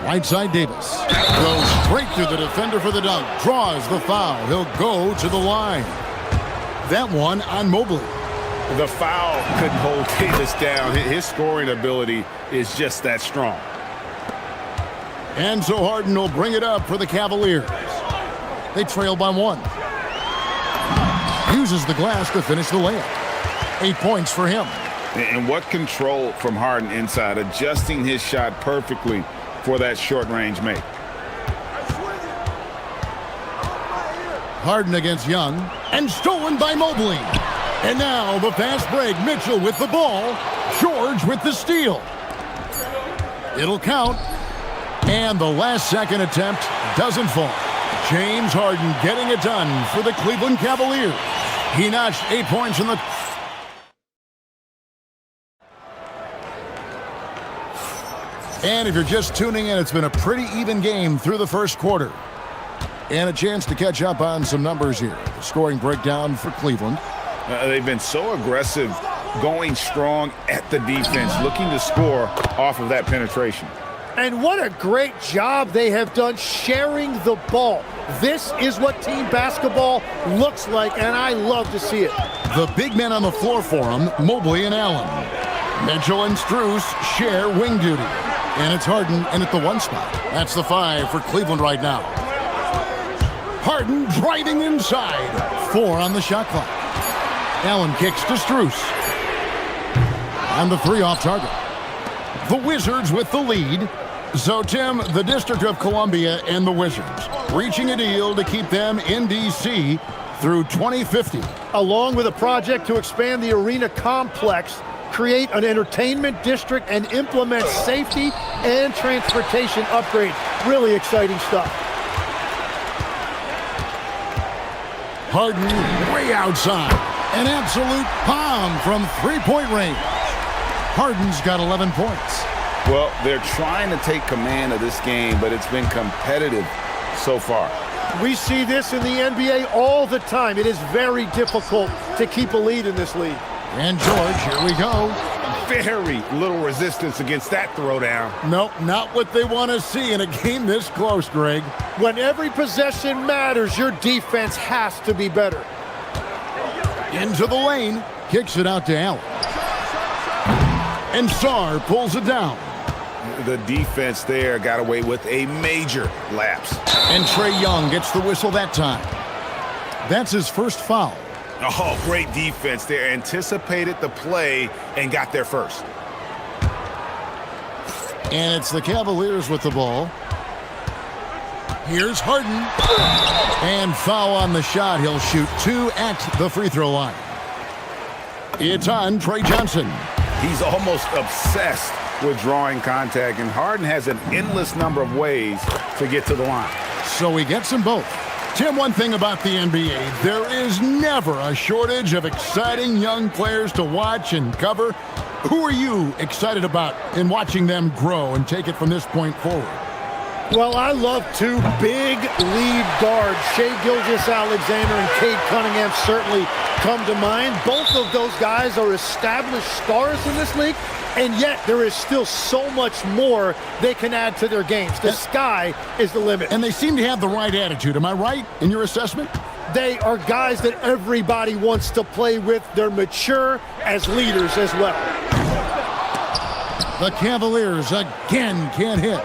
Right side Davis. Goes straight through the defender for the dunk. Draws the foul. He'll go to the line. That one on Mobley. The foul couldn't hold Davis down. His scoring ability is just that strong. And so Harden will bring it up for the Cavaliers. They trail by 1. Uses the glass to finish the layup. 8 points for him. And what control from Harden inside, adjusting his shot perfectly for that short-range make. Harden against Young, and stolen by Mobley. And now the fast break. Mitchell with the ball. George with the steal. It'll count. And the last second attempt doesn't fall. James Harden getting it done for the Cleveland Cavaliers. He notched 8 points in the... And if you're just tuning in, it's been a pretty even game through the first quarter. And a chance to catch up on some numbers here. The scoring breakdown for Cleveland. They've been so aggressive, going strong at the defense, looking to score off of that penetration. And what a great job they have done sharing the ball. This is what team basketball looks like, and I love to see it. The big men on the floor for them, Mobley and Allen. Mitchell and Strus share wing duty. And it's Harden in at the 1 spot. That's the 5 for Cleveland right now. Harden driving inside. 4 on the shot clock. Allen kicks to Strus. And the 3 off target. The Wizards with the lead. So, Tim, the District of Columbia and the Wizards reaching a deal to keep them in D.C. through 2050. Along with a project to expand the arena complex, create an entertainment district, and implement safety and transportation upgrades. Really exciting stuff. Harden way outside. An absolute bomb from three-point range. Harden's got 11 points. Well, they're trying to take command of this game, but it's been competitive so far. We see this in the NBA all the time. It is very difficult to keep a lead in this league. And George, here we go. Very little resistance against that throwdown. Nope, not what they want to see in a game this close, Greg. When every possession matters, your defense has to be better. Into the lane, kicks it out to Allen. And Sarr pulls it down. The defense there got away with a major lapse. And Trae Young gets the whistle that time. That's his first foul. Oh, great defense there. Anticipated the play and got there first. And it's the Cavaliers with the ball. Here's Harden. And foul on the shot. He'll shoot 2 at the free throw line. It's on Trey Johnson. He's almost obsessed with drawing contact, and Harden has an endless number of ways to get to the line. So he gets them both. Tim, one thing about the NBA, there is never a shortage of exciting young players to watch and cover. Who are you excited about in watching them grow and take it from this point forward? Well, I love 2 big lead guards. Shai Gilgeous-Alexander and Cade Cunningham certainly come to mind. Both of those guys are established stars in this league, and yet there is still so much more they can add to their games. The sky is the limit. And they seem to have the right attitude. Am I right in your assessment? They are guys that everybody wants to play with. They're mature as leaders as well. The Cavaliers again can't hit.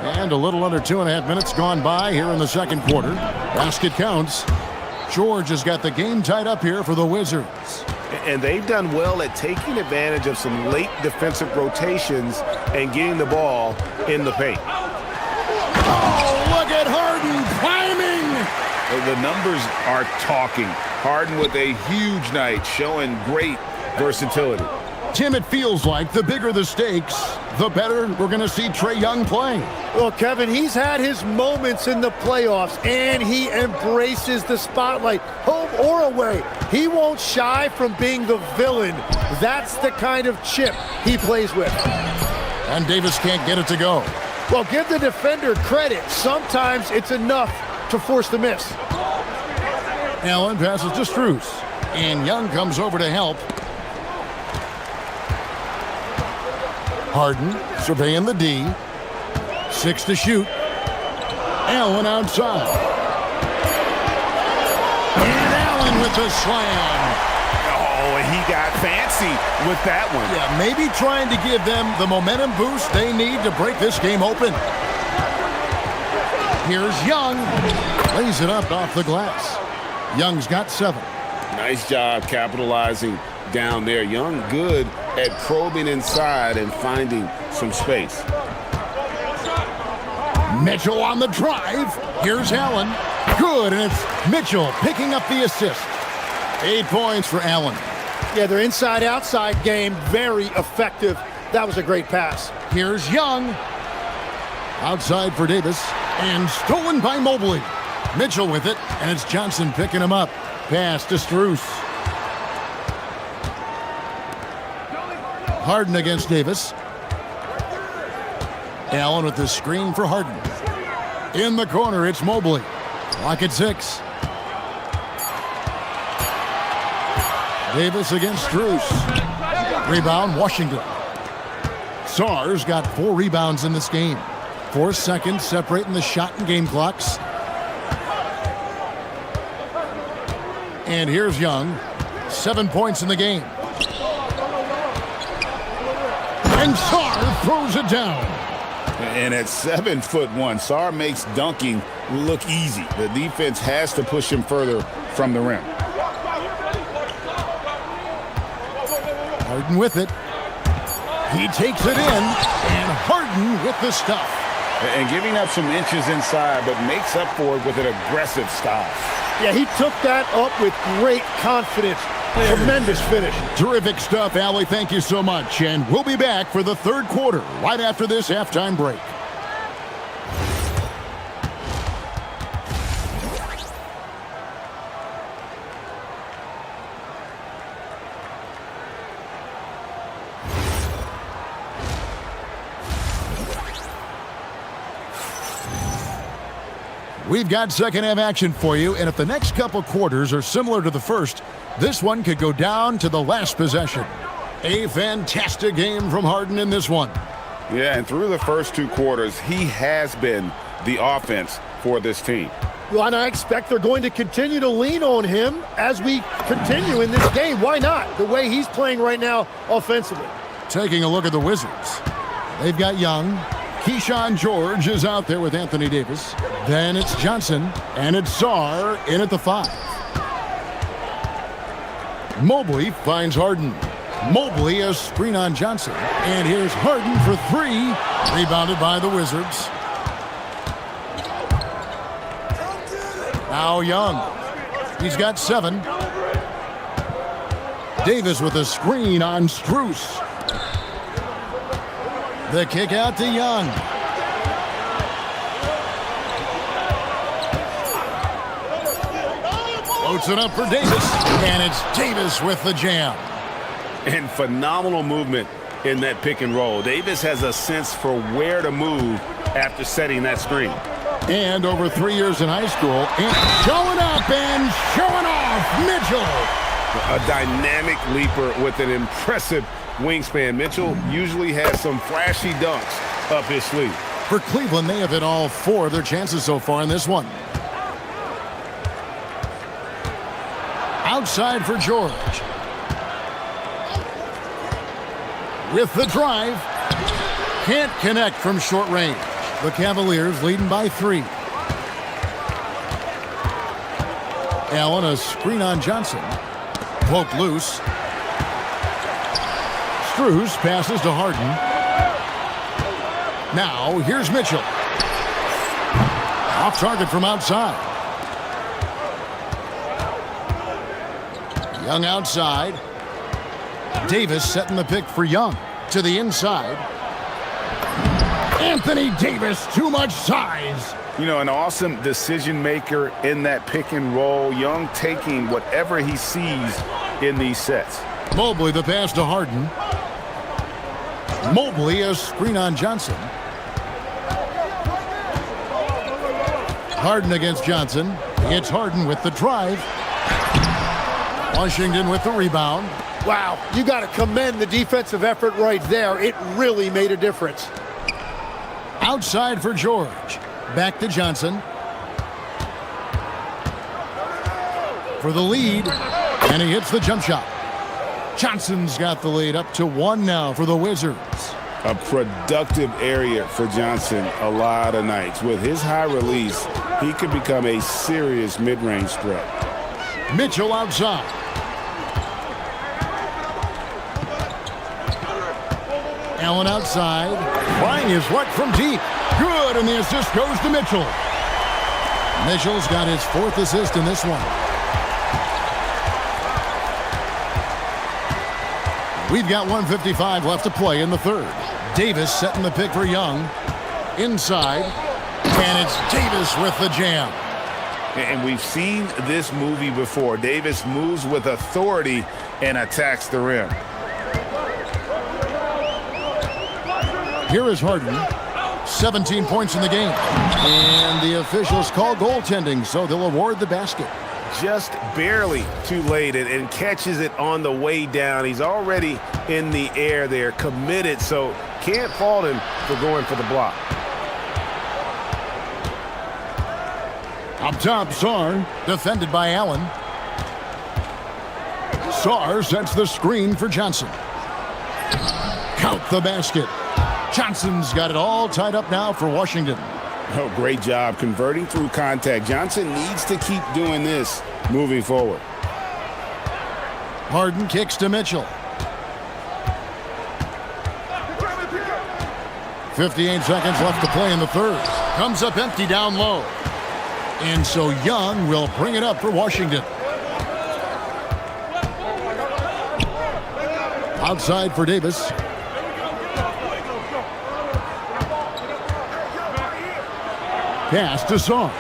And a little under 2.5 minutes gone by here in the second quarter. Basket counts. George has got the game tied up here for the Wizards. And they've done well at taking advantage of some late defensive rotations and getting the ball in the paint. Oh, look at Harden climbing. The numbers are talking. Harden with a huge night, showing great versatility. Tim, it feels like the bigger the stakes, the better we're going to see Trae Young play. Well, Kevin, he's had his moments in the playoffs, and he embraces the spotlight, home or away. He won't shy from being the villain. That's the kind of chip he plays with. And Davis can't get it to go. Well, give the defender credit. Sometimes it's enough to force the miss. Allen passes to Strus, and Young comes over to help. Harden surveying the D. 6 to shoot. Allen outside. And Allen with the slam. Oh, and he got fancy with that one. Yeah, maybe trying to give them the momentum boost they need to break this game open. Here's Young. Lays it up off the glass. Young's got 7. Nice job capitalizing down there. Young good at probing inside and finding some space. Mitchell on the drive. Here's Allen. Good, and it's Mitchell picking up the assist. 8 points for Allen. Yeah, their inside-outside game, very effective. That was a great pass. Here's Young. Outside for Davis, and stolen by Mobley. Mitchell with it, and it's Johnson picking him up. Pass to Strus. Harden against Davis. Allen with the screen for Harden. In the corner, it's Mobley. Clock at 6. Davis against Strus. Rebound, Washington. Sarr's got 4 rebounds in this game. 4 seconds separating the shot and game clocks. And here's Young. 7 points in the game. And Sarr throws it down. And at 7'1", Sarr makes dunking look easy. The defense has to push him further from the rim. Harden with it. He takes it in, and Harden with the stuff. And giving up some inches inside, but makes up for it with an aggressive style. Yeah, he took that up with great confidence. Tremendous finish. Terrific stuff, Allie. Thank you so much. And we'll be back for the third quarter right after this halftime break. We've got second half action for you, and if the next couple quarters are similar to the first, this one could go down to the last possession. A fantastic game from Harden in this one. Yeah, and through the first 2 quarters, he has been the offense for this team. Well, and I expect they're going to continue to lean on him as we continue in this game. Why not? The way he's playing right now offensively. Taking a look at the Wizards. They've got Young. Keyshawn George is out there with Anthony Davis. Then it's Johnson, and it's Sarr in at the 5. Mobley finds Harden. Mobley a screen on Johnson. And here's Harden for 3. Rebounded by the Wizards. Now Young. He's got 7. Davis with a screen on Strus. The kick out to Young. Floats it up for Davis. And it's Davis with the jam. And phenomenal movement in that pick and roll. Davis has a sense for where to move after setting that screen. And over 3 years in high school, and showing up and showing off, Mitchell. A dynamic leaper with an impressive wingspan. Mitchell usually has some flashy dunks up his sleeve. For Cleveland, they have hit all 4 of their chances so far in this one. Outside for George. With the drive. Can't connect from short range. The Cavaliers leading by 3. Allen a screen on Johnson. Poked loose. Strus passes to Harden. Now here's Mitchell. Off target from outside. Young outside. Davis setting the pick for Young. To the inside. Anthony Davis, too much size. You know, an awesome decision maker in that pick and roll. Young taking whatever he sees in these sets. Mobley the pass to Harden. Mobley a screen on Johnson. Harden against Johnson. It's Harden with the drive. Washington with the rebound. Wow, you got to commend the defensive effort right there. It really made a difference. Outside for George. Back to Johnson. For the lead. And he hits the jump shot. Johnson's got the lead up to 1 now for the Wizards. A productive area for Johnson a lot of nights. With his high release, he could become a serious mid-range threat. Mitchell outside. Allen outside. Trying his luck from deep. Good, and the assist goes to Mitchell. Mitchell's got his 4th assist in this one. We've got 1:55 left to play in the 3rd. Davis setting the pick for Young. Inside. And it's Davis with the jam. And we've seen this movie before. Davis moves with authority and attacks the rim. Here is Harden. 17 points in the game. And the officials call goaltending, so they'll award the basket. Just barely too late and catches it on the way down. He's already in the air there, committed, so can't fault him for going for the block. Up top, Sarr, defended by Allen. Sarr sets the screen for Johnson. Count the basket. Johnson's got it all tied up now for Washington. Oh, great job converting through contact. Johnson needs to keep doing this moving forward. Harden kicks to Mitchell. 58 seconds left to play in the 3rd. Comes up empty down low. And so Young will bring it up for Washington. Outside for Davis. Pass to Sarr.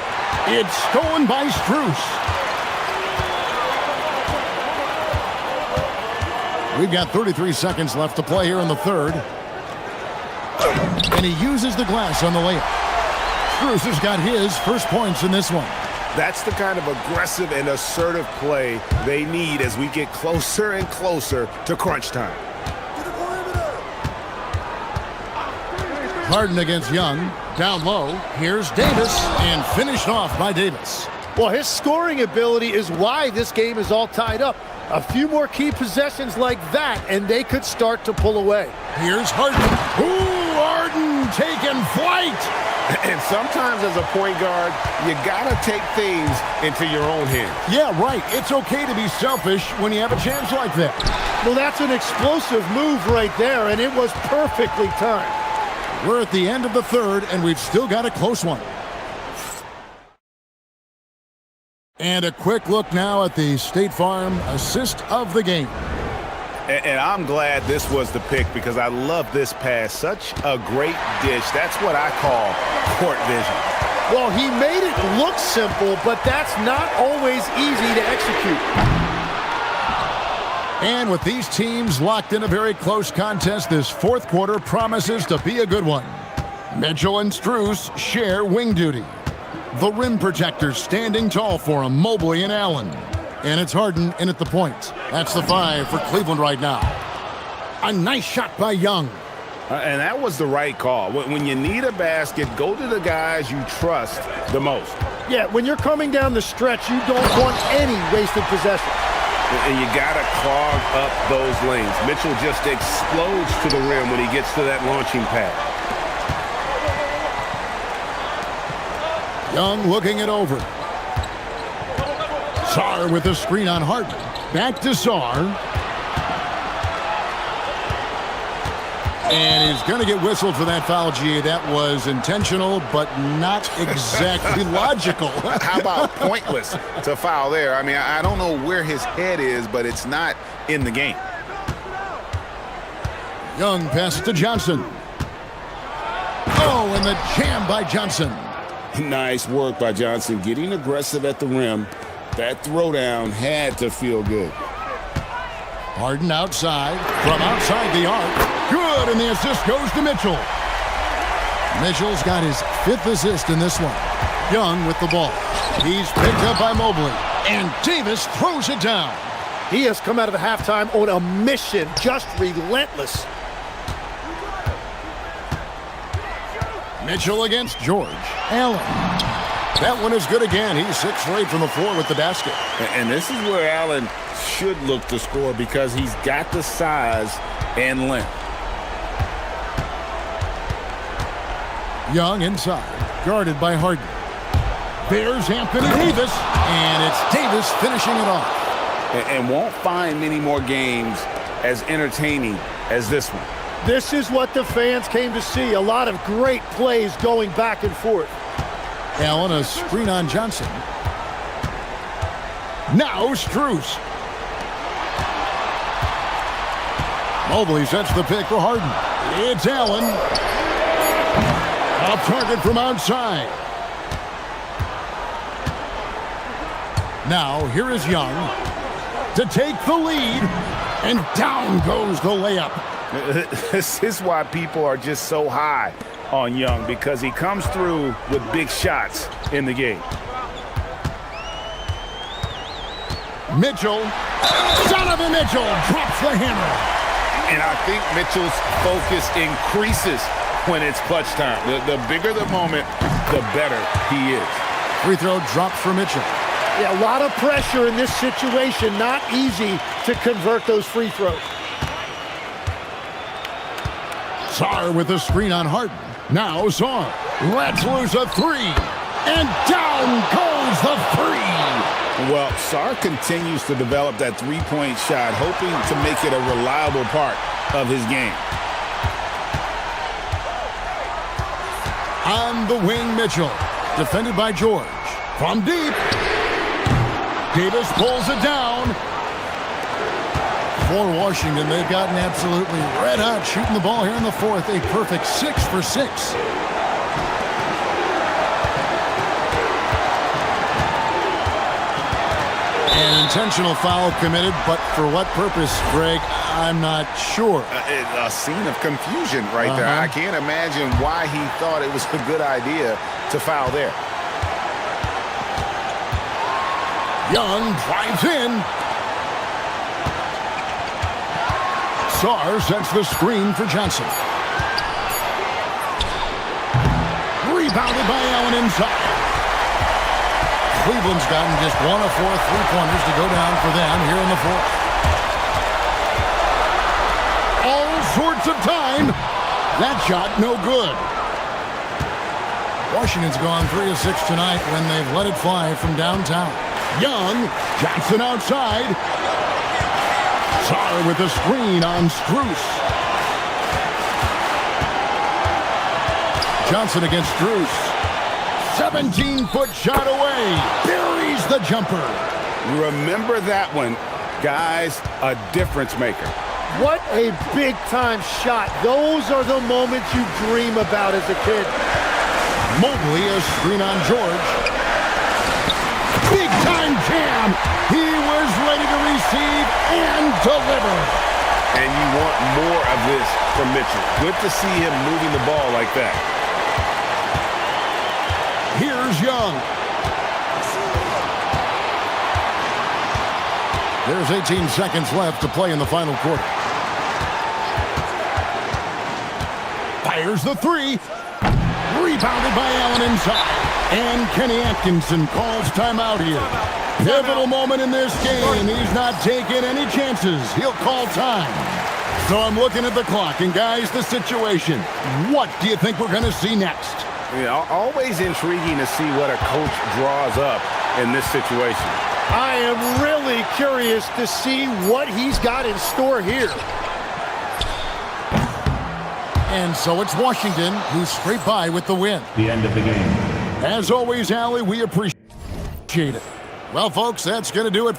It's stolen by Strus. We've got 33 seconds left to play here in the 3rd. And he uses the glass on the layup. Strus has got his first points in this one. That's the kind of aggressive and assertive play they need as we get closer and closer to crunch time. Harden against Young. Down low. Here's Davis. And finished off by Davis. Well, his scoring ability is why this game is all tied up. A few more key possessions like that, and they could start to pull away. Here's Harden. Ooh, Harden taking flight. And sometimes as a point guard, you got to take things into your own hands. Yeah, right. It's okay to be selfish when you have a chance like that. Well, that's an explosive move right there, and it was perfectly timed. We're at the end of the 3rd, and we've still got a close one. And a quick look now at the State Farm assist of the game. And I'm glad this was the pick because I love this pass. Such a great dish. That's what I call court vision. Well, he made it look simple, but that's not always easy to execute. And with these teams locked in a very close contest, this 4th quarter promises to be a good one. Mitchell and Strus share wing duty. The rim protectors standing tall for him, Mobley and Allen. And it's Harden in at the point. That's the 5 for Cleveland right now. A nice shot by Young. And that was the right call. When you need a basket, go to the guys you trust the most. Yeah, when you're coming down the stretch, you don't want any wasted possession. And you got to clog up those lanes. Mitchell just explodes to the rim when he gets to that launching pad. Young looking it over. Sarr with a screen on Harden. Back to Sarr. And he's going to get whistled for that foul, G. That was intentional, but not exactly logical. How about pointless to foul there? I mean, I don't know where his head is, but it's not in the game. Young passes to Johnson. Oh, and the jam by Johnson. Nice work by Johnson, getting aggressive at the rim. That throwdown had to feel good. Harden outside, from outside the arc. Good, and the assist goes to Mitchell. Mitchell's got his 5th assist in this one. Young with the ball. He's picked up by Mobley, and Davis throws it down. He has come out of the halftime on a mission, just relentless. Mitchell against George. Allen. That one is good again. He's 6 for 8 from the floor with the basket. And this is where Allen should look to score because he's got the size and length. Young inside, guarded by Harden. There's Anthony Davis, and it's Davis finishing it off. And won't find many more games as entertaining as this one. This is what the fans came to see. A lot of great plays going back and forth. Allen, a screen on Johnson. Now Strus. Mobley sets the pick for Harden. It's Allen. A target from outside. Now here is Young to take the lead, and down goes the layup. This is why people are just so high on Young, because he comes through with big shots in the game. Mitchell. Donovan Mitchell drops the hammer. And I think Mitchell's focus increases when it's clutch time. The bigger the moment, the better he is. Free throw dropped for Mitchell. Yeah, a lot of pressure in this situation. Not easy to convert those free throws. Sarr with a screen on Harden. Now Sarr lets loose a 3. And down goes the 3. Well, Sarr continues to develop that three-point shot, hoping to make it a reliable part of his game. On the wing, Mitchell. Defended by George. From deep. Davis pulls it down. For Washington, they've gotten absolutely red hot shooting the ball here in the 4th. A perfect 6 for 6. An intentional foul committed, but for what purpose, Greg, I'm not sure. A scene of confusion right there. I can't imagine why he thought it was a good idea to foul there. Young drives in. Sarr sets the screen for Johnson. Rebounded by Allen inside. Cleveland's gotten just 1 of 4 3-pointers to go down for them here in the 4th. All sorts of time. That shot no good. Washington's gone 3 of 6 tonight when they've let it fly from downtown. Young, Johnson outside. Sarr with a screen on Strus. Johnson against Strus. 17-foot shot away. Buries the jumper. Remember that one. Guys, a difference maker. What a big-time shot. Those are the moments you dream about as a kid. Mobley, a screen on George. Big-time jam. He was ready to receive and deliver. And you want more of this from Mitchell. Good to see him moving the ball like that. Here's Young. There's 18 seconds left to play in the final quarter. Fires the 3. Rebounded by Allen inside. And Kenny Atkinson calls timeout here. Pivotal moment in this game. He's not taking any chances. He'll call time. So I'm looking at the clock. And guys, the situation. What do you think we're going to see next? Yeah, always intriguing to see what a coach draws up in this situation. I am really curious to see what he's got in store here. And so it's Washington who scrape by with the win. The end of the game. As always, Allie, we appreciate it. Well, folks, that's going to do it.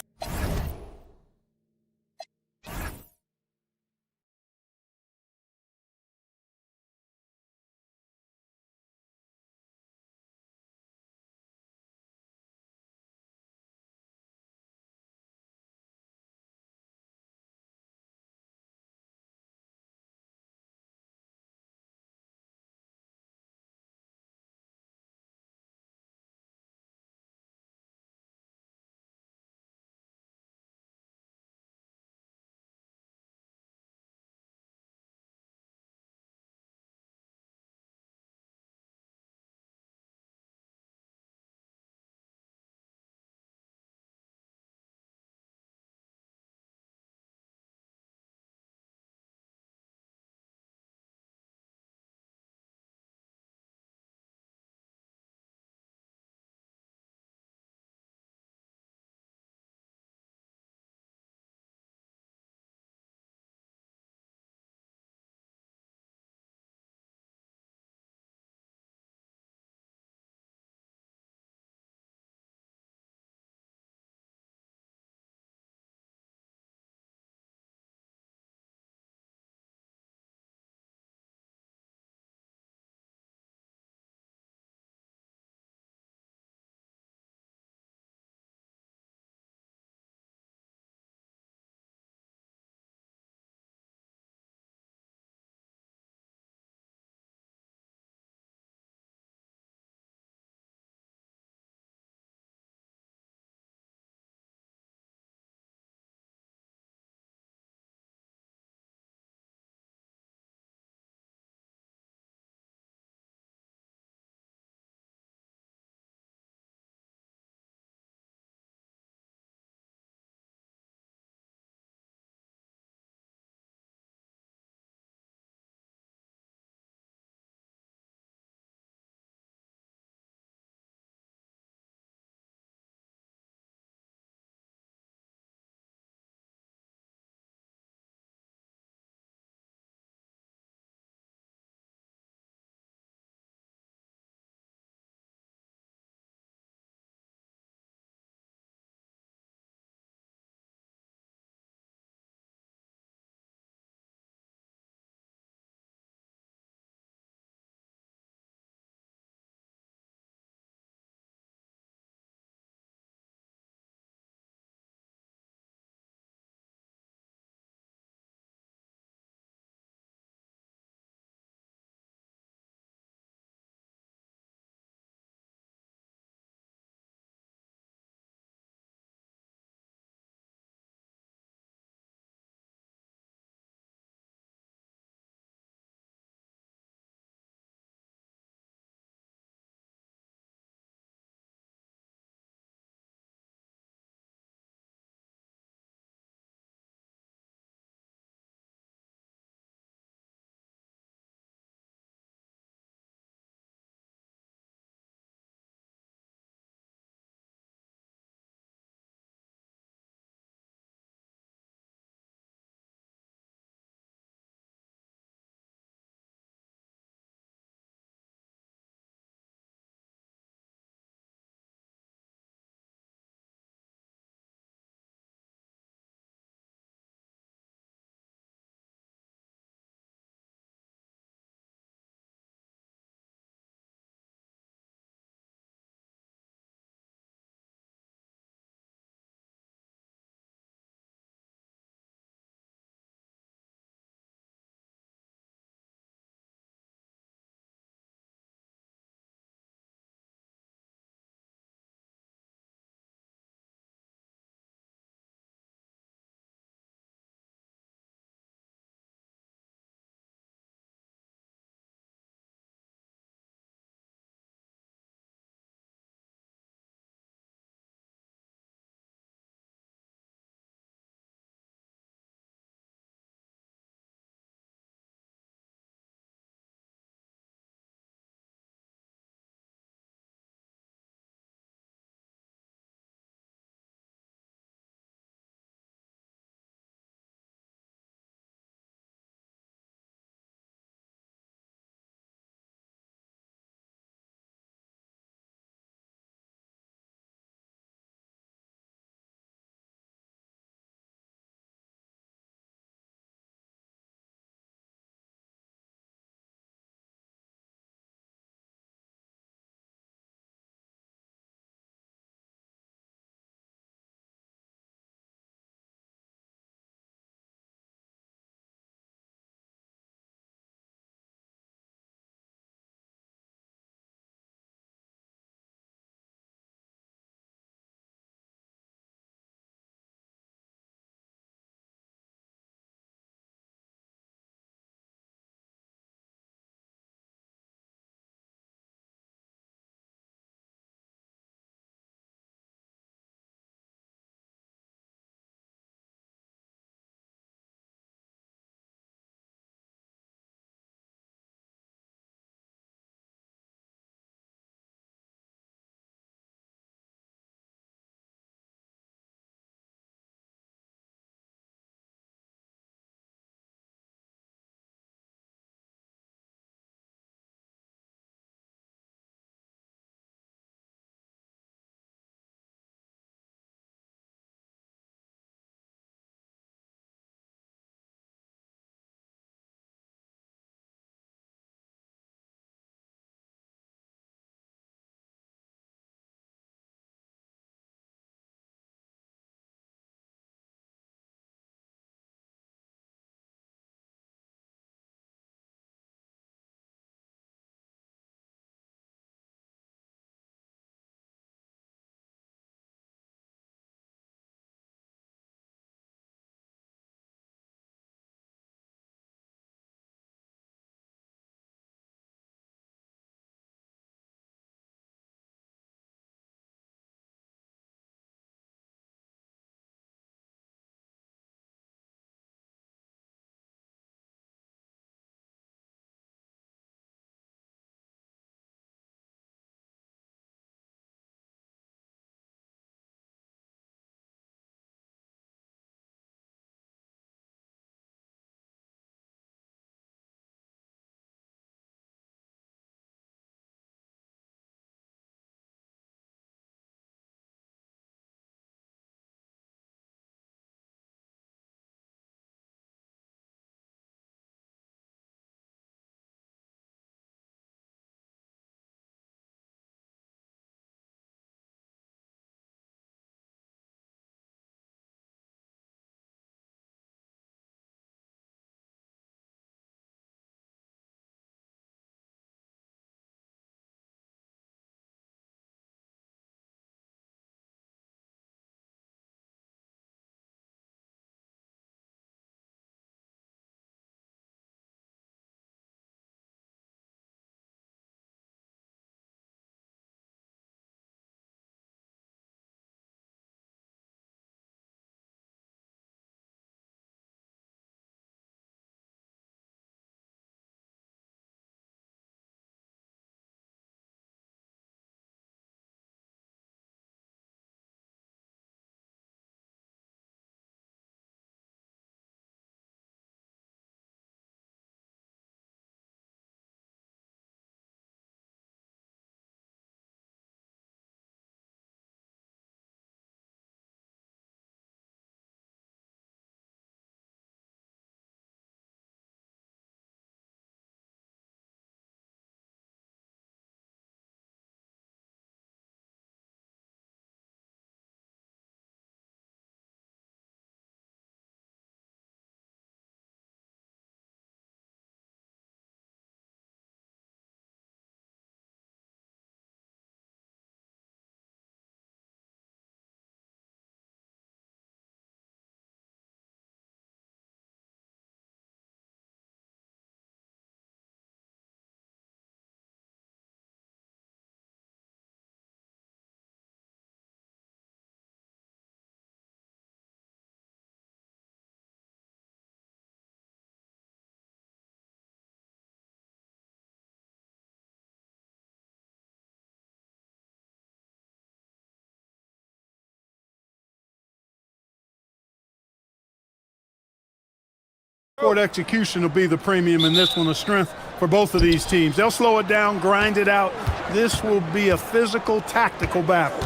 Court execution will be the premium in this one, a strength for both of these teams. They'll slow it down, grind it out. This will be a physical, tactical battle.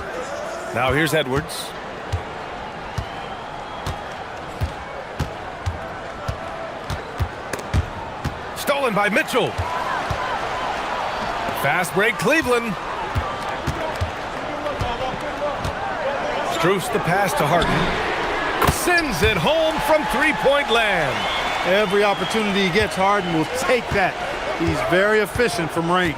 Now here's Edwards. Stolen by Mitchell. Fast break, Cleveland. Struce the pass to Harden. Sends it home from three-point land. Every opportunity he gets, Harden will take that. He's very efficient from range.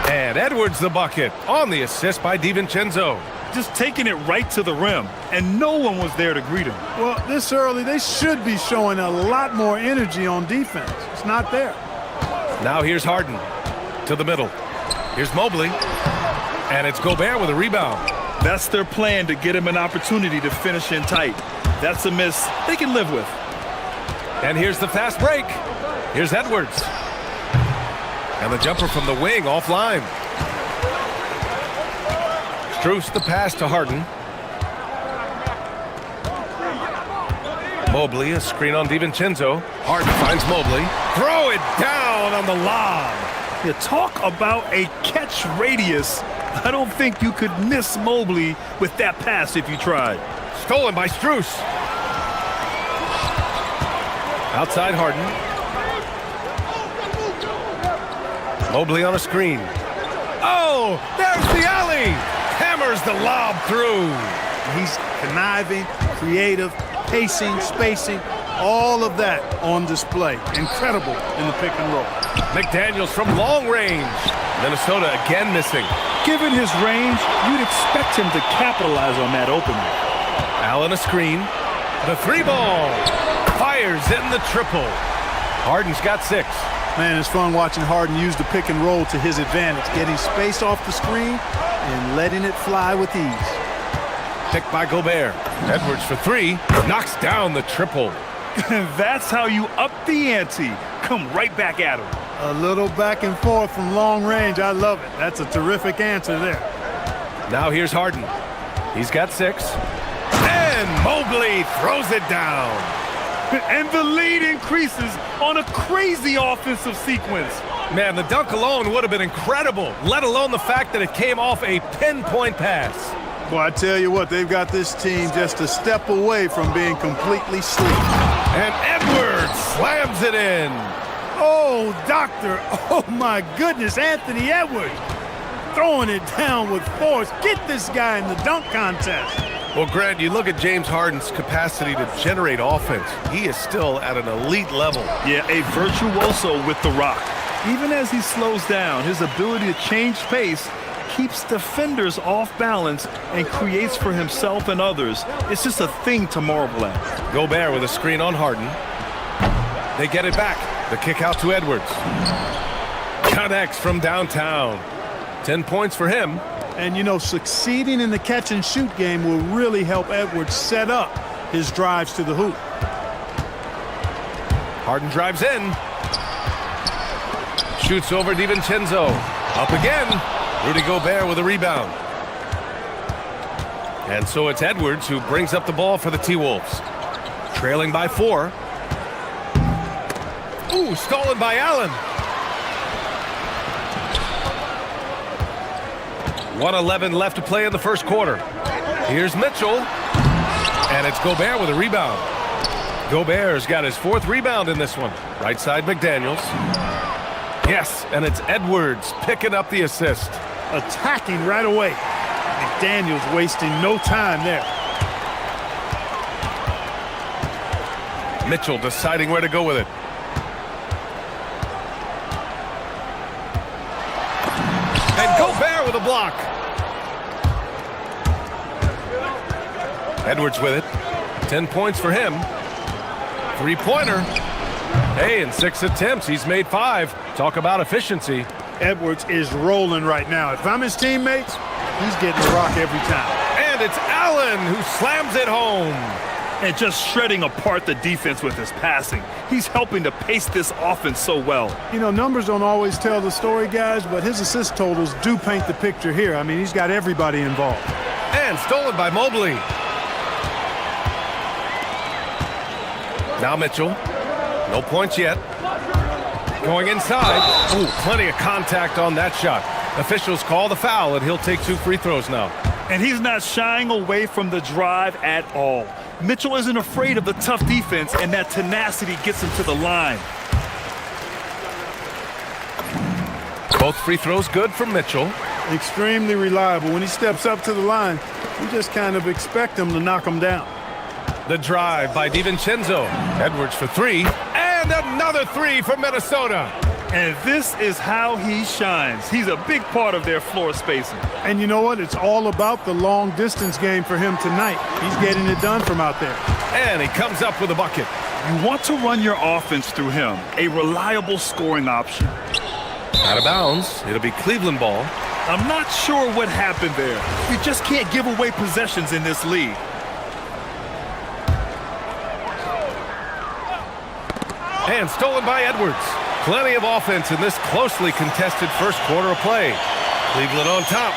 And Edwards the bucket on the assist by DiVincenzo. Just taking it right to the rim, and no one was there to greet him. Well, this early, they should be showing a lot more energy on defense. It's not there. Now here's Harden to the middle. Here's Mobley, and it's Gobert with a rebound. That's their plan, to get him an opportunity to finish in tight. That's a miss they can live with. And here's the fast break. Here's Edwards. And the jumper from the wing offline. Struce the pass to Harden. Mobley, a screen on DiVincenzo. Harden finds Mobley. Throw it down on the lob. You talk about a catch radius. I don't think you could miss Mobley with that pass if you tried. Stolen by Struce. Outside Harden. Mobley on a screen. Oh, there's the alley. Hammers the lob through. He's conniving, creative, pacing, spacing, all of that on display. Incredible in the pick and roll. McDaniels from long range. Minnesota again missing. Given his range, you'd expect him to capitalize on that opening. Allen a screen. The three ball. Fires in the triple. Harden's got 6. Man, it's fun watching Harden use the pick and roll to his advantage, getting space off the screen and letting it fly with ease. Picked by Gobert. Edwards for 3. Knocks down the triple. That's how you up the ante. Come right back at him. A little back and forth from long range. I love it. That's a terrific answer there. Now here's Harden. He's got 6. And Mobley throws it down. And the lead increases on a crazy offensive sequence. Man, the dunk alone would have been incredible, let alone the fact that it came off a pinpoint pass. Boy, I tell you what, they've got this team just a step away from being completely sleek. And Edwards slams it in. Oh, doctor. Oh, my goodness, Anthony Edwards. Throwing it down with force. Get this guy in the dunk contest. Well, Grant, you look at James Harden's capacity to generate offense. He is still at an elite level. Yeah, a virtuoso with the rock. Even as he slows down, his ability to change pace keeps defenders off balance and creates for himself and others. It's just a thing to marvel at. Gobert with a screen on Harden. They get it back. The kick out to Edwards. Connects from downtown. 10 points for him. And, you know, succeeding in the catch-and-shoot game will really help Edwards set up his drives to the hoop. Harden drives in. Shoots over DiVincenzo. Up again. Rudy Gobert with a rebound. And so it's Edwards who brings up the ball for the T-Wolves. Trailing by 4. Ooh, stolen by Allen. 1:11 left to play in the first quarter. Here's Mitchell. And it's Gobert with a rebound. Gobert's got his 4th rebound in this one. Right side McDaniels. Yes, and it's Edwards picking up the assist. Attacking right away. McDaniels wasting no time there. Mitchell deciding where to go with it. And Gobert with a block. Edwards with it. 10 points for him. 3-pointer. Hey, in 6 attempts, he's made 5. Talk about efficiency. Edwards is rolling right now. If I'm his teammates, he's getting the rock every time. And it's Allen who slams it home. And just shredding apart the defense with his passing. He's helping to pace this offense so well. You know, numbers don't always tell the story, guys, but his assist totals do paint the picture here. I mean, he's got everybody involved. And stolen by Mobley. Now Mitchell. No points yet. Going inside. Ooh, plenty of contact on that shot. Officials call the foul, and he'll take 2 free throws now. And he's not shying away from the drive at all. Mitchell isn't afraid of the tough defense, and that tenacity gets him to the line. Both free throws good for Mitchell. Extremely reliable. When he steps up to the line, you just kind of expect him to knock him down. The drive by DiVincenzo. Edwards for 3. And another 3 for Minnesota. And this is how he shines. He's a big part of their floor spacing. And you know what? It's all about the long distance game for him tonight. He's getting it done from out there. And he comes up with a bucket. You want to run your offense through him. A reliable scoring option. Out of bounds. It'll be Cleveland ball. I'm not sure what happened there. You just can't give away possessions in this league. And stolen by Edwards. Plenty of offense in this closely contested first quarter of play. Cleveland on top.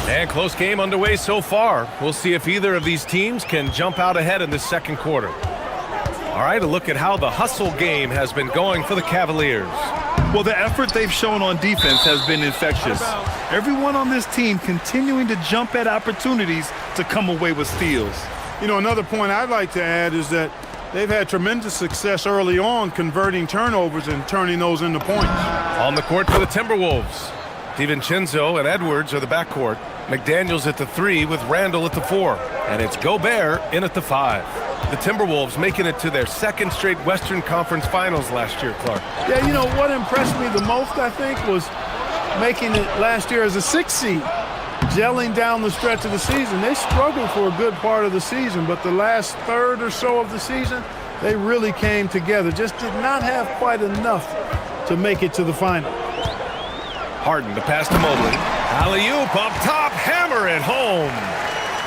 And close game underway so far. We'll see if either of these teams can jump out ahead in this second quarter. All right, a look at how the hustle game has been going for the Cavaliers. Well, the effort they've shown on defense has been infectious. Everyone on this team continuing to jump at opportunities to come away with steals. You know, another point I'd like to add is that they've had tremendous success early on converting turnovers and turning those into points. On the court for the Timberwolves. DiVincenzo and Edwards are the backcourt. McDaniels at the 3 with Randall at the 4. And it's Gobert in at the 5. The Timberwolves making it to their second straight Western Conference Finals last year, Clark. Yeah, you know, what impressed me the most, I think, was making it last year as a 6th seed. Gelling down the stretch of the season. They struggled for a good part of the season, but the last third or so of the season, they really came together. Just did not have quite enough to make it to the final. Harden to pass to Mobley. Alley-oop up top, hammer it home.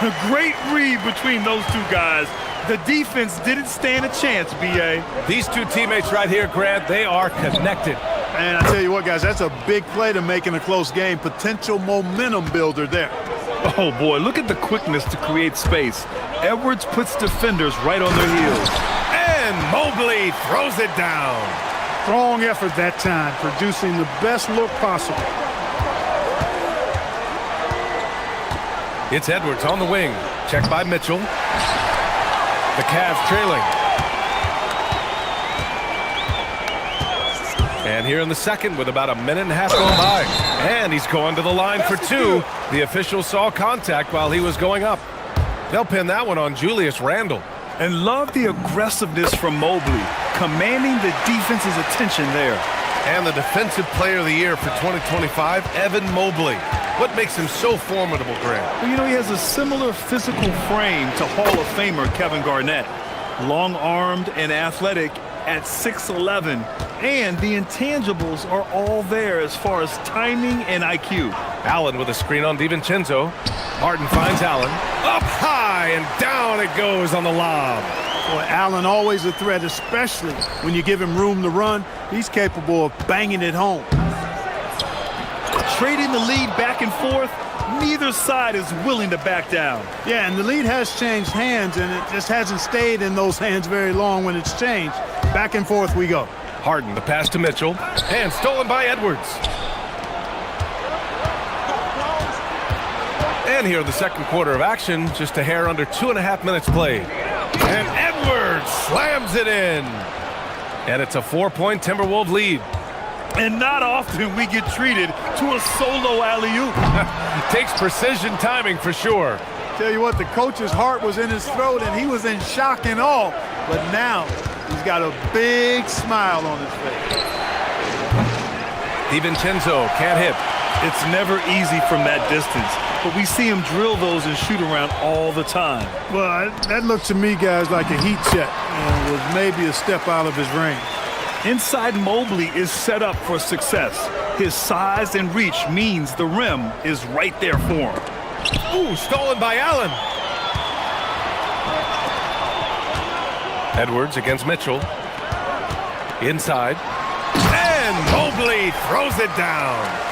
A great read between those two guys. The defense didn't stand a chance, B.A. These two teammates right here, Grant, they are connected. And I tell you what, guys, that's a big play to make in a close game. Potential momentum builder there. Oh, boy, look at the quickness to create space. Edwards puts defenders right on their heels. And Mobley throws it down. Strong effort that time, producing the best look possible. It's Edwards on the wing. Checked by Mitchell. The Cavs trailing. And here in the second with about a minute and a half going by. And he's going to the line for 2. The official saw contact while he was going up. They'll pin that one on Julius Randle. And love the aggressiveness from Mobley, commanding the defense's attention there. And the Defensive Player of the Year for 2025, Evan Mobley. What makes him so formidable, Grant? Well, you know, he has a similar physical frame to Hall of Famer Kevin Garnett. Long-armed and athletic at 6'11", and the intangibles are all there as far as timing and IQ. Allen with a screen on DiVincenzo. Harden finds Allen. Up high, and down it goes on the lob. Boy, Allen always a threat, especially when you give him room to run. He's capable of banging it home. Trading the lead back and forth, neither side is willing to back down. Yeah, and the lead has changed hands, and it just hasn't stayed in those hands very long when it's changed. Back and forth we go. Harden, the pass to Mitchell, and stolen by Edwards. And here in the second quarter of action, just a hair under 2.5 minutes played. And Edwards slams it in. And it's a 4-point Timberwolves lead. And not often we get treated to a solo alley-oop. Takes precision timing for sure. Tell you what, the coach's heart was in his throat and he was in shock and awe. But now he's got a big smile on his face. DiVincenzo can't hit. It's never easy from that distance, but we see him drill those and shoot around all the time. Well, that looked to me, guys, like a heat check and was maybe a step out of his range. Inside Mobley is set up for success. His size and reach means the rim is right there for him. Ooh, stolen by Allen. Edwards against Mitchell. Inside. And Mobley throws it down.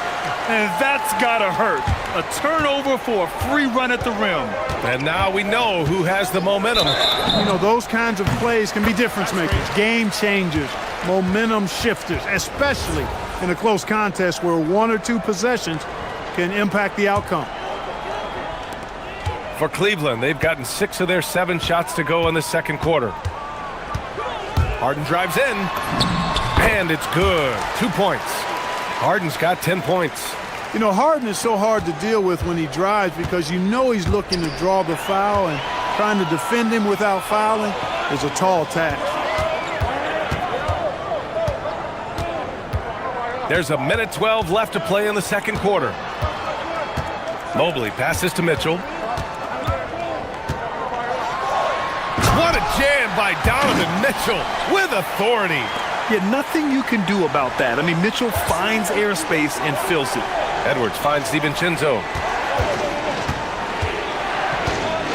And that's gotta hurt. A turnover for a free run at the rim. And now we know who has the momentum. You know, those kinds of plays can be difference makers, game changers, momentum shifters, especially in a close contest where 1 or 2 possessions can impact the outcome. For Cleveland, they've gotten 6 of their 7 shots to go in the second quarter. Harden drives in, and it's good. 2 points. Harden's got 10 points. You know, Harden is so hard to deal with when he drives because you know he's looking to draw the foul, and trying to defend him without fouling is a tall task. There's a minute 12 left to play in the second quarter. Mobley passes to Mitchell. What a jam by Donovan Mitchell with authority. Yeah, nothing you can do about that. I mean, Mitchell finds airspace and fills it. Edwards finds DiVincenzo.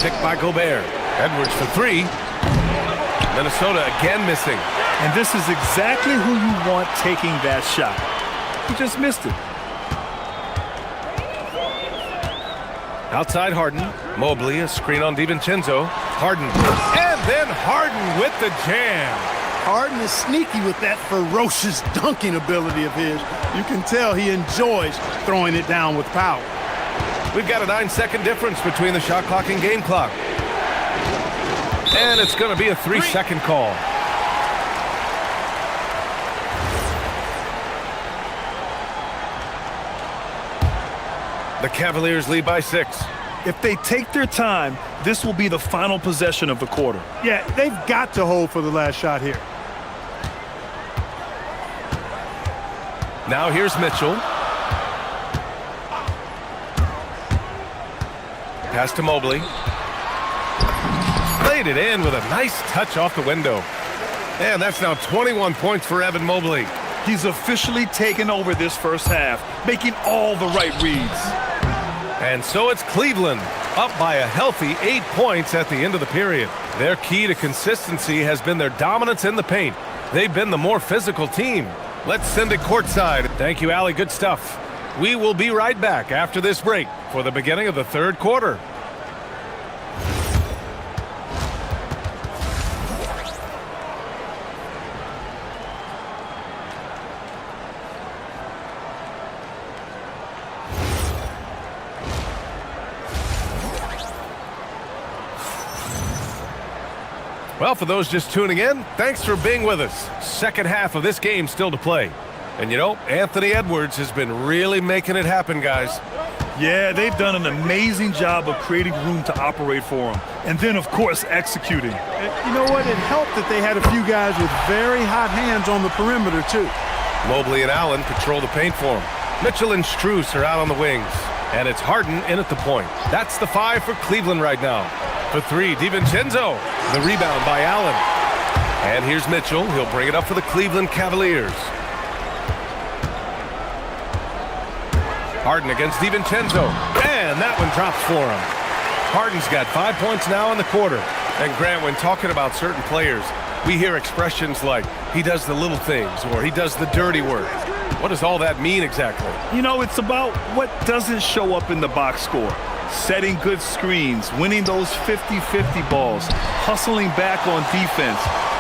Picked by Gobert. Edwards for 3. Minnesota again missing. And this is exactly who you want taking that shot. He just missed it. Outside Harden. Mobley, a screen on DiVincenzo. Harden. And then Harden with the jam. Harden is sneaky with that ferocious dunking ability of his. You can tell he enjoys throwing it down with power. We've got a 9-second difference between the shot clock and game clock. And it's going to be a 3-second call. The Cavaliers lead by 6. If they take their time, this will be the final possession of the quarter. Yeah, they've got to hold for the last shot here. Now here's Mitchell. Pass to Mobley. Played it in with a nice touch off the window. And that's now 21 points for Evan Mobley. He's officially taken over this first half, making all the right reads. And so it's Cleveland, up by a healthy 8 points at the end of the period. Their key to consistency has been their dominance in the paint. They've been the more physical team. Let's send it courtside. Thank you, Allie. Good stuff. We will be right back after this break for the beginning of the third quarter. Well, for those just tuning in, thanks for being with us. Second half of this game still to play. And you know, Anthony Edwards has been really making it happen, guys. Yeah, they've done an amazing job of creating room to operate for him. And then, of course, executing. You know what? It helped that they had a few guys with very hot hands on the perimeter, too. Mobley and Allen patrol the paint for him. Mitchell and Strus are out on the wings. And it's Harden in at the point. That's the 5 for Cleveland right now. For 3, DiVincenzo. The rebound by Allen. And here's Mitchell. He'll bring it up for the Cleveland Cavaliers. Harden against DiVincenzo. And that one drops for him. Harden's got 5 points now in the quarter. And Grant, when talking about certain players, we hear expressions like, he does the little things, or he does the dirty work. What does all that mean exactly? You know, it's about what doesn't show up in the box score. Setting good screens, winning those 50-50 balls, hustling back on defense.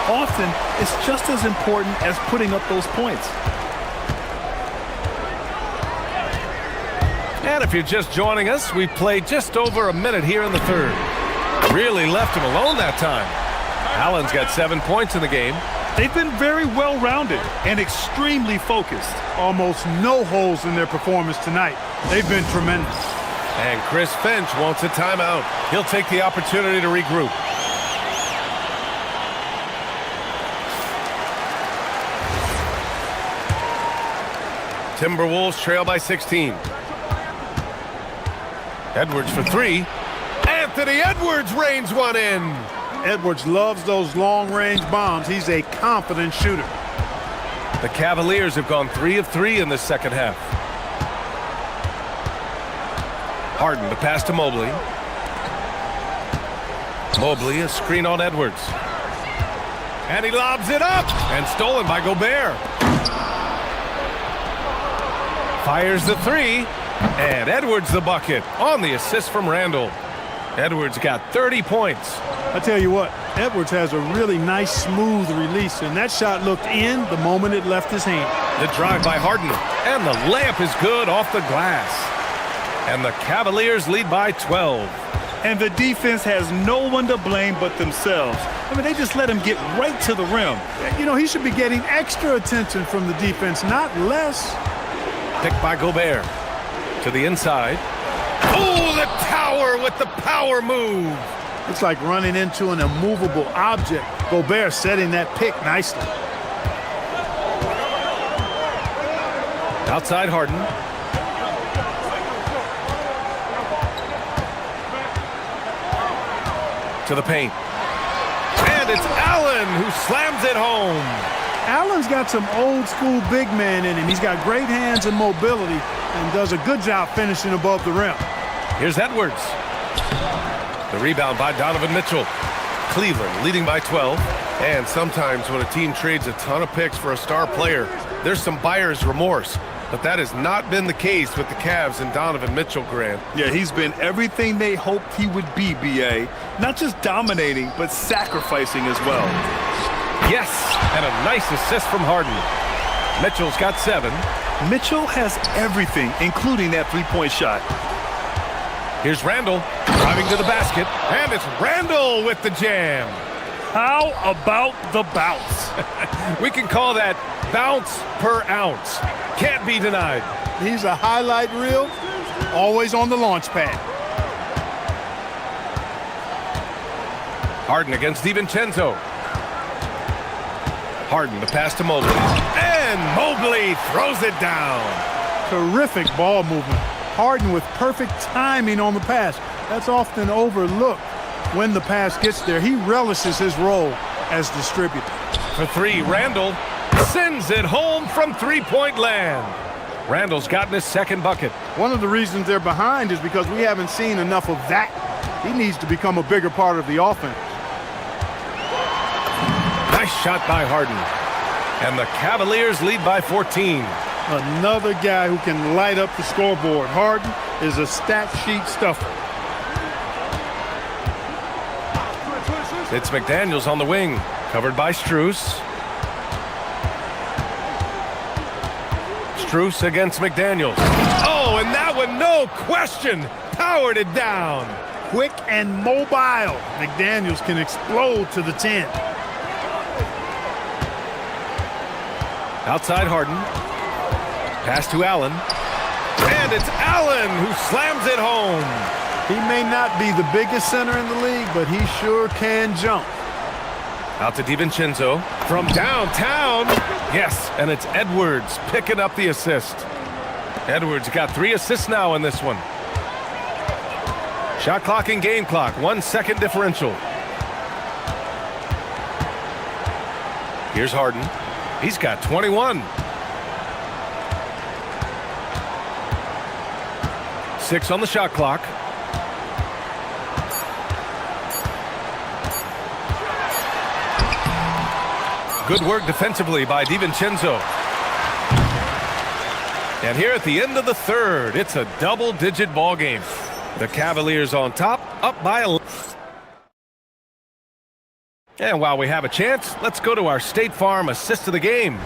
Often, it's just as important as putting up those points. And if you're just joining us, we've played just over a minute here in the third. Really left him alone that time. Allen's got 7 points in the game. They've been very well-rounded and extremely focused. Almost no holes in their performance tonight. They've been tremendous. And Chris Finch wants a timeout. He'll take the opportunity to regroup. Timberwolves trail by 16. Edwards for 3. Anthony Edwards rains one in. Edwards loves those long-range bombs. He's a confident shooter. The Cavaliers have gone 3 of 3 in the second half. Harden, the pass to Mobley. Mobley, a screen on Edwards. And he lobs it up. And stolen by Gobert. Fires the three. And Edwards the bucket on the assist from Randall. Edwards got 30 points. I tell you what, Edwards has a really nice, smooth release, and that shot looked in the moment it left his hand. The drive by Harden, and the layup is good off the glass. And the Cavaliers lead by 12. And the defense has no one to blame but themselves. I mean, they just let him get right to the rim. You know, he should be getting extra attention from the defense, not less. Picked by Gobert. To the inside. Oh, the tower with the power move. It's like running into an immovable object. Gobert setting that pick nicely. Outside Harden. To the paint. And it's Allen who slams it home. Allen's got some old school big man in him. He's got great hands and mobility and does a good job finishing above the rim. Here's Edwards. The rebound by Donovan Mitchell. Cleveland leading by 12. And sometimes when a team trades a ton of picks for a star player, there's some buyer's remorse. But that has not been the case with the Cavs and Donovan Mitchell, Grant. Yeah, he's been everything they hoped he would be, B.A. Not just dominating, but sacrificing as well. Yes, and a nice assist from Harden. Mitchell's got 7. Mitchell has everything, including that three-point shot. Here's Randall driving to the basket, and it's Randall with the jam. How about the bounce? We can call that bounce per ounce. Can't be denied. He's a highlight reel, always on the launch pad. Harden against DiVincenzo. Harden, the pass to Mobley. And Mobley throws it down. Terrific ball movement. Harden with perfect timing on the pass. That's often overlooked when the pass gets there. He relishes his role as distributor. For 3, Randall sends it home from three-point land. Randall's gotten his second bucket. One of the reasons they're behind is because we haven't seen enough of that. He needs to become a bigger part of the offense. Nice shot by Harden. And the Cavaliers lead by 14. Another guy who can light up the scoreboard. Harden is a stat sheet stuffer. It's McDaniels on the wing, covered by Strus. Strus against McDaniels. Oh, and that one, no question, powered it down. Quick and mobile. McDaniels can explode to the 10. Outside Harden. Pass to Allen. And it's Allen who slams it home. He may not be the biggest center in the league, but he sure can jump. Out to DiVincenzo from downtown. Yes, and it's Edwards picking up the assist. Edwards got 3 assists now in this one. Shot clock and game clock, 1 second differential. Here's Harden. He's got 21. 6 on the shot clock. Good work defensively by DiVincenzo. And here at the end of the third, it's a double-digit ball game. The Cavaliers on top, up by 11. And while we have a chance, let's go to our State Farm assist of the game.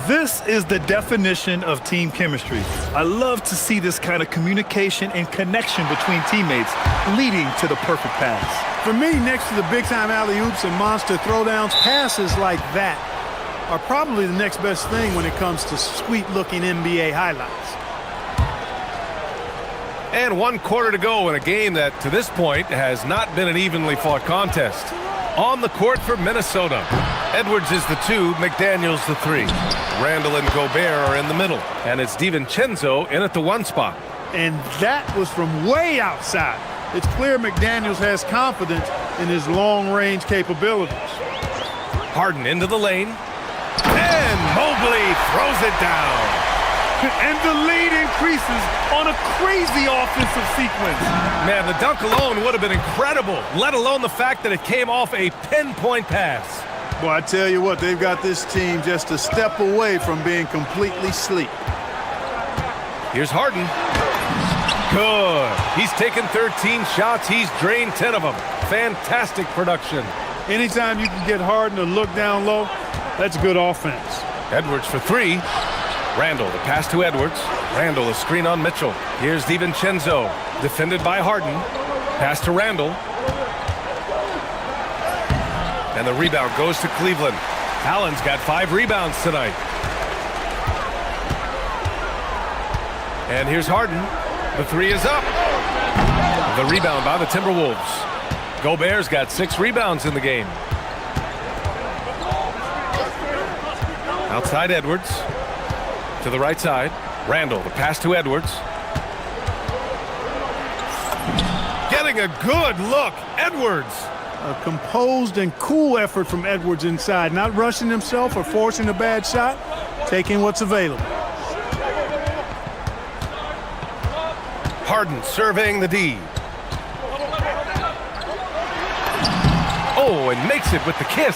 This is the definition of team chemistry. I love to see this kind of communication and connection between teammates leading to the perfect pass. For me, next to the big-time alley-oops and monster throwdowns, passes like that are probably the next best thing when it comes to sweet-looking NBA highlights. And 1 quarter to go in a game that, to this point, has not been an evenly fought contest. On the court for Minnesota. Edwards is the 2, McDaniels the 3. Randall and Gobert are in the middle. And it's DiVincenzo in at the 1 spot. And that was from way outside. It's clear McDaniels has confidence in his long-range capabilities. Harden into the lane. And Mobley throws it down. And the lead increases on a crazy offensive sequence. Man, the dunk alone would have been incredible, let alone the fact that it came off a pinpoint pass. Boy, I tell you what, they've got this team just a step away from being completely asleep. Here's Harden. Good. He's taken 13 shots. He's drained 10 of them. Fantastic production. Anytime you can get Harden to look down low, that's good offense. Edwards for three. Randall, the pass to Edwards. Randall, a screen on Mitchell. Here's DiVincenzo, defended by Harden. Pass to Randall. And the rebound goes to Cleveland. Allen's got 5 rebounds tonight. And here's Harden. The three is up. The rebound by the Timberwolves. Gobert's got 6 rebounds in the game. Outside Edwards. To the right side. Randall, the pass to Edwards. Getting a good look. Edwards. A composed and cool effort from Edwards inside. Not rushing himself or forcing a bad shot. Taking what's available. Harden surveying the D. Oh, and makes it with the kiss.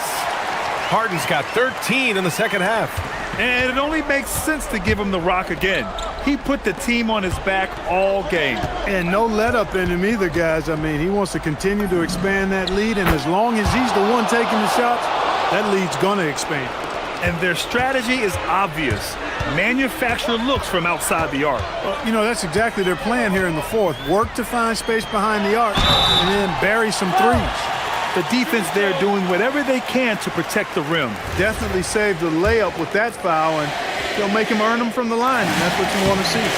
Harden's got 13 in the second half. And it only makes sense to give him the rock again. He put the team on his back all game. And no let up in him either, guys. I mean, he wants to continue to expand that lead, and as long as he's the one taking the shots, that lead's going to expand. And their strategy is obvious. Manufacture looks from outside the arc. Well, you know, that's exactly their plan here in the fourth. Work to find space behind the arc and then bury some threes. The defense there doing whatever they can to protect the rim. Definitely saved the layup with that foul, and they'll make him earn them from the line, and that's what you want to see.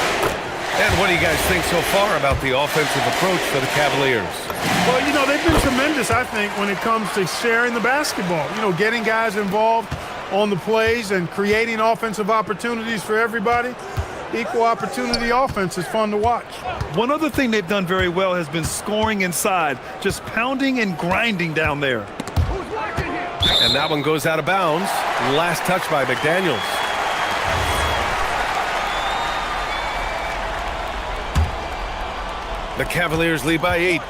And what do you guys think so far about the offensive approach for the Cavaliers? Well, you know, they've been tremendous, I think, when it comes to sharing the basketball. You know, getting guys involved on the plays and creating offensive opportunities for everybody. Equal opportunity offense is fun to watch. One other thing they've done very well has been scoring inside, just pounding and grinding down there. And that one goes out of bounds. Last touch by McDaniels. The Cavaliers lead by 8.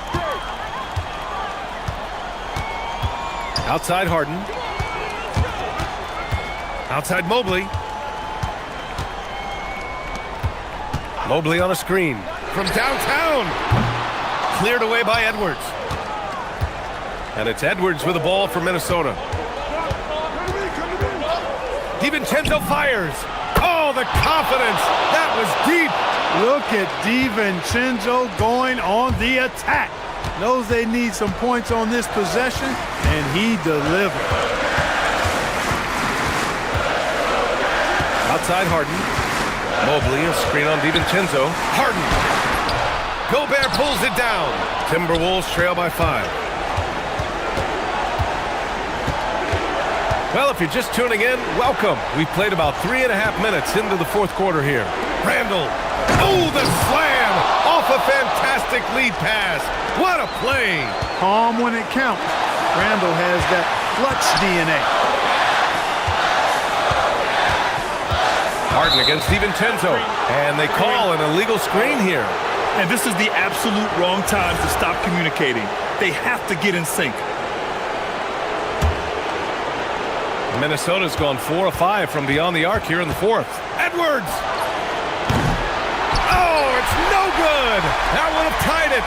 Outside Harden. Outside Mobley. Mobley on a screen from downtown. Cleared away by Edwards. And it's Edwards with the ball for Minnesota. DiVincenzo fires. Oh, the confidence. That was deep. Look at DiVincenzo going on the attack. Knows they need some points on this possession, and he delivered. Outside Harden. Mobley, a screen on DiVincenzo. Harden. Gobert pulls it down. Timberwolves trail by 5. Well, if you're just tuning in, welcome. We've played about 3.5 minutes into the fourth quarter here. Randall. Oh, the slam! Off a fantastic lead pass. What a play. Calm when it counts. Randall has that clutch DNA. Harden against DiVincenzo. And they call an illegal screen here. And this is the absolute wrong time to stop communicating. They have to get in sync. Minnesota's gone 4 of 5 from beyond the arc here in the fourth. Edwards! Oh, it's no good! That would have tied it.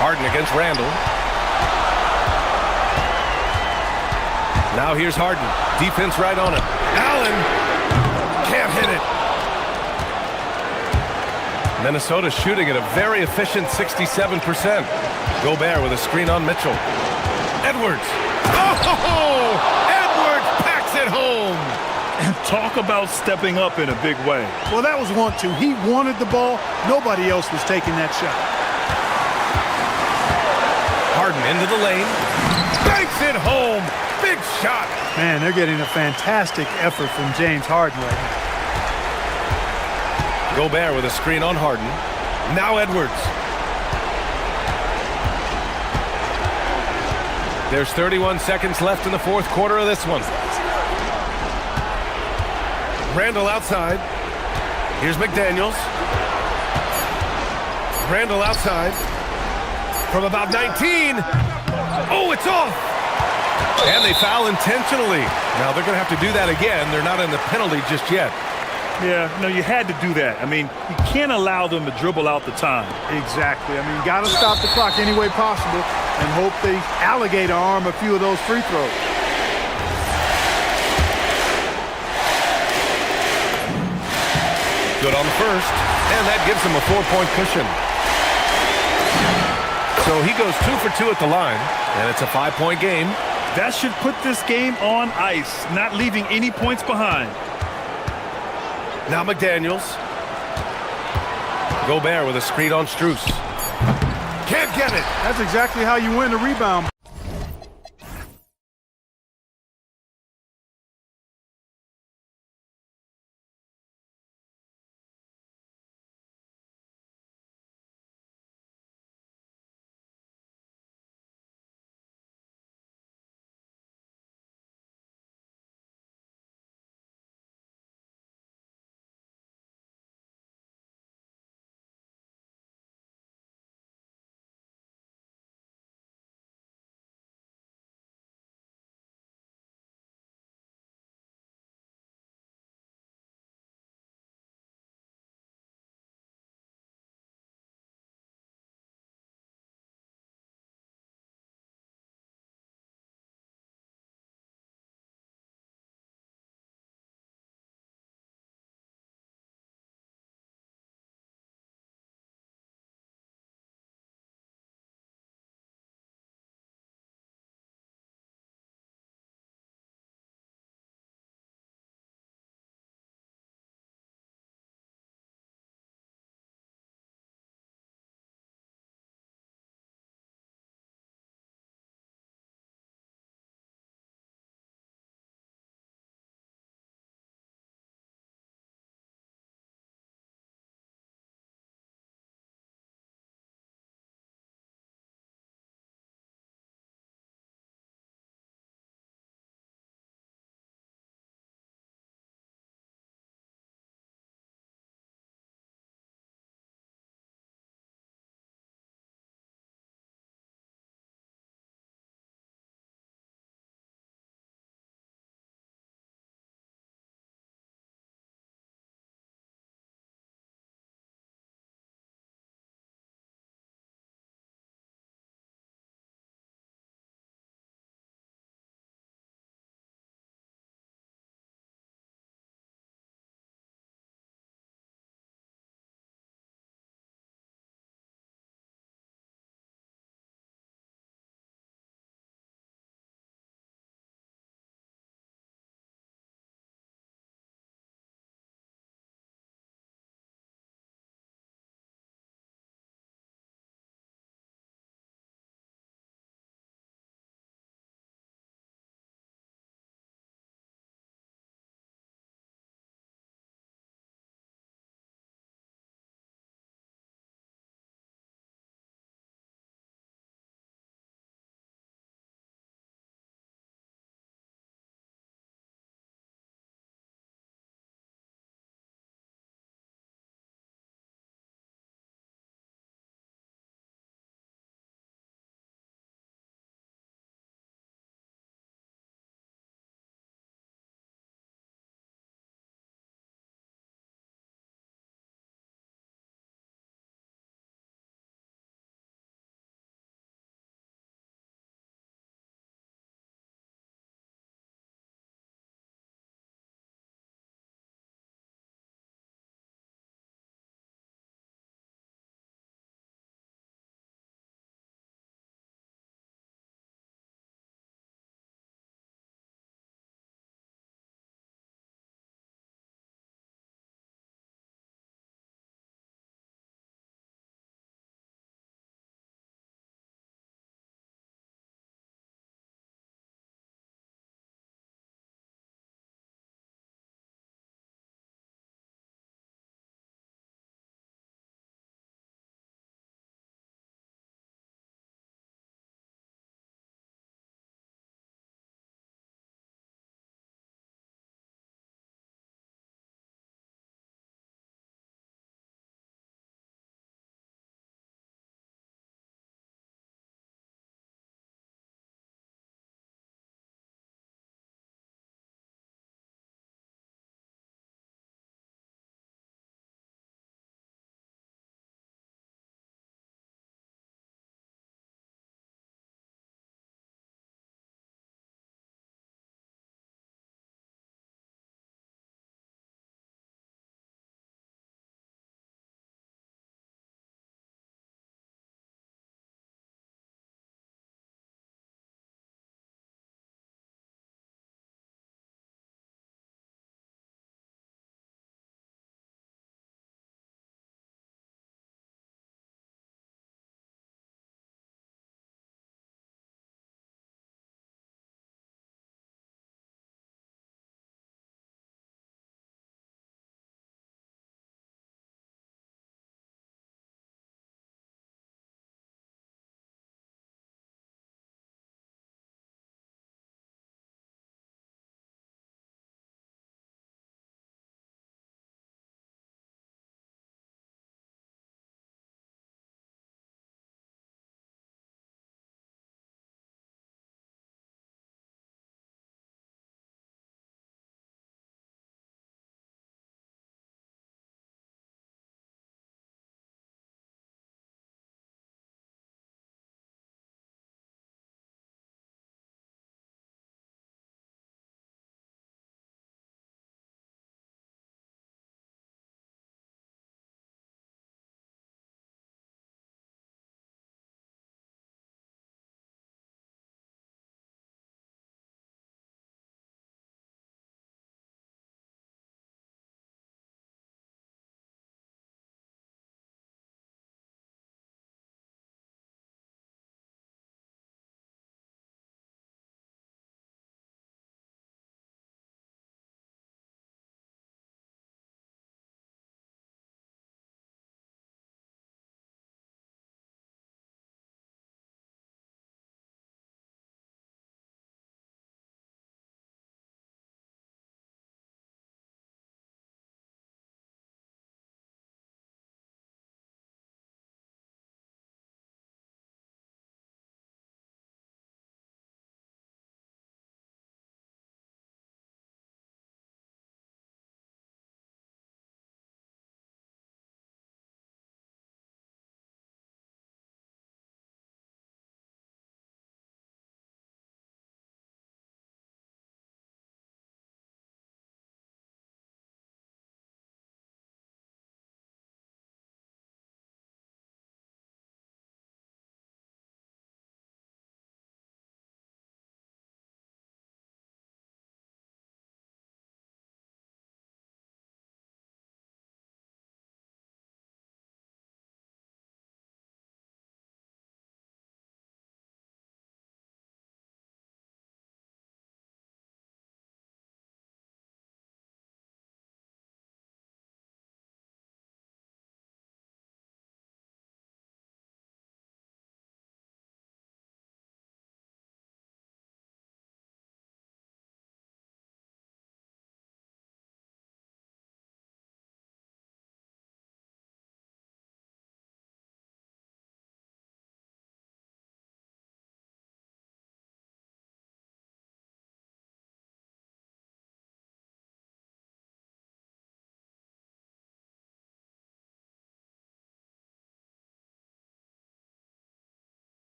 Harden against Randall. Now here's Harden. Defense right on him. Allen can't hit it. Minnesota shooting at a very efficient 67%. Gobert with a screen on Mitchell. Edwards. Oh! Edwards packs it home. And talk about stepping up in a big way. Well, that was 1-2. He wanted the ball. Nobody else was taking that shot. Harden into the lane. Banks it home. Big shot. Man, they're getting a fantastic effort from James Harden right now. Gobert with a screen on Harden. Now Edwards. There's 31 seconds left in the fourth quarter of this one. Randall outside. Here's McDaniels. Randall outside. From about 19. Oh, it's off. And they foul intentionally. Now they're going to have to do that again. They're not in the penalty just yet. Yeah, no, you had to do that. I mean, you can't allow them to dribble out the time. Exactly. I mean, you got to stop the clock any way possible and hope they alligator arm a few of those free throws. Good on the first, and that gives him a 4-point cushion. So he goes 2 for 2 at the line, and it's a 5-point game. That should put this game on ice, not leaving any points behind. Now McDaniels. Gobert with a screen on Strus. Can't get it. That's exactly how you win the rebound.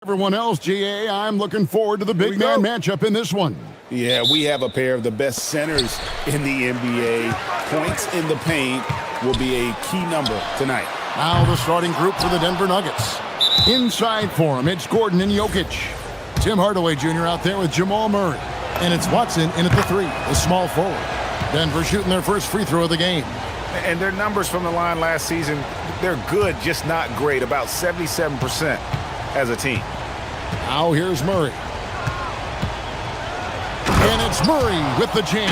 Everyone else, GA, I'm looking forward to the big man matchup in this one. Yeah, we have a pair of the best centers in the NBA. Points in the paint will be a key number tonight. Now the starting group for the Denver Nuggets. Inside for him, it's Gordon and Jokic. Tim Hardaway Jr. out there with Jamal Murray. And it's Watson in at the 3, the small forward. Denver shooting their first free throw of the game. And their numbers from the line last season, they're good, just not great, about 77% as a team. Now here's Murray. And it's Murray with the jam.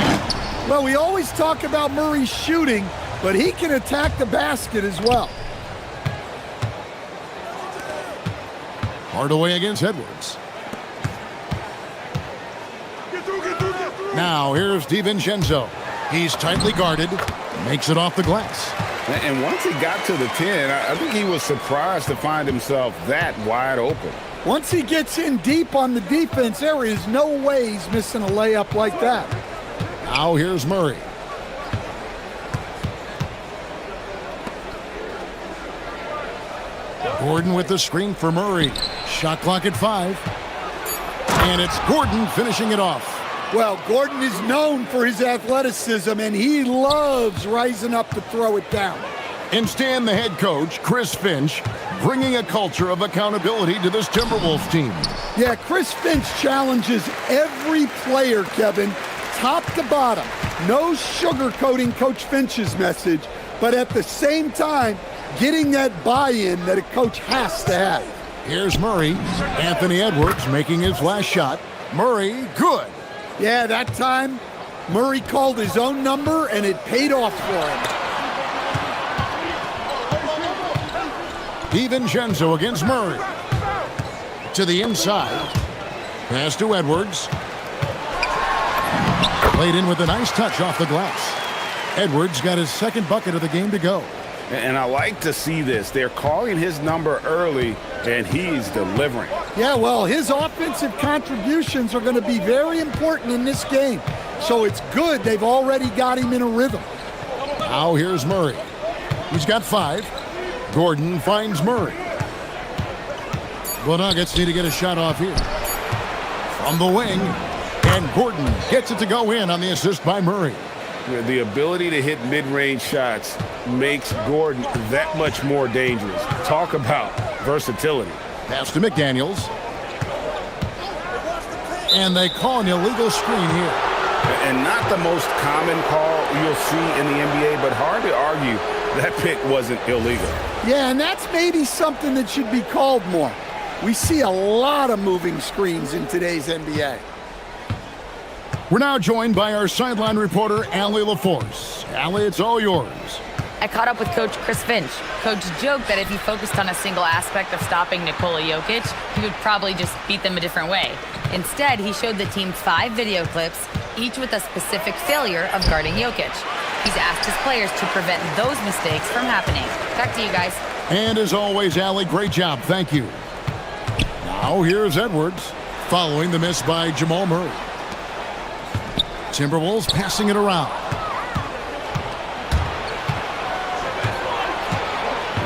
Well, we always talk about Murray shooting, but he can attack the basket as well. Hardaway against Edwards. Now here's DiVincenzo. He's tightly guarded, makes it off the glass. And once he got to the 10, I think he was surprised to find himself that wide open. Once he gets in deep on the defense, there is no way he's missing a layup like that. Now here's Murray. Gordon with the screen for Murray. Shot clock at 5. And it's Gordon finishing it off. Well, Gordon is known for his athleticism, and he loves rising up to throw it down. And Stan, the head coach, Chris Finch, bringing a culture of accountability to this Timberwolves team. Yeah, Chris Finch challenges every player, Kevin, top to bottom. No sugarcoating Coach Finch's message, but at the same time, getting that buy-in that a coach has to have. Here's Murray. Anthony Edwards making his last shot. Murray, good. Yeah, that time, Murray called his own number, and it paid off for him. DiVincenzo against Murray. To the inside. Pass to Edwards. Played in with a nice touch off the glass. Edwards got his second bucket of the game to go. And I like to see this. They're calling his number early, and he's delivering. Yeah, well, his offensive contributions are going to be very important in this game. So it's good they've already got him in a rhythm. Now here's Murray. He's got 5. Gordon finds Murray. The Nuggets need to get a shot off here. From the wing, and Gordon gets it to go in on the assist by Murray. The ability to hit mid-range shots makes Gordon that much more dangerous. Talk about versatility. Pass to McDaniels. And they call an illegal screen here. And not the most common call you'll see in the NBA, but hard to argue that pick wasn't illegal. Yeah, and that's maybe something that should be called more. We see a lot of moving screens in today's NBA. We're now joined by our sideline reporter, Allie LaForce. Allie, it's all yours. I caught up with Coach Chris Finch. Coach joked that if he focused on a single aspect of stopping Nikola Jokic, he would probably just beat them a different way. Instead, he showed the team 5 video clips, each with a specific failure of guarding Jokic. He's asked his players to prevent those mistakes from happening. Back to you guys. And as always, Allie, great job. Thank you. Now here's Edwards, following the miss by Jamal Murray. Timberwolves passing it around.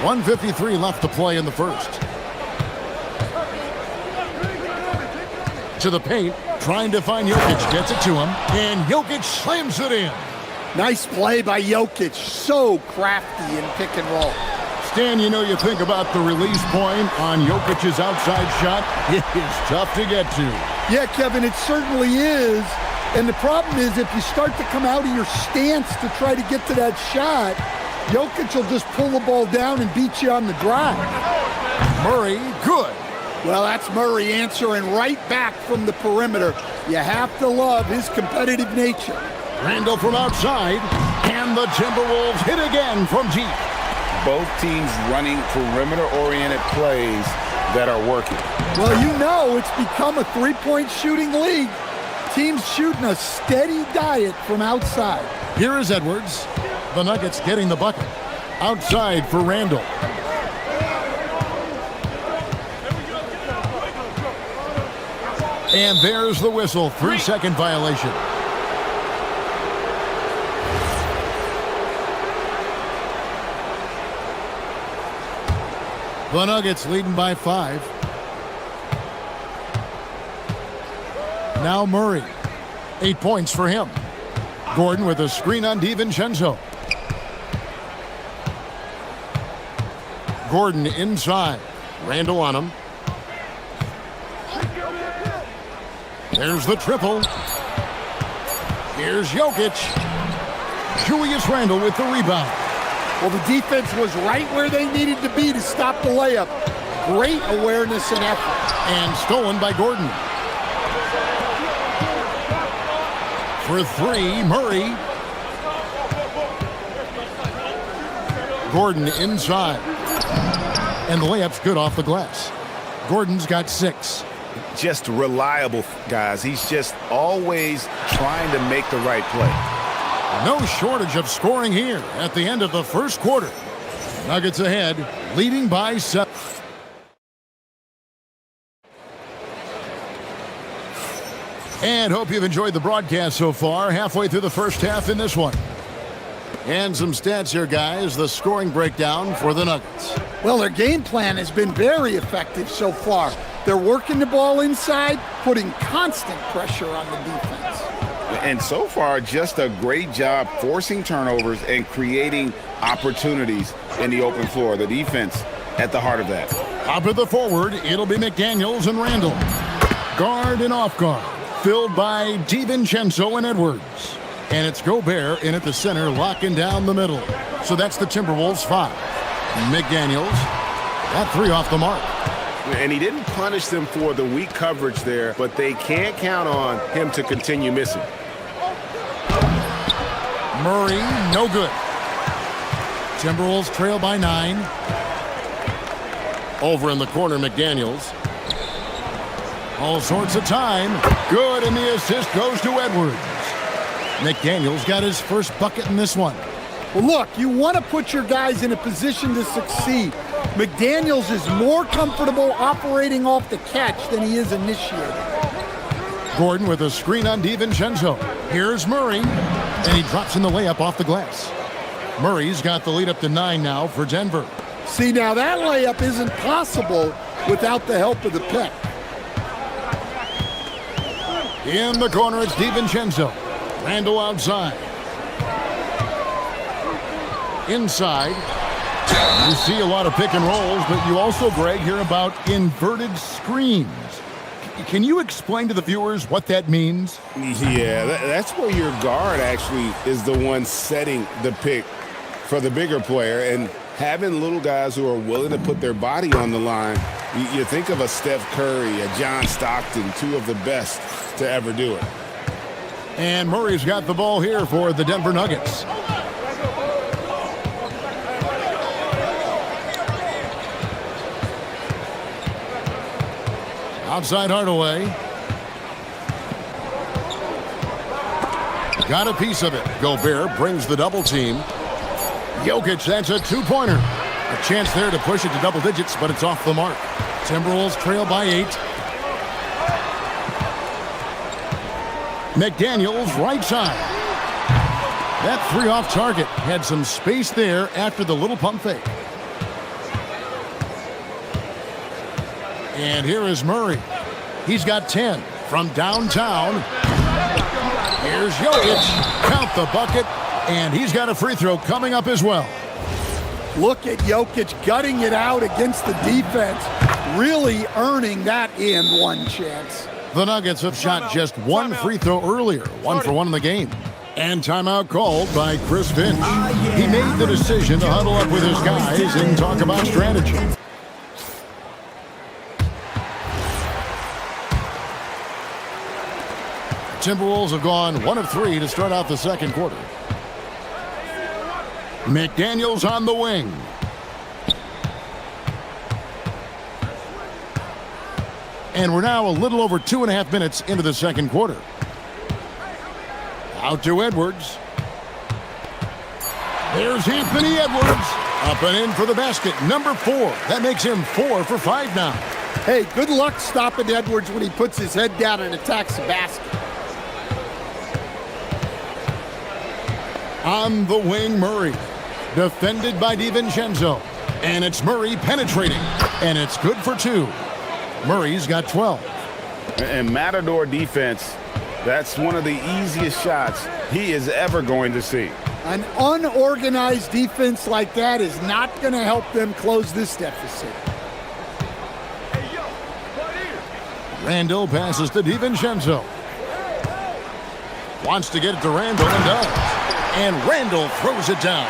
1:53 left to play in the first. To the paint, trying to find Jokic, gets it to him, and Jokic slams it in. Nice play by Jokic, so crafty in pick and roll. Stan, you know, you think about the release point on Jokic's outside shot, it is tough to get to. Yeah, Kevin, it certainly is. And the problem is if you start to come out of your stance to try to get to that shot, Jokic will just pull the ball down and beat you on the drive. Murray, good. Well, that's Murray answering right back from the perimeter. You have to love his competitive nature. Randall from outside, and the Timberwolves hit again from deep. Both teams running perimeter-oriented plays that are working. Well, you know it's become a three-point shooting league. Teams shooting a steady diet from outside. Here is Edwards. The Nuggets getting the bucket. Outside for Randall. And there's the whistle. 3-second violation. The Nuggets leading by 5. Now Murray. 8 points for him. Gordon with a screen on DiVincenzo. Gordon inside. Randall on him. There's the triple. Here's Jokic. Julius Randle with the rebound. Well, the defense was right where they needed to be to stop the layup. Great awareness and effort. And stolen by Gordon. For three, Murray. Gordon inside. And the layup's good off the glass. Gordon's got 6. Just reliable, guys. He's just always trying to make the right play. No shortage of scoring here at the end of the first quarter. Nuggets ahead, leading by 7. And hope you've enjoyed the broadcast so far. Halfway through the first half in this one. And some stats here, guys. The scoring breakdown for the Nuggets. Well, their game plan has been very effective so far. They're working the ball inside, putting constant pressure on the defense. And so far, just a great job forcing turnovers and creating opportunities in the open floor. The defense at the heart of that. Top of the forward, it'll be McDaniels and Randall. Guard and off guard, filled by DiVincenzo and Edwards. And it's Gobert in at the center, locking down the middle. So that's the Timberwolves 5. McDaniels, that 3 off the mark. And he didn't punish them for the weak coverage there, but they can't count on him to continue missing. Murray, no good. Timberwolves trail by 9. Over in the corner, McDaniels. All sorts of time. Good, and the assist goes to Edwards. McDaniels got his first bucket in this one. Well, look, you want to put your guys in a position to succeed. McDaniels is more comfortable operating off the catch than he is initiating. Gordon with a screen on DiVincenzo. Here's Murray, and he drops in the layup off the glass. Murray's got the lead up to 9 now for Denver. See, now that layup isn't possible without the help of the pick. In the corner, it's DiVincenzo. Randall outside. Inside. You see a lot of pick and rolls, but you also, Greg, hear about inverted screens. Can you explain to the viewers what that means? Yeah, that's where your guard actually is the one setting the pick for the bigger player, and having little guys who are willing to put their body on the line. You think of a Steph Curry, a John Stockton, 2 of the best to ever do it. And Murray's got the ball here for the Denver Nuggets. Outside Hardaway. Got a piece of it. Gobert brings the double team. Jokic, that's a 2-pointer. A chance there to push it to double digits, but it's off the mark. Timberwolves trail by 8. McDaniels right side. That 3 off target. Had some space there after the little pump fake. And here is Murray. He's got 10 from downtown. Here's Jokic. Count the bucket. And he's got a free throw coming up as well. Look at Jokic gutting it out against the defense. Really earning that and 1 chance. The Nuggets have shot just 1 free throw earlier. 1 for 1 in the game. And timeout called by Chris Finch. He made the decision to huddle up with his guys and talk about strategy. Timberwolves have gone 1 of 3 to start out the second quarter. McDaniels on the wing. And we're now a little over 2.5 minutes into the second quarter. Out to Edwards. There's Anthony Edwards. Up and in for the basket. Number 4. That makes him 4 for 5 now. Hey, good luck stopping Edwards when he puts his head down and attacks the basket. On the wing, Murray. Defended by DiVincenzo. And it's Murray penetrating. And it's good for 2. Murray's got 12. And Matador defense, that's one of the easiest shots he is ever going to see. An unorganized defense like that is not going to help them close this deficit. Randall passes to DiVincenzo. Wants to get it to Randall and does. And Randall throws it down.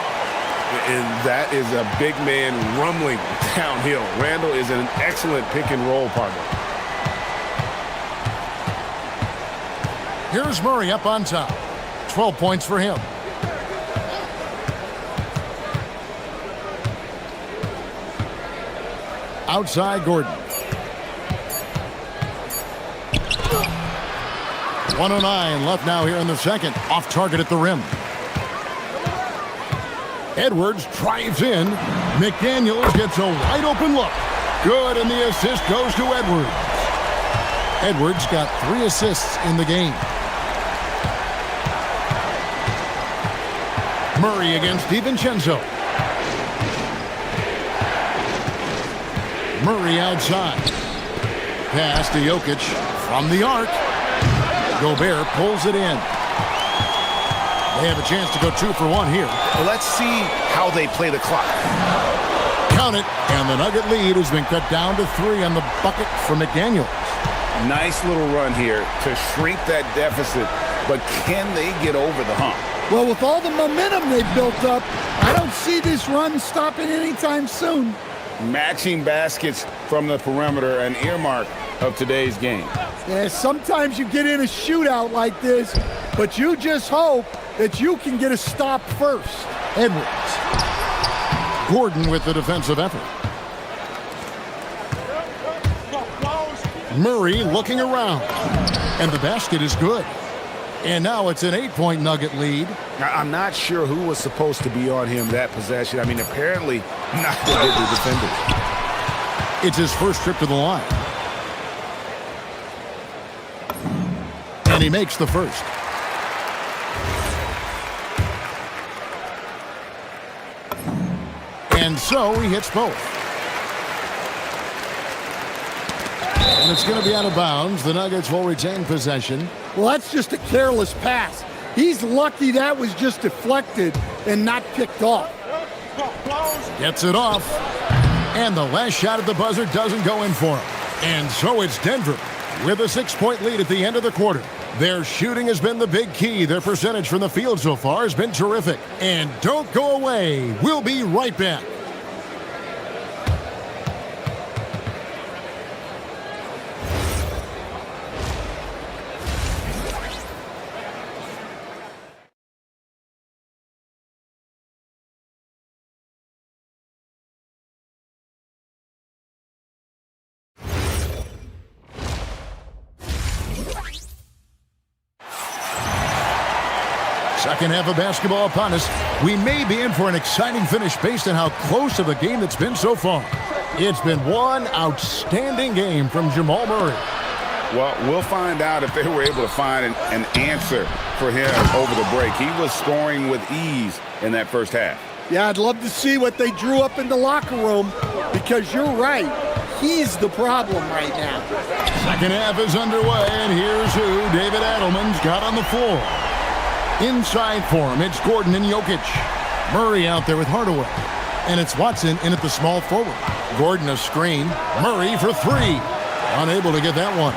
And that is a big man rumbling downhill. Randall is an excellent pick and roll partner. Here's Murray up on top. 12 points for him. Outside Gordon. 1:09 left now here in the second. Off target at the rim. Edwards drives in. McDaniels gets a wide open look. Good, and the assist goes to Edwards. Edwards got 3 assists in the game. Murray against DiVincenzo. Murray outside. Pass to Jokic from the arc. Gobert pulls it in. They have a chance to go 2 for 1 here. Well, let's see how they play the clock. Count it, and the Nugget lead has been cut down to 3 on the bucket for McDaniels. Nice little run here to shrink that deficit, but can they get over the hump? Well, with all the momentum they've built up, I don't see this run stopping anytime soon. Matching baskets from the perimeter, an earmark of today's game. Yeah, sometimes you get in a shootout like this, but you just hope that you can get a stop first. Edwards. Gordon with the defensive effort. Murray looking around. And the basket is good. And now it's an 8-point Nugget lead. Now, I'm not sure who was supposed to be on him that possession. I mean, apparently not the defender. It's his first trip to the line. And he makes the first. And so he hits both. And it's going to be out of bounds. The Nuggets will retain possession. Well, that's just a careless pass. He's lucky that was just deflected and not picked off. Gets it off. And the last shot at the buzzer doesn't go in for him. And so it's Denver with a 6-point lead at the end of the quarter. Their shooting has been the big key. Their percentage from the field so far has been terrific. And don't go away. We'll be right back. Second half of basketball upon us. We may be in for an exciting finish based on how close of a game it's been so far. It's been one outstanding game from Jamal Murray. Well, we'll find out if they were able to find an answer for him over the break. He was scoring with ease in that first half. Yeah, I'd love to see what they drew up in the locker room, because you're right. He's the problem right now. Second half is underway, and here's who David Adelman's got on the floor. Inside for him, it's Gordon and Jokic. Murray out there with Hardaway. And it's Watson in at the small forward. Gordon a screen. Murray for 3. Unable to get that one.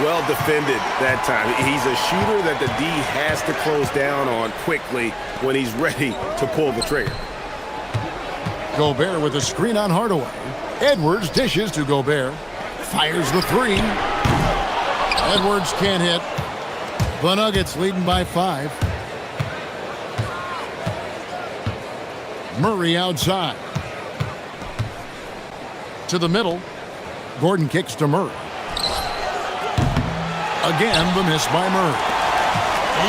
Well defended that time. He's a shooter that the D has to close down on quickly when he's ready to pull the trigger. Gobert with a screen on Hardaway. Edwards dishes to Gobert. Fires the 3. Edwards can't hit. The Nuggets leading by 5. Murray outside. To the middle. Gordon kicks to Murray. Again, the miss by Murray.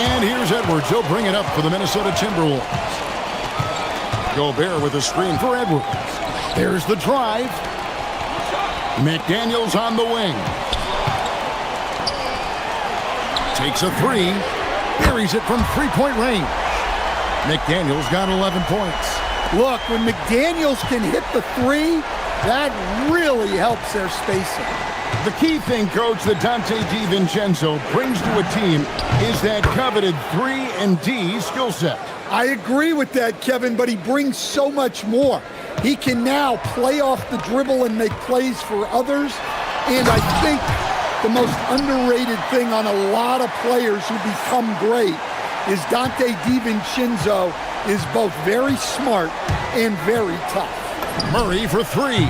And here's Edwards. He'll bring it up for the Minnesota Timberwolves. Gobert with a screen for Edwards. There's the drive. McDaniels on the wing. Takes a 3. Buries it from 3-point range. McDaniels got 11 points. Look, when McDaniels can hit the 3, that really helps their spacing. The key thing, Coach, that Dante DiVincenzo brings to a team is that coveted 3-and-D skill set. I agree with that, Kevin, but he brings so much more. He can now play off the dribble and make plays for others. And I think the most underrated thing on a lot of players who become great is Dante DiVincenzo is both very smart and very tough. Murray for three.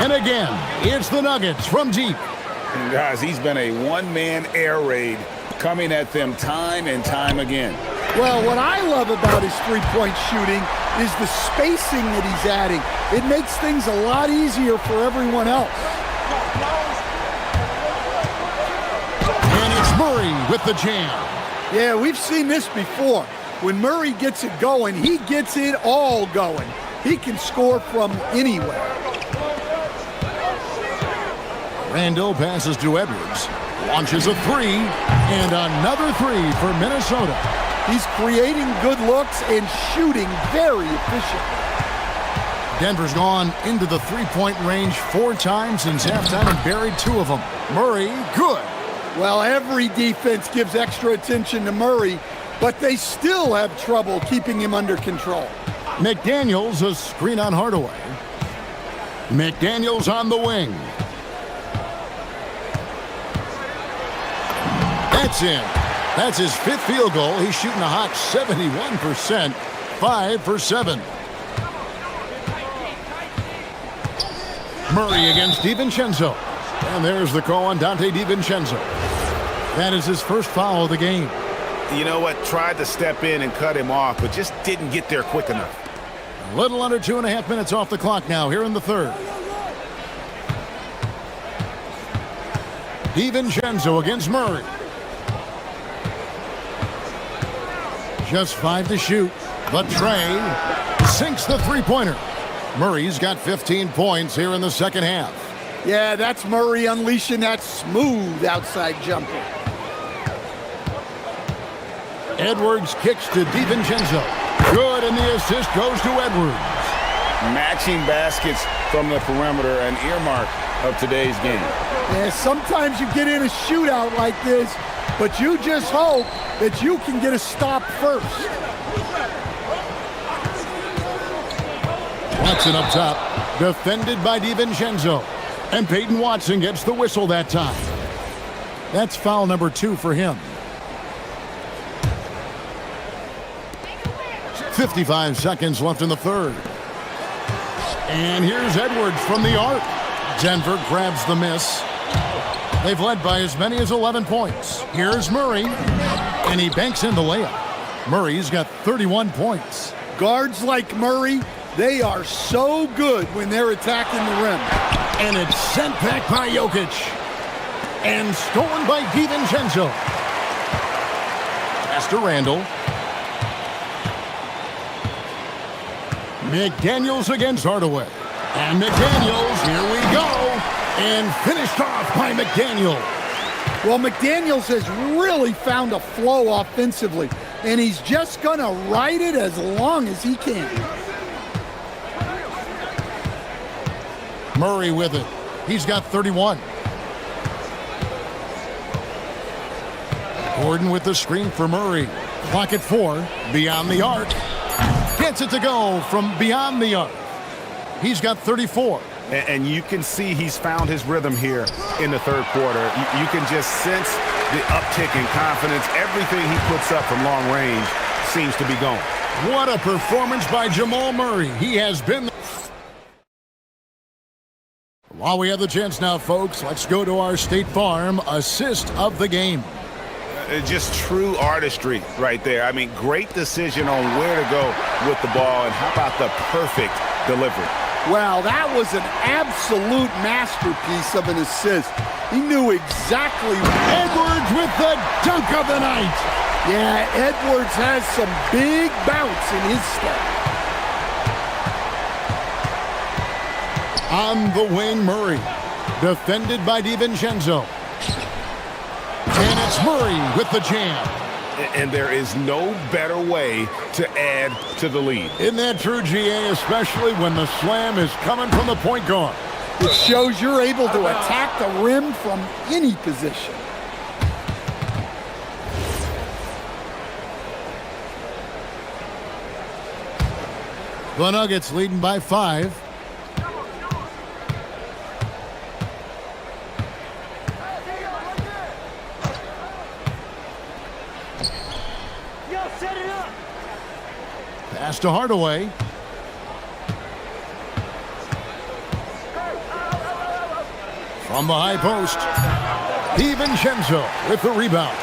And again, it's the Nuggets from deep. And guys, he's been a one-man air raid coming at them time and time again. Well, what I love about his three-point shooting is the spacing that he's adding. It makes things a lot easier for everyone else. And it's Murray with the jam. Yeah, we've seen this before. When Murray gets it going, he gets it all going. He can score from anywhere. Randall passes to Edwards. Launches a three. And another three for Minnesota. He's creating good looks and shooting very efficient. Denver's gone into the three-point range 4 times since halftime and buried 2 of them. Murray, good. Well, every defense gives extra attention to Murray, but they still have trouble keeping him under control. McDaniels, a screen on Hardaway. McDaniels on the wing. That's in. That's his 5th field goal. He's shooting a hot 71%, 5 for 7. Murray against DiVincenzo. And there's the call on Dante DiVincenzo. That is his first foul of the game. You know what? Tried to step in and cut him off, but just didn't get there quick enough. A little under 2.5 minutes off the clock now here in the third. DiVincenzo against Murray. Just 5 to shoot. But Trey sinks the three-pointer. Murray's got 15 points here in the second half. Yeah, that's Murray unleashing that smooth outside jumper. Edwards kicks to DiVincenzo. Good, and the assist goes to Edwards. Matching baskets from the perimeter, an earmark of today's game. Yeah, sometimes you get in a shootout like this, but you just hope that you can get a stop first. Watson up top, defended by DiVincenzo. And Peyton Watson gets the whistle that time. That's foul number 2 for him. 55 seconds left in the third. And here's Edwards from the arc. Denver grabs the miss. They've led by as many as 11 points. Here's Murray, and he banks in the layup. Murray's got 31 points. Guards like Murray, they are so good when they're attacking the rim. And it's sent back by Jokic. And stolen by DiVincenzo. Pass to Randall. McDaniels against Hardaway. And McDaniels, here we go. And finished off by McDaniels. Well, McDaniels has really found a flow offensively, and he's just going to ride it as long as he can. Murray with it. He's got 31. Gordon with the screen for Murray. Clock at 4. Beyond the arc. Gets it to go from beyond the arc. He's got 34. And you can see he's found his rhythm here in the third quarter. You can just sense the uptick in confidence. Everything he puts up from long range seems to be going. What a performance by Jamal Murray. He has been... While we have the chance now, folks, let's go to our State Farm assist of the game. Just true artistry right there. I mean, great decision on where to go with the ball, and how about the perfect delivery? Wow, that was an absolute masterpiece of an assist. He knew exactly. Edwards with the dunk of the night. Yeah, Edwards has some big bounce in his step. On the wing, Murray. Defended by DiVincenzo. And it's Murray with the jam. And there is no better way to add to the lead. Isn't that true, GA, especially when the slam is coming from the point guard? It shows you're able to attack the rim from any position. The Nuggets leading by 5. Pass to Hardaway. From the high post, DiVincenzo with the rebound.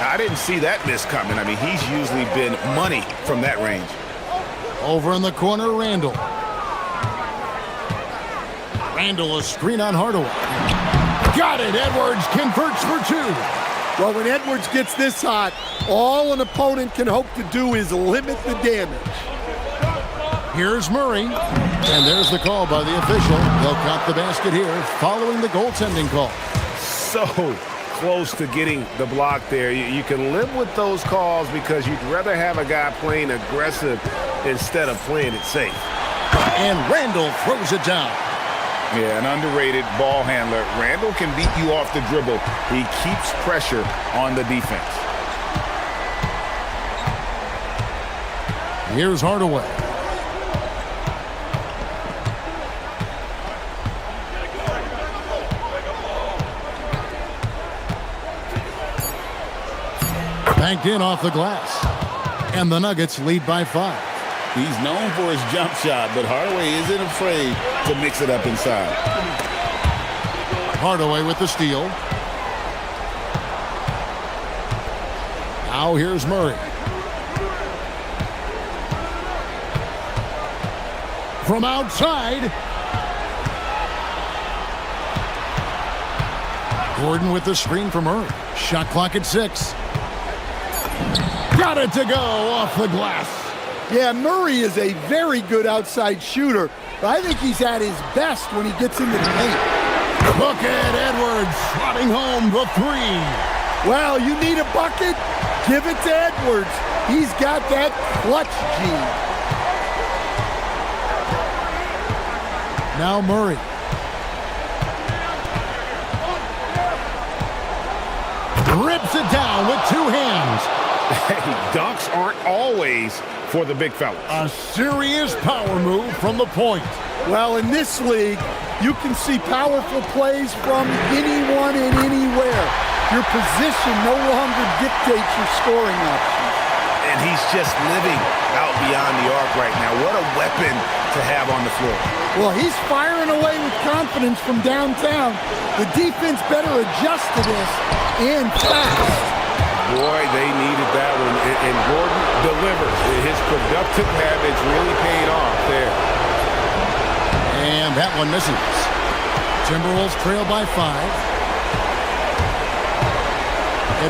I didn't see that miss coming. I mean, he's usually been money from that range. Over in the corner, Randall. Randall, a screen on Hardaway. Got it. Edwards converts for 2. Well, when Edwards gets this hot, all an opponent can hope to do is limit the damage. Here's Murray. And there's the call by the official. They'll count the basket here following the goaltending call. So close to getting the block there. You can live with those calls because you'd rather have a guy playing aggressive instead of playing it safe. And Randall throws it down. Yeah, an underrated ball handler. Randall can beat you off the dribble. He keeps pressure on the defense. Here's Hardaway. Banked in off the glass. And the Nuggets lead by 5. He's known for his jump shot, but Hardaway isn't afraid to mix it up inside. Hardaway with the steal. Now here's Murray. From outside. Gordon with the screen for Murray. Shot clock at 6. Got it to go off the glass. Yeah, Murray is a very good outside shooter, but I think he's at his best when he gets into the paint. Look at Edwards slotting home the 3. Well, you need a bucket? Give it to Edwards. He's got that clutch gene. Now Murray. Rips it down with 2 hands. Hey, dunks aren't always for the big fellas. A serious power move from the point. Well, in this league, you can see powerful plays from anyone and anywhere. Your position no longer dictates your scoring options. And he's just living out beyond the arc right now. What a weapon to have on the floor. Well, he's firing away with confidence from downtown. The defense better adjust to this, and fast. Boy, they needed that one. And Gordon delivers. His productive habits really paid off there. And that one misses. Timberwolves trail by 5.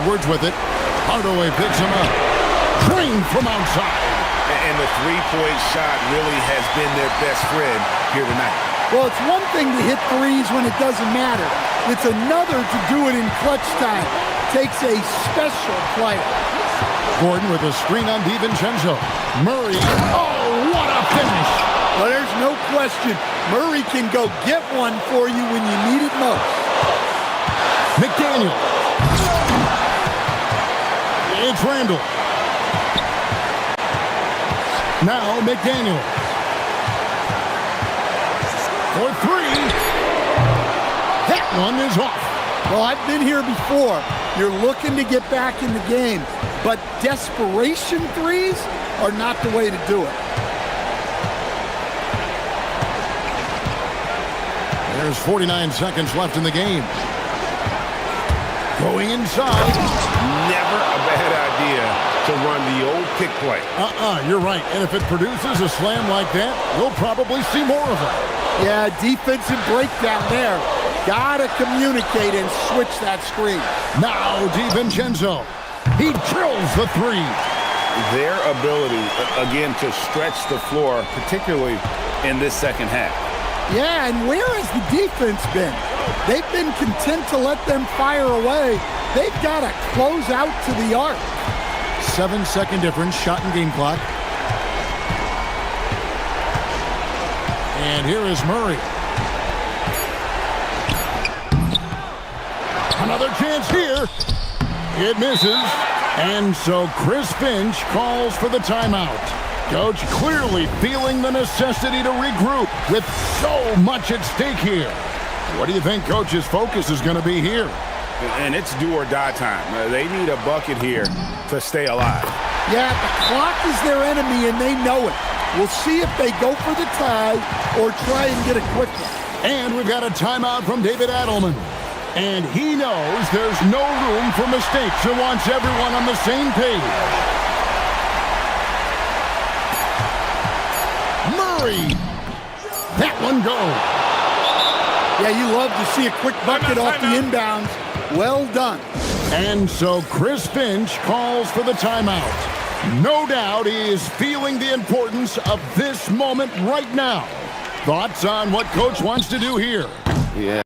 Edwards with it. Hardaway picks him up. Drained from outside. And the three-point shot really has been their best friend here tonight. Well, it's one thing to hit threes when it doesn't matter. It's another to do it in clutch time. Takes a special player. Gordon with a screen on DiVincenzo. Murray. Oh, what a finish. Well, there's no question. Murray can go get one for you when you need it most. McDaniel. It's Randall. Now McDaniel. For 3. That one is off. Well, I've been here before. You're looking to get back in the game, but desperation threes are not the way to do it. There's 49 seconds left in the game. Going inside. Never a bad idea to run the old pick play. You're right. And if it produces a slam like that, we'll probably see more of it. Yeah, defensive breakdown there. Gotta communicate and switch that screen. Now DiVincenzo. He drills the 3. Their ability, again, to stretch the floor, particularly in this second half. Yeah, and where has the defense been? They've been content to let them fire away. They've got to close out to the arc. 7-second difference, shot and game clock. And here is Murray. Another chance here. It misses. And so Chris Finch calls for the timeout. Coach clearly feeling the necessity to regroup with so much at stake here. What do you think Coach's focus is going to be here? And it's do or die time. They need a bucket here to stay alive. Yeah, the clock is their enemy, and they know it. We'll see if they go for the tie or try and get a quick one. And we've got a timeout from David Adelman. And he knows there's no room for mistakes and wants everyone on the same page. Murray. That one goes. Yeah, you love to see a quick bucket off the inbounds. Well done. And so Chris Finch calls for the timeout. No doubt he is feeling the importance of this moment right now. Thoughts on what Coach wants to do here? Yeah.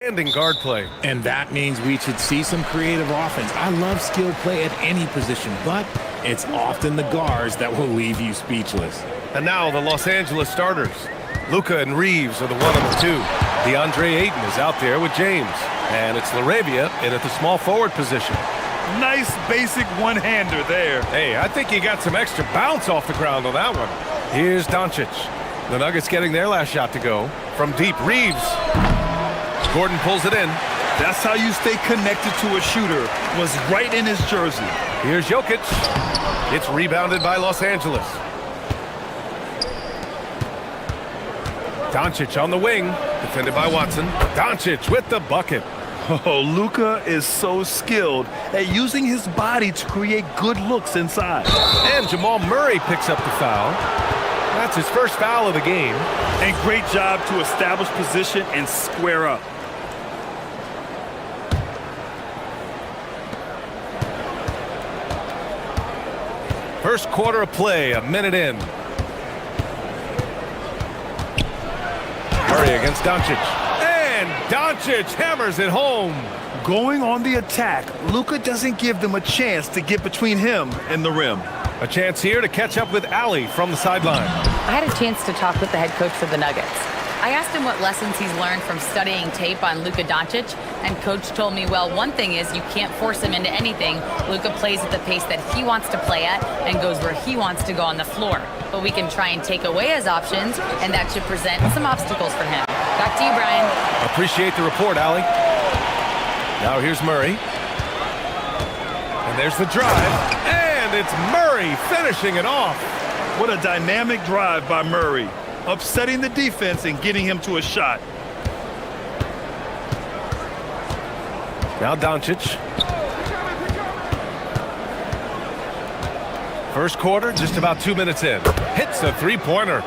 Standing guard play. And that means we should see some creative offense. I love skill play at any position, but it's often the guards that will leave you speechless. And now the Los Angeles starters. Luka and Reeves are the 1 and the 2. DeAndre Ayton is out there with James. And it's LaRavia in at the small forward position. Nice basic one-hander there. Hey, I think he got some extra bounce off the ground on that one. Here's Doncic. The Nuggets getting their last shot to go. From deep, Reeves. Gordon pulls it in. That's how you stay connected to a shooter. Was right in his jersey. Here's Jokic. It's rebounded by Los Angeles. Doncic on the wing, defended by Watson. Doncic with the bucket. Oh, Luka is so skilled at using his body to create good looks inside. And Jamal Murray picks up the foul. That's his first foul of the game. And great job to establish position and square up. First quarter of play, a minute in. Murray against Doncic. And Doncic hammers it home. Going on the attack, Luka doesn't give them a chance to get between him and the rim. A chance here to catch up with Ali from the sideline. I had a chance to talk with the head coach of the Nuggets. I asked him what lessons he's learned from studying tape on Luka Doncic, and coach told me, well, one thing is you can't force him into anything. Luka plays at the pace that he wants to play at and goes where he wants to go on the floor. But we can try and take away his options, and that should present some obstacles for him. Back to you, Brian. Appreciate the report, Ali. Now here's Murray. And there's the drive. And it's Murray finishing it off. What a dynamic drive by Murray. Upsetting the defense and getting him to a shot. Now Doncic. First quarter, just about 2 minutes in. Hits a three-pointer.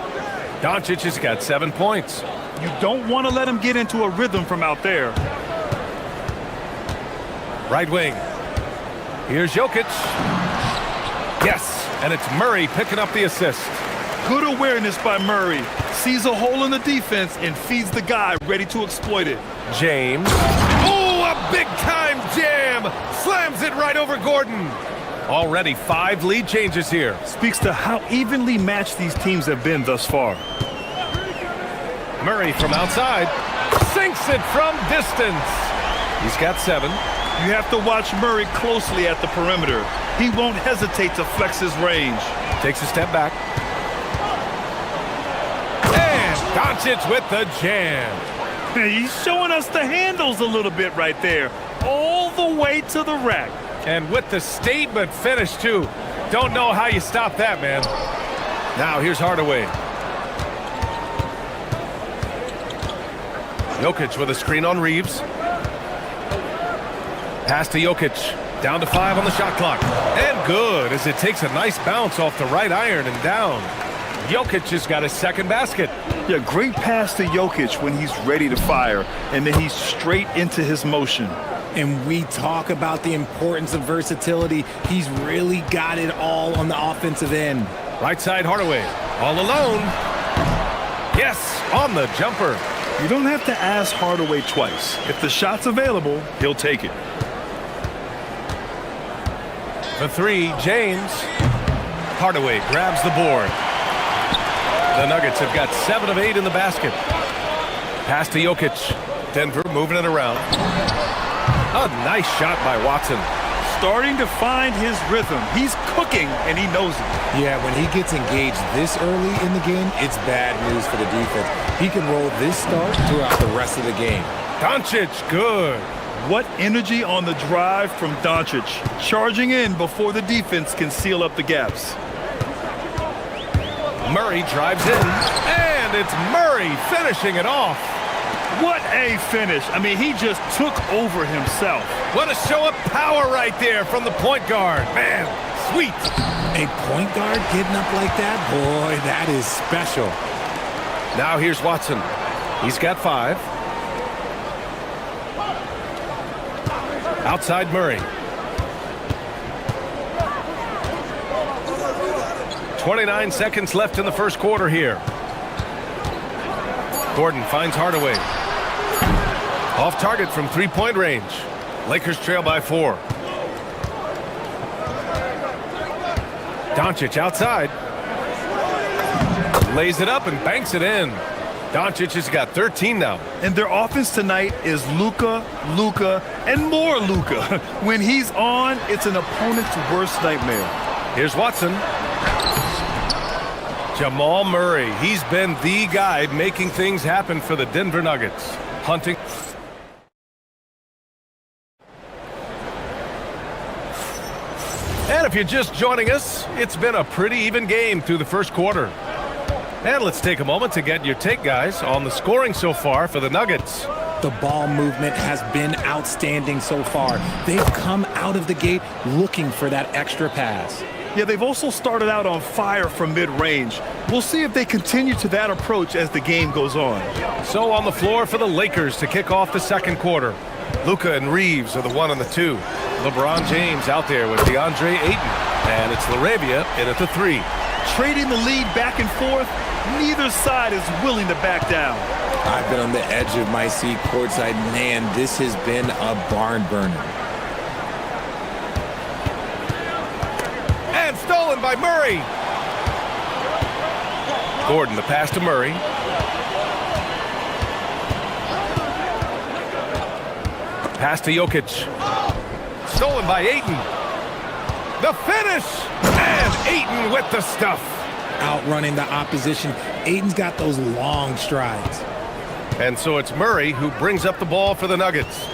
Doncic has got 7 points. You don't want to let him get into a rhythm from out there. Right wing. Here's Jokic. Yes, and it's Murray picking up the assist. Good awareness by Murray. Sees a hole in the defense and feeds the guy ready to exploit it. James. Oh, a big-time jam. Slams it right over Gordon. Already 5 lead changes here. Speaks to how evenly matched these teams have been thus far. Murray from outside. Sinks it from distance. He's got 7. You have to watch Murray closely at the perimeter. He won't hesitate to flex his range. Takes a step back. And Doncic with the jam. He's showing us the handles a little bit right there. All the way to the rack. And with the statement finish, too. Don't know how you stop that, man. Now here's Hardaway. Jokic with a screen on Reeves. Pass to Jokic. Down to 5 on the shot clock. And good as it takes a nice bounce off the right iron and down. Jokic has got his second basket. Yeah, great pass to Jokic when he's ready to fire. And then he's straight into his motion. And we talk about the importance of versatility. He's really got it all on the offensive end. Right side Hardaway. All alone. Yes, on the jumper. You don't have to ask Hardaway twice. If the shot's available, he'll take it. The 3, James. Hardaway grabs the board. The Nuggets have got 7 of 8 in the basket. Pass to Jokic. Denver moving it around. A nice shot by Watson. Starting to find his rhythm. He's cooking, and he knows it. Yeah, when he gets engaged this early in the game, it's bad news for the defense. He can roll this start throughout the rest of the game. Doncic, good. What energy on the drive from Doncic. Charging in before the defense can seal up the gaps. Murray drives in, and it's Murray finishing it off. What a finish. I mean, he just took over himself. What a show of power right there from the point guard. Man, sweet. A point guard getting up like that? Boy, that is special. Now here's Watson. He's got 5. Outside Murray. 29 seconds left in the first quarter here. Gordon finds Hardaway. Off target from three-point range. Lakers trail by 4. Doncic outside. Lays it up and banks it in. Doncic has got 13 now. And their offense tonight is Luka, and more Luka. When he's on, it's an opponent's worst nightmare. Here's Watson. Jamal Murray. He's been the guy making things happen for the Denver Nuggets. Hunting. And if you're just joining us, it's been a pretty even game through the first quarter. And let's take a moment to get your take, guys, on the scoring so far for the Nuggets. The ball movement has been outstanding so far. They've come out of the gate looking for that extra pass. Yeah, they've also started out on fire from mid-range. We'll see if they continue to that approach as the game goes on. So on the floor for the Lakers to kick off the second quarter. Luka and Reeves are the 1 and the 2. LeBron James out there with DeAndre Ayton. And it's LaRavia in at the 3. Trading the lead back and forth, neither side is willing to back down. I've been on the edge of my seat courtside. Man, this has been a barn burner. And stolen by Murray. Gordon, the pass to Murray. Pass to Jokic. Stolen by Ayton. The finish! And Ayton with the stuff. Outrunning the opposition. Ayton's got those long strides. And so it's Murray who brings up the ball for the Nuggets.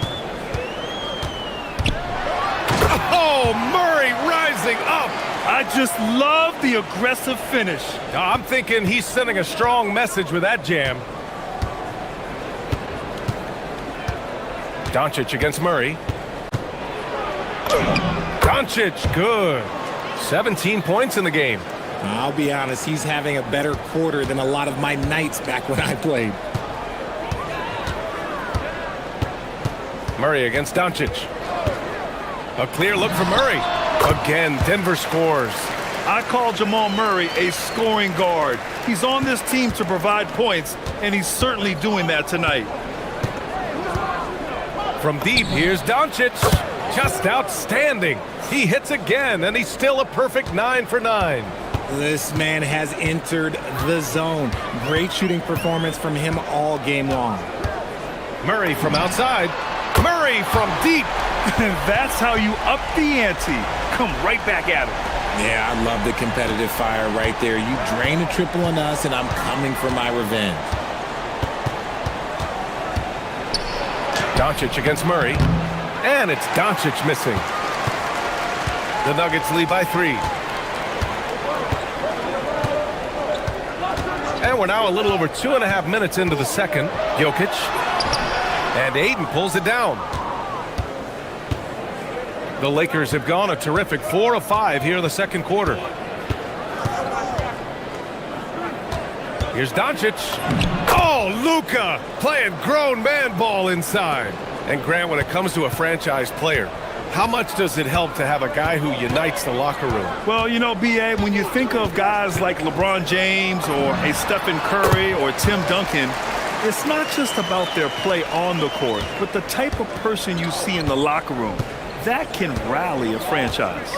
Oh, Murray rising up. I just love the aggressive finish. I'm thinking he's sending a strong message with that jam. Doncic against Murray. Doncic, good. 17 points in the game. I'll be honest, he's having a better quarter than a lot of my nights back when I played. Murray against Doncic. A clear look for Murray. Again, Denver scores. I call Jamal Murray a scoring guard. He's on this team to provide points, and he's certainly doing that tonight. From deep, here's Doncic. Just outstanding. He hits again, and he's still a perfect 9 for 9. This man has entered the zone. Great shooting performance from him all game long. Murray from outside. Murray from deep. That's how you up the ante. Come right back at him. Yeah, I love the competitive fire right there. You drain a triple on us, and I'm coming for my revenge. Doncic against Murray. And it's Doncic missing. The Nuggets lead by 3. And we're now a little over 2.5 minutes into the second. Jokic. And Ayton pulls it down. The Lakers have gone a terrific 4 of 5 here in the second quarter. Here's Doncic. Oh, Luka playing grown man ball inside. And Grant, when it comes to a franchise player, how much does it help to have a guy who unites the locker room? Well, you know, B.A., when you think of guys like LeBron James or a Stephen Curry or Tim Duncan, it's not just about their play on the court, but the type of person you see in the locker room. That can rally a franchise.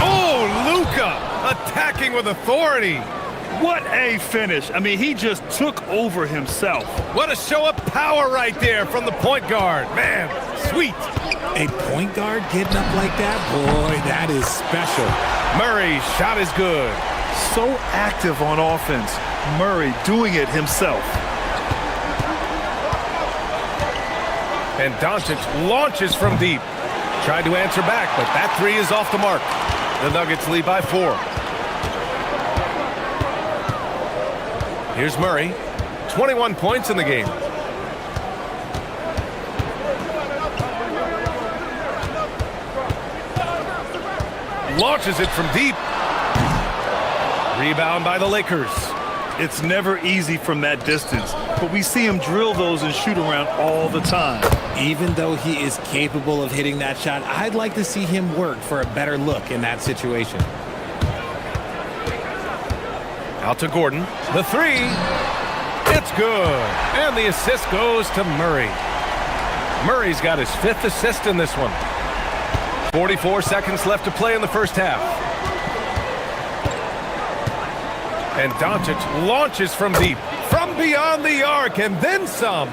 Oh, Luka attacking with authority. What a finish. I mean, he just took over himself. What a show of power right there from the point guard. Man, sweet. A point guard getting up like that? Boy, that is special. Murray's shot is good. So active on offense. Murray doing it himself. And Doncic launches from deep. Tried to answer back, but that 3 is off the mark. The Nuggets lead by 4. Here's Murray. 21 points in the game. Launches it from deep. Rebound by the Lakers. It's never easy from that distance, but we see him drill those and shoot around all the time. Even though he is capable of hitting that shot, I'd like to see him work for a better look in that situation. Out to Gordon. The 3. It's It's good. And the assist goes to Murray. Murray's got his 5th assist in this one. 44 seconds left to play in the first half. And Doncic launches from deep, from beyond the arc, and then some.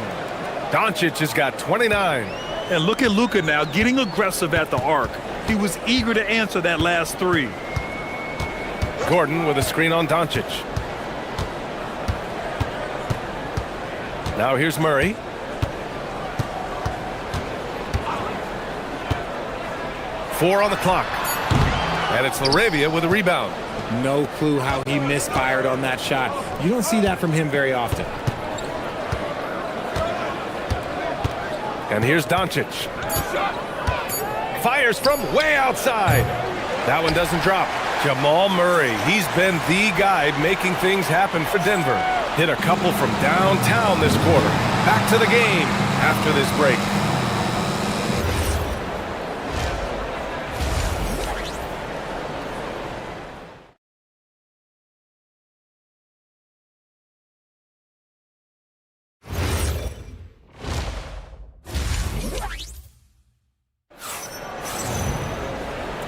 Doncic has got 29. And look at Luka now getting aggressive at the arc. He was eager to answer that last 3. Gordon with a screen on Doncic. Now here's Murray. Four on the clock. And it's Laravia with a rebound. No clue how he misfired on that shot. You don't see that from him very often. And here's Doncic. Fires from way outside. That one doesn't drop. Jamal Murray, he's been the guy making things happen for Denver. Hit a couple from downtown this quarter. Back to the game after this break.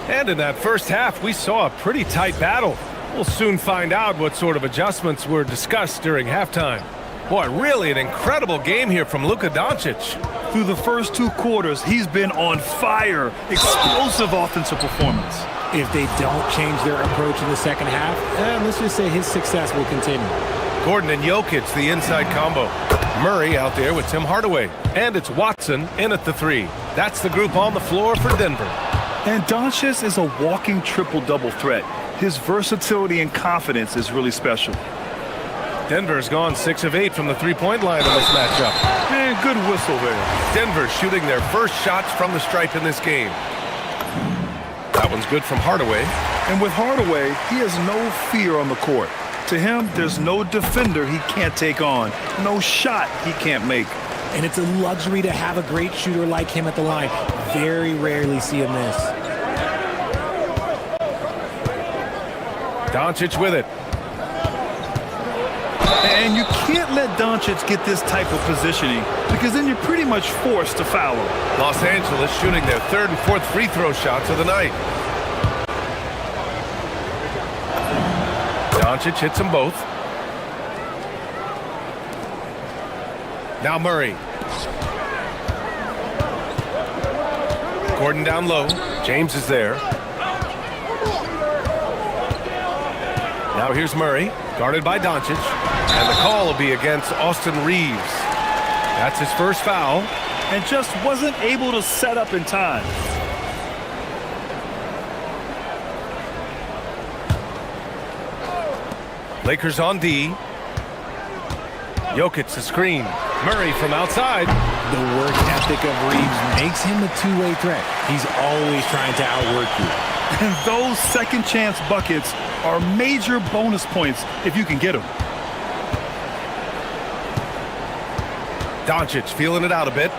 And in that first half, we saw a pretty tight battle. We'll soon find out what sort of adjustments were discussed during halftime. Boy, really an incredible game here from Luka Doncic. Through the first 2 quarters, he's been on fire. Explosive offensive performance. If they don't change their approach in the second half, let's just say his success will continue. Gordon and Jokic, the inside combo. Murray out there with Tim Hardaway. And it's Watson in at the 3. That's the group on the floor for Denver. And Doncic is a walking triple-double threat. His versatility and confidence is really special. Denver's gone 6 of 8 from the three-point line in this matchup. Man, good whistle there. Denver shooting their first shots from the stripe in this game. That one's good from Hardaway. And with Hardaway, he has no fear on the court. To him, there's no defender he can't take on, no shot he can't make. And it's a luxury to have a great shooter like him at the line. Very rarely see him miss. Doncic with it. And you can't let Doncic get this type of positioning because then you're pretty much forced to foul him. Los Angeles shooting their 3rd and 4th free throw shots of the night. Doncic hits them both. Now Murray. Gordon down low. James is there. Now here's Murray, guarded by Doncic. And the call will be against Austin Reeves. That's his first foul. And just wasn't able to set up in time. Lakers on D. Jokic the screen. Murray from outside. The work ethic of Reeves makes him a two-way threat. He's always trying to outwork you. And those second chance buckets are major bonus points if you can get them. Doncic feeling it out a bit.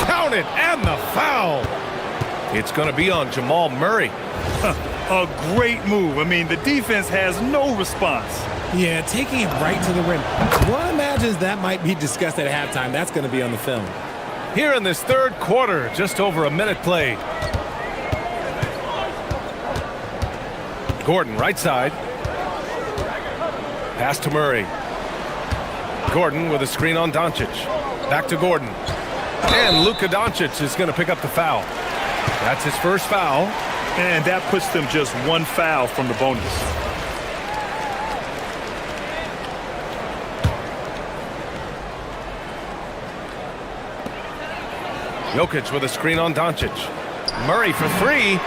Count it, and the foul. It's going to be on Jamal Murray. A great move. I mean, the defense has no response. Yeah, taking it right to the rim. One imagines that might be discussed at halftime. That's going to be on the film. Here in this 3rd quarter, just over a minute played. Gordon, right side. Pass to Murray. Gordon with a screen on Doncic. Back to Gordon. And Luka Doncic is going to pick up the foul. That's his first foul. And that puts them just 1 foul from the bonus. Jokic with a screen on Doncic. Murray for 3.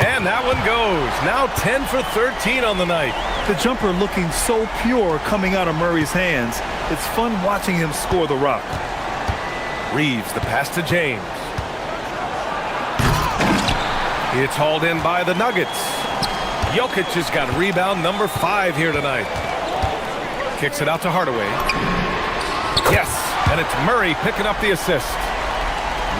And that one goes. Now 10 for 13 on the night. The jumper looking so pure coming out of Murray's hands. It's fun watching him score the rock. Reeves, the pass to James. It's hauled in by the Nuggets. Jokic has got rebound number 5 here tonight. Kicks it out to Hardaway. Yes, and it's Murray picking up the assist.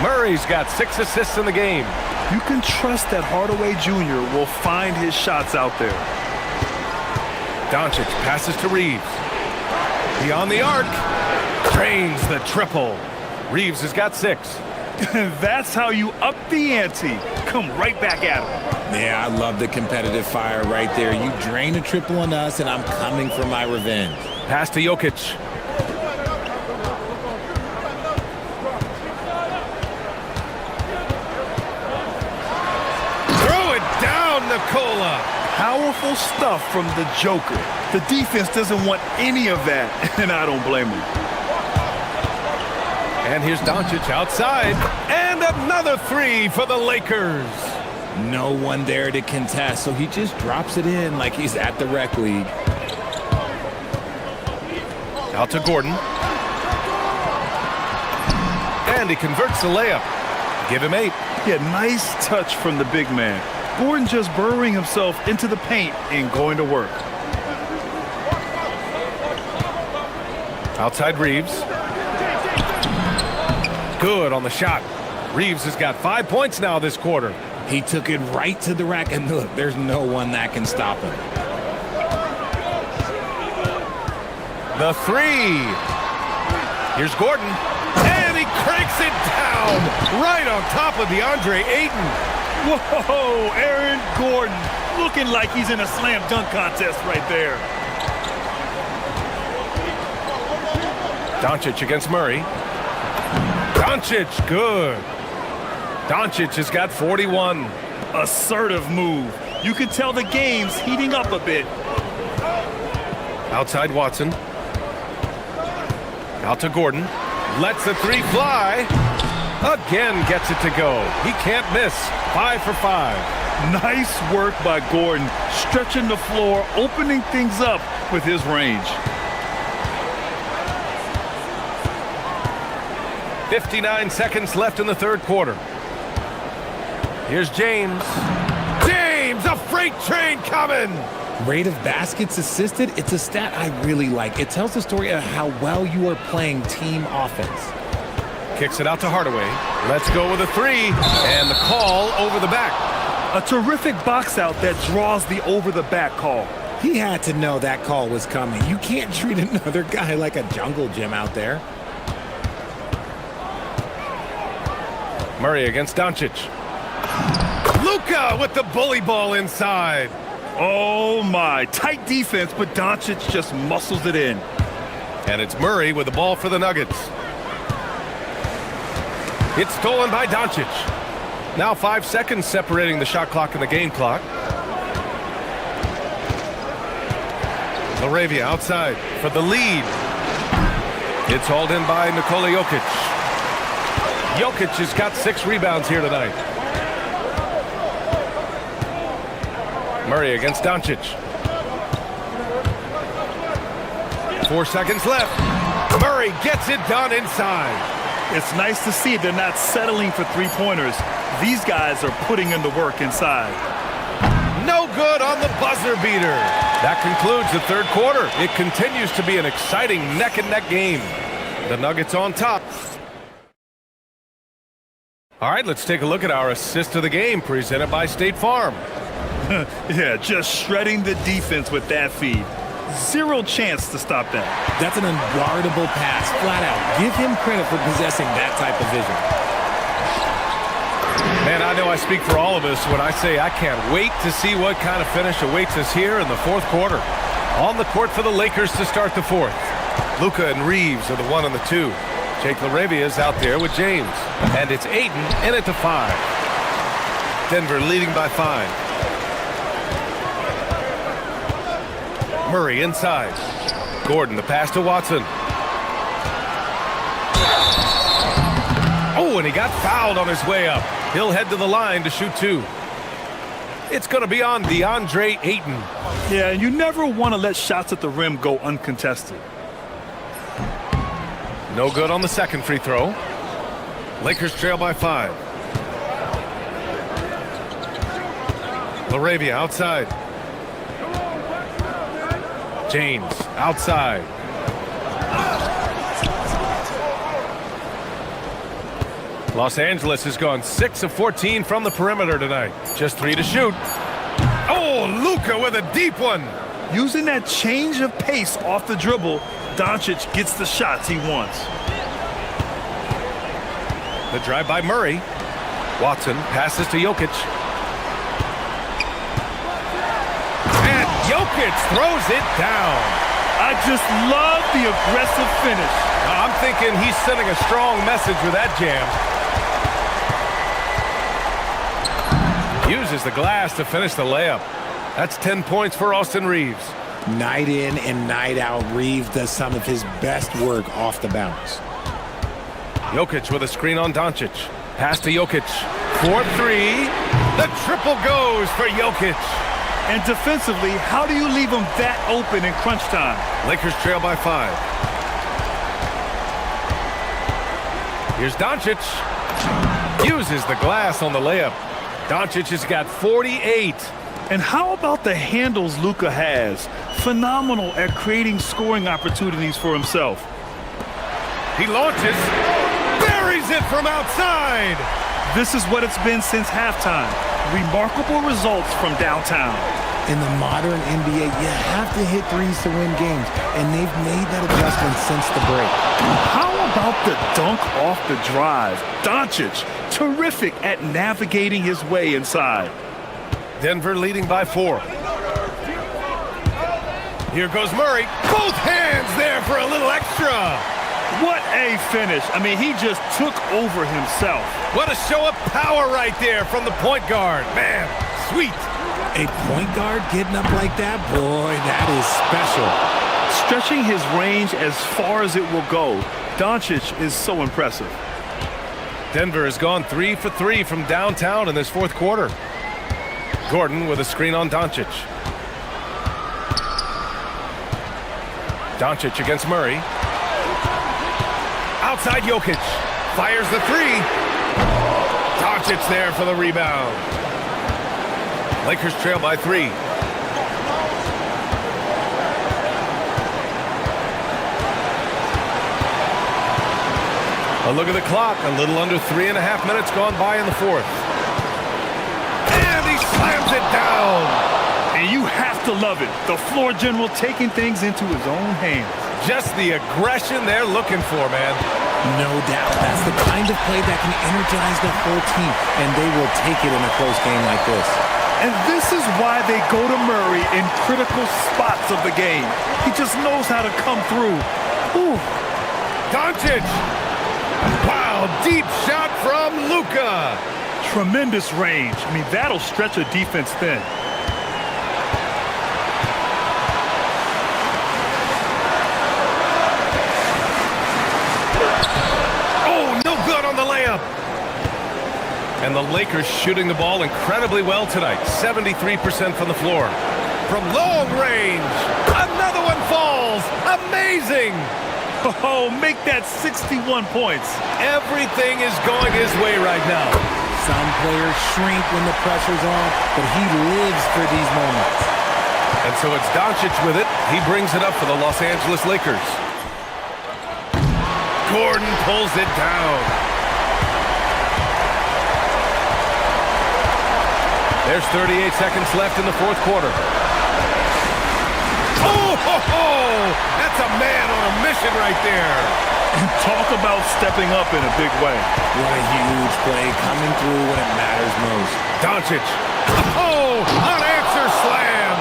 Murray's got 6 assists in the game. You can trust that Hardaway Jr. will find his shots out there. Doncic passes to Reeves. Beyond the arc. Drains the triple. Reeves has got 6. That's how you up the ante. Come right back at him. Yeah, I love the competitive fire right there. You drain a triple on us, and I'm coming for my revenge. Pass to Jokic. Throw it down, Nikola. Powerful stuff from the Joker. The defense doesn't want any of that, and I don't blame him. And here's Doncic outside. And another 3 for the Lakers. No one there to contest, so he just drops it in like he's at the rec league. Out to Gordon. And he converts the layup. Give him 8. Yeah, nice touch from the big man. Gordon just burrowing himself into the paint and going to work. Outside Reeves. Good on the shot. Reeves has got 5 points now this quarter. He took it right to the rack, and look, there's no one that can stop him. The 3. Here's Gordon. And he cranks it down right on top of DeAndre Ayton. Whoa, Aaron Gordon looking like he's in a slam dunk contest right there. Doncic against Murray. Doncic, good. Doncic has got 41. Assertive move. You can tell the game's heating up a bit. Outside Watson. Out to Gordon. Lets the 3 fly. Again gets it to go. He can't miss. 5 for 5. Nice work by Gordon. Stretching the floor, opening things up with his range. 59 seconds left in the third quarter. Here's James. James, a freight train coming. Rate of baskets assisted, it's a stat I really like. It tells the story of how well you are playing team offense. Kicks it out to Hardaway. Let's go with a 3. And the call over the back. A terrific box out that draws the over-the-back call. He had to know that call was coming. You can't treat another guy like a jungle gym out there. Murray against Doncic. Luka with the bully ball inside. Oh my, tight defense, but Doncic just muscles it in. And it's Murray with the ball for the Nuggets. It's stolen by Doncic. Now 5 seconds separating the shot clock and the game clock. Laravia outside for the lead. It's hauled in by Nikola Jokic. Jokic has got 6 rebounds here tonight. Murray against Doncic. 4 seconds left. Murray gets it done inside. It's nice to see they're not settling for three-pointers. These guys are putting in the work inside. No good on the buzzer beater. That concludes the third quarter. It continues to be an exciting neck-and-neck game. The Nuggets on top. All right, let's take a look at our assist of the game presented by State Farm. Yeah, just shredding the defense with that feed. Zero chance to stop that. That's an unguardable pass, flat out. Give him credit for possessing that type of vision. Man, I know I speak for all of us when I say I can't wait to see what kind of finish awaits us here in the fourth quarter. On the court for the Lakers to start the fourth. Luka and Reeves are the 1 and the 2. Jake Laravia is out there with James. And it's Ayton in it to 5. Denver leading by 5. Murray inside. Gordon, the pass to Watson. Oh, and he got fouled on his way up. He'll head to the line to shoot 2. It's going to be on DeAndre Ayton. Yeah, and you never want to let shots at the rim go uncontested. No good on the second free throw. Lakers trail by 5. Laravia outside. James outside. Los Angeles has gone 6 of 14 from the perimeter tonight. Just 3 to shoot. Oh, Luka with a deep one. Using that change of pace off the dribble, Doncic gets the shots he wants. The drive by Murray. Watson passes to Jokic. And Jokic throws it down. I just love the aggressive finish. I'm thinking he's sending a strong message with that jam. Uses the glass to finish the layup. That's 10 points for Austin Reeves. Night in and night out, Reeves does some of his best work off the bounce. Jokic with a screen on Doncic. Pass to Jokic. 4-3. The triple goes for Jokic. And defensively, how do you leave him that open in crunch time? Lakers trail by 5. Here's Doncic. Uses the glass on the layup. Doncic has got 48. And how about the handles Luka has? Phenomenal at creating scoring opportunities for himself. He launches. Buries it from outside. This is what it's been since halftime. Remarkable results from downtown. In the modern NBA, you have to hit threes to win games, and they've made that adjustment since the break. How about the dunk off the drive? Doncic, terrific at navigating his way inside. Denver leading by 4. Here goes Murray. Both hands there for a little extra. What a finish. I mean, he just took over himself. What a show of power right there from the point guard. Man, sweet. A point guard getting up like that? Boy, that is special. Stretching his range as far as it will go. Doncic is so impressive. Denver has gone 3 for 3 from downtown in this fourth quarter. Gordon with a screen on Doncic. Doncic against Murray. Outside Jokic. Fires the 3. Doncic there for the rebound. Lakers trail by 3. A look at the clock. A little under 3.5 minutes gone by in the fourth. And he slams it down. And you have to love it. The floor general taking things into his own hands. Just the aggression they're looking for, man. No doubt. That's the kind of play that can energize the whole team, and they will take it in a close game like this. And this is why they go to Murray in critical spots of the game. He just knows how to come through. Ooh. Doncic. Wow, deep shot from Luka. Tremendous range. I mean, that'll stretch a defense thin. And the Lakers shooting the ball incredibly well tonight. 73% from the floor. From long range. Another one falls. Amazing. Oh, make that 61 points. Everything is going his way right now. Some players shrink when the pressure's on, but he lives for these moments. And so it's Doncic with it. He brings it up for the Los Angeles Lakers. Gordon pulls it down. There's 38 seconds left in the fourth quarter. Oh, ho, ho! That's a man on a mission right there. And talk about stepping up in a big way. What a huge play coming through when it matters most. Doncic. Oh, unanswered slam.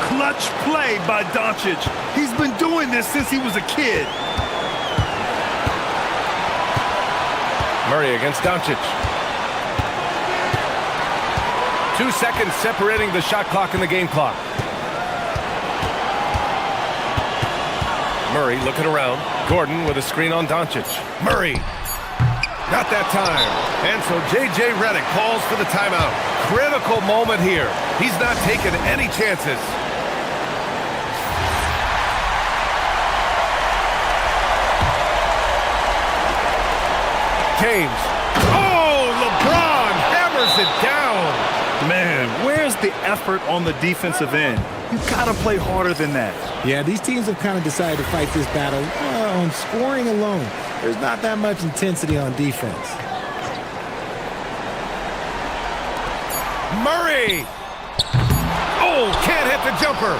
Clutch play by Doncic. He's been doing this since he was a kid. Murray against Doncic. 2 seconds separating the shot clock and the game clock. Murray looking around. Gordon with a screen on Doncic. Murray. Not that time. And so J.J. Redick calls for the timeout. Critical moment here. He's not taking any chances. James. Oh, LeBron hammers it down. Man, where's the effort on the defensive end? You've got to play harder than that. Yeah, these teams have kind of decided to fight this battle on scoring alone. There's not that much intensity on defense. Murray! Oh, can't hit the jumper.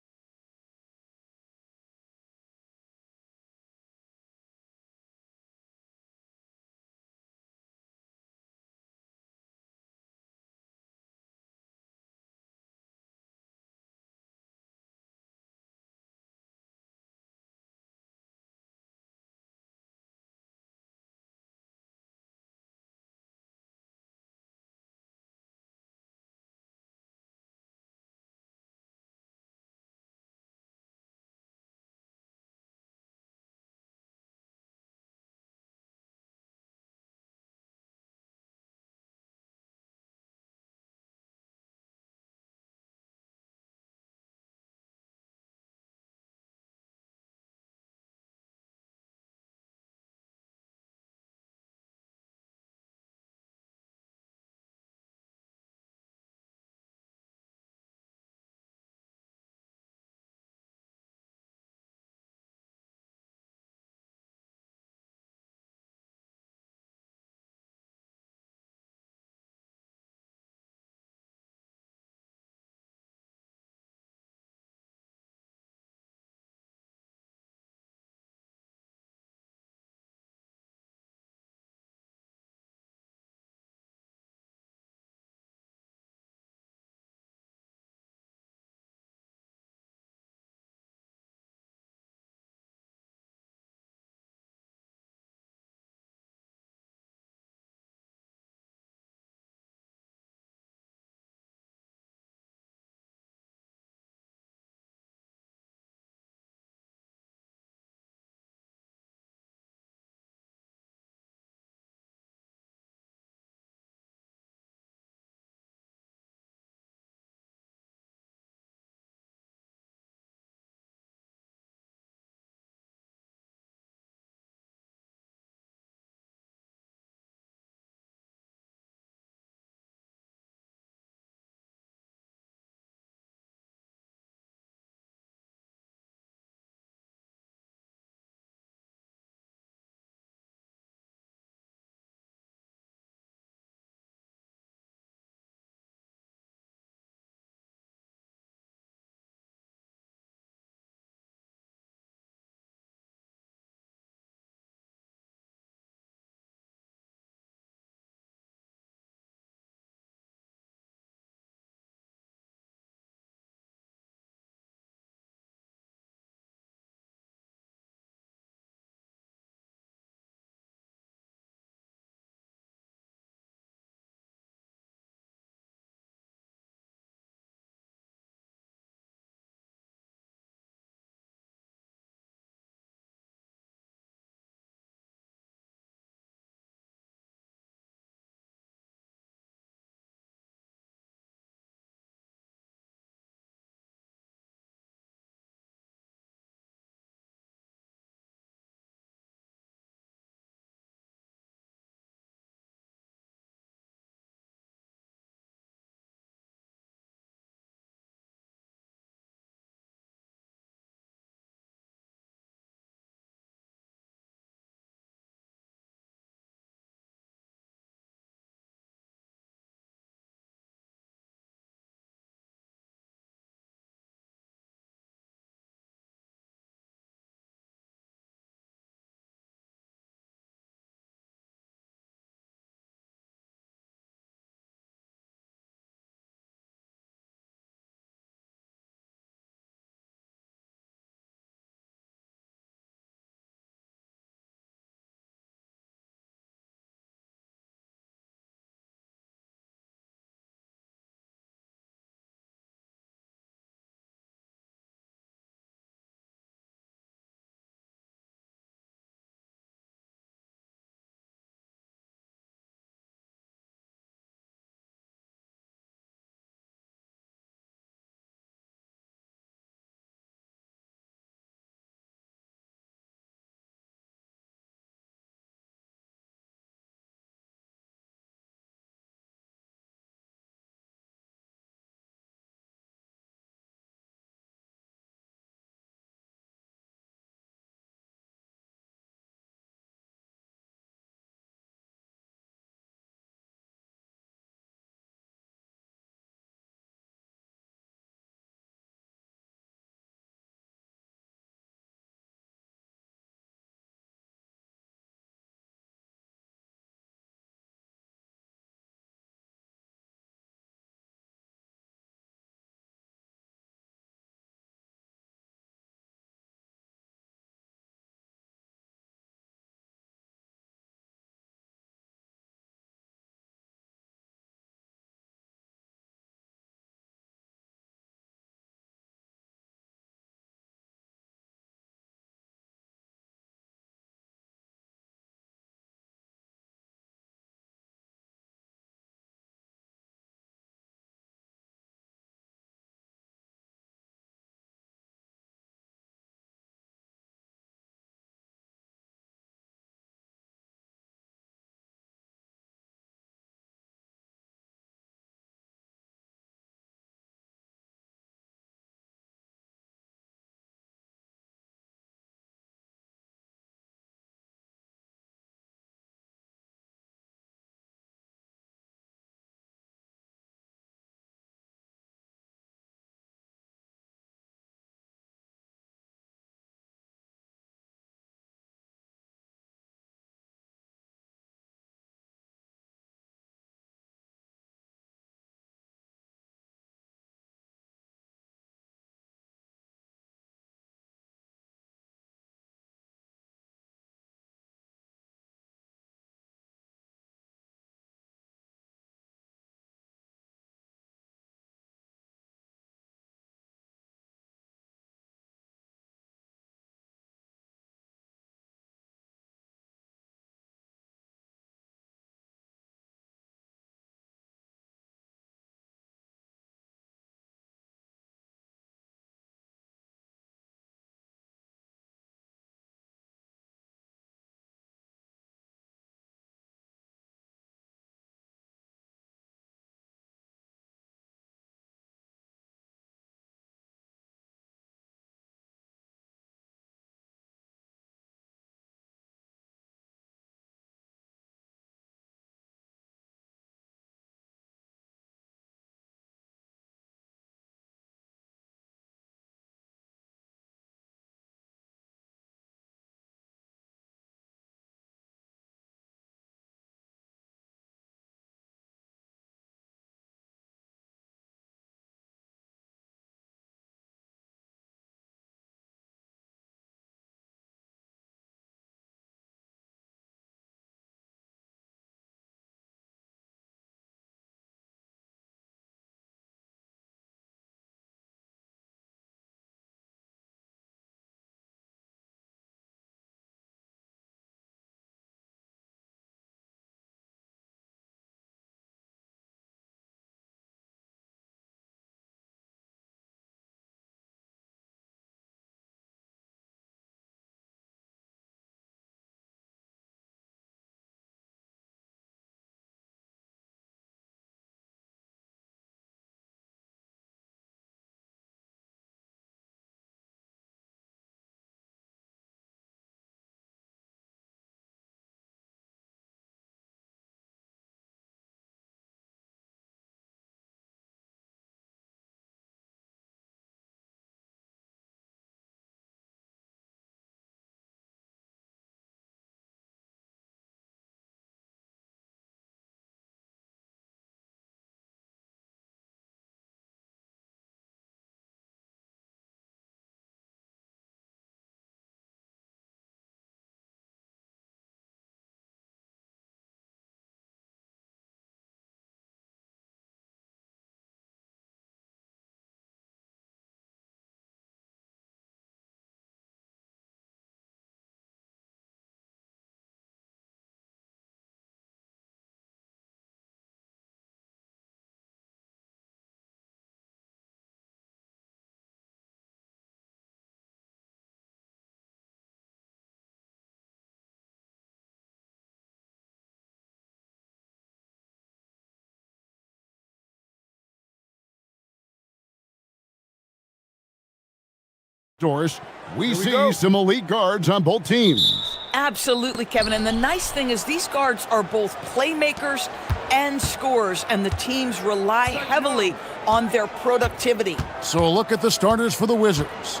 Doris, we see some elite guards on both teams. Absolutely, Kevin. And the nice thing is these guards are both playmakers and scorers, and the teams rely heavily on their productivity. So a look at the starters for the Wizards.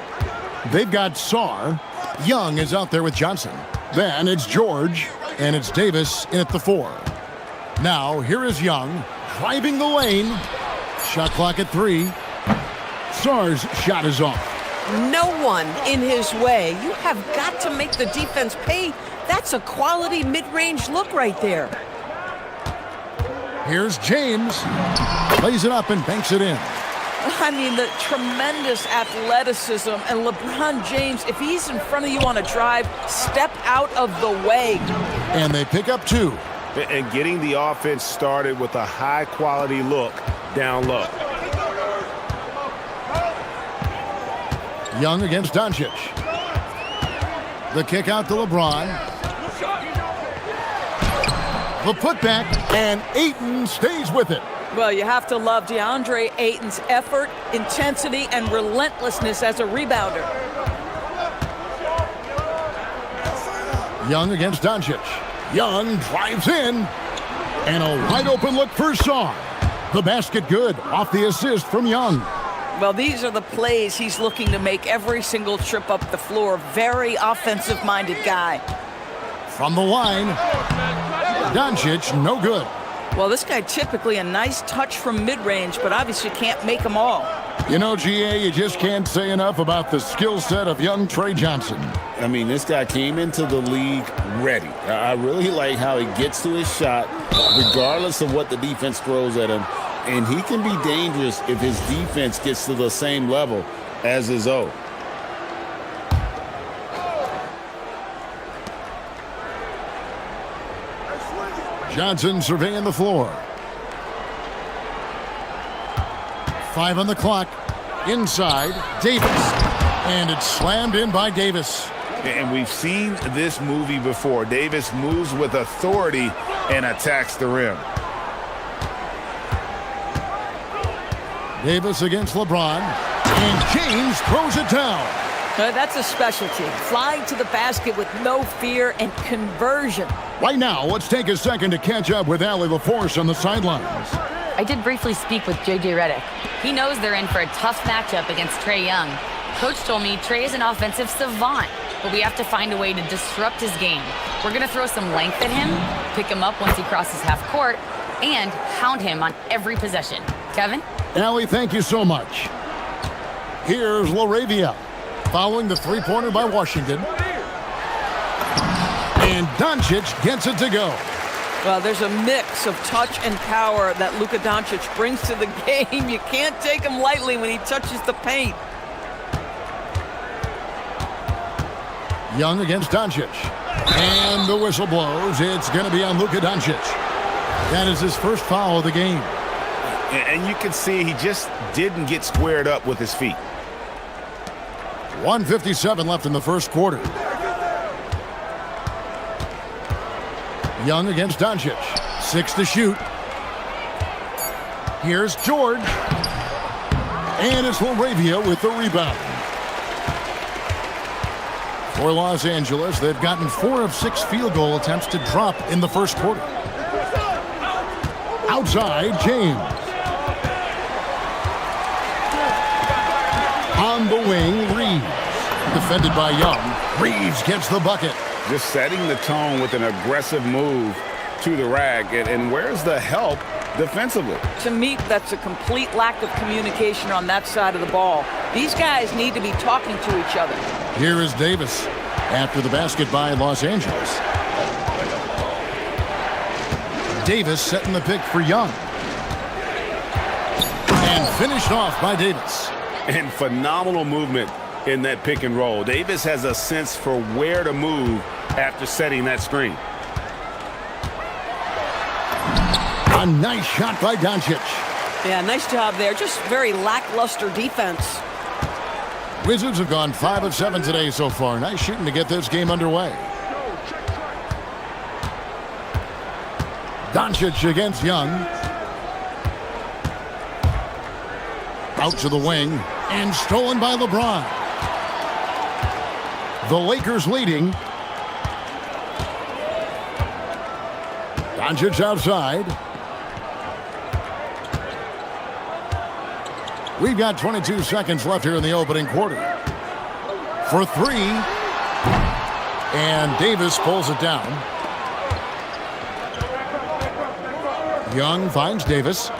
They've got Sarr. Young is out there with Johnson. Then it's George, and it's Davis in at the 4. Now, here is Young, driving the lane. Shot clock at 3. Sarr's shot is off. No one in his way. You have got to make the defense pay. That's a quality mid-range look right there. Here's James. Plays it up and banks it in. I mean, the tremendous athleticism, and LeBron James, if he's in front of you on a drive, step out of the way. And they pick up 2. And getting the offense started with a high-quality look down low. Young against Doncic. The kick out to LeBron. The putback, and Ayton stays with it. Well, you have to love DeAndre Ayton's effort, intensity, and relentlessness as a rebounder. Young against Doncic. Young drives in, and a wide-open look for Sarr. The basket good off the assist from Young. Well, these are the plays he's looking to make every single trip up the floor. Very offensive-minded guy. From the line, Doncic, no good. Well, this guy typically a nice touch from mid-range, but obviously can't make them all. You know, GA, you just can't say enough about the skill set of young Trey Johnson. I mean, this guy came into the league ready. I really like how he gets to his shot, regardless of what the defense throws at him. And he can be dangerous if his defense gets to the same level as his own. Johnson surveying the floor. 5 on the clock. Inside, Davis. And it's slammed in by Davis. And we've seen this movie before. Davis moves with authority and attacks the rim. Davis against LeBron. And James throws it down. That's a specialty. Flying to the basket with no fear and conversion. Right now, let's take a second to catch up with Allie LaForce on the sidelines. I did briefly speak with J.J. Redick. He knows they're in for a tough matchup against Trae Young. Coach told me Trae is an offensive savant, but we have to find a way to disrupt his game. We're going to throw some length at him, pick him up once he crosses half court, and hound him on every possession. Kevin? Allie, thank you so much. Here's LaRavia, following the three-pointer by Washington. And Doncic gets it to go. Well, there's a mix of touch and power that Luka Doncic brings to the game. You can't take him lightly when he touches the paint. Young against Doncic. And the whistle blows. It's going to be on Luka Doncic. That is his first foul of the game. And you can see he just didn't get squared up with his feet. 1:57 left in the first quarter. Young against Doncic. 6 to shoot. Here's George. And it's LaRavia with the rebound. For Los Angeles, they've gotten 4 of 6 field goal attempts to drop in the first quarter. Outside, James. On the wing, Reeves. Defended by Young. Reeves gets the bucket. Just setting the tone with an aggressive move to the rack. And where's the help defensively? To me, that's a complete lack of communication on that side of the ball. These guys need to be talking to each other. Here is Davis after the basket by Los Angeles. Davis setting the pick for Young. And finished off by Davis. And phenomenal movement in that pick and roll. Davis has a sense for where to move after setting that screen. A nice shot by Doncic. Yeah, nice job there. Just very lackluster defense. Wizards have gone 5 of 7 today so far. Nice shooting to get this game underway. Doncic against Young. Out to the wing. And stolen by LeBron. The Lakers leading. Doncic outside. We've got 22 seconds left here in the opening quarter. For three. And Davis pulls it down. Young finds Davis.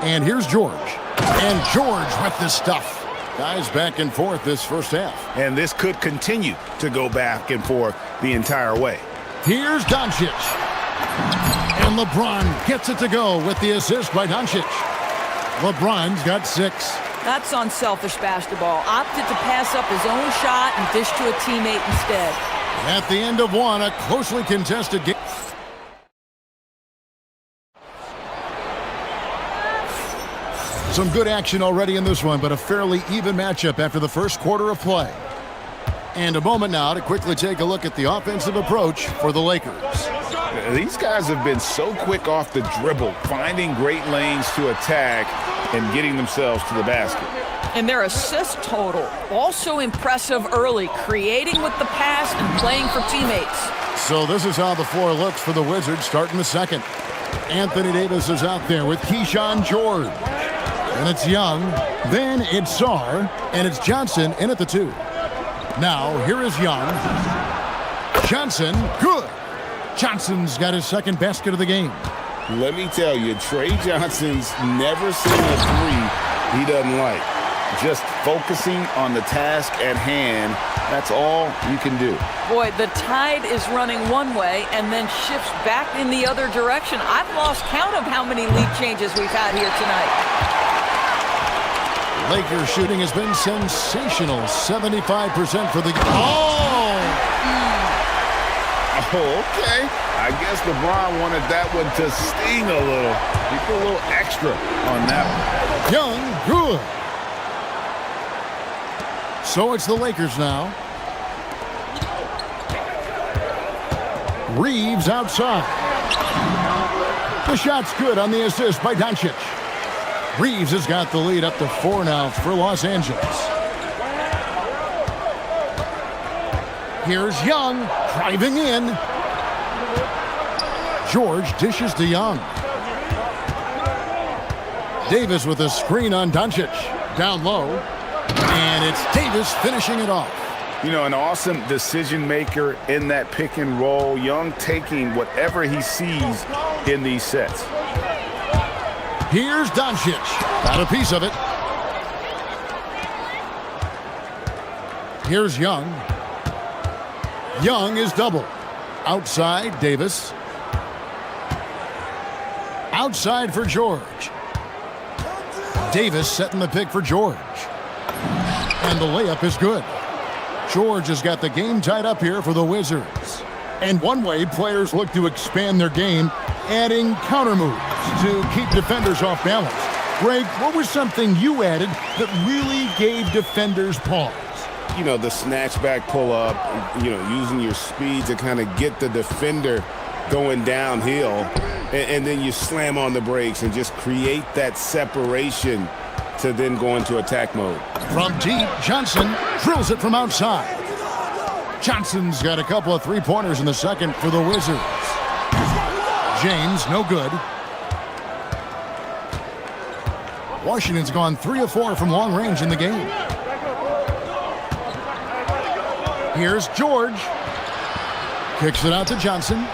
And here's George. And George with the stuff. Guys back and forth this first half. And this could continue to go back and forth the entire way. Here's Doncic. And LeBron gets it to go with the assist by Doncic. LeBron's got 6. That's unselfish basketball. Opted to pass up his own shot and dish to a teammate instead. At the end of one, a closely contested game. Some good action already in this one, but a fairly even matchup after the first quarter of play. And a moment now to quickly take a look at the offensive approach for the Lakers. These guys have been so quick off the dribble, finding great lanes to attack and getting themselves to the basket. And their assist total, also impressive early, creating with the pass and playing for teammates. So this is how the floor looks for the Wizards starting the second. Anthony Davis is out there with Keyshawn George. And it's Young, then it's Sarr, and it's Johnson in at the 2. Now, here is Young. Johnson, good. Johnson's got his second basket of the game. Let me tell you, Trey Johnson's never seen a three he doesn't like. Just focusing on the task at hand, that's all you can do. Boy, the tide is running one way and then shifts back in the other direction. I've lost count of how many lead changes we've had here tonight. Lakers shooting has been sensational. 75% for the game. Oh, okay. I guess LeBron wanted that one to sting a little. He put a little extra on that one. Young, good. So it's the Lakers now. Reeves outside. The shot's good on the assist by Doncic. Reeves has got the lead up to 4 now for Los Angeles. Here's Young driving in. George dishes to Young. Davis with a screen on Doncic. Down low. And it's Davis finishing it off. You know, an awesome decision maker in that pick and roll. Young taking whatever he sees in these sets. Here's Doncic. Got a piece of it. Here's Young. Young is double. Outside, Davis. Outside for George. Davis setting the pick for George. And the layup is good. George has got the game tied up here for the Wizards. And one way players look to expand their game, adding counter moves to keep defenders off balance. Greg, what was something you added that really gave defenders pause? You know, the snatch back pull up, you know, using your speed to kind of get the defender going downhill. And then you slam on the brakes and just create that separation to then go into attack mode. From deep, Johnson drills it from outside. Johnson's got a couple of three-pointers in the second for the Wizards. James, no good. Washington's gone 3 of 4 from long range in the game. Here's George. Kicks it out to Johnson.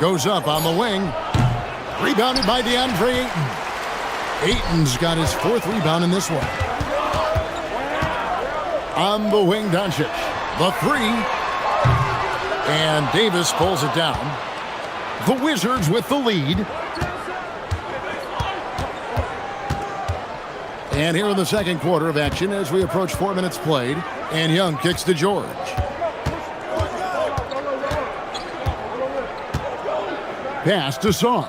Goes up on the wing. Rebounded by DeAndre Ayton. Ayton's got his 4th rebound in this one. On the wing, Doncic. The 3. And Davis pulls it down. The Wizards with the lead. And here in the second quarter of action as we approach 4 minutes played. And Young kicks to George. Pass to Sarr.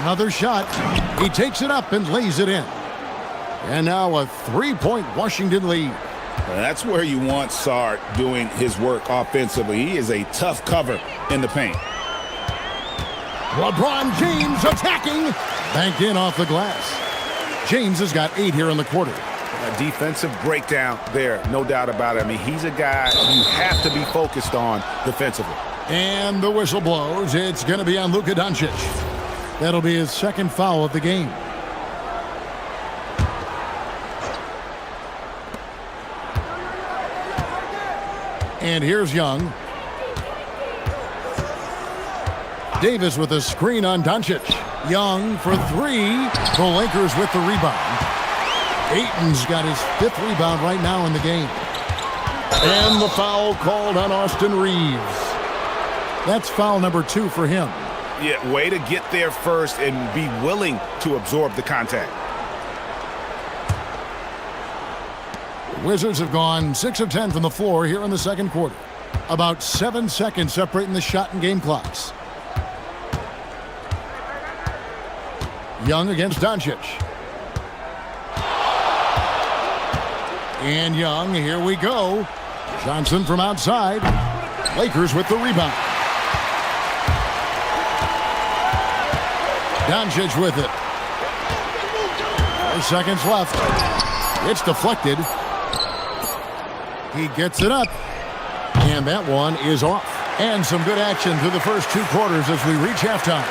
Another shot. He takes it up and lays it in. And now a 3-point Washington lead. That's where you want Sard doing his work offensively. He is a tough cover in the paint. LeBron James attacking. Banked in off the glass. James has got 8 here in the quarter. A defensive breakdown there, no doubt about it. I mean, he's a guy you have to be focused on defensively. And the whistle blows. It's going to be on Luka Doncic. That'll be his second foul of the game. And here's Young. Davis with a screen on Doncic. Young for 3. The Lakers with the rebound. Ayton's got his 5th rebound right now in the game. And the foul called on Austin Reeves. That's foul number 2 for him. Yeah, way to get there first and be willing to absorb the contact. The Wizards have gone 6 of 10 from the floor here in the second quarter. About 7 seconds separating the shot and game clocks. Young against Doncic. And Young, here we go. Johnson from outside. Lakers with the rebound. Doncic with it. 4 seconds left. It's deflected. He gets it up. And that one is off. And some good action through the first 2 quarters as we reach halftime.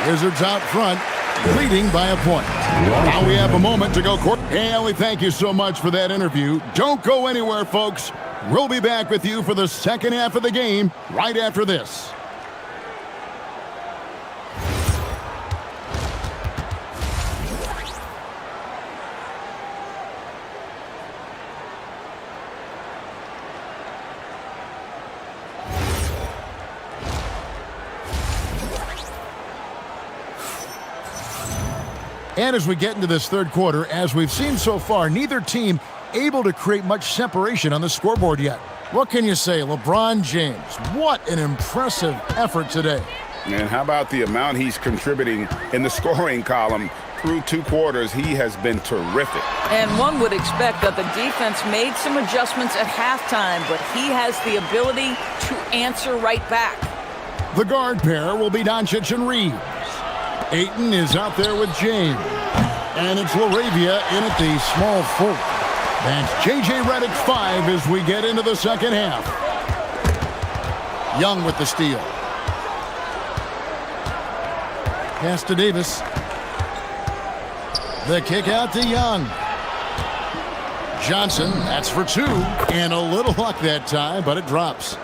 Wizards out front, leading by a point. Now we have a moment to go court. Hey, Ellie, thank you so much for that interview. Don't go anywhere, folks. We'll be back with you for the second half of the game right after this. And as we get into this third quarter, as we've seen so far, neither team able to create much separation on the scoreboard yet. What can you say? LeBron James, what an impressive effort today. And how about the amount he's contributing in the scoring column? Through 2 quarters, he has been terrific. And one would expect that the defense made some adjustments at halftime, but he has the ability to answer right back. The guard pair will be Doncic and Reeves. Ayton is out there with James. And it's LaRavia in at the small forward. That's J.J. Redick 5 as we get into the second half. Young with the steal. Pass to Davis. The kick out to Young. Johnson, that's for 2. And a little luck that time, but it drops.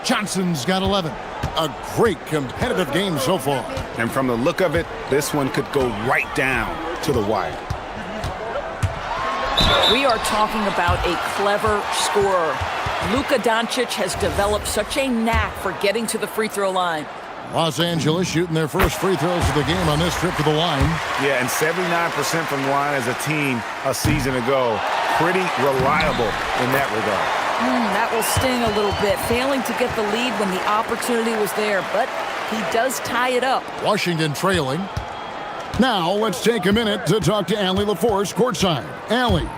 Johnson's got 11. A great competitive game so far. And from the look of it, this one could go right down to the wire. We are talking about a clever scorer. Luka Doncic has developed such a knack for getting to the free throw line. Los Angeles shooting their first free throws of the game on this trip to the line. Yeah, and 79% from the line as a team a season ago. Pretty reliable in that regard. That will sting a little bit, failing to get the lead when the opportunity was there, but he does tie it up. Washington trailing. Now let's take a minute to talk to Allie LaForce courtside. Allie.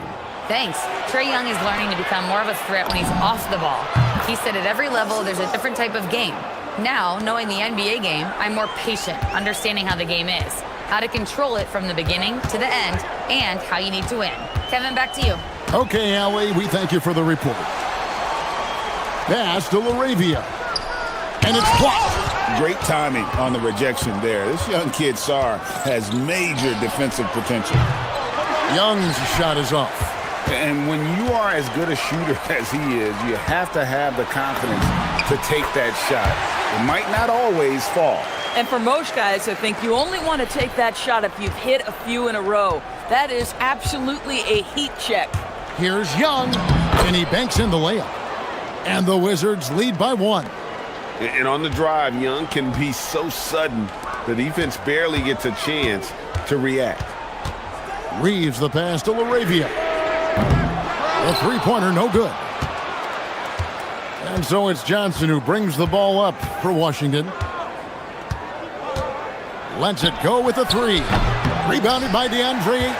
Thanks. Trae Young is learning to become more of a threat when he's off the ball. He said at every level there's a different type of game. Now, knowing the NBA game, I'm more patient, understanding how the game is, how to control it from the beginning to the end, and how you need to win. Kevin, back to you. Okay, Allie, we thank you for the report. Pass to LaRavia. And it's blocked. Great timing on the rejection there. This young kid, Sar, has major defensive potential. Young's shot is off. And when you are as good a shooter as he is, you have to have the confidence to take that shot. It might not always fall. And for most guys, I think you only want to take that shot if you've hit a few in a row. That is absolutely a heat check. Here's Young, and he banks in the layup. And the Wizards lead by 1. And on the drive, Young can be so sudden, the defense barely gets a chance to react. Reeves the pass to LaRavia. The three-pointer, no good. And so it's Johnson who brings the ball up for Washington. Lets it go with the 3. Rebounded by DeAndre Ayton.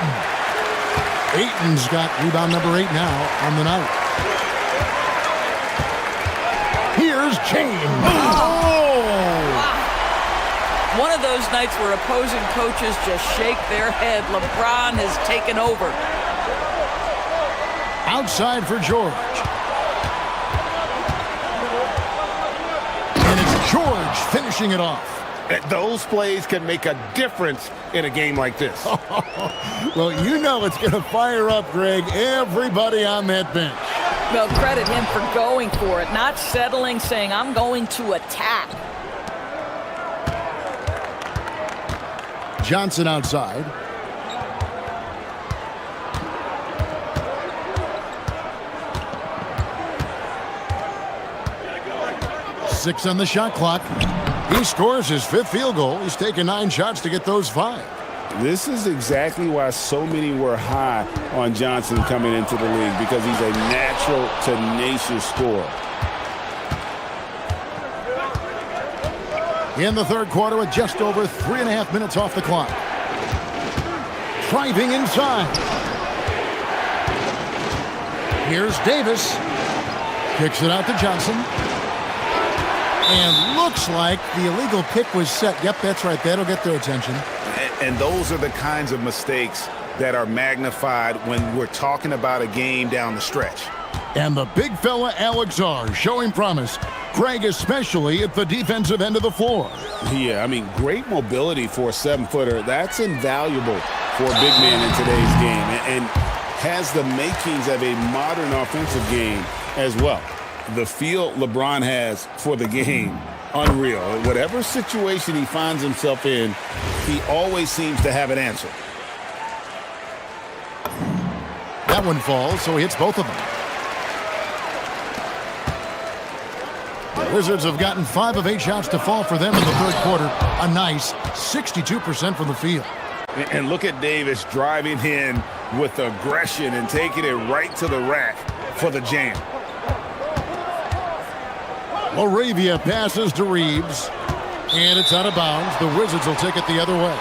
Ayton's got rebound number 8 now on the night. Here's James. Oh! Wow. One of those nights where opposing coaches just shake their head. LeBron has taken over. Outside for George. And it's George finishing it off. Those plays can make a difference in a game like this. Well, you know it's going to fire up, Greg, everybody on that bench. Well, credit him for going for it, not settling, saying, I'm going to attack. Johnson outside. Six on the shot clock. He scores his 5th field goal. He's taken 9 shots to get those 5. This is exactly why so many were high on Johnson coming into the league, because he's a natural, tenacious scorer. In the third quarter with just over 3.5 minutes off the clock. Driving inside. Here's Davis. Kicks it out to Johnson. And looks like the illegal pick was set. Yep, that's right. That'll get their attention. And those are the kinds of mistakes that are magnified when we're talking about a game down the stretch. And the big fella Alex R showing promise. Greg, especially at the defensive end of the floor. Yeah, I mean, great mobility for a 7-footer. That's invaluable for a big man in today's game, and has the makings of a modern offensive game as well. The feel LeBron has for the game, unreal. Whatever situation he finds himself in, he always seems to have an answer. That one falls, so he hits both of them. The Wizards have gotten 5 of 8 shots to fall for them in the third quarter. A nice 62% from the field. And look at Davis driving in with aggression and taking it right to the rack for the jam. Laravia passes to Reeves, and it's out of bounds. The Wizards will take it the other way.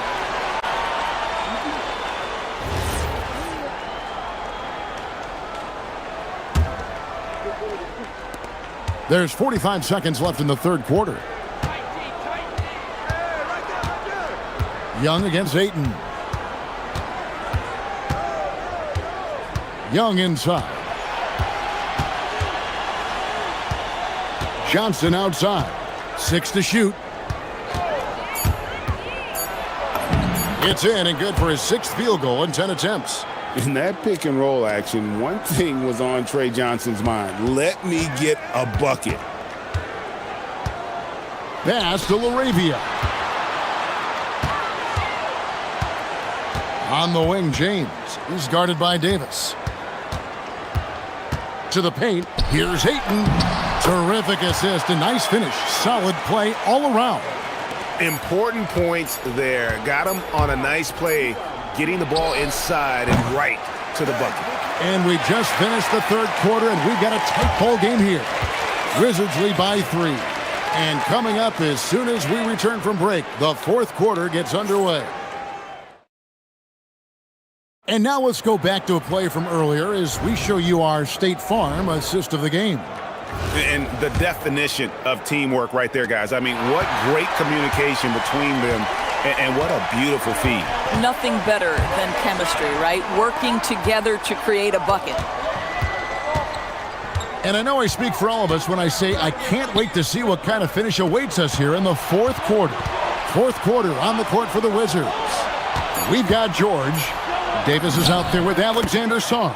There's 45 seconds left in the third quarter. Young against Ayton. Young inside. Johnson outside. 6 to shoot. It's in and good for his 6th field goal in 10 attempts. In that pick and roll action, one thing was on Trey Johnson's mind. Let me get a bucket. Pass to Laravia. On the wing, James. He's guarded by Davis. To the paint. Here's Ayton. Terrific assist. A nice finish. Solid play all around. Important points there. Got him on a nice play, getting the ball inside and right to the bucket. And we just finished the third quarter, and we've got a tight ball game here. Wizards lead by 3. And coming up as soon as we return from break, the fourth quarter gets underway. And now let's go back to a play from earlier as we show you our State Farm assist of the game. And the definition of teamwork right there, guys. I mean, what great communication between them, and what a beautiful feed. Nothing better than chemistry, right? Working together to create a bucket. And I know I speak for all of us when I say I can't wait to see what kind of finish awaits us here in the fourth quarter. Fourth quarter on the court for the Wizards. We've got George. Davis is out there with Alexander Song.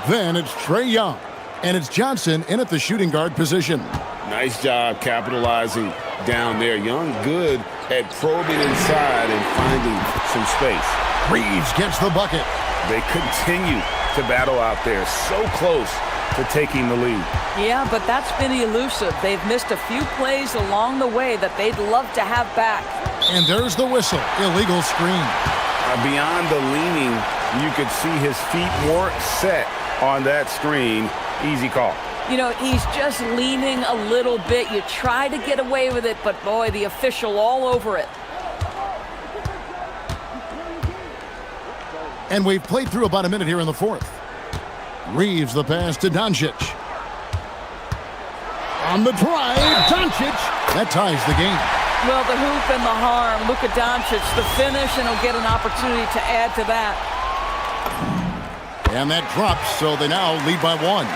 Then it's Trae Young. And it's Johnson in at the shooting guard position. Nice job capitalizing down there. Young good at probing inside and finding some space. Reeves gets the bucket. They continue to battle out there. So close to taking the lead. Yeah, but that's been elusive. They've missed a few plays along the way that they'd love to have back. And there's the whistle. Illegal screen. Beyond the leaning, you could see his feet more set on that screen. Easy call. You know, he's just leaning a little bit. You try to get away with it, but boy, the official all over it. And we've played through about a minute here in the fourth. Reeves the pass to Doncic. On the drive, Doncic. That ties the game. Well, the hoop and the harm. Luka Doncic, the finish, and he'll get an opportunity to add to that. And that drops, so they now lead by 1.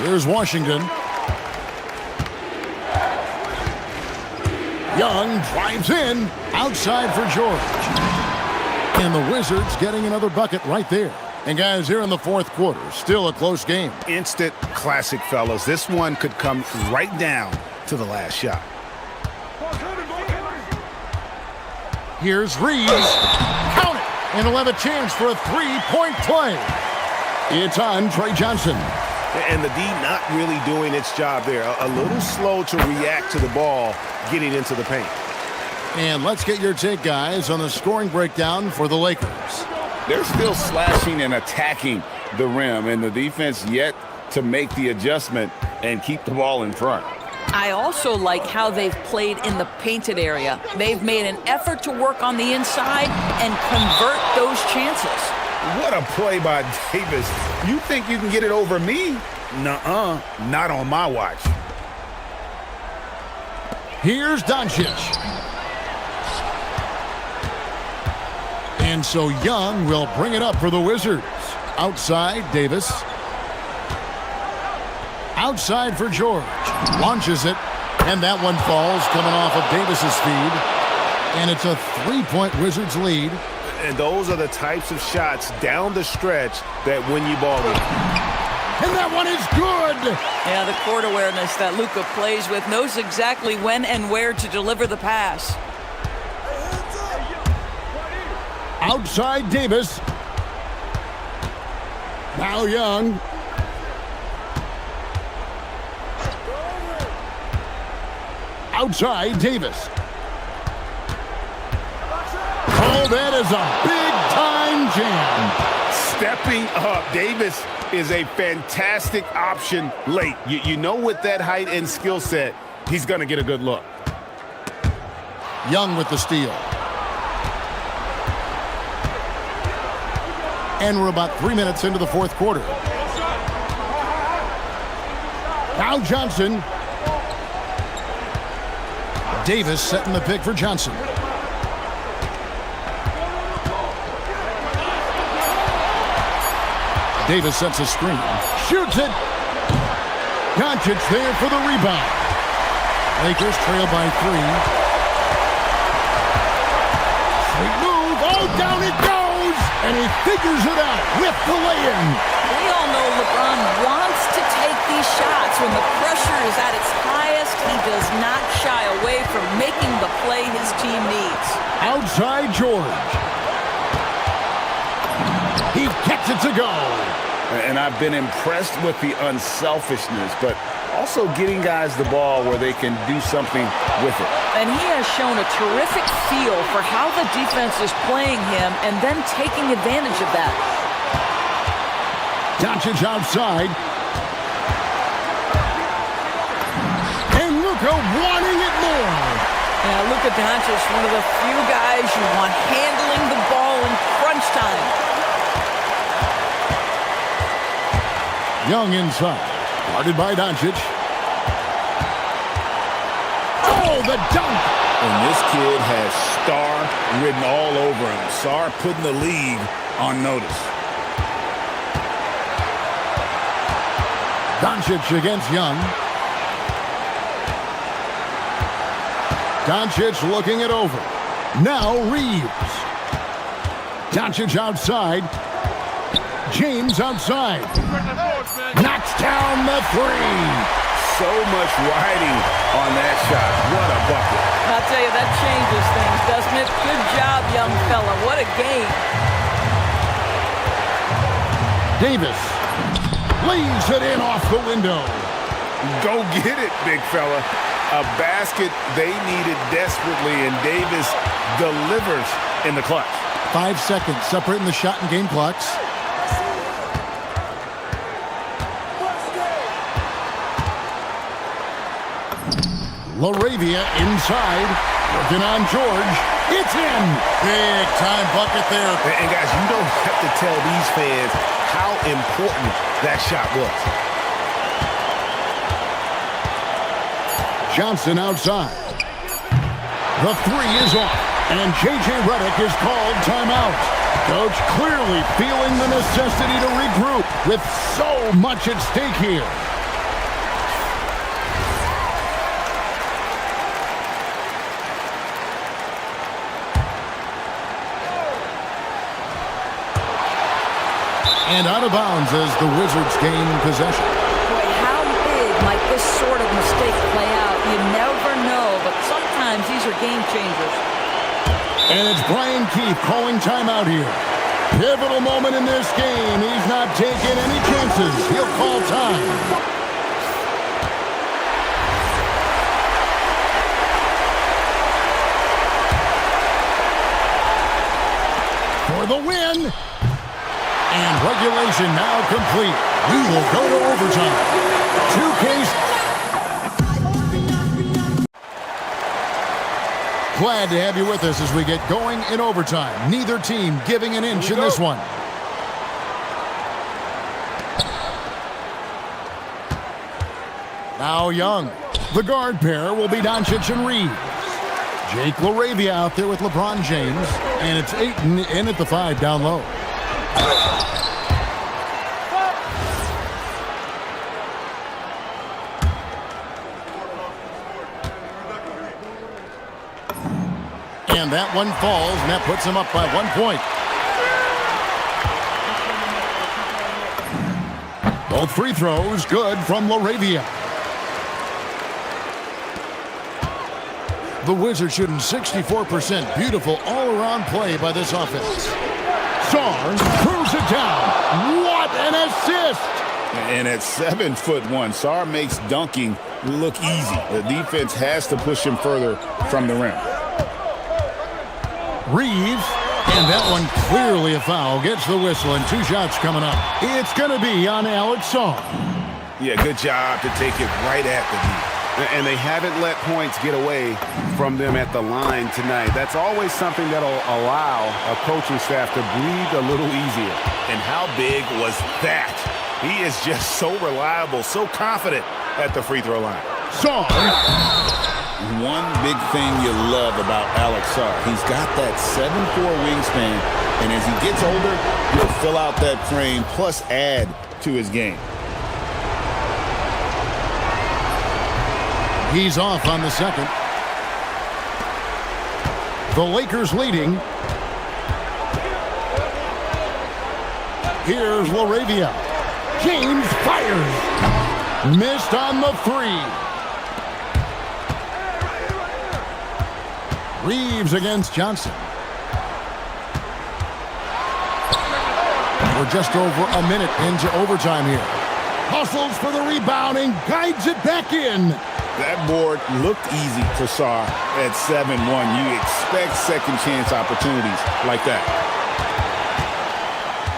Here's Washington. Young drives in, outside for George. And the Wizards getting another bucket right there. And guys, here in the fourth quarter, still a close game. Instant classic, fellas. This one could come right down to the last shot. Here's Reeves. Count it! And he'll have a chance for a three-point play. It's on Trey Johnson. And the D not really doing its job there. A little slow to react to the ball getting into the paint. And let's get your take, guys, on the scoring breakdown for the Lakers. They're still slashing and attacking the rim, and the defense yet to make the adjustment and keep the ball in front. I also like how they've played in the painted area. They've made an effort to work on the inside and convert those chances. What a play by Davis. You think you can get it over me? Nuh-uh, not on my watch. Here's Doncic. And so Young will bring it up for the Wizards. Outside, Davis. Outside for George. Launches it. And that one falls coming off of Davis's feed. And it's a three-point Wizards lead. And those are the types of shots down the stretch that win you ball games. And that one is good. Yeah, the court awareness that Luka plays with, knows exactly when and where to deliver the pass. Outside Davis. Now Young. Outside Davis. Oh, that is a big-time jam. Stepping up. Davis is a fantastic option late. You know, with that height and skill set, he's going to get a good look. Young with the steal. And we're about 3 minutes into the fourth quarter. Now Johnson. Davis setting the pick for Johnson. Davis sets a screen. Shoots it. Doncic there for the rebound. Lakers trail by 3. Sweet move. Oh, down it goes. And he figures it out with the lay-in. We all know LeBron wants to take these shots. When the pressure is at its highest, he does not shy away from making the play his team needs. Outside George. He gets it to go. And I've been impressed with the unselfishness, but also getting guys the ball where they can do something with it. And he has shown a terrific feel for how the defense is playing him and then taking advantage of that. Doncic outside. And Luka wanting it more. Yeah, Luka Doncic, one of the few guys you want handling the ball in crunch time. Young inside. Guarded by Doncic. Oh, the dunk! And this kid has star written all over him. Star putting the league on notice. Doncic against Young. Doncic looking it over. Now Reeves. Doncic outside. James outside. Knocks down the 3. So much riding on that shot. What a bucket. I'll tell you, that changes things, doesn't it? Good job, young fella. What a game. Davis leaves it in off the window. Go get it, big fella. A basket they needed desperately, and Davis delivers in the clutch. 5 seconds separating the shot and game clocks. LaRavia inside. Working on George. It's in. Big time bucket there. And guys, you don't have to tell these fans how important that shot was. Johnson outside. The three is off. And J.J. Redick is called timeout. Coach clearly feeling the necessity to regroup with so much at stake here. And out of bounds as the Wizards gain possession. Boy, how big might this sort of mistake play out? You never know, but sometimes these are game changers. And it's Brian Keefe calling timeout here. Pivotal moment in this game. He's not taking any chances. He'll call time. For the win. And regulation now complete. We will go to overtime. 2K. Glad to have you with us as we get going in overtime. Neither team giving an inch in this one. Now Young. The guard pair will be Doncic and Reeves. Jake LaRavia out there with LeBron James. And it's Ayton in at the 5 down low. And that one falls, and that puts him up by 1 point. Both free throws good from LaRavia. The Wizards shooting 64%. Beautiful all-around play by this offense. Sarr throws it down. What an assist! And at 7'1", Sarr makes dunking look easy. The defense has to push him further from the rim. Reeves, and that one clearly a foul. Gets the whistle, and 2 shots coming up. It's going to be on Alex Sarr. Yeah, good job to take it right at the knee. And they haven't let points get away from them at the line tonight. That's always something that'll allow a coaching staff to breathe a little easier. And how big was that? He is just so reliable, so confident at the free throw line. Sarr. One big thing you love about Alex Sarr, he's got that 7'4" wingspan, and as he gets older, he'll fill out that frame plus add to his game. He's off on the second. The Lakers leading. Here's LaRavia. James fires. Missed on the 3. Reeves against Johnson. We're just over a minute into overtime here. Hustles for the rebound and guides it back in. That board looked easy for Sarr at 7'1". You expect second chance opportunities like that.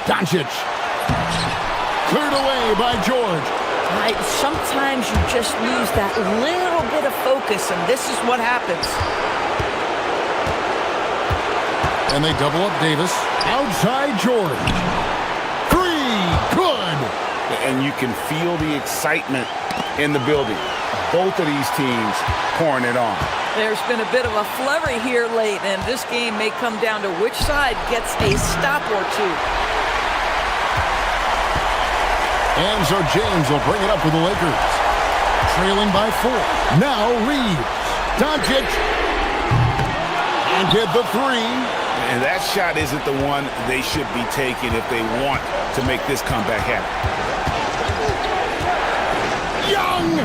Doncic. Cleared away by George. Right, sometimes you just lose that little bit of focus, and this is what happens. And they double up Davis. Outside George. 3. Good. And you can feel the excitement in the building. Both of these teams pouring it on. There's been a bit of a flurry here late, and this game may come down to which side gets a stop or two. And so James will bring it up for the Lakers. Trailing by 4. Now Reeves. Doncic. And get the 3. And that shot isn't the one they should be taking if they want to make this comeback happen. Young!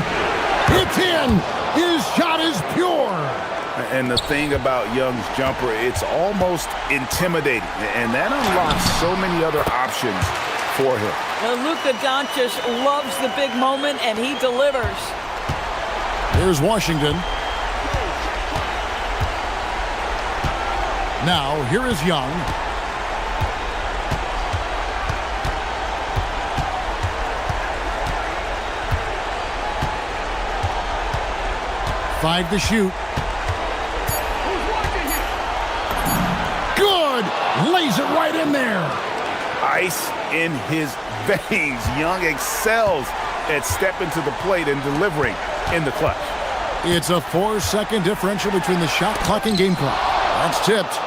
It's in! His shot is pure! And the thing about Young's jumper, it's almost intimidating. And that unlocks so many other options for him. Luka Doncic loves the big moment, and he delivers. Here's Washington. Now, here is Young. Five to shoot. Good. Lays it right in there. Ice in his veins. Young excels at stepping to the plate and delivering in the clutch. It's a 4-second differential between the shot clock and game clock. That's tipped.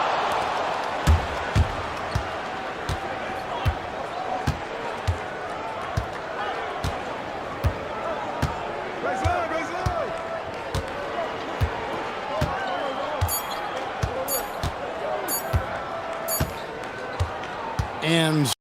And